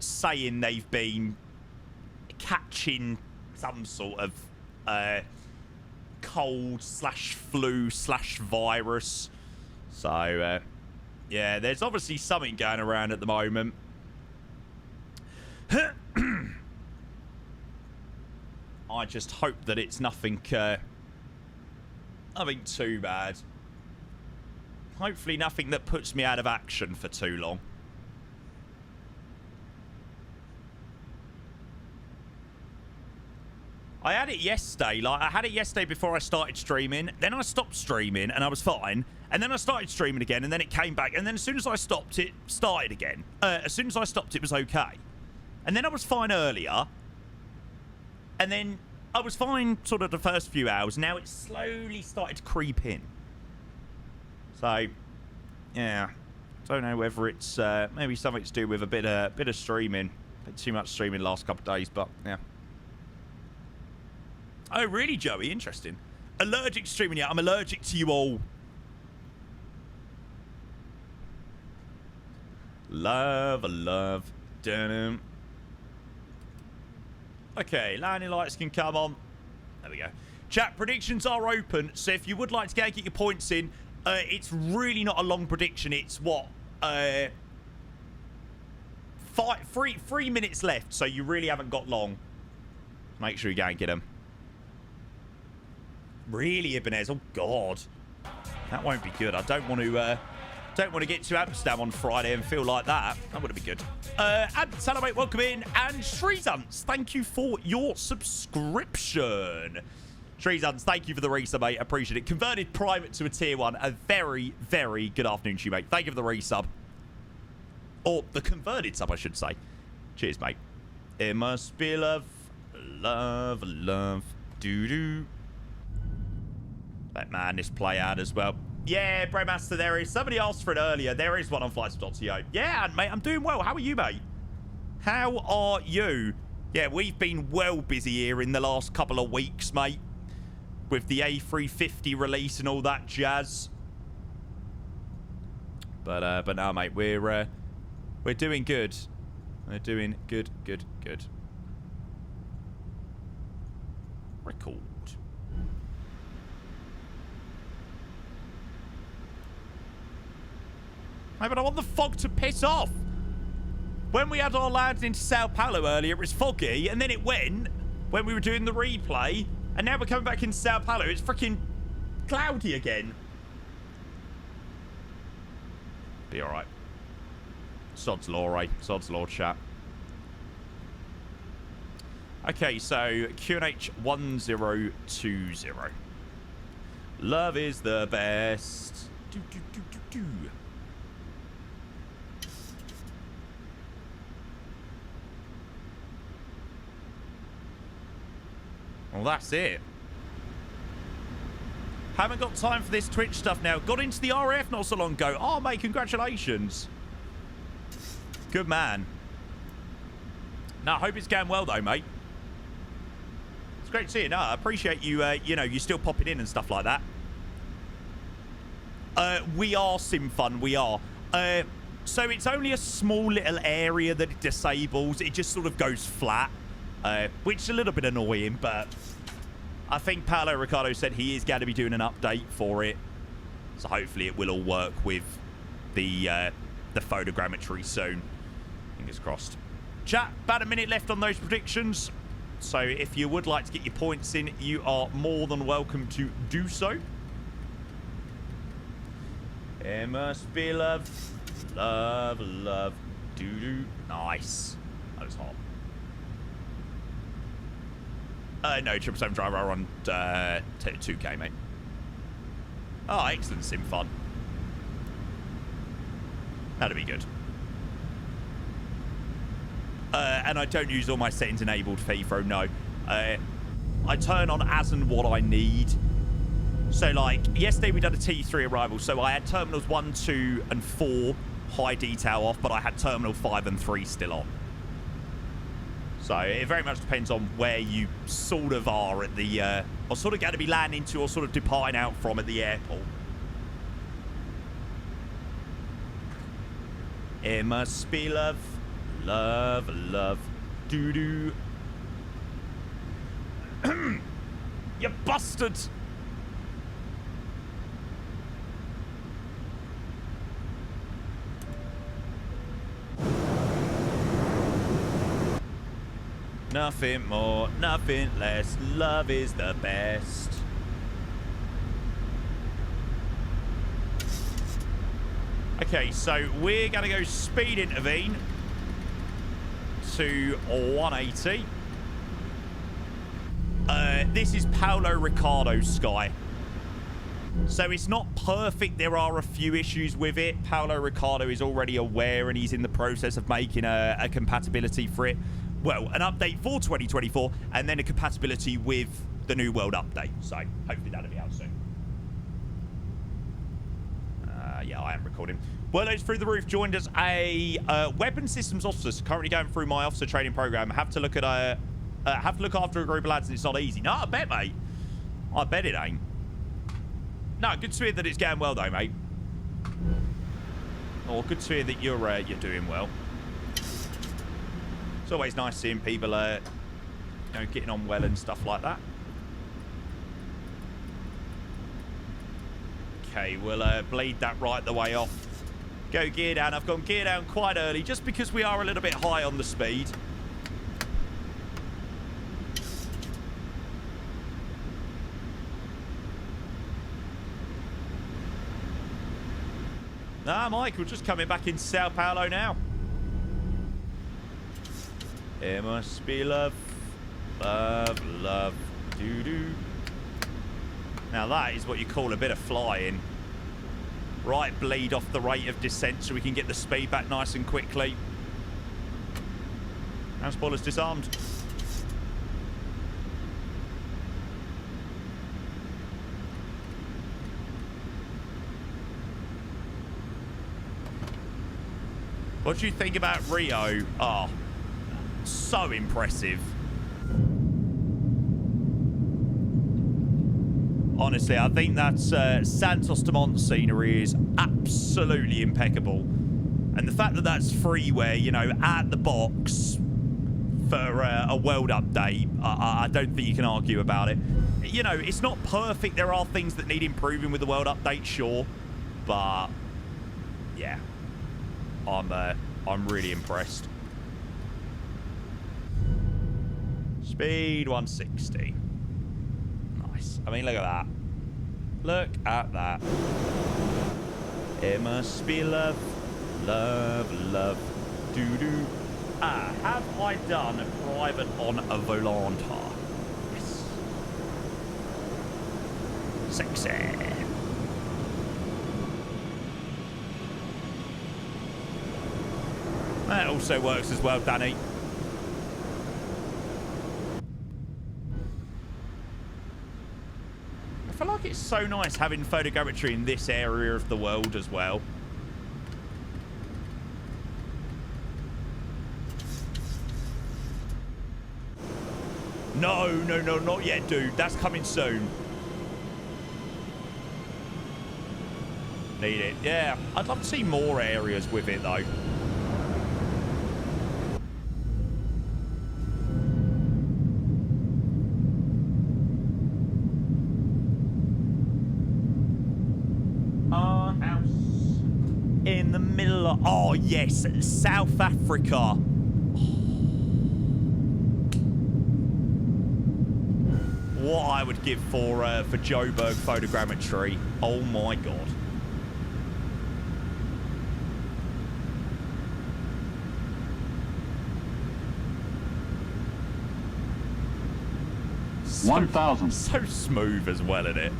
Speaker 1: saying they've been catching some sort of cold / flu / virus. So, yeah, there's obviously something going around at the moment. I just hope that it's nothing too bad. Hopefully nothing that puts me out of action for too long. I had it yesterday. Like, I had it yesterday before I started streaming. Then I stopped streaming and I was fine. And then I started streaming again and then it came back. And then as soon as I stopped, it started again. As soon as I stopped, it was okay. And then I was fine earlier. And then I was fine sort of the first few hours. Now it slowly started to creep in. So, yeah. Don't know whether it's maybe something to do with a bit of streaming. A bit too much streaming the last couple of days, but yeah. Oh, really, Joey? Interesting. Allergic to streaming, yeah. I'm allergic to you all. Love. Dun-dum. Okay, landing lights can come on. There we go. Chat, predictions are open, so if you would like to get your points in, it's really not a long prediction. It's what? 3 minutes left, so you really haven't got long. Make sure you go and get them. Really, Ibanez? Oh, God. That won't be good. I don't want to get to Amsterdam on Friday and feel like that. That would be good. Salamate, welcome in. And Shreezunts, thank you for your subscription. Shreezunts, thank you for the resub, mate. Appreciate it. Converted private to a tier 1. A very, very good afternoon to you, mate. Thank you for the resub. Or the converted sub, I should say. Cheers, mate. It must be love. Doo-doo. Let Madness play out as well. Yeah, Bremaster, there is. Somebody asked for it earlier. There is one on flightsub.co. Yeah, mate, I'm doing well. How are you, mate? How are you? Yeah, we've been well busy here in the last couple of weeks, mate. With the A350 release and all that jazz. But no, mate, we're doing good. We're doing good. Record. Hey, but I want the fog to piss off. When we had our landing into Sao Paulo earlier, it was foggy, and then it went when we were doing the replay, and now we're coming back into Sao Paulo. It's freaking cloudy again. Be all right. Sod's law, right? Sod's law, chat. Okay, so QNH 1020. Love is the best. Do. Well, that's it. Haven't got time for this Twitch stuff now. Got into the RF not so long ago. Oh, mate, congratulations. Good man. No, I hope it's going well, though, mate. It's great to see you. No, I appreciate you, you still popping in and stuff like that. We are SimFun, we are. So it's only a small little area that it disables. It just sort of goes flat. Which is a little bit annoying, but I think Paulo Ricardo said he is going to be doing an update for it. So hopefully it will all work with the photogrammetry soon. Fingers crossed. Chat, about a minute left on those predictions. So if you would like to get your points in, you are more than welcome to do so. It must be love. Doo-doo. Nice. That was hot. No, 777 driver on 2K, mate. Oh, excellent sim fun. That'll be good. And I don't use all my settings enabled, FIFO, no. I turn on as and what I need. So, like, yesterday we done a T3 arrival, so I had terminals 1, 2, and 4 high detail off, but I had terminal 5 and 3 still on. So, it very much depends on where you sort of are at the, or sort of going to be landing to, or sort of departing out from at the airport. It must be love, love, love, doo-doo. You bastard! Nothing more, nothing less. Love is the best. Okay, so we're going to go speed intervene to 180. This is Paulo Ricardo's sky. So it's not perfect. There are a few issues with it. Paulo Ricardo is already aware and he's in the process of making a compatibility for it. Well, an update for 2024 and then a compatibility with the New World update. So hopefully that'll be out soon. Yeah, I am recording. Worlo's through the roof joined us a weapon systems officer currently going through my officer training program. Have to look after a group of lads and it's not easy. No, I bet, mate. I bet it ain't. No, good to hear that it's going well though, mate. Or good to hear that you're doing well. It's always nice seeing people, you know, getting on well and stuff like that. Okay, we'll bleed that right the way off. Go gear down. I've gone gear down quite early just because we are a little bit high on the speed. Nah, Michael, just coming back in Sao Paulo now. It must be love, love, love, doo-doo. Now that is what you call a bit of flying. Right, bleed off the rate of descent so we can get the speed back nice and quickly. Now spoiler's disarmed. What do you think about Rio? Oh, so impressive. Honestly, I think that Santos Dumont scenery is absolutely impeccable. And the fact that that's freeware, you know, at the box for a world update, I don't think you can argue about it. You know, it's not perfect. There are things that need improving with the world update, sure. But, yeah. I'm really impressed. Speed 160. Nice. I mean, look at that. Look at that. It must be love, love, love, doo-doo. Ah, have I done a private on a Volanta? Yes. Sexy. That also works as well, Danny. I feel like it's so nice having photogrammetry in this area of the world as well. No, no, no, not yet, dude. That's coming soon. Need it. Yeah, I'd love to see more areas with it, though. In the middle of, oh yes, South Africa. What I would give for Joburg photogrammetry. Oh my god. So,
Speaker 6: 1,000.
Speaker 1: So smooth as well, isn't it?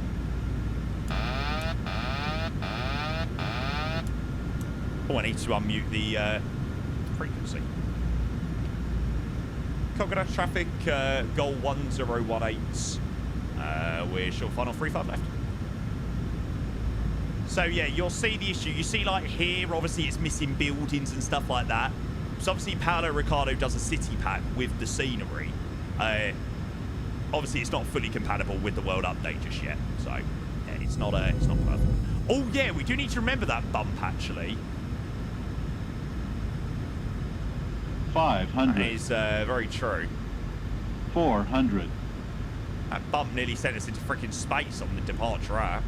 Speaker 1: Oh, I need to unmute the frequency. Coconut traffic, goal 1018. We're short final 35 left. So yeah, you'll see the issue. You see like here, obviously it's missing buildings and stuff like that. So obviously Paulo Ricardo does a city pack with the scenery. Obviously it's not fully compatible with the world update just yet. So yeah, it's not perfect. Oh yeah, we do need to remember that bump actually.
Speaker 6: 500.
Speaker 1: That is very true.
Speaker 6: 400.
Speaker 1: That bump nearly sent us into freaking space on the departure app.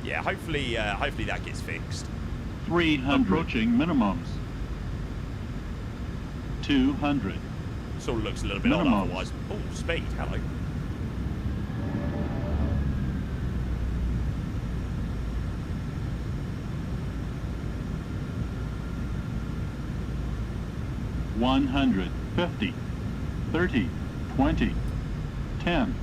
Speaker 1: Yeah, hopefully that gets fixed.
Speaker 6: 300. Approaching minimums. 200.
Speaker 1: Sort of looks a little bit odd otherwise. Oh, speed, hello.
Speaker 6: $100, 50, 30, 20, 10.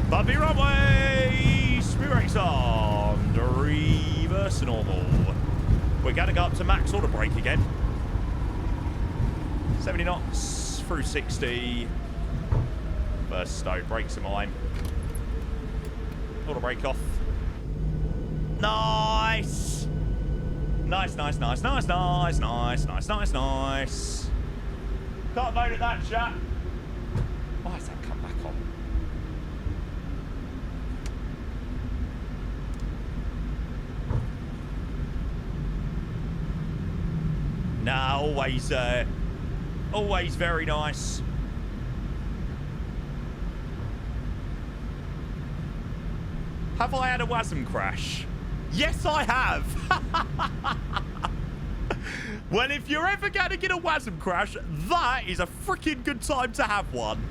Speaker 1: Bumpy runway! Speed brakes on. Reverse normal. We're going to go up to max auto brake again. 70 knots through 60. First stow, brakes are mine. Auto brake off. Nice! Nice, nice, nice, nice, nice, nice, nice, nice, nice. Can't vote at that, chat. Why has that come back on? Nah, always very nice. Have I had a WASM crash? Yes, I have. Well, if you're ever going to get a WASM crash, that is a freaking good time to have one.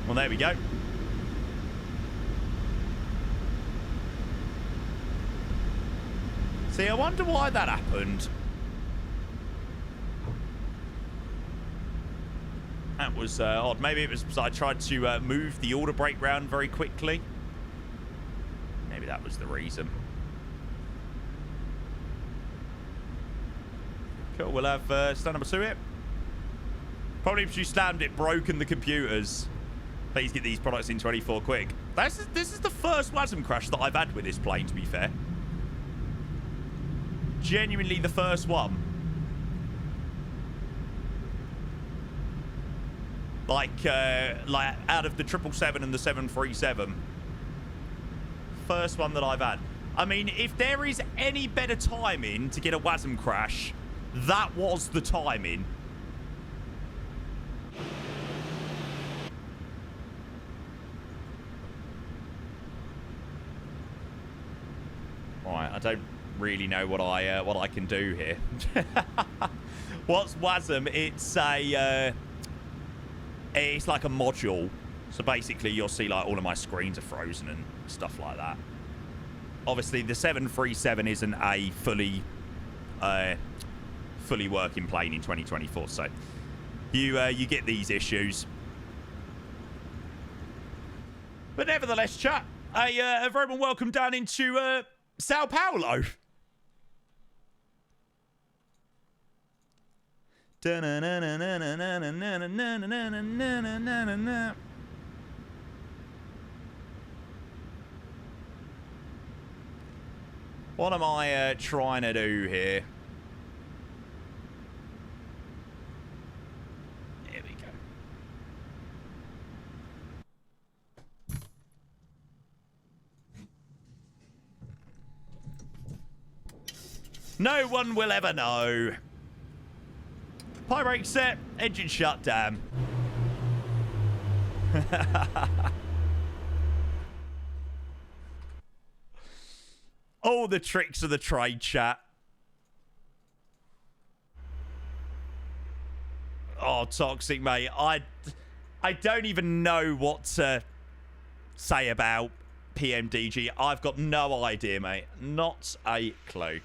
Speaker 1: Well, there we go. See, I wonder why that happened. That was odd. Maybe it was because I tried to move the auto brake round very quickly. Maybe that was the reason. Cool, we'll have stand number 2 here. Probably if you slammed it, broken the computers. Please get these products in 24 quick. This is the first WASM crash that I've had with this plane, to be fair. Genuinely the first one. Like out of the 777 and the 737. First one that I've had. I mean, if there is any better timing to get a WASM crash, that was the timing. Right, I don't really know what I can do here. What's WASM? It's like a module. So basically, you'll see like all of my screens are frozen and stuff like that. Obviously, the 737 isn't a fully working plane in 2024. So you get these issues. But nevertheless, chat, a very warm welcome down into Sao Paulo. What am I trying to do here? There we go. No one will ever know. Pie brake set, engine shut, damn. All the tricks of the trade, chat. Oh, toxic, mate. I don't even know what to say about PMDG. I've got no idea, mate. Not a clue.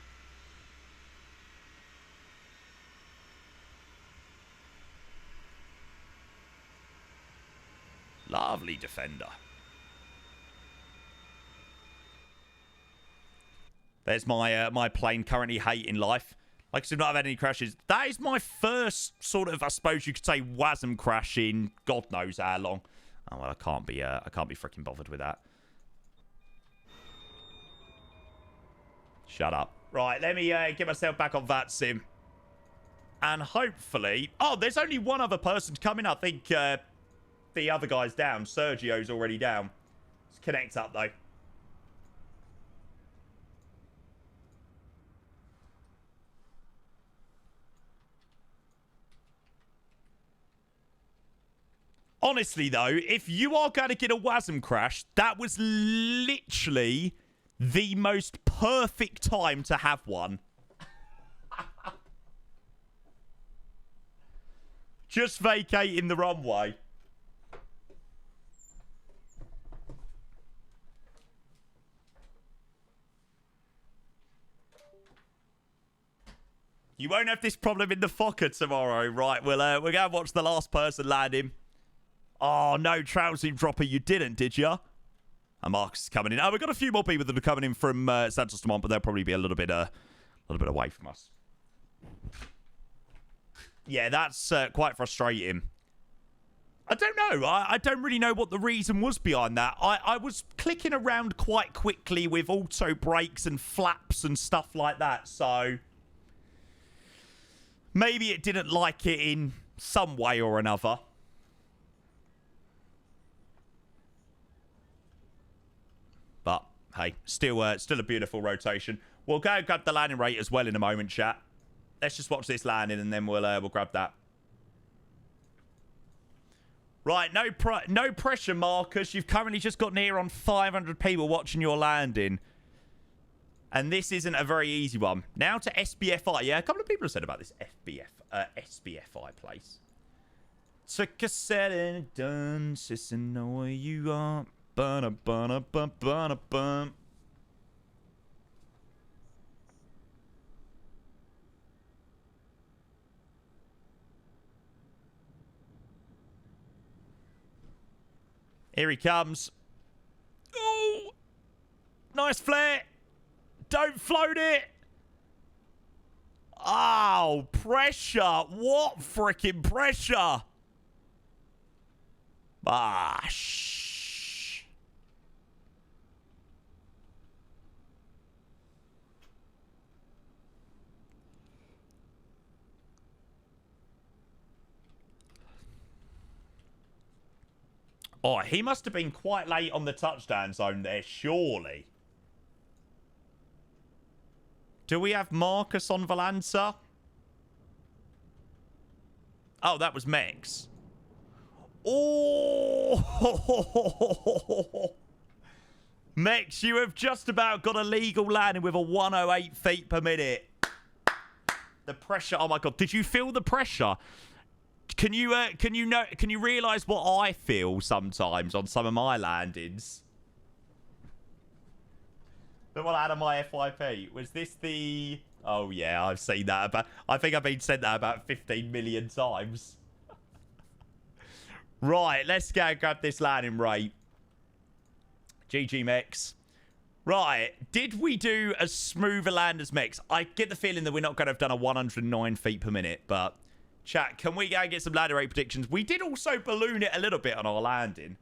Speaker 1: Lovely defender. There's my my plane currently hating life. Like I said, not have had any crashes. That is my first sort of, I suppose you could say, WASM crash in God knows how long. Oh well, I can't be freaking bothered with that. Shut up. Right, let me get myself back on that sim. And hopefully... Oh, there's only one other person coming. I think the other guy's down. Sergio's already down. Let's connect up, though. Honestly, though, if you are going to get a WASM crash, that was literally the most perfect time to have one. Just vacating the runway. You won't have this problem in the Fokker tomorrow. Right, we're going to watch the last person land him. Oh, no, trouncing dropper, you didn't, did you? And Marcus is coming in. Oh, we've got a few more people that are coming in from Santos Dumont, but they'll probably be a little bit away from us. Yeah, that's quite frustrating. I don't know. I don't really know what the reason was behind that. I was clicking around quite quickly with auto brakes and flaps and stuff like that, so maybe it didn't like it in some way or another. But, hey, still a beautiful rotation. We'll go grab the landing rate as well in a moment, chat. Let's just watch this landing and then we'll grab that. Right, no pressure, Marcus. You've currently just got near on 500 people watching your landing. And this isn't a very easy one. Now to SBFI. Yeah, a couple of people have said about this SBFI place. Took a set and done. Sister, know where you are. Ba-na-ba-na-ba-ba-na-bum. Here he comes. Oh! Nice flare. Don't float it. Oh, pressure. What freaking pressure? Ah, shh. Oh, he must have been quite late on the touchdown zone there, surely. Do we have Marcus on Valanza? Oh, that was Mex. Oh! Mex, you have just about got a legal landing with a 108 feet per minute. The pressure. Oh, my God. Did you feel the pressure? Can you realize what I feel sometimes on some of my landings? The one out of my FYP. Was this the... Oh, yeah, I've seen that about... I think I've been sent that about 15 million times. Right, let's go grab this landing rate. GG Mex. Right, did we do as smooth a land as Mex? I get the feeling that we're not going to have done a 109 feet per minute, but... Chat, can we go and get some landing rate predictions? We did also balloon it a little bit on our landing.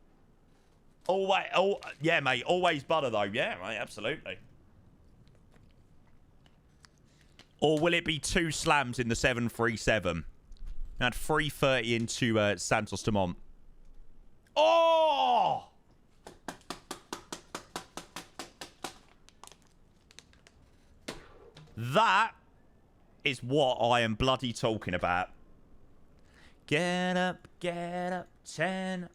Speaker 1: Yeah, mate. Always butter, though. Yeah, right. Absolutely. Or will it be 2 slams in the 737? Had 330 into Santos Dumont. Oh! That is what I am bloody talking about. Get up, 10.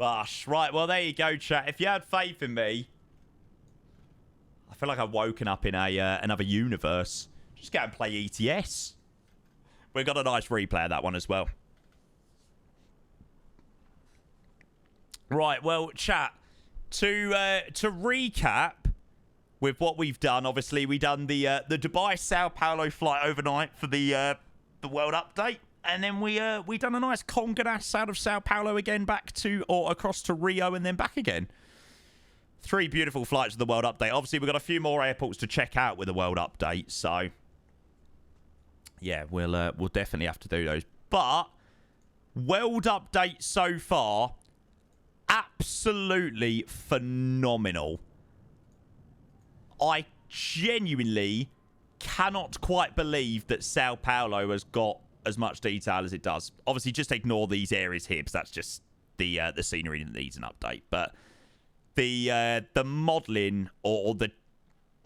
Speaker 1: Gosh, right, well, there you go, chat. If you had faith in me, I feel like I've woken up in another universe. Just go and play ETS. We've got a nice replay of that one as well. Right, well, chat, to recap with what we've done, obviously, we done the Dubai-Sao Paulo flight overnight for the World Update. And then we done a nice Conga Nast out of Sao Paulo again, back to, or across to Rio and then back again. 3 beautiful flights of the World Update. Obviously, we've got a few more airports to check out with the World Update, so yeah, we'll definitely have to do those. But World Update so far, absolutely phenomenal. I genuinely cannot quite believe that Sao Paulo has got as much detail as it does. Obviously, just ignore these areas here, because that's just the scenery that needs an update. But the modelling or the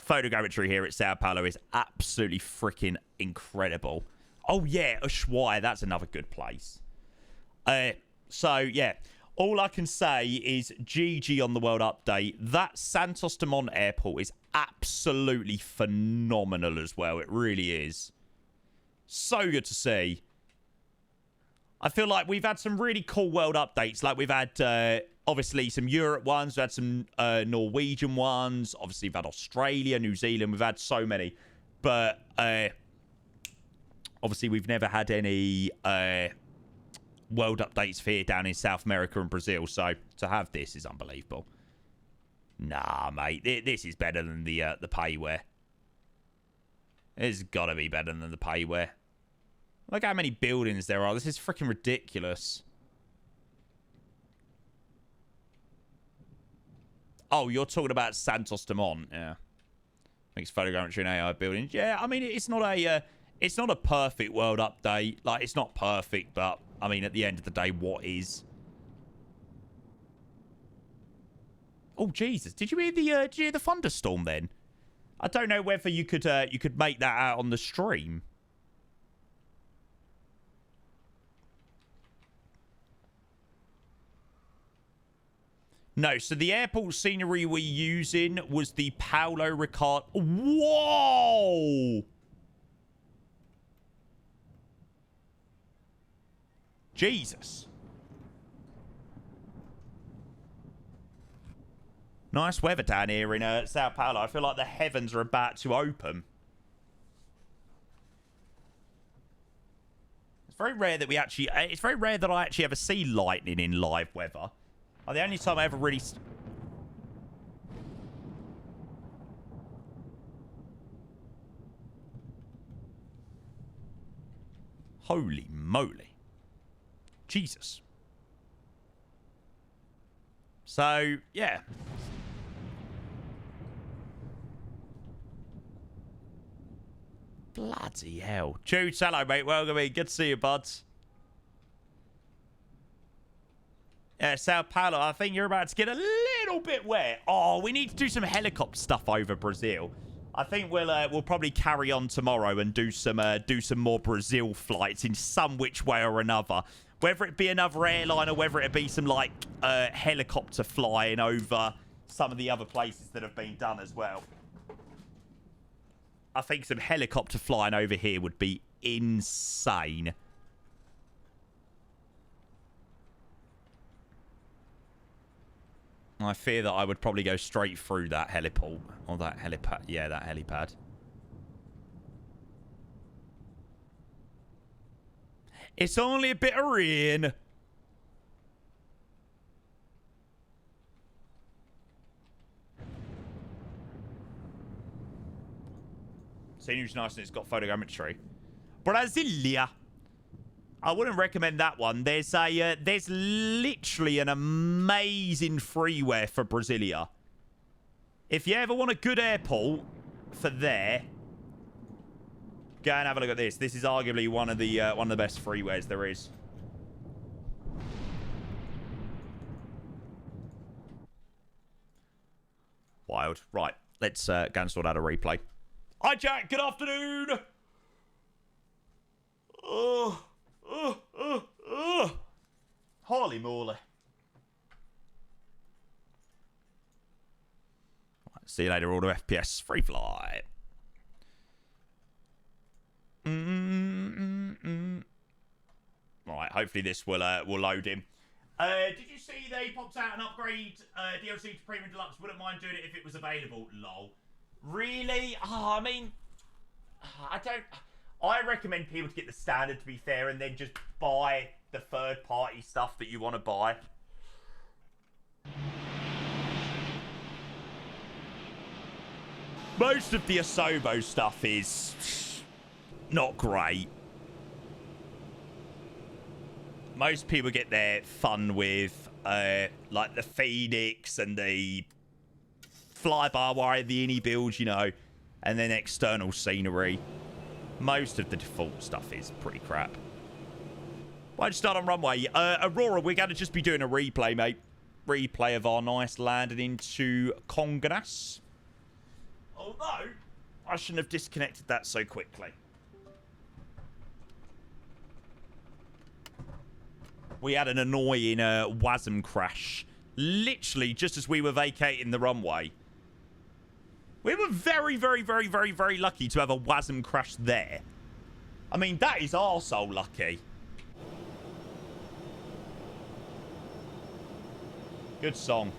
Speaker 1: photogrammetry here at Sao Paulo is absolutely freaking incredible. Oh, yeah, Ushuaia, that's another good place. So, yeah, all I can say is GG on the World Update. That Santos Dumont Airport is absolutely phenomenal as well. It really is. So good to see. I feel like we've had some really cool World Updates. Like, we've had, obviously, some Europe ones. We've had some Norwegian ones. Obviously, we've had Australia, New Zealand. We've had so many. But, obviously, we've never had any World Updates for here down in South America and Brazil. So, to have this is unbelievable. Nah, mate. This is better than the payware. It's got to be better than the payware. Look how many buildings there are. This is freaking ridiculous. Oh, you're talking about Santos Dumont. Yeah. Makes photogrammetry and AI buildings. Yeah, I mean, it's not a perfect World Update. Like, it's not perfect, but, I mean, at the end of the day, what is? Oh, Jesus. Did you hear the thunderstorm then? I don't know whether you could make that out on the stream. No, so the airport scenery we're using was the Paulo Ricard. Whoa! Jesus. Nice weather down here in Sao Paulo. I feel like the heavens are about to open. It's very rare that it's very rare that I actually ever see lightning in live weather. The only time I ever really... Holy moly. Jesus. So, yeah. Bloody hell. Jude, hello, mate. Welcome in. Good to see you, buds. Yeah, Sao Paulo, I think you're about to get a little bit wet. Oh, we need to do some helicopter stuff over Brazil. I think we'll probably carry on tomorrow and do some more Brazil flights in some which way or another. Whether it be another airline or whether it be some, like, helicopter flying over some of the other places that have been done as well. I think some helicopter flying over here would be insane. I fear that I would probably go straight through that heliport. Or that helipad. Yeah, that helipad. It's only a bit of rain. Scenery's nice and it's got photogrammetry. Brasilia. I wouldn't recommend that one. There's literally an amazing freeware for Brasilia. If you ever want a good airport for there, go and have a look at this. This is arguably one of the best freewares there is. Wild. Right, let's go and sort out a replay. Hi, Jack. Good afternoon. Holy moly. See you later, Auto FPS. Free flight. Right, hopefully this will load him. Did you see they popped out an upgrade DLC to Premium Deluxe? Wouldn't mind doing it if it was available. Lol. Really? Oh, I mean, I recommend people to get the standard, to be fair, and then just buy the third-party stuff that you want to buy. Most of the Asobo stuff is not great. Most people get their fun with like the Phoenix and the fly-by-wire, the innie builds, you know, and then external scenery. Most of the default stuff is pretty crap. Why'd you start on runway? Aurora, we're going to just be doing a replay, mate. Replay of our nice landing into Congas. Although, I shouldn't have disconnected that so quickly. We had an annoying WASM crash. Literally, just as we were vacating the runway. We were very, very, very, very, very lucky to have a WASM crash there. I mean, that is arsehole lucky. Good song.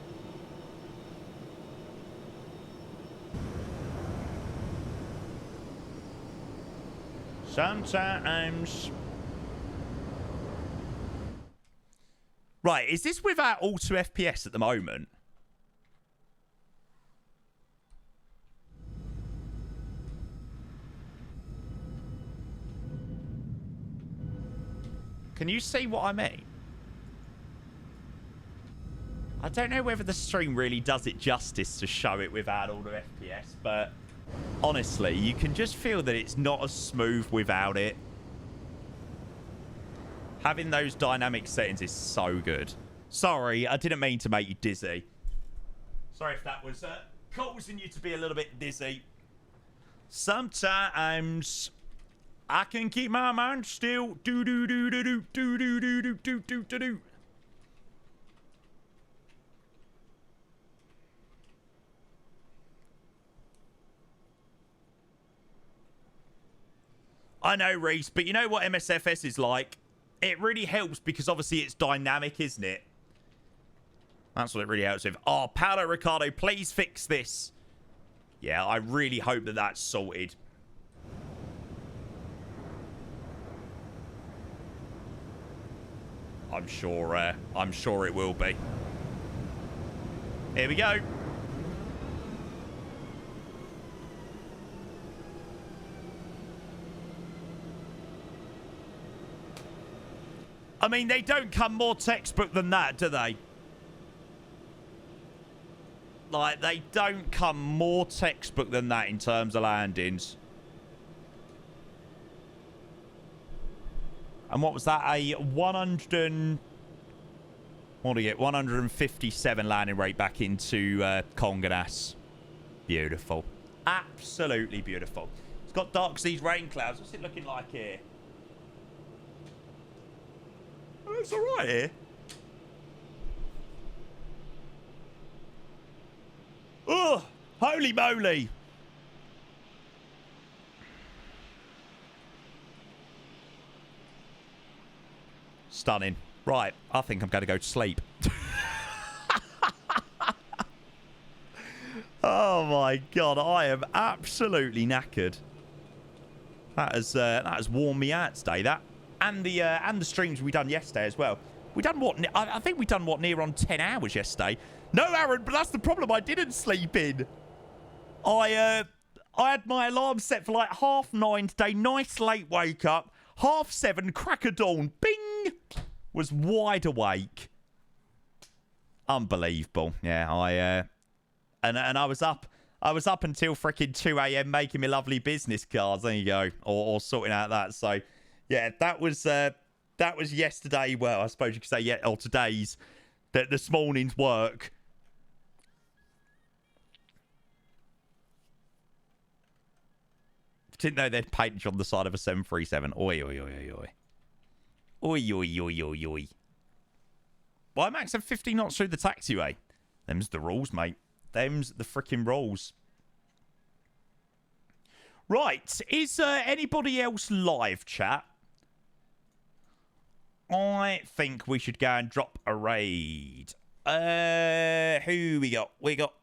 Speaker 1: Sometimes. Right, is this without auto FPS at the moment? Can you see what I mean? I don't know whether the stream really does it justice to show it without auto FPS, but honestly, you can just feel that it's not as smooth without it. Having those dynamic settings is so good. Sorry, I didn't mean to make you dizzy. Sorry if that was causing you to be a little bit dizzy. Sometimes I can keep my mind still. Do-do-do-do-do-do-do-do-do-do-do-do. I know, Reese, but you know what MSFS is like? It really helps because obviously it's dynamic, isn't it? That's what it really helps with. Oh, Paulo Ricardo, please fix this. Yeah, I really hope that that's sorted. I'm sure it will be. Here we go. I mean, they don't come more textbook than that, do they? Like, they don't come more textbook than that in terms of landings. And what was that? A 157 landing rate back into Congas. Beautiful. Absolutely beautiful. It's got dark seas rain clouds. What's it looking like here? Oh, it's all right here. Oh, holy moly. Stunning. Right, I think I'm going to go to sleep. Oh my god, I am absolutely knackered. That has worn me out today. That and the streams we done yesterday as well. We done what? I think we done what, near on 10 hours yesterday. No, Aaron, but that's the problem. I didn't sleep in. I had my alarm set for like 9:30 today. Nice late wake up. 7:30, crack of dawn. Bing! Was wide awake. Unbelievable. Yeah, and I was up. I was up until freaking 2 a.m. making me lovely business cards. There you go, or sorting out that. So, yeah, that was yesterday. Well, I suppose you could say or today's, this morning's work. Didn't know they'd paint on the side of a 737. Oi, oi, oi, oi, oi. Oi, oi, oi, oi, oi. Why max at 50 knots through the taxiway? Them's the rules, mate. Them's the freaking rules. Right. Is anybody else live, chat? I think we should go and drop a raid. Who we got? We got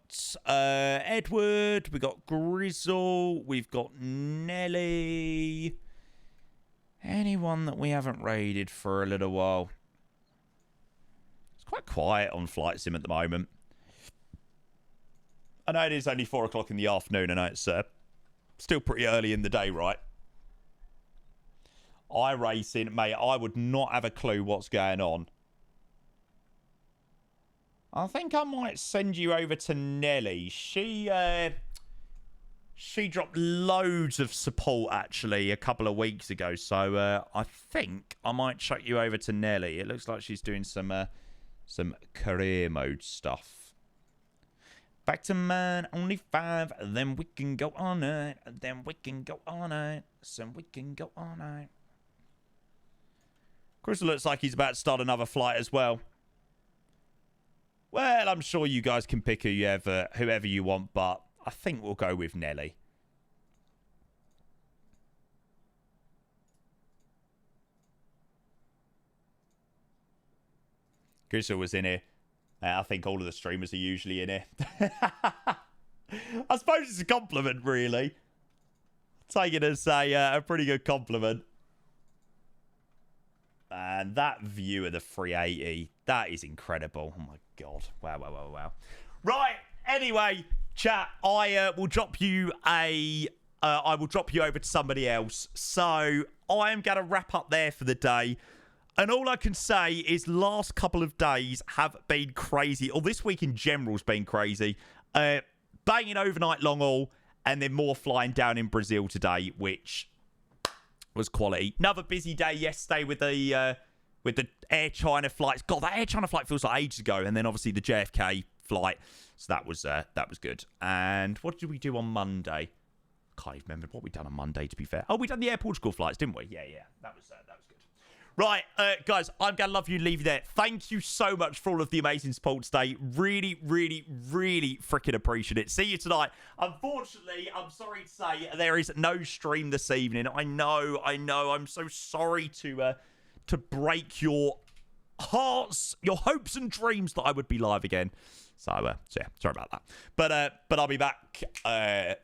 Speaker 1: Edward. We got Grizzle. We've got Nelly. Anyone that we haven't raided for a little while. It's quite quiet on Flight Sim at the moment. I know it is only 4 o'clock in the afternoon. I know it's still pretty early in the day, right? iRacing, mate, I would not have a clue what's going on. I think I might send you over to Nelly. She dropped loads of support, actually, a couple of weeks ago. So I think I might chuck you over to Nelly. It looks like she's doing some career mode stuff. Back to man, only 5. Then we can go on it. Then we can go on it. Then we can go on it. Crystal looks like he's about to start another flight as well. Well, I'm sure you guys can pick whoever you want, but I think we'll go with Nelly. Crystal was in here. I think all of the streamers are usually in here. I suppose it's a compliment, really. Take it as a pretty good compliment. And that view of the 380, that is incredible. Oh my god. Wow, wow, wow, wow. Right, anyway, chat, I will drop you over to somebody else. So I am going to wrap up there for the day. And all I can say is last couple of days have been crazy. Or this week in general has been crazy. Banging overnight long haul and then more flying down in Brazil today, which was quality. Another busy day yesterday with the Air China flights. God, that Air China flight feels like ages ago. And then obviously the JFK flight. So that was good. And what did we do on Monday? Can't even remember what we done on Monday, to be fair. Oh, we done the Air Portugal flights, didn't we? Yeah. That was good. Right, guys, I'm going to love you and leave you there. Thank you so much for all of the amazing support today. Really, really, really freaking appreciate it. See you tonight. Unfortunately, I'm sorry to say there is no stream this evening. I know. I'm so sorry to break your hearts, your hopes and dreams that I would be live again. So yeah, sorry about that. But I'll be back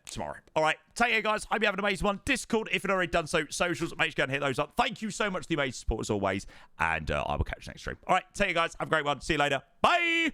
Speaker 1: tomorrow. All right, take care, guys. Hope you have an amazing one. Discord, if you've already done so. Socials, make sure you go and hit those up. Thank you so much for the amazing support as always. And I will catch you next stream. All right, take care, guys. Have a great one. See you later. Bye.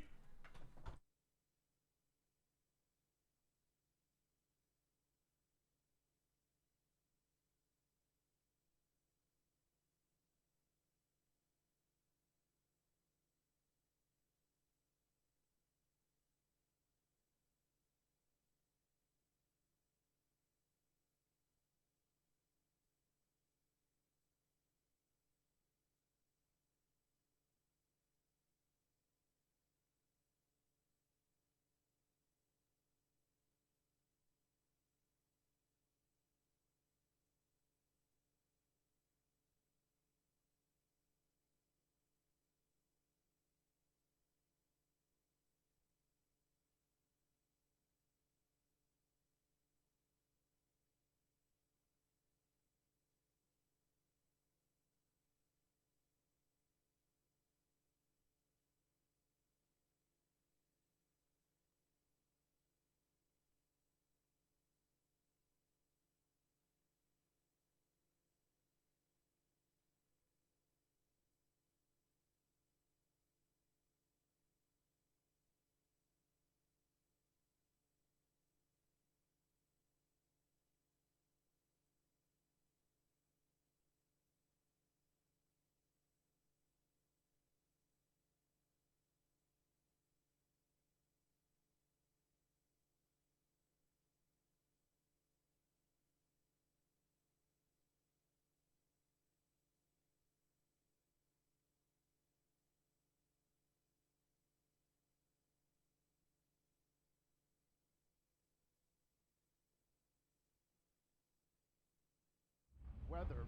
Speaker 2: Weather